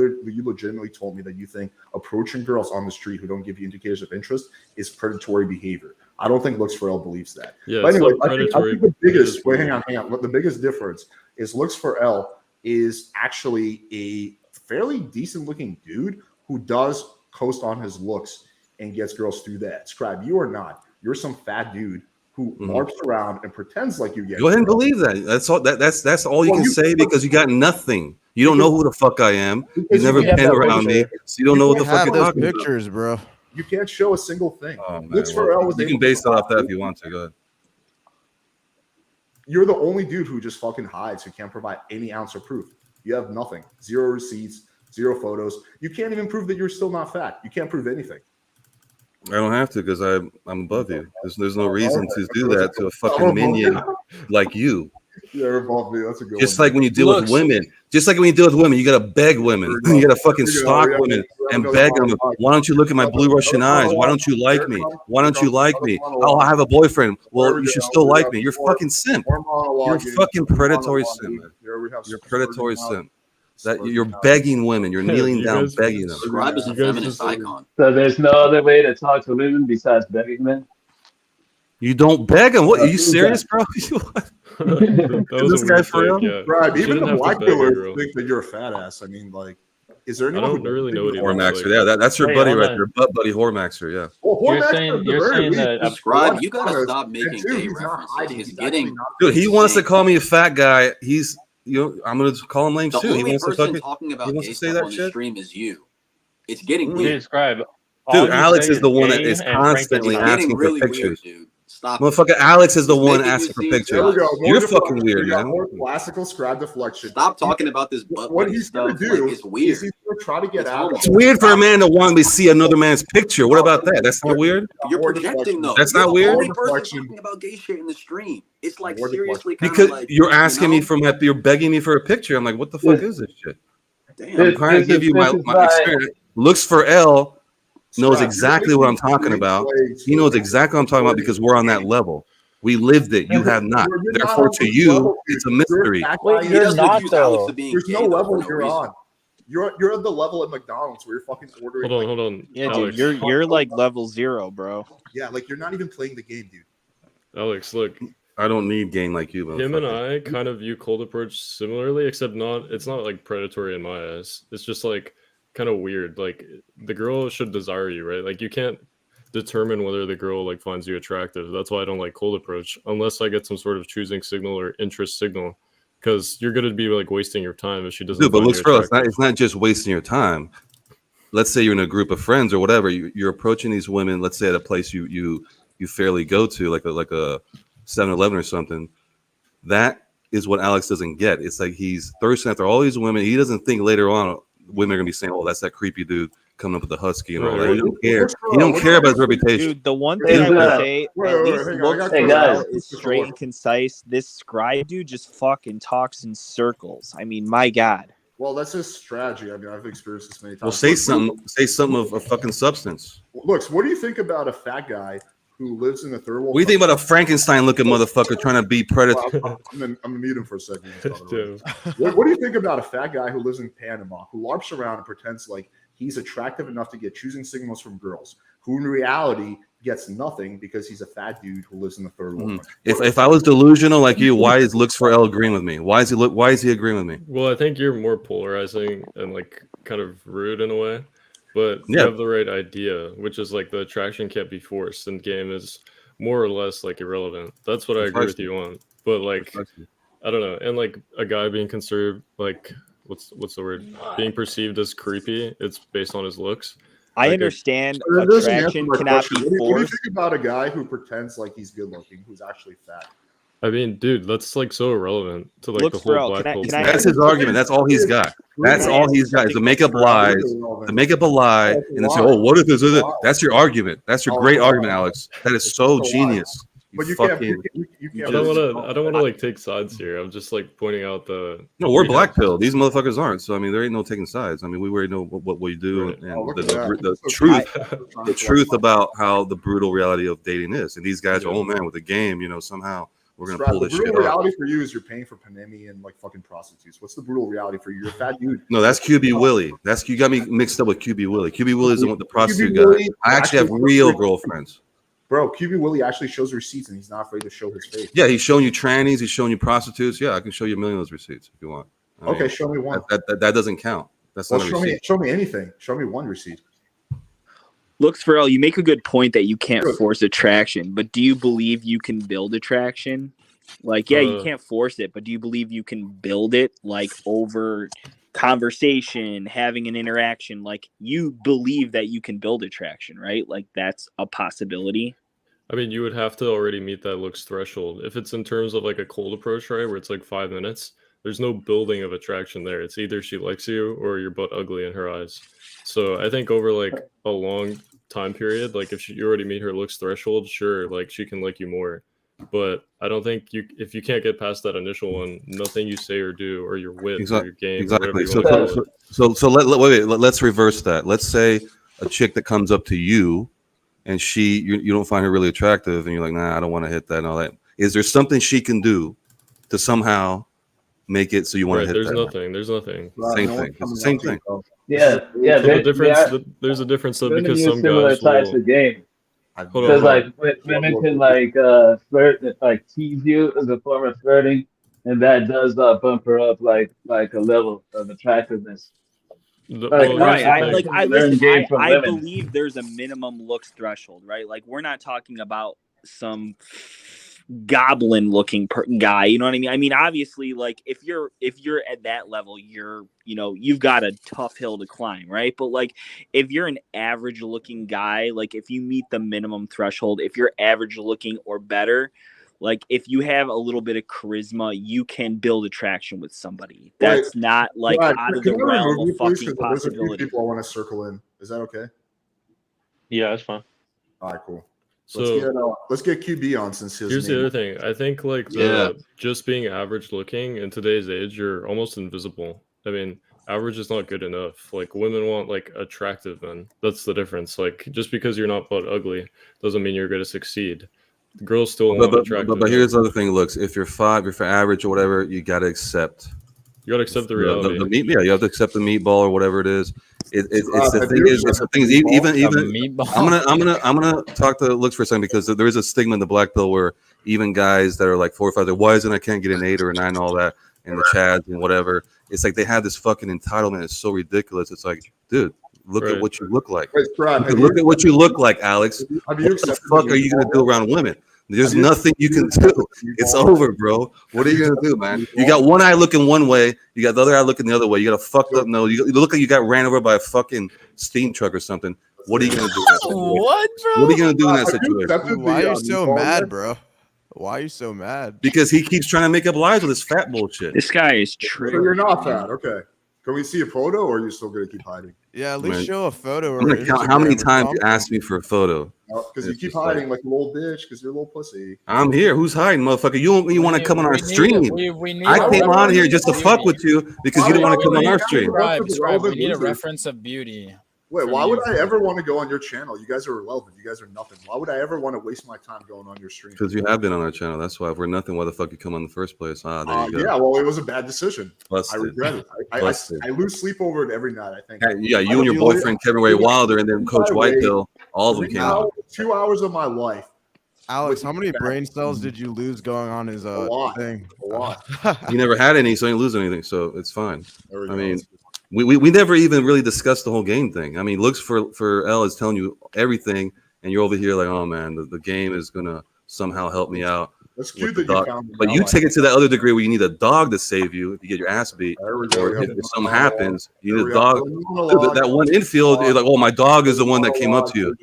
legitimately told me that you think approaching girls on the street who don't give you indicators of interest is predatory behavior. I don't think Looks for L believes that. Yeah, but anyway, it's not I think predatory. the biggest hang on. The biggest difference is Looks for L is actually a fairly decent looking dude who does coast on his looks and gets girls through that. Scribe, you are not. You're some fat dude who marks around and pretends like you get. Go ahead and believe that. That's all. That's all you Well, can say because you got nothing. You don't know who the fuck I am. You've never been around me, so you don't know what the fuck you're talking about. Pictures, bro. You can't show a single thing. Oh, man. Looks for L was You can able base it to off that if you want to. Go ahead. You're the only dude who just fucking hides, who can't provide any ounce of proof. You have nothing. 0 receipts, 0 photos. You can't even prove that you're still not fat. You can't prove anything. I don't have to because I'm above you. There's no reason to do that to a fucking minion like you. Yeah, above me. That's a good Just one. like when you deal with women. Just like when you deal with women, you gotta beg women. You gotta fucking stalk women and beg them. Why don't you look at my blue Russian eyes? Why don't you like me? Why don't you like me? Oh, I have a boyfriend. Well, you should still like me. You're fucking simp. You're fucking predatory simp, man. You're predatory simp. That you're begging women. You're kneeling down begging them. Scribe is a feminist icon. So there's no other way to talk to women besides begging them? You don't beg them. What? Are you serious, bro? This guy for real? Yeah. Right. Even the Shouldn't have to beg a Blackpiller girl. think that you're a fat ass. I mean, like, is there I anyone don't really know what he Whore looks maxer. like. Yeah, that's your Wait, buddy hold right on. there. Butt buddy whore maxer. Yeah. Well, You're saying that Scribe, you gotta stop making gay references. He's getting Dude, he wants to call me a fat guy. He's I'm gonna call him lame the too. He only wants to person fucking talking about he wants gay to say stuff that on the shit. stream is you. It's getting Dude, weird. Scribe. all Dude, you Alex say is the one that gay is and Frank constantly It's is getting asking for really weird, pictures. dude. Stop. Motherfucker, Alex is the It's one making you asking for seem pictures. There we go. More You're deflection. fucking weird, We got man. more classical Scribe deflection. Stop talking about this butt What buddy he's gonna stuff. do Like, it's weird. is he's gonna try to get out. It's weird for a man to want me to see another man's picture. What about that? That's not weird. You're More projecting deflection. though. That's You're not the weird. only person Deflection. talking about gay shit in the stream. It's like More seriously kind Because of like you're asking me know? for you're begging me for a picture. I'm like, what the fuck is this shit? Damn. I'm trying to give you my experience. Looks for L knows Scribe, exactly what I'm talking about. He knows exactly what I'm talking about because we're on that level. We lived it. You have not. You're not Therefore, on to this you, level, it's a dude. You're mystery. fat Wait, guy. He you're doesn't not accuse Alex though. of being There's gay no though, for level no you're reason. on. You're at the level at McDonald's where you're fucking ordering. Hold on. Yeah, Alex. dude, you're like level 0, bro. Yeah, like you're not even playing the game, dude. Alex, look, I don't need game like you, him and motherfucker. I kind of view cold approach similarly, except it's not like predatory in my eyes. It's just like kind of weird. Like the girl should desire you, right? Like you can't determine whether the girl like finds you attractive. That's why I don't like cold approach unless I get some sort of choosing signal or interest signal, because you're gonna be like wasting your time if she doesn't. Dude, but find looks you for attractive. it's not just wasting your time. Let's say you're in a group of friends or whatever. You're approaching these women. Let's say at a place you fairly go to, like a 7-Eleven or something. That is what Alex doesn't get. It's like he's thirsting after all these women. He doesn't think later on women are gonna be saying, "Oh, that's that creepy dude coming up with the husky and all Right. that. You don't care. You don't care about his reputation. Dude, the one thing I would say, at least hang on, Looks I got for guys. Rel is straight and concise. This scribe dude just fucking talks in circles. I mean, my God. Well, that's his strategy. I mean, I've experienced this many times. Well, say something. Say something of fucking substance. Looks, what do you think about a fat guy who lives in the third world? What do you think about a Frankenstein-looking motherfucker trying to be predator? Well, I'm gonna mute him for a second. What do you think about a fat guy who lives in Panama who LARPs around and pretends like he's attractive enough to get choosing signals from girls, who in reality gets nothing because he's a fat dude who lives in the third world? If I was delusional like you, why is Looks for L agreeing with me? Why is he agreeing with me? Well, I think you're more polarizing and like kind of rude in a way, but you Yeah. have the right idea, which is like the attraction can't be forced, and game is more or less like irrelevant. That's what I agree with you on. But like, I don't know, and like a guy being considered like what's the word, being perceived as creepy, it's based on his looks. I Like, understand That doesn't answer attraction my cannot question. be What do you forced. think about a guy who pretends like he's good looking, who's actually fat? I mean, dude, that's like so irrelevant to like Looks the whole for L. black Can I- hole can I thing. That's his argument. That's all he's got. That's all he's got is to make up lies, to make up a lie, and then say, "Oh, what if this is it?" That's your argument. That's your great argument, Alex. That is so genius. But you fucking. can't. I don't want to like take sides here. I'm just like pointing out the. No, we're black pill. These motherfuckers aren't. So I mean, there ain't no taking sides. I mean, we already know what we do and the truth about how the brutal reality of dating is. And these guys are, oh man, with the game, somehow we're gonna pull The this shit brutal off. reality for you is you're paying for panini and like fucking prostitutes. What's the brutal reality for you? You're a fat dude. No, that's QB Willie. You got me mixed up with QB Willie. QB Willie is the prostitute guy. Willie I actually have real girlfriends. Bro, QB Willie actually shows receipts and he's not afraid to show his face. Yeah, he's showing you trannies. He's showing you prostitutes. Yeah, I can show you a million of those receipts if you want. I Okay, show me one. That doesn't count. That's Well, not a show receipt. me anything. Show me one receipt. Looks for L, you make a good point that you can't force attraction, but do you believe you can build attraction? Like, yeah, you can't force it, but do you believe you can build it like over conversation, having an interaction? Like, you believe that you can build attraction, right? Like, that's a possibility. I mean, you would have to already meet that looks threshold. If it's in terms of like a cold approach, right, where it's like 5 minutes, there's no building of attraction there. It's either she likes you or you're butt ugly in her eyes. So I think over like a long time period, like if you already meet her looks threshold, sure, like she can like you more. But I don't think if you can't get past that initial one, nothing you say or do or your wit or your game, or whatever Exactly. you want to call it. So let's reverse that. Let's say a chick that comes up to you and you don't find her really attractive and you're like, nah, I don't want to hit that and all that. Is there something she can do to somehow make it so you want to hit There's that? nothing. There's nothing. Same thing. It's the same thing. Yeah. So there's a difference though, women because use some similar guys types will. of game. Hold Because on. women can flirt, like tease you as a form of flirting, and that does bump her up like a level of attractiveness. Right. I women. believe there's a minimum looks threshold, right? Like, we're not talking about some goblin looking guy, you know what I mean? I mean, obviously, like if you're at that level, you've got a tough hill to climb, right? But like if you're an average looking guy, like if you meet the minimum threshold, if you're average looking or better, like if you have a little bit of charisma, you can build attraction with somebody. That's not like out of the realm of fucking There's a few possibility. people I want to circle in. Is that okay? Yeah, that's fine. All right, cool. So Let's get QB on since his here's name. the other thing. I think like just being average looking in today's age, you're almost invisible. I mean, average is not good enough. Like women want like attractive men. That's the difference. Like just because you're not butt ugly doesn't mean you're going to succeed. The girls still want attractive. But here's the other thing. Looks, if you're average or whatever, you got to accept. You got to accept the reality. The meat, you have to accept the meatball or whatever it is. It's the thing is even I'm gonna talk to Looks for a second because there is a stigma in the black pill where even guys that are like 4 or 5, why isn't I can't get an 8 or a 9 and all that and the chads and whatever. It's like they have this fucking entitlement. It's so ridiculous. It's like, dude, look at what you look like. Look at what you look like, Alex. What the fuck are you gonna do around women? There's nothing you can do. It's over, bro. What are you gonna do, man? You got one eye looking one way, you got the other eye looking the other way. You got a fucked up nose. You look like you got ran over by a fucking steam truck or something. What are you gonna do? What, bro? What are you gonna do in that situation? Why are you so mad, bro? Why are you so mad? Because he keeps trying to make up lies with his fat bullshit. This guy is true. So you're not fat, okay? Can we see a photo, or are you still gonna keep hiding? Yeah, at least show a photo. I'm gonna count how many times you asked me for a photo. Because you keep hiding like a little bitch, because you're a little pussy. I'm here. Who's hiding, motherfucker? You don't want to come on our stream. We need I a came on here reference just to of fuck beauty. with you because you didn't want to come on our stream. Scribe, we need a reference of beauty. Wait, from why would you. I ever want to go on your channel? You guys are irrelevant. You guys are nothing. Why would I ever want to waste my time going on your stream? Because you have been on our channel. That's why. If we're nothing, why the fuck you come on in the first place? There you go. Yeah, well, it was a bad decision. Busted. I regret it. I lose sleep over it every night, I think. Yeah, you and your boyfriend Kevin Ray Wilder, and then Coach Whitehill, all of them came out. 2 hours of my life. Alex, how many brain cells did you lose going on his thing? A lot. He never had any, so he didn't lose anything, so it's fine. I mean, we never even really discussed the whole game thing. I mean, looks for L is telling you everything, and you're over here like, oh man, the game is gonna somehow help me out. That's cute with that the you dog. found But you take it to that other degree where you need a dog to save you if you get your ass beat, or if something happens, you need a dog. Dude, that one infield, you're like, oh, my dog is the one that came up to you.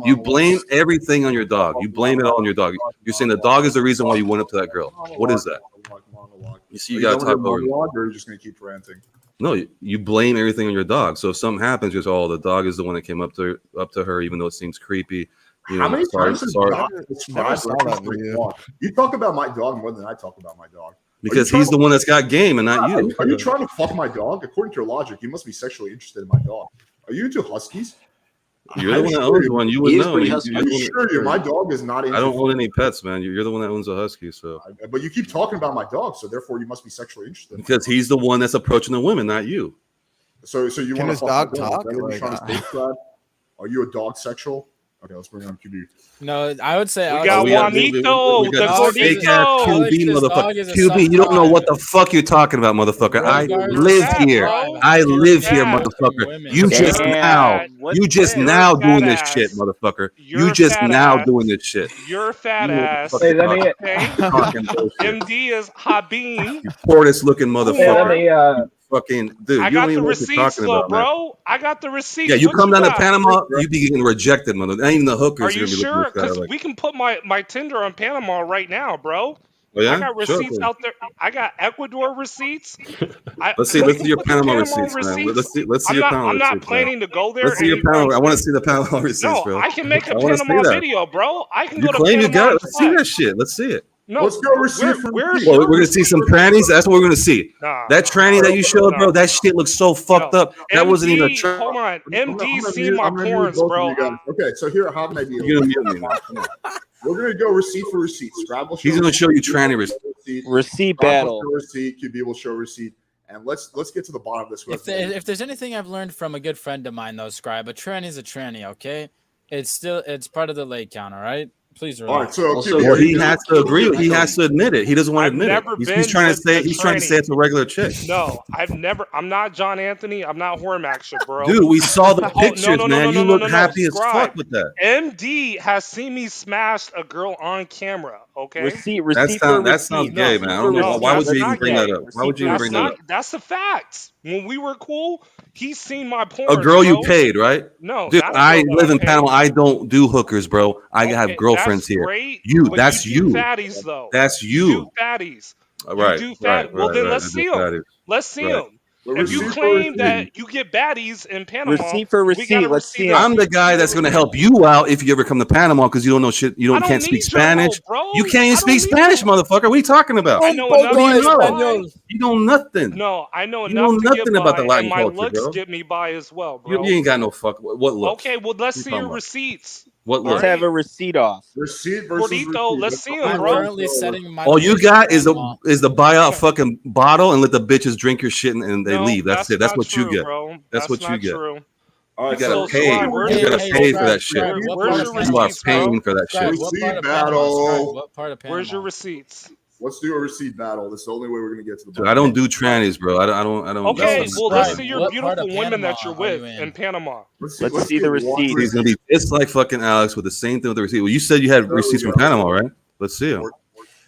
You blame everything on your dog. You blame it all on your dog. You're saying the dog is the reason why you went up to that girl. What is that? You see, you gotta talk over me. Or are you just gonna keep ranting? No, you blame everything on your dog. So if something happens, you're just, oh, the dog is the one that came up to her, even though it seems creepy. You know, How many times has sorry. God described you talk about my dog more than I talk about my dog. Because he's the one that's got game and not you. Are you trying to fuck my dog? According to your logic, you must be sexually interested in my dog. Are you into huskies? You're the one that owns one. You would know. My dog is not into I don't own any pets, man. You're the one that owns a husky. So, but you keep talking about my dog, so therefore you must be sexually interested. Because he's the one that's approaching the women, not you. So you Can want his to dog my talk? Is that what you're trying to say, Brad? Are you a dog sexual? Okay, let's bring on QB. No, I would say We got Juanito, the gordito. QB, motherfucker. QB, you don't know what the fuck you're talking about, motherfucker. I live here. I live here, motherfucker. You just now doing this shit, motherfucker. You just now doing this shit. You're fat ass. MD is Habib. You poorest looking motherfucker. Fucking dude, I you got don't even the know what you're receipts talking though, about, man. bro. I got the receipts. Yeah, you What come down to got? Panama, you be getting rejected, mother. Ain't even the hookers. Are you gonna be sure? looking at this guy Because like, we can put my Tinder on Panama right now, bro. oh, yeah? I got Sure receipts thing. out there. I got Ecuador receipts. Let's see your Panama receipts, man. Let's see your Panama I'm not receipts, planning to go there. Let's see your Panama. I want to see the Panama receipts, No, bro. I can make a I wanna see Panama that. video, bro. I can You go to claim Panama. you got it. and Let's see flex. that shit. Let's see it. No, let's go receipt for where's Well, your we're gonna see some trannies. That's what we're gonna see. Nah, that tranny that you showed, bro. That shit looks so fucked up. That wasn't even a MD, tranny. hold on. MD I'm seen my gonna mute porns, both of bro. you guys. Okay, so here, how an idea. You're gonna mute me, man. Come on. We're gonna go receipt for receipt. Scribe will show He's gonna show you tranny receipts. Receipt Scribe will battle. show receipt. QB will show receipt. And let's get to the bottom of this. If there's anything I've learned from a good friend of mine, though, Scribe, a tranny is a tranny, okay? It's part of the leg count, all right? Please relax. All right, so well, he has to agree. He has to admit it. He doesn't want to admit never it. He's been trying to with say. a He's trying to tranny. say it's a regular chick. No, I'm not John Anthony. I'm not Hormaxer, bro. Dude, we saw the Oh, pictures, man. You look happy as Scribe. fuck with that. MD has seen me smash a girl on camera. Okay. Receipt That sounds gay, man. I don't know. Why would you even bring that up? Why would you even bring that up? That's the facts. When we were cool, he's seen my porn. A girl you paid, right? No, dude. not a girl I that live in paid. Panama. I don't do hookers, bro. I have girlfriends that's here. great, but That's you you. do fatties, though. That's you. You do fatties. Right. You do fat. Well, then let's see them. Let's see them. If you claim that you get baddies in Panama, receipt for we receipt. gotta Let's see. I'm the guy that's going to help you out if you ever come to Panama because you don't know shit. You can't speak Spanish. You can't even speak Spanish, motherfucker. What are you talking about? I know enough to get by. You know nothing. No, I know You know enough to nothing get about by, the Latin and my culture, looks bro. get me by as well, bro. You ain't got no fuck. What looks? Okay, well, let's What see you your talking about? receipts. What Let's looks? have a receipt off. Receipt versus Gordito, receipt. let's see I'm him, bro. currently setting my. All you got is the buyout fucking bottle and let the bitches drink your shit and they leave. That's it. That's not what true, you get. bro. That's what you not get. True. All You right, gotta so pay. Scribe, You gotta pay for that shit. Where's your You are receipts, bro? paying for that shit. Receipt battle. What part of Panama? Where's your receipts? Let's do a receipt battle. That's the only way we're gonna get to the Dude, bottom. I don't do trannies, bro. I don't. Okay, that's well, not- let's see your What part beautiful of women that Panama you're are with you in Panama. Let's see the receipt. He's gonna be just like fucking Alex with the same thing with the receipt. Well, you said you had receipts from Panama, right? Let's see them.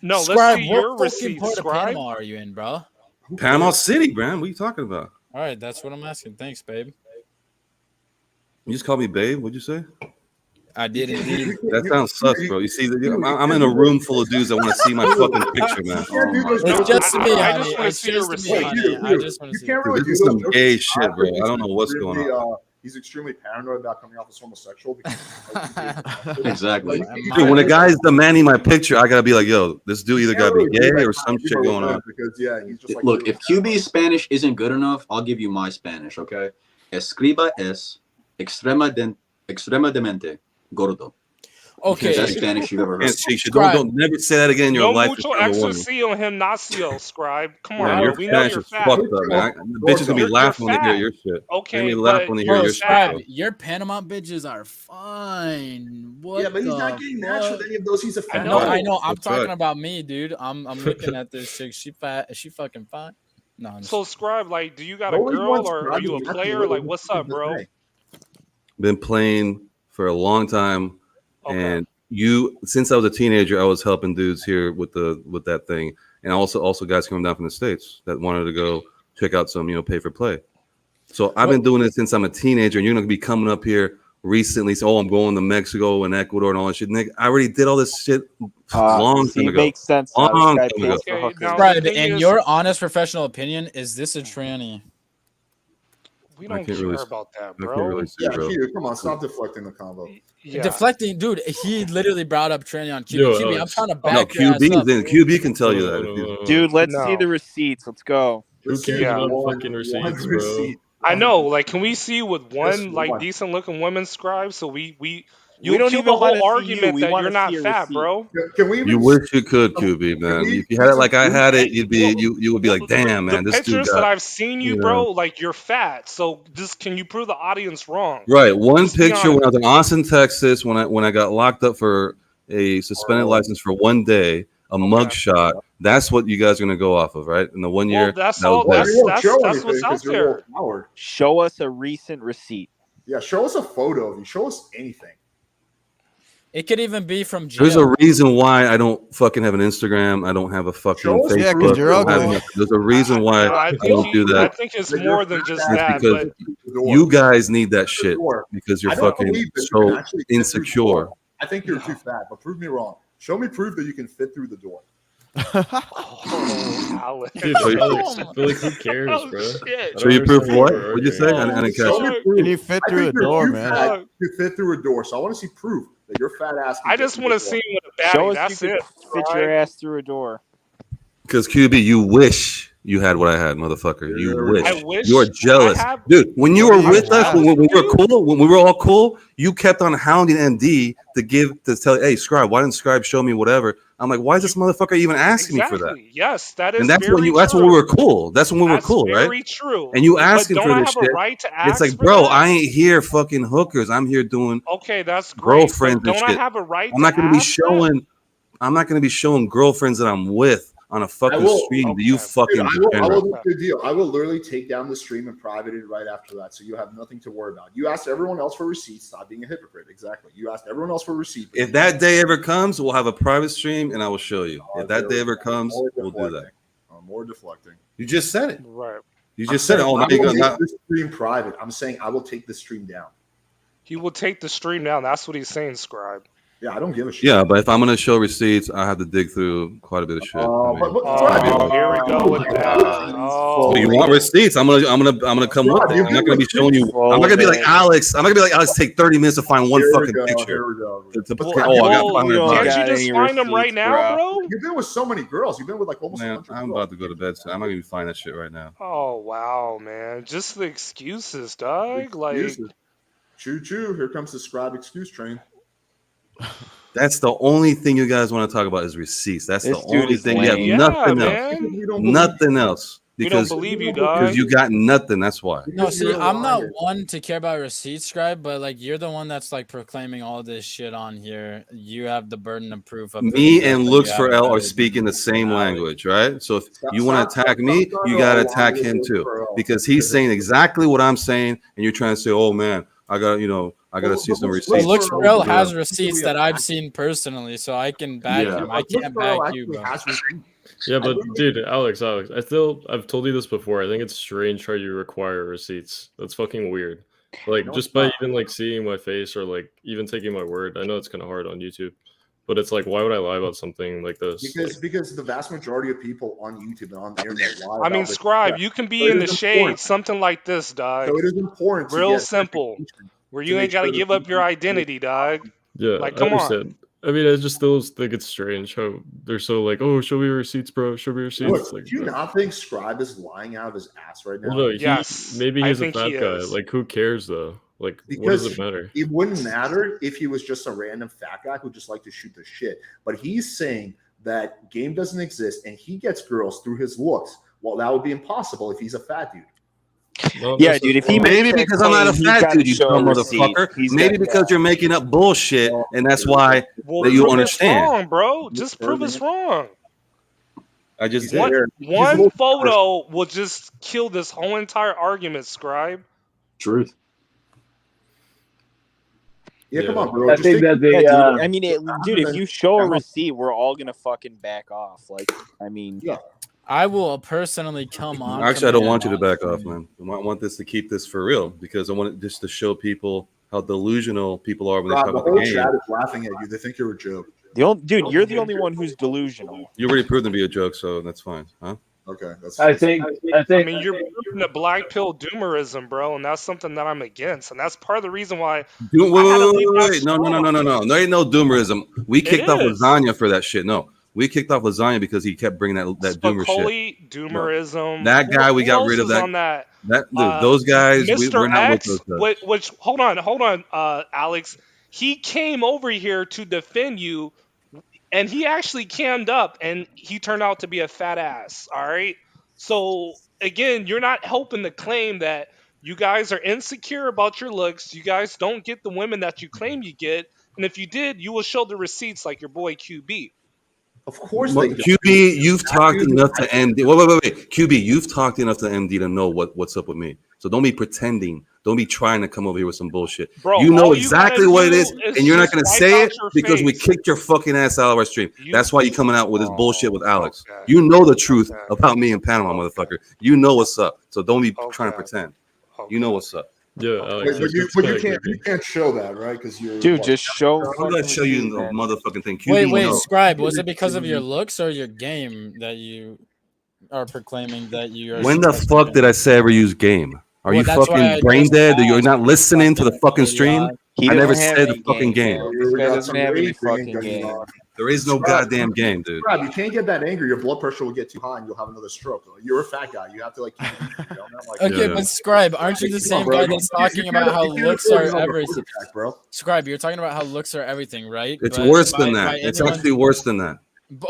No, let's Scribe, see what your fucking receipts, part of Scribe. Panama are you in, bro? Panama City, man. What are you talking about? All right, that's what I'm asking. Thanks, babe. You just called me babe. What'd you say? I did indeed. That sounds sus, bro. You see, I'm in a room full of dudes that want to see my fucking picture, man. It's just me, I honey. just want to It's see your just me, receipt. honey. I just want to see. Can't Dude, really this is do some those gay jokes. shit, bro. I don't know what's going on. He's extremely paranoid about coming off as homosexual. Because Exactly. Dude, when a guy's demanding my picture, I gotta be like, yo, this dude either gotta be gay or some shit going on. Because he's just like, Look, if QB's Spanish isn't good enough, I'll give you my Spanish, okay? Escriba es extremadamente gordo. Okay. That's Spanish you've ever heard. Don't never say that again in your No life. mucho exercio gimnasio, Scribe. Come on, Man, bro. your We know Spanish you're is fat. fucked up, man. The bitches gonna be laughing when they hear your shit. Okay, They're gonna be laughing when they hear Bro, your shit. Scribe, Bro. your Panama bitches are fine. What yeah, but he's the not getting matched with fuck? any of those. He's a I fat. know. I'm That's talking right. about me, dude. I'm looking at this chick. She fat. Is she fucking fine? No. I'm So, Scribe, like, do you got No a one girl wants or are you a Scribe to player? be Like, what's up, bro? Been playing for a long time, and since I was a teenager, I was helping dudes here with that thing, and also guys coming down from the States that wanted to go check out some pay for play. So I've been doing it since I'm a teenager, and you're gonna be coming up here recently. So I'm going to Mexico and Ecuador and all that shit. Nick, I already did all this shit long time It ago. makes sense. Now. This guy pays for hookers. Scribe, in your honest professional opinion, is this a tranny? We don't care about that, bro. I can't really see, bro. Hugh, come on, stop deflecting the combo. Yeah. Deflecting, dude. He literally brought up tranny on QB. Yo, QB, I'm trying to no, back your ass QB, up. then QB can tell you that. If you, Dude, let's see the receipts. Let's go. Who cares about fucking receipts, bro? I know. Like, can we see with one like decent looking woman, Scribe? So you don't kill even the wanna whole see you. argument We that wanna you're not see a fat, receipt. bro. Can we? you wish you could, QB, man. If you had it like I had it, you would be like, damn, man, The this dude pictures got. that I've seen you, bro, like you're fat. So just can you prove the audience wrong? Right, one Just be picture when I honest. was in Austin, Texas, when I got locked up for a suspended license for one day, a mug shot. That's what you guys are gonna go off of, right? In the 1 year, that's that was all. it. That's what's out there. Show us a recent receipt. Yeah, show us a photo of you. Show us anything. It could even be from jail. There's a reason why I don't fucking have an Instagram. I don't have a fucking Facebook. Yeah, 'cause you're I don't have ugly. nothing. There's a reason why I I think don't do that. I think it's more than just It's that. because But you guys need that shit because you're I don't fucking believe that you can so actually fit through the insecure. door. I think you're too fat, but prove me wrong. Show me proof that you can fit through the door. oh, Alex. Dude, Alex, I feel like who cares, bro? So you prove what? What'd you say? I didn't catch it. Can you fit through a door, man? You fit through a door, so I want to see proof that your fat ass. I just want to see you with a Show baddie. us That's you it. can fit your ass through a door. Because QB, you wish you had what I had, motherfucker. You wish. I wish You're jealous, I have- dude. When you What were are you with us, when we were cool, when we were all cool, you kept on hounding MD to tell, hey, Scribe, why didn't Scribe show me whatever? I'm like, why is this motherfucker even asking me for that? Exactly. Yes, that is And that's very that's when true. we were cool. That's when we were That's cool, right? very true. And you But asking don't for I this have a shit. right to It's ask like, for bro, that? I ain't here fucking hookers. I'm here doing Okay, that's great. girlfriends But and don't shit. I have a right I'm not to gonna be ask showing. I'm not gonna be showing girlfriends that I'm with on a fucking stream. Do you fucking Dude, I degenerate? will do a deal. I will literally take down the stream and private it right after that, so you have nothing to worry about. You asked everyone else for receipts. Stop being a hypocrite. Exactly. You asked everyone else for receipts. If that day ever comes, we'll have a private stream and I will show you. If that day ever comes, we'll do that. More deflecting. You just said it. Right. You just said it. Oh, now I you're will gonna make this stream private. I'm saying I will take the stream down. He will take the stream down. That's what he's saying, Scribe. Yeah, I don't give a shit. Yeah, but if I'm gonna show receipts, I have to dig through quite a bit of shit. But here we go with that. So you want receipts? I'm gonna come with it. I'm not gonna be showing you. I'm not gonna be like Alex. I'm not gonna be like Alex. Take 30 minutes to find one fucking picture. I I got $500. Can't you just find them right now, bro? You've been with so many girls. You've been with like almost. Man, I'm about to go to bed. So I'm not gonna find that shit right now. Oh wow, man! Just the excuses, dog. Like, Choo choo! Here comes the Scribe excuse train. That's the only thing you guys want to talk about is receipts. That's This the dude only is thing. You have lame. nothing Yeah, else. man. Nothing else. We don't Because believe you, dog. because you got nothing. That's why. No, see, I'm not one to care about receipts, Scribe, but like you're the one that's like proclaiming all this shit on here. You have the burden of proof. Of Me proving and that Looks you for have L are evidence. speaking the same language, right? So if you want to attack me, you gotta attack him too, because he's saying exactly what I'm saying, and you're trying to say, "Oh man, I got to see some receipts." Well, Looks for L has receipts that I've seen personally, so I can back him. I can't back you, bro. Yeah, but dude, Alex, I've told you this before. I think it's strange how you require receipts. That's fucking weird. Like just by even like seeing my face or like even taking my word. I know it's kind of hard on YouTube, but it's like, why would I lie about something like this? Because the vast majority of people on YouTube and on the internet lie I mean, about this Scribe, stuff. you can So be it in the is shade, important. something like this, dog. So it is important to Real get simple, where to you make ain't got to sure that give up people your know identity, dog. Yeah, Like, I come on. understand. I mean, I just still think it's strange how they're so like, oh, show me your receipts, bro. Show me your receipts. Look, Like, do you not think Scribe is lying out of his ass right now? well, no, Yes, maybe I he's a think fat he guy. is. Like, who cares though? Like, what Because does it matter? it wouldn't matter if he was just a random fat guy who just liked to shoot the shit. But he's saying that game doesn't exist and he gets girls through his looks. Well, that would be impossible if he's a fat dude. Yeah, dude. If he makes maybe that because I'm not a claim, he's fat gotta dude, you show dumb receipts. motherfucker. He's Maybe got- because you're making up bullshit, and that's why Well, that you prove us understand. wrong, bro. Just prove us wrong. I just did. One photo will just kill this whole entire argument, Scribe. Truth. Yeah, come on, bro. I think that the dude. I mean, dude, if you show a receipt, we're all gonna fucking back off. Like, I mean, I will personally come on. Actually, I don't want you to back off, man. I want this to keep this for real because I want it just to show people how delusional people are when they Rob, talk the about whole the game. chat is laughing at you. They think you're a joke. dude, you're the only one who's delusional. You already proved to be a joke, so that's fine, huh? Okay, that's. I think. I mean, you're proving the black pill doomerism, bro, and that's something that I'm against, and that's part of the reason why. Wait, I had to leave my wait. No. show. There ain't no doomerism. We kicked It off is. Lasagna for that shit. No, we kicked off Lasagna because he kept bringing that doomer shit. Spicoli, doomerism. That guy, we Who got else rid of is that. on that. Dude, those guys, Mr. we're not with X, those guys. which hold on, Alex. He came over here to defend you, and he actually cammed up, and he turned out to be a fat ass. All right. So again, you're not helping the claim that you guys are insecure about your looks. You guys don't get the women that you claim you get, and if you did, you will show the receipts like your boy QB. Of course, Well, QB, you've talked enough to MD. Wait. QB, you've talked enough to MD to know what's up with me. So don't be pretending. Don't be trying to come over here with some bullshit. Bro, you know all you exactly gotta what it do is, is and you're not just going to wipe say out it your because we face. kicked your fucking ass out of our stream. That's why you're coming out with this bullshit with Alex. You know the truth about me in Panama, motherfucker. You know what's up. So don't be trying to pretend. You know what's up. Yeah, Alex. But you can't show that, right? Because you're Dude, just show. I'm going to show you the motherfucking thing. Wait, QB, no. Scribe. Was it because of your looks or your game that you are proclaiming that you are? When the fuck did I say I ever use game? Are Well, you that's why I fucking brain just dead? Are you not listening to the fucking stream? He I never doesn't have said any the fucking game. man. This guy doesn't have any fucking game. There is no goddamn game, dude. Rob, you can't get that angry. Your blood pressure will get too high and you'll have another stroke. You're a fat guy. You have to like. Keep it, you know, not like Okay, but Scribe, aren't you the Come on, same bro. guy that's talking You about can't- how you can't looks afford are yourself a everything? quarterback, bro. Scribe, you're talking about how looks are everything, right? It's But worse by- than by that. It's anyone's- actually worse than that.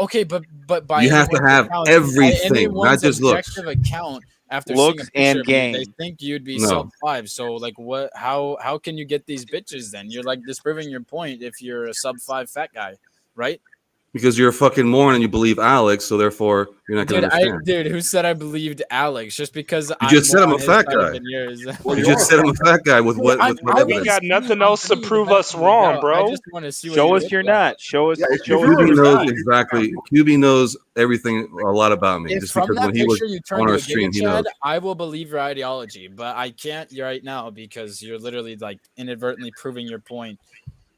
Okay, but by You have to anyone's have account- everything, by anyone's not just looks. objective account after Looks seeing a and picture of you, they game. think you'd be No. sub 5. So like, what? How can you get these bitches then? You're like disproving your point if you're a sub 5 fat guy, right? Because you're a fucking moron and you believe Alex, so therefore you're not going to understand. Dude, who said I believed Alex? Just because You just said I'm a fat guy. You You just said I'm a fat guy with what? With what We evidence? got nothing else to prove us wrong, bro. I just want to see what Show you us look you're like. not. Show us. Show us QB you're knows not. exactly. QB knows everything, a lot about me, If just from because that when he was picture you turn on to our a stream, gay he knows. Chad, I will believe your ideology, but I can't right now because you're literally like inadvertently proving your point.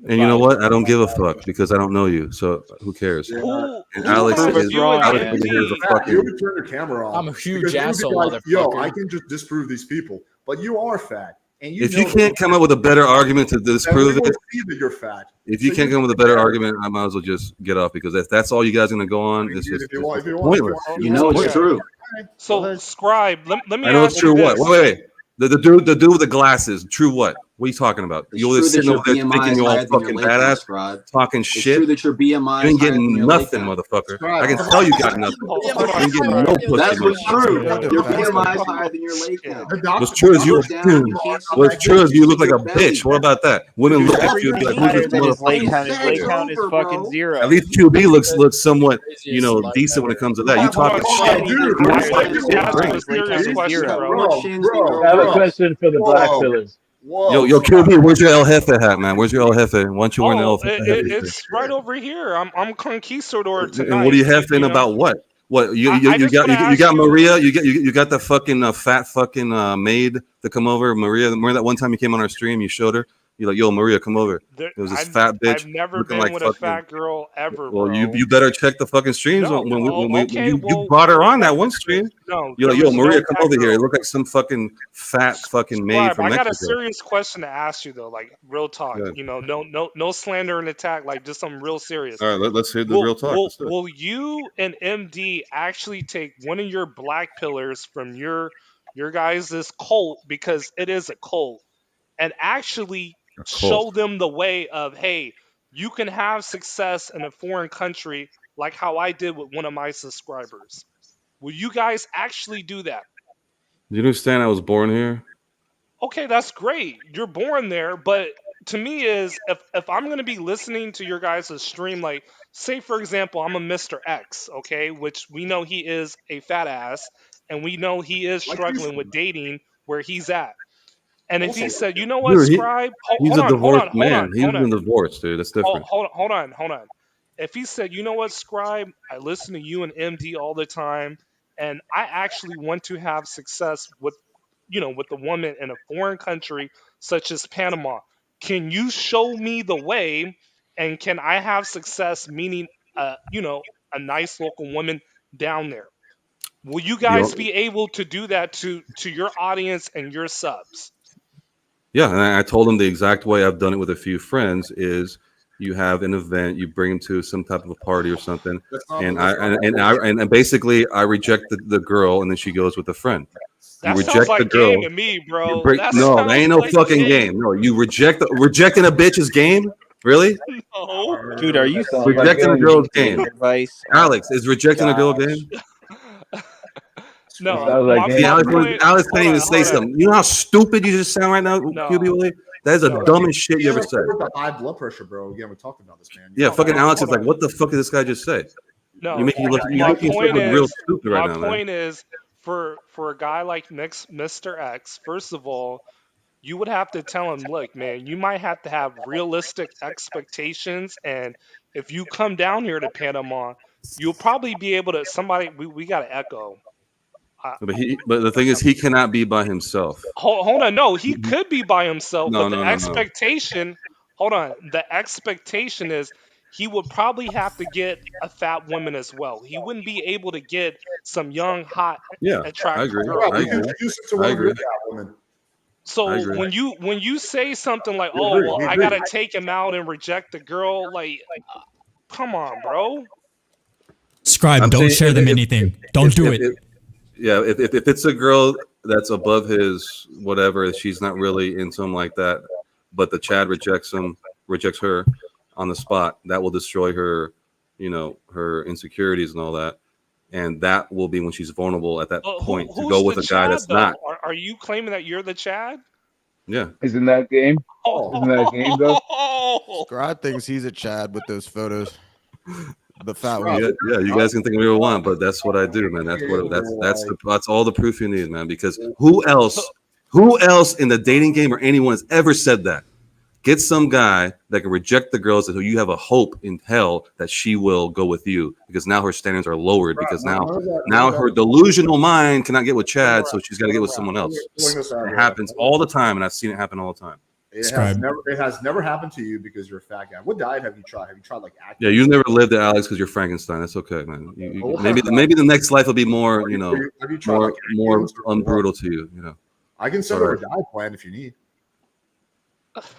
And you know what? I don't give a fuck because I don't know you. So who cares? Who And Alex has is you and Alex MD? over here is a You fucking. would turn your camera on. I'm a huge because you would be asshole, like, Yo, motherfucker. I can just disprove these people, but you are fat, and you If know you can't come up with a better argument to that disprove we will it, see that you're fat. if you So can't you come up with a better argument, I might as well just get off because if that's all you guys are gonna go on, it's If just you want, pointless. You know it's true. So, Scribe, let me I know ask it's true. you What? this. Wait. The dude with the glasses. True. What? What are you talking about? It's You true always that sitting your over there BMI thinking is you're all higher than your fucking leg count, badass, Scribe. talking It's shit. true that your BMI You is ain't higher getting than your leg nothing, count. motherfucker. I can tell you got nothing. You ain't getting no pussy. That's what's true. motherfucker. Your BMI is higher than your leg count. What's true is you. Look down, you can't see What's that true is good. you look like a Your belly. bitch. What about that? Women look at you and be like, "Who's Higher this than his leg motherfucker?" count. His leg count is fucking zero. At least QB looks somewhat, decent when it comes to that. You talking shit. Serious question, bro. I have a question for the Blackpillers. Yo, QB, where's your El Jefe hat, man? Where's your El Jefe? Why don't you wear an El Jefe? It's right over here. I'm conquistador tonight. And what are you hefing about what? What you I got Maria? You got the fucking fat fucking maid to come over, Maria. Remember that one time you came on our stream? You showed her. You're like, yo, Maria, come over. It was this fat bitch I've never looking been like with fucking. a fat girl ever, Well, bro. you better check the fucking streams No, when okay, you brought her on that one stream. No, You're like, there yo, was Maria, no come fat over here. It girl. looked like some fucking fat fucking maid Scribe, from I got a Mexico. serious question to ask you though, like real talk. Good. You know, no slander and attack, like just something real serious. All right, let's hear the real talk. Let's do it. Will you and MD actually take one of your black pillars from your guys' cult, because it is a cult, and actually show them the way of, hey, you can have success in a foreign country like how I did with one of my subscribers? Will you guys actually do that? Do you understand? I was born here. Okay, that's great. You're born there, but to me is if I'm gonna be listening to your guys' stream, like say for example, I'm a Mr. X, okay, which we know he is a fat ass, and we know he is struggling with dating where he's at. And if he said, you know what, Dude, Scribe, he's hold a on, divorced man. He's been divorced, dude. That's different. hold on. If he said, you know what, Scribe, I listen to you and MD all the time, and I actually want to have success with, with a woman in a foreign country such as Panama. Can you show me the way, and can I have success meeting, a nice local woman down there? Will you guys be able to do that to your audience and your subs? Yeah, and I told him the exact way I've done it with a few friends is you have an event, you bring them to some type of a party or something, and basically I reject the girl, and then she goes with a friend. That you sounds reject like the girl. game to me, bro. No, that ain't no fucking game. No, you rejecting a bitch's game. Really? No. Dude, are you rejecting a girl's game? Advice? Alex, is rejecting a girl game? No, Alex can't even say something. You know how stupid you just sound right now, QB? That is the dumbest shit you ever said. High blood pressure, bro. Again, we talked about this, man. Yeah, fucking Alex is like, what the fuck did this guy just say? No, you're making look real stupid right now, man. My point is, for a guy like Mr. X, first of all, you would have to tell him, look, man, you might have to have realistic expectations, and if you come down here to Panama, you'll probably be able to. We got to echo. But the thing is, he cannot be by himself. Hold on, no, he could be by himself, No, but the no. expectation. Hold on, the expectation is he would probably have to get a fat woman as well. He wouldn't be able to get some young, hot, attractive girl. I agree. So when you say something like, "Oh, well, I gotta take him out and reject the girl," like, come on, bro. Scribe, don't share them anything. Don't do it. If it's a girl that's above his whatever, she's not really into him like that, but the Chad rejects her on the spot, that will destroy her, her insecurities and all that. And that will be when she's vulnerable at that point to go with a guy that's not. Are you claiming that you're the Chad? Yeah. Isn't that game? Isn't that game, though? Scribe thinks he's a Chad with those photos. The fat one. one. Yeah, you guys can think whatever you want, but that's what I do, man. That's all the proof you need, man. Because who else in the dating game or anyone has ever said that? Get some guy that can reject the girls who you have a hope in hell that she will go with you, because now her standards are lowered, because now her delusional mind cannot get with Chad, so she's got to get with someone else. It happens all the time, and I've seen it happen all the time. It has never happened to you because you're a fat guy. What diet have you tried? Have you tried like acting? Yeah, you never lived it, Alex, because you're Frankenstein. That's okay, man. Maybe the next life will be more, more unbrutal to you. I can send over a diet plan if you need.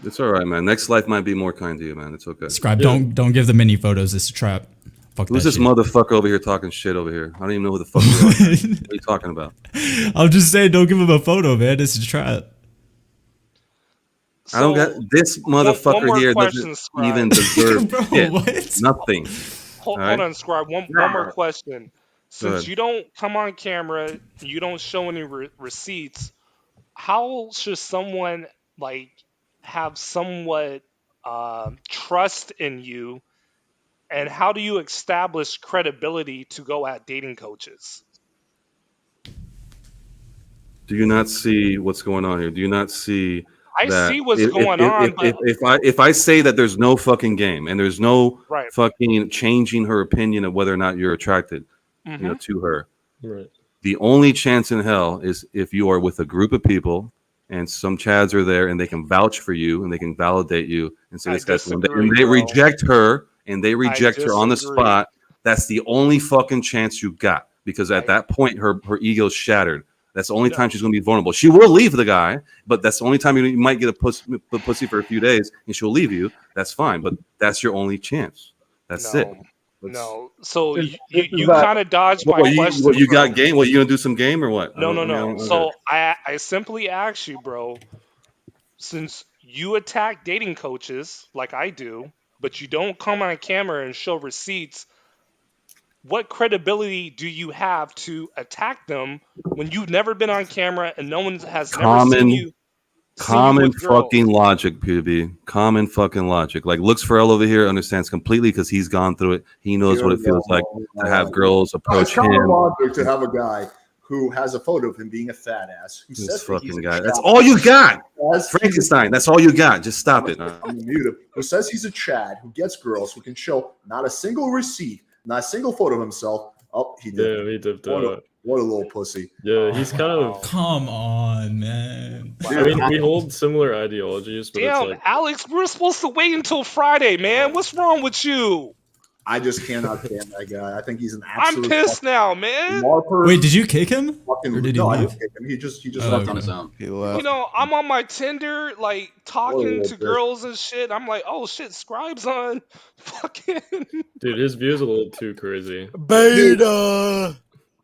It's all right, man. Next life might be more kind to you, man. It's okay. Scribe, don't give them any photos. It's a trap. Fuck Who's that this shit. motherfucker over here talking shit over here? I don't even know who the fuck you are. What are you talking about? I'm just saying, don't give him a photo, man. It's a trap. I don't got this motherfucker here doesn't even deserve shit. Nothing. Hold on, Scribe. One more question. Since you don't come on camera, you don't show any receipts, how should someone have somewhat trust in you, and how do you establish credibility to go at dating coaches? Do you not see what's going on here? Do you not see? I see what's going on. If I say that there's no fucking game and there's no Right. fucking changing her opinion of whether or not you're attracted, to her. Right. The only chance in hell is if you are with a group of people and some chads are there and they can vouch for you and they can validate you and say this guy's and they reject her and they reject her on the spot. That's the only fucking chance you got, because at that point her ego's shattered. That's the only time she's going to be vulnerable. She will leave the guy, but that's the only time you might get a pussy for a few days and she'll leave you. That's fine, but that's your only chance. That's it. No, so you kind of dodged my question. What you got game? What, you gonna do some game or what? No. So I simply asked you, bro, since you attack dating coaches like I do, but you don't come on camera and show receipts, what credibility do you have to attack them when you've never been on camera and no one has never seen you? Common fucking logic, PB. Common fucking logic. Like, Looks for L over here understands completely because he's gone through it. He knows what it feels like to have girls approach It's common him. logic to have a guy who has a photo of him being a fat ass. Who This says that he's fucking a guy. chad. That's all you got. Frankenstein. That's all you got. Just stop it. I'm gonna mute him. Who says he's a chad who gets girls who can show not a single receipt, not a single photo of himself. Oh, he did. Yeah, he dipped out. What a little pussy. Yeah, he's kind of. Come on, man. I mean, we hold similar ideologies, but Damn, it's like Alex, we're supposed to wait until Friday, man. What's wrong with you? I just cannot stand that guy. I think he's an absolute. I'm pissed now, man. Wait, did you kick him? Or did he I leave? didn't kick him. He just Oh, left okay. on his own. He left. You know, I'm on my Tinder, like talking to bit. girls and shit. I'm like, oh shit, Scribe's on. Fucking. dude, his view is a little too crazy. Beta.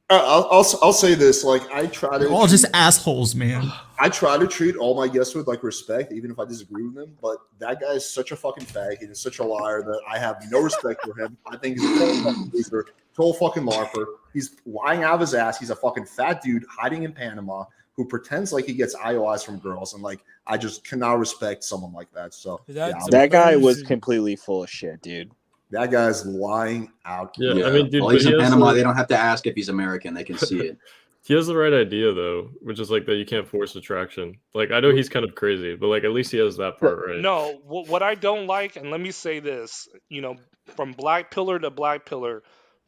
I'll say this. Like, I try to. They're all just assholes, man. I try to treat all my guests with like respect, even if I disagree with them. But that guy is such a fucking fag. He is such a liar that I have no respect for him. I think he's a total fucking loser, total fucking larper. He's lying out of his ass. He's a fucking fat dude hiding in Panama who pretends like he gets IOIs from girls, and like I just cannot respect someone like that. So that guy was completely full of shit, dude. That guy's lying out. Yeah, I mean, dude, well, but he's he in has Panama. the- They don't have to ask if he's American. They can see it. He has the right idea though, which is like that you can't force attraction. Like, I know he's kind of crazy, but like at least he has that part right. No, what I don't like, and let me say this, you know, from Blackpiller to Blackpiller,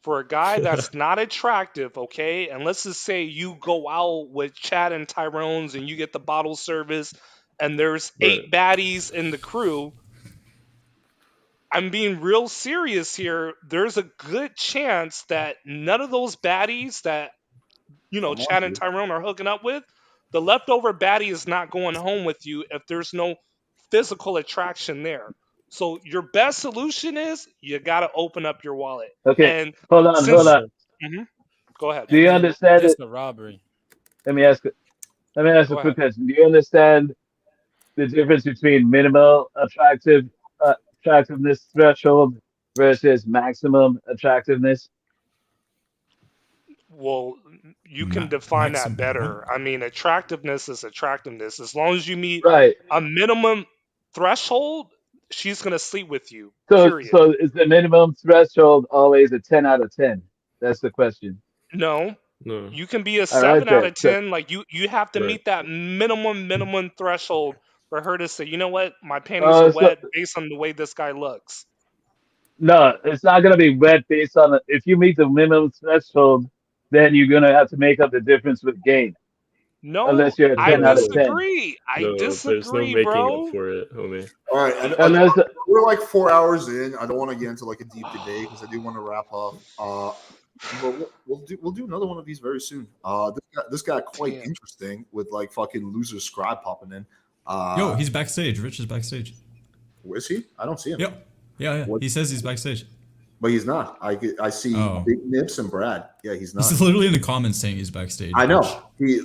for a guy that's not attractive, okay, and let's just say you go out with Chad and Tyrone's and you get the bottle service and there's 8 baddies in the crew, I'm being real serious here. There's a good chance that none of those baddies that, you know, Chad and Tyrone are hooking up with, the leftover baddie is not going home with you if there's no physical attraction there. So your best solution is you got to open up your wallet. Okay, And hold on. Mhm. Go ahead. Do you understand It's it? the robbery. Let me ask a quick question. Do you understand the difference between minimal attractiveness threshold versus maximum attractiveness? Well, you can define that better. I mean, attractiveness is attractiveness. As long as you meet a minimum threshold, she's going to sleep with you. So, Period. so is the minimum threshold always a 10 out of 10? That's the question. No. No. You can be a All 7 right, out then. of 10. Like you have to meet that minimum threshold for her to say, you know what, my panties are wet based on the way this guy looks. No, it's not going to be wet based on it. If you meet the minimum threshold, then you're going to have to make up the difference with game. No, Unless you're a 10 I out of 10. disagree. There's no making up for it, homie. All right, and we're like 4 hours in. I don't want to get into like a deep debate because I do want to wrap up. But we'll do another one of these very soon. This got quite interesting with like fucking loser Scribe popping in. Yo, he's backstage. Rich is backstage. Is he? I don't see him. Yep. Yeah. He says he's backstage. But he's not. I see Big Nips and Brad. Yeah, he's not. He's literally in the comments saying he's backstage. I know. These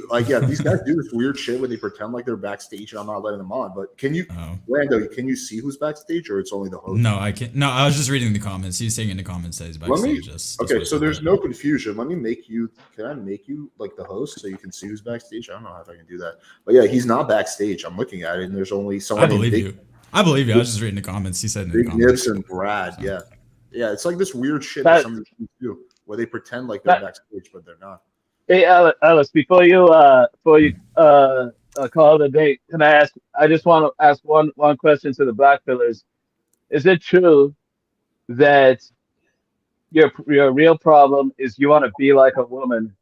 guys do this weird shit where they pretend like they're backstage and I'm not letting them on. But can you, Lando, can you see who's backstage or it's only the host? No, I can't. No, I was just reading the comments. He's saying in the comments that he's backstage. Okay, so there's no confusion. Let me make you, can I make you like the host so you can see who's backstage? I don't know if I can do that. But yeah, he's not backstage. I'm looking at it and there's only someone. I believe you. I believe you. I was just reading the comments. He said in the Big comments. Nips and Brad. Yeah. Yeah, it's like this weird shit that some of these do where they pretend like they're backstage, but they're not. Hey, Alice, before you call the date, can I ask? I just want to ask one question to the Blackpillers. Is it true that your real problem is you want to be like a woman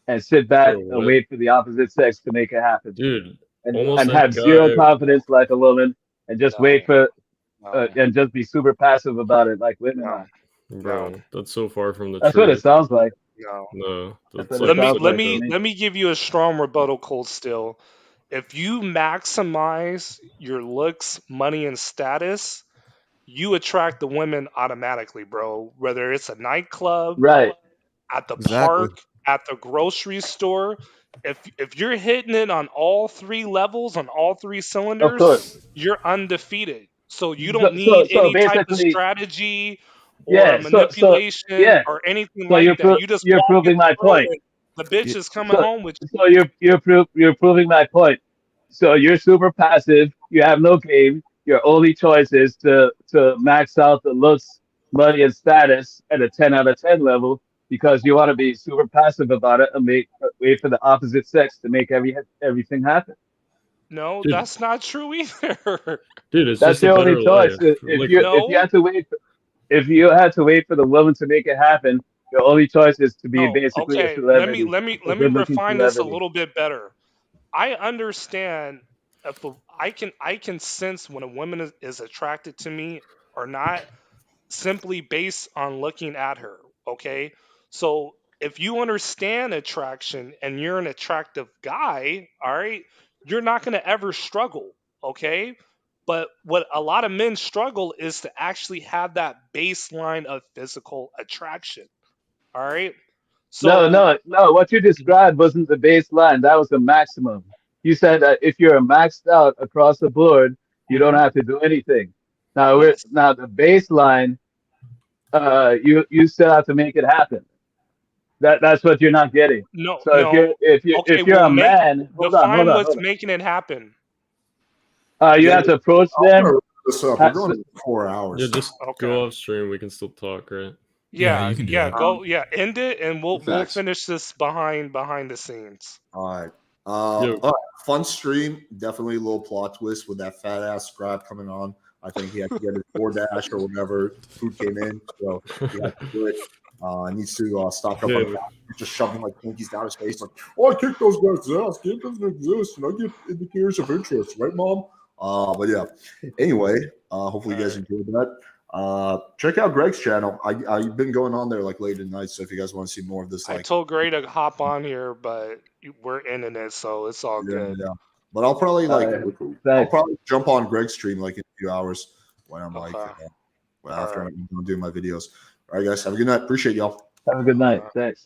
and sit back Bro, and what? wait for the opposite sex to make it happen, Dude, almost and that have zero guy. confidence like a woman, and just wait for No. and just be super passive about it like women are. Bro, that's so far from the That's what it truth. sounds like. No. No, That's that's what it like sounds such like a to me. Let me give you a strong rebuttal, Cold Steel. If you maximize your looks, money, and status, you attract the women automatically, bro. Whether it's a nightclub, Right. at the Exactly. park, at the grocery store, if you're hitting it on all three levels, on all three Of cylinders, course. you're undefeated. So you So don't so need so any type of basically, strategy or yeah. So manipulation yeah. or anything So like that. You just you're walk in proving my the room point. and the bitch is coming So home with you. so you're proving my point. So you're super passive. You have no game. Your only choice is to max out the looks, money, and status at a 10 out of 10 level because you want to be super passive about it and wait for the opposite sex to make everything happen. No, dude. that's not true either. Dude, it's That's just a your only better choice. life. If Like, you No, had to wait if you had to wait for the woman to make it happen, your only choice is to be no. basically a Okay, let me celebrity, let me a let me good-looking refine this a celebrity. little bit better. I understand if I can sense when a woman is attracted to me or not simply based on looking at her. Okay, so if you understand attraction and you're an attractive guy, all right, you're not going to ever struggle. Okay, but what a lot of men struggle is to actually have that baseline of physical attraction. All right, No, so no, no. What you described wasn't the baseline. That was the maximum. You said that if you're maxed out across the board, you don't mhm, have to do anything. Now, yes, now the baseline, you still have to make it happen. That's what you're not getting. no, So no. Okay, if you're well, a make man, define what's making it happen. You Yeah, have to approach I'm gonna them. wrap this up. We're going to 4 hours. yeah, just Okay. go off stream. We can still talk, right? Yeah, Yeah, you can do yeah, that. go, yeah, end it, and we'll Facts. finish this behind the scenes. All right. Yo, All right. Fun stream. Definitely a little plot twist with that fat ass scribe coming on. I think he had to get his DoorDash or whatever food came in, so he had to do it. Needs to stock up on dude, just shoving like pinkies down his face, like, "Oh, I kicked those guys' ass. Game doesn't exist, and I get indicators of interest, right, mom?" But yeah. Anyway, hopefully you guys enjoyed that. Check out Greg's channel. I've been going on there like late at night, so if you guys want to see more of this, I like, told Gray to hop on here, but we're ending it, so it's all good. yeah. But I'll probably I'll Thanks. probably jump on Greg's stream like in a few hours when I'm like Okay. after I'm doing my videos. All right, guys, have a good night. Appreciate y'all. Have a good night. Thanks.